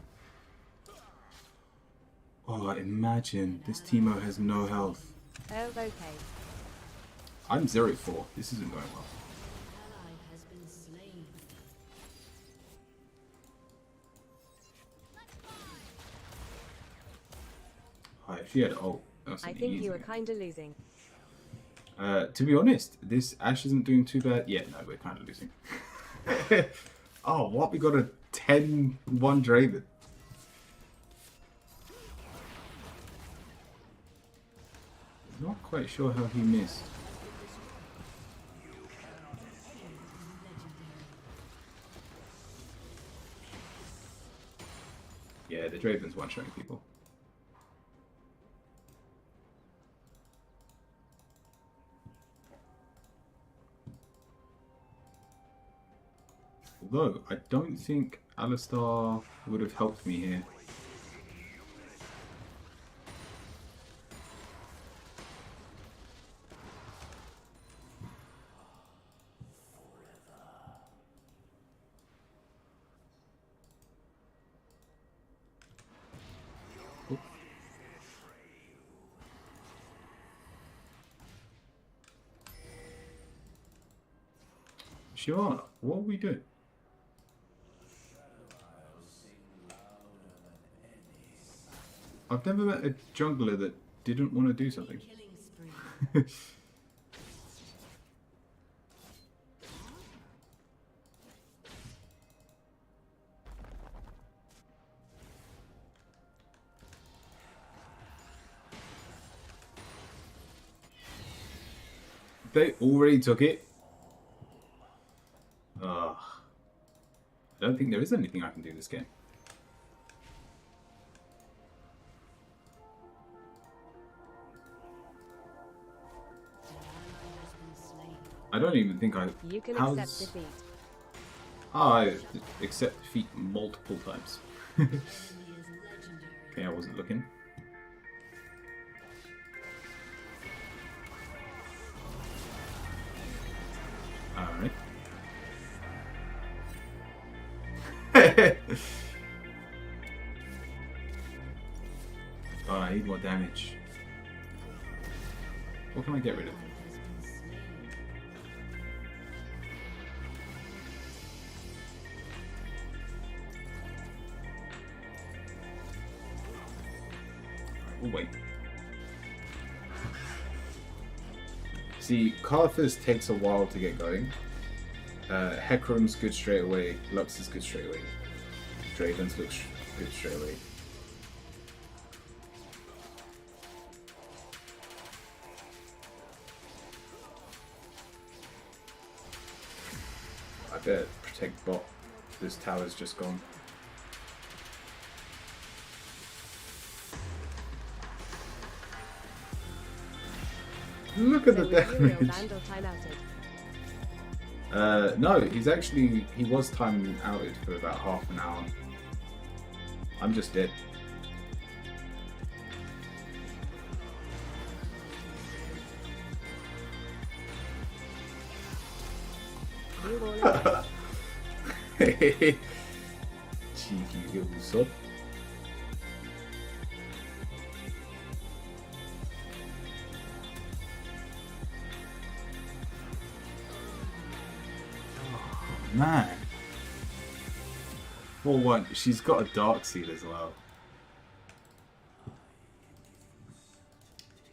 Oh, imagine. This Teemo has no health. Oh, okay. I'm 0-4. This isn't going well. Ally has been slain. Oh, if she had ult, that's I an think easy you were game. kinda losing. To be honest, this Ashe isn't doing too bad. Yeah, no, we're kind of losing. Oh, what? We got a 10-1 Draven. Not quite sure how he missed. Yeah, the Draven's one-shotting people. Although, I don't think Alistar would have helped me here. Oh. Sure, what are we doing? I've never met a jungler that didn't want to do something. Killing spree. They already took it. Ugh. I don't think there is anything I can do this game. An ally has been slain. I don't even think I... You can How's- accept defeat. I accept defeat multiple times. Enemy is legendary. Okay, I wasn't looking. Alright. Oh, I need more damage. What can I get rid of? Ally has been slain. We'll wait. See, Karthus takes a while to get going. Hecarim's good straight away. Lux is good straight away. Draven's looks good straight away. I better protect bot. This tower's just gone. Look at the So was Uriel damage. banned or timeouted? No, he was time outed for about half an hour. I'm just dead. You all okay? Cheeky little sod. Oh, man. 4-1. She's got a Dark Seal as well.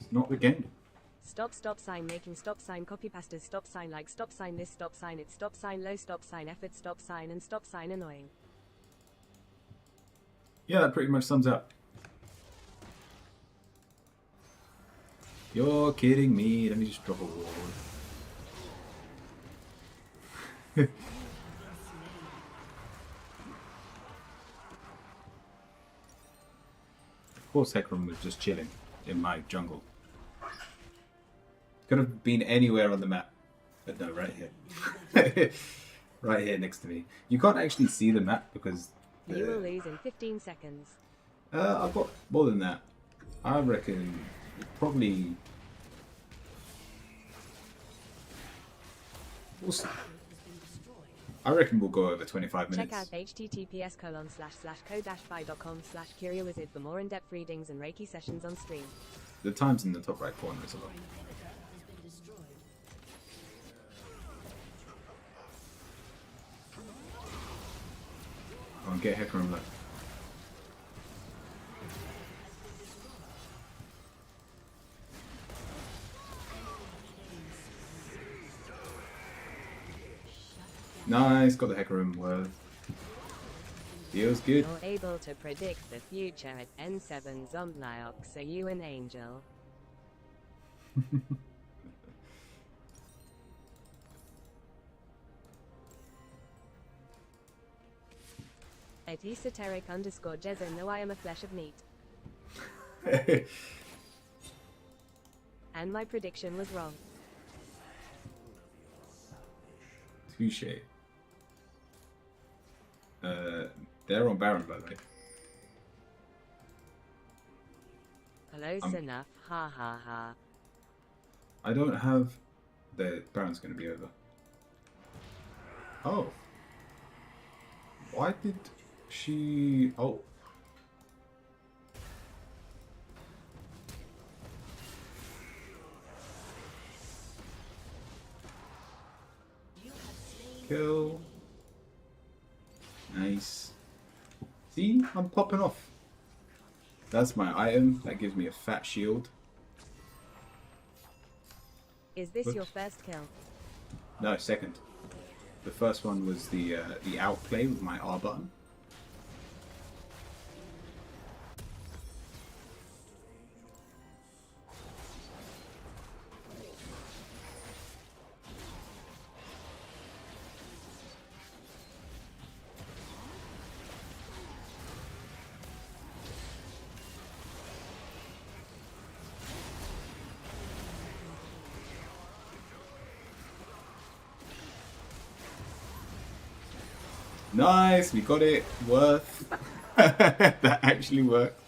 It's not the game. Stop sign making stop sign copy pastas stop sign like stop sign this stop sign it stop sign low stop sign effort stop sign and stop sign annoying. Yeah, that pretty much sums up. You're kidding me. Let me just drop a ward. Of course, Hecarim was just chilling in my jungle. Could have been anywhere on the map, but no, right here. Right here next to me. You can't actually see the map because... You will lose in 15 seconds. I've got more than that. I reckon probably... We'll see. I reckon we'll go over 25 minutes. Check out https://co-fi.com/curiowizard for more in-depth readings and Reiki sessions on stream. The time's in the top right corner as well. Go on, get Hecarim low. Nice, got the Hecarim worth. Feels good. You're able to predict the future at N7 Zombliox, are you an angel? At esoteric_Jezza, no, I am a flesh of meat. And my prediction was wrong. Touche. They're on Baron, by the way. Close enough, ha ha ha. I don't have... The Baron's going to be over. Oh. Why did she... Oh. Kill. Nice. See? I'm popping off. That's my item. That gives me a fat shield. Is this Oops. your first kill? No, second. The first one was the outplay with my R button. Nice, we got it. Worth. That actually worked.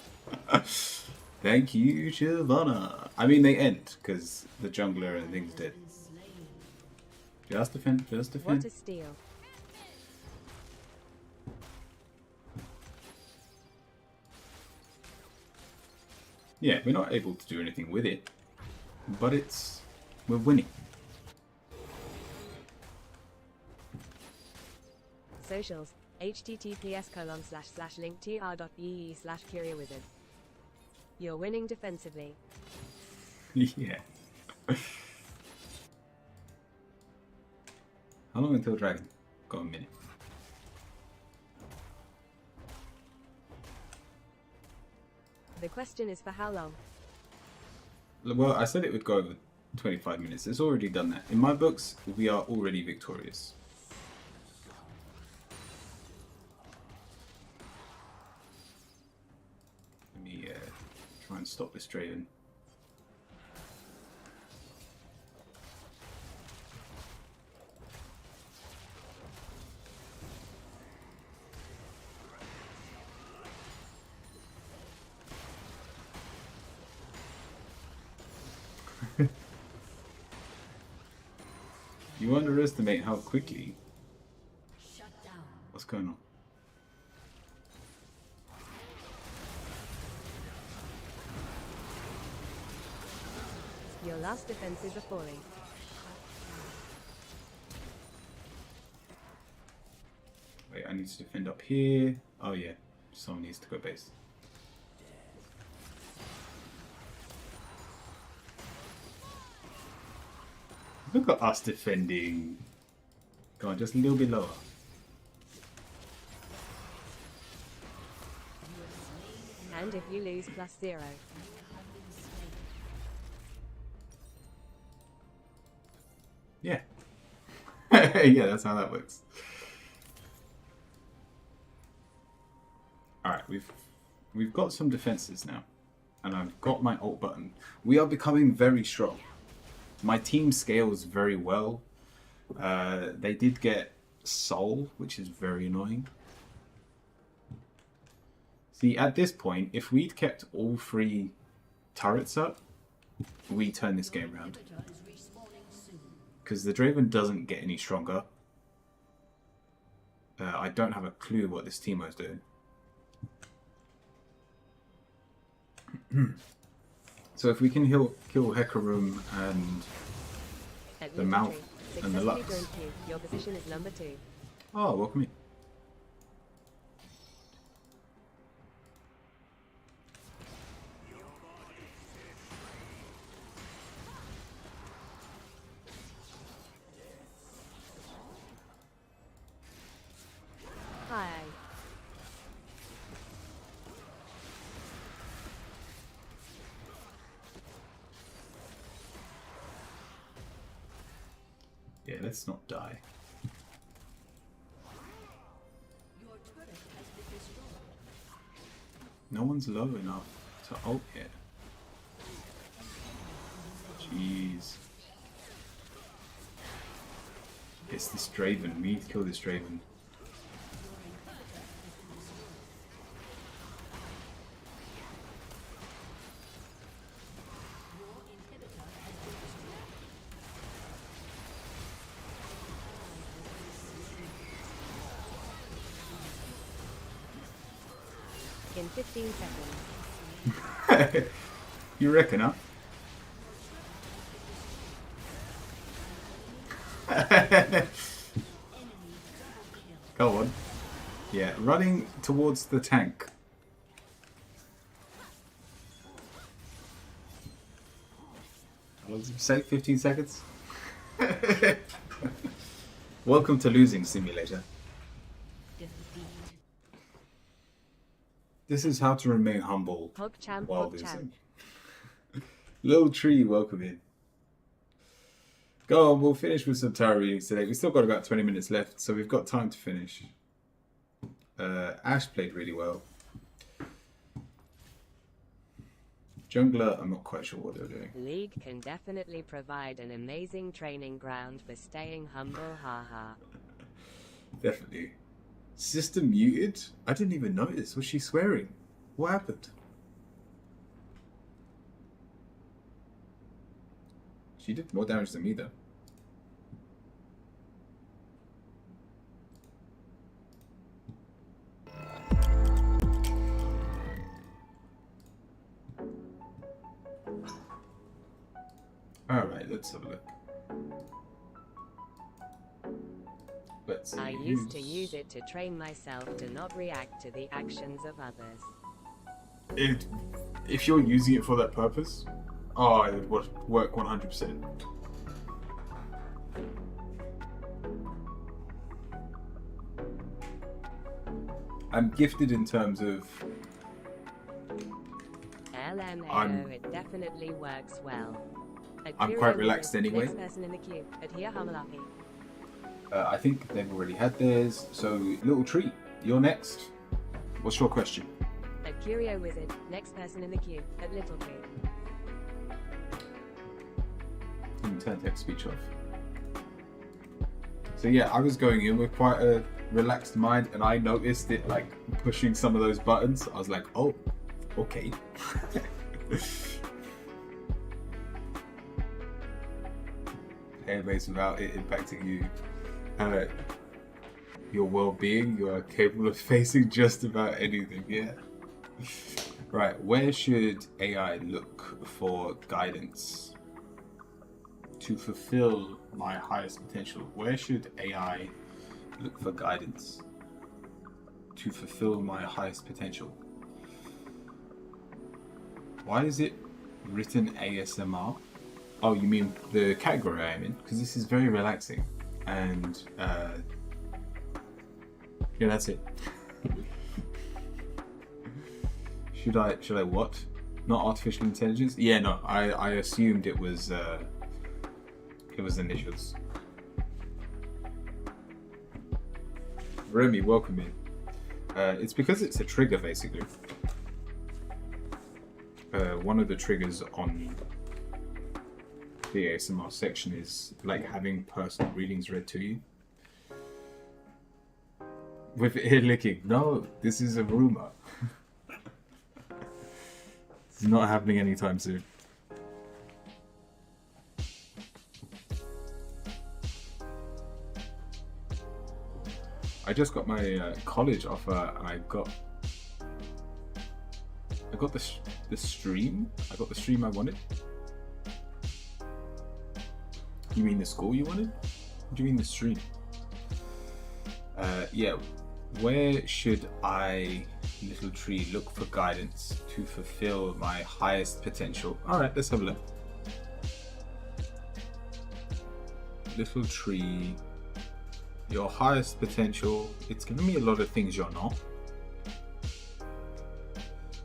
Thank you, Shyvana. I mean, they end because the jungler and things did. Just defend, just defend. What a steal. Yeah, we're not able to do anything with it, but we're winning. Socials, https://linktr.ee/curiowizard. You're winning defensively. Yeah. How long until dragon? Got a minute. The question is for how long? Well, I said it would go over 25 minutes. It's already done that. In my books, we are already victorious. Let me try and stop this Draven. You underestimate how quickly. Shut down. What's going on? Your last defenses are falling. Wait, I need to defend up here. Oh yeah, someone needs to go base. Look at us defending. Go on, just a little bit lower. And if you lose +0. Yeah. Yeah, that's how that works. Alright, we've got some defenses now. And I've got my alt button. We are becoming very strong. My team scales very well. They did get Soul, which is very annoying. See, at this point, if we'd kept all 3 turrets up, we turn this game around. Inhibitor is respawning soon. Because the Draven doesn't get any stronger. I don't have a clue what this Teemo's doing. So if we can kill Hecarim and At the Little mouth Tree, and the successfully Lux. joined queue. Your position is number 2. Oh, welcome in. Hi. Yeah, let's not die. Your turret has been destroyed. No one's low enough to ult yet. Jeez. It's this Draven. We need to kill this Draven. Your inhibitor has been destroyed. In 15 seconds. You reckon, huh? Go on. Yeah, running towards the tank. What did you say? 15 seconds? Welcome to Losing Simulator. Defeat. This is how to remain humble PogChamp, while PogChamp. losing. Little Tree, welcome in. Go on, we'll finish with some tower readings today. We've still got about 20 minutes left, so we've got time to finish. Ashe played really well. Jungler, I'm not quite sure what they're doing. League can definitely provide an amazing training ground for staying humble, haha. Definitely. System muted? I didn't even notice. Was she swearing? What happened? She did more damage than me, though. Alright, let's have a look. Let's see. I used to use it to train myself to not react to the actions of others. If you're using it for that purpose, oh, it would work 100%. I'm gifted in terms of LMAO, it definitely works well. I'm quite relaxed anyway. Next person in the queue. Adhere Hamalaki. I think they've already had theirs. So, Little Tree, you're next. What's your question? A Curio Wizard. Next person in the queue. At Little Tree. Turn text speech off. So yeah, I was going in with quite a relaxed mind, and I noticed it like pushing some of those buttons. I was like, oh, okay. Airbase without it impacting you, your well-being. You are capable of facing just about anything. Yeah. Right. Where should AI look for guidance to fulfill my highest potential? Where should AI look for guidance to fulfill my highest potential? Why is it written ASMR? Oh, you mean the category I'm in? Because this is very relaxing, and yeah, that's it. Should I what? Not artificial intelligence? Yeah, no. I assumed it was initials. Remy, welcome in. It's because it's a trigger, basically. One of the triggers on the ASMR section is like having personal readings read to you. With ear licking. No, this is a rumor. It's not happening anytime soon. I just got my college offer, and I got the stream. I got the stream I wanted. You mean the school you wanted? What do you mean the stream? Yeah. Where should I, Little Tree, look for guidance to fulfill my highest potential? All right, let's have a look. Little Tree, your highest potential. It's going to be a lot of things you're not.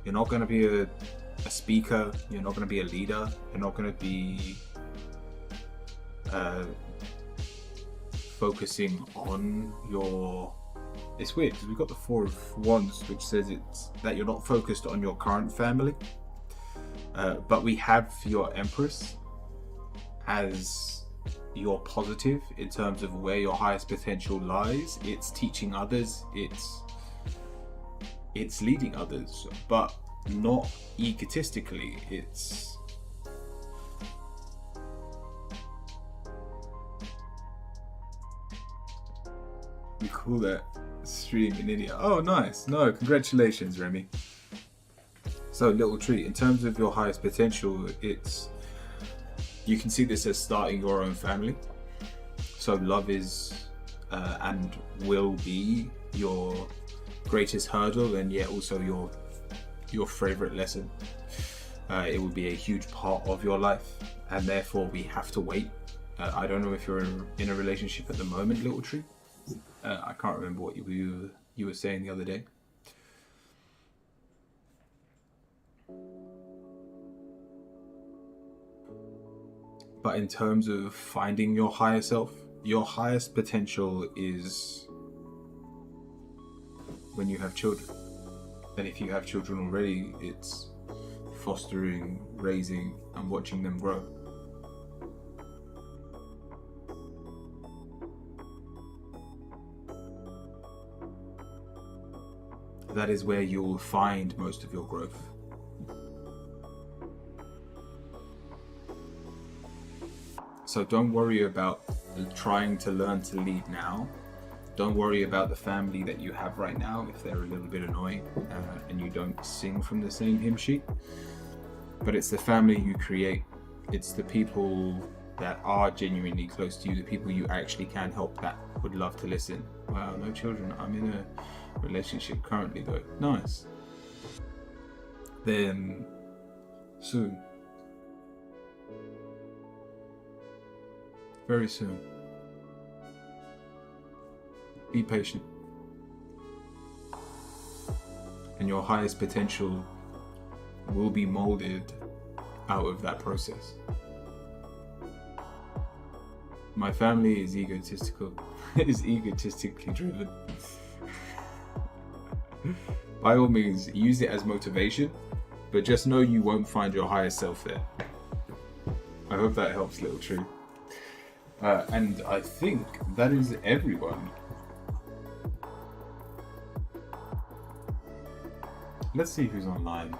You're not going to be a speaker. You're not going to be a leader. You're not going to be focusing on your... It's weird because we've got the Four of Wands, which says it's that you're not focused on your current family, but we have your Empress as your positive in terms of where your highest potential lies. It's teaching others, it's leading others, but not egotistically. It's we call that stream in India. Oh, nice. No, congratulations, Remy. So, Little Tree, in terms of your highest potential, it's, you can see this as starting your own family. So love is and will be your greatest hurdle, and yet also your favorite lesson. It will be a huge part of your life, and therefore we have to wait. I don't know if you're in a relationship at the moment, Little Tree. I can't remember what you were saying the other day. But in terms of finding your higher self, your highest potential is when you have children. And if you have children already, it's fostering, raising, and watching them grow. That is where you'll find most of your growth. So don't worry about trying to learn to lead now. Don't worry about the family that you have right now if they're a little bit annoying and you don't sing from the same hymn sheet. But it's the family you create. It's the people that are genuinely close to you, the people you actually can help that would love to listen. Wow, no children. I'm in a relationship currently though. Nice. Then soon. Very soon. Be patient. And your highest potential will be molded out of that process. My family is egotistical. Is egotistically driven. By all means, use it as motivation, but just know you won't find your highest self there. I hope that helps, Little Tree. And I think that is everyone. Let's see who's online.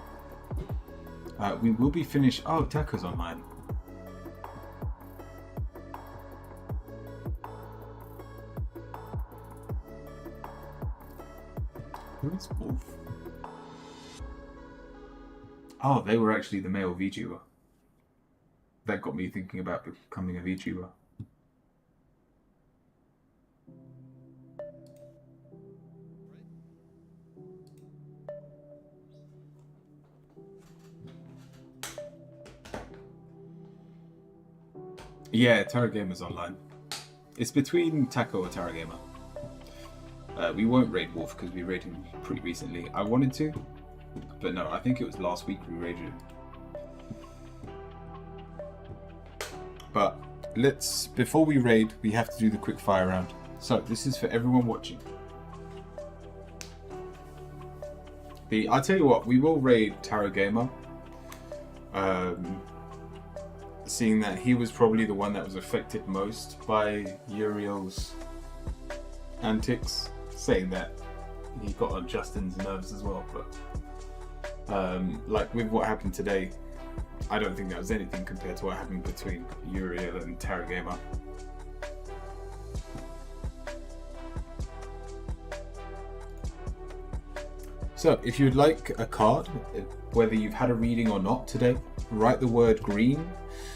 We will be finished. Oh, Taco's online. Who is Wolf? Oh, they were actually the male VTuber. That got me thinking about becoming a VTuber. Yeah, Terra Gamer's online. It's between Taco and Terra Gamer. We won't raid Wolf because we raided him pretty recently. I wanted to, but no, I think it was last week we raided him. But before we raid, we have to do the quick fire round. So this is for everyone watching. I'll tell you what, we will raid Tarot Gamer. Seeing that he was probably the one that was affected most by Uriel's antics. Saying that he got on Justin's nerves as well, but like with what happened today, I don't think that was anything compared to what happened between Uriel and Tarot Gamer. So, if you'd like a card, whether you've had a reading or not today, write the word green,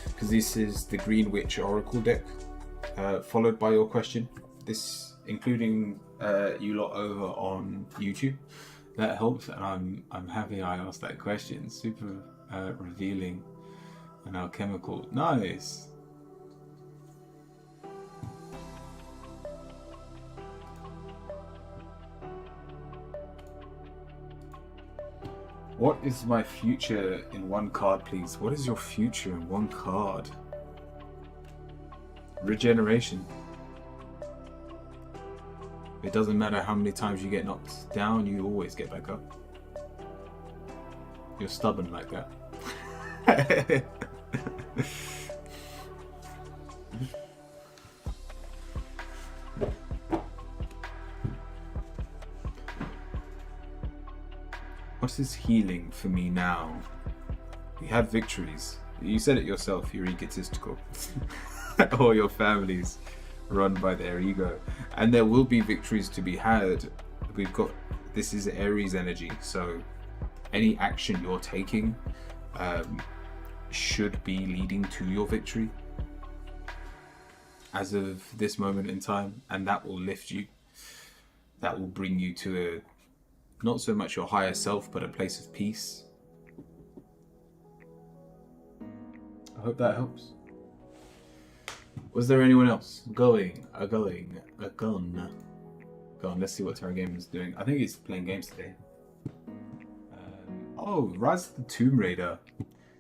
because this is the Green Witch Oracle deck, followed by your question. This, including you lot over on YouTube, that helps, and I'm happy I asked that question. Super revealing and alchemical. Nice. What is my future in one card, please? What is your future in one card? Regeneration. It doesn't matter how many times you get knocked down, you always get back up. You're stubborn like that. What is healing for me now? We have victories. You said it yourself, you're egotistical. Or your family's run by their ego. And there will be victories to be had. This is Aries energy, so any action you're taking should be leading to your victory as of this moment in time, and that will lift you. That will bring you to not so much your higher self, but a place of peace. I hope that helps. Was there anyone else going? Go on, let's see what Tarot Gamer is doing. I think he's playing games today. Oh, Rise of the Tomb Raider.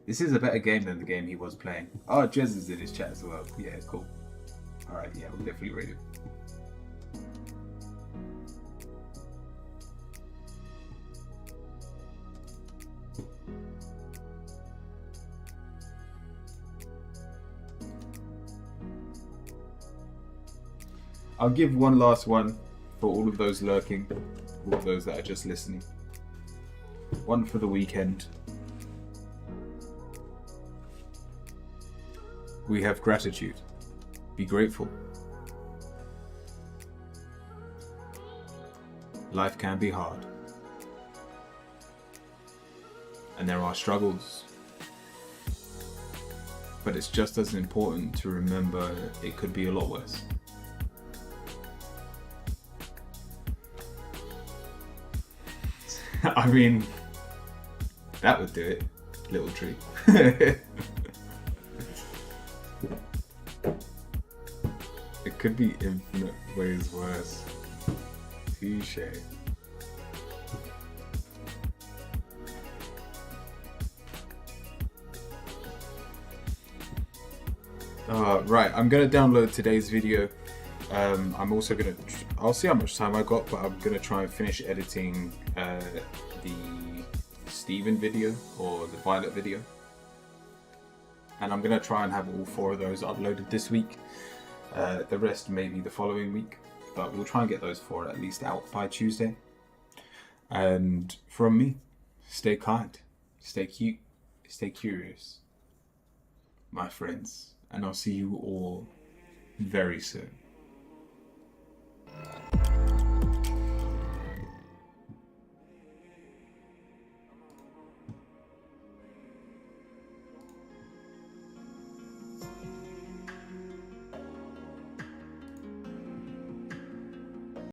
This is a better game than the game he was playing. Oh, Jez is in his chat as well. Yeah, cool. Alright, yeah, we'll definitely rate it. I'll give one last one for all of those lurking, all of those that are just listening. One for the weekend. We have gratitude. Be grateful. Life can be hard. And there are struggles. But it's just as important to remember it could be a lot worse. I mean, that would do it, little tree. It could be infinite ways worse. Touche. Right, I'm gonna download today's video. I'm also gonna, I'll see how much time I got, but I'm gonna try and finish editing the Steven video or the Violet video. And I'm gonna try and have all 4 of those uploaded this week. The rest maybe the following week, but we'll try and get those 4 at least out by Tuesday. And from me, stay kind, stay cute, stay curious, my friends, and I'll see you all very soon.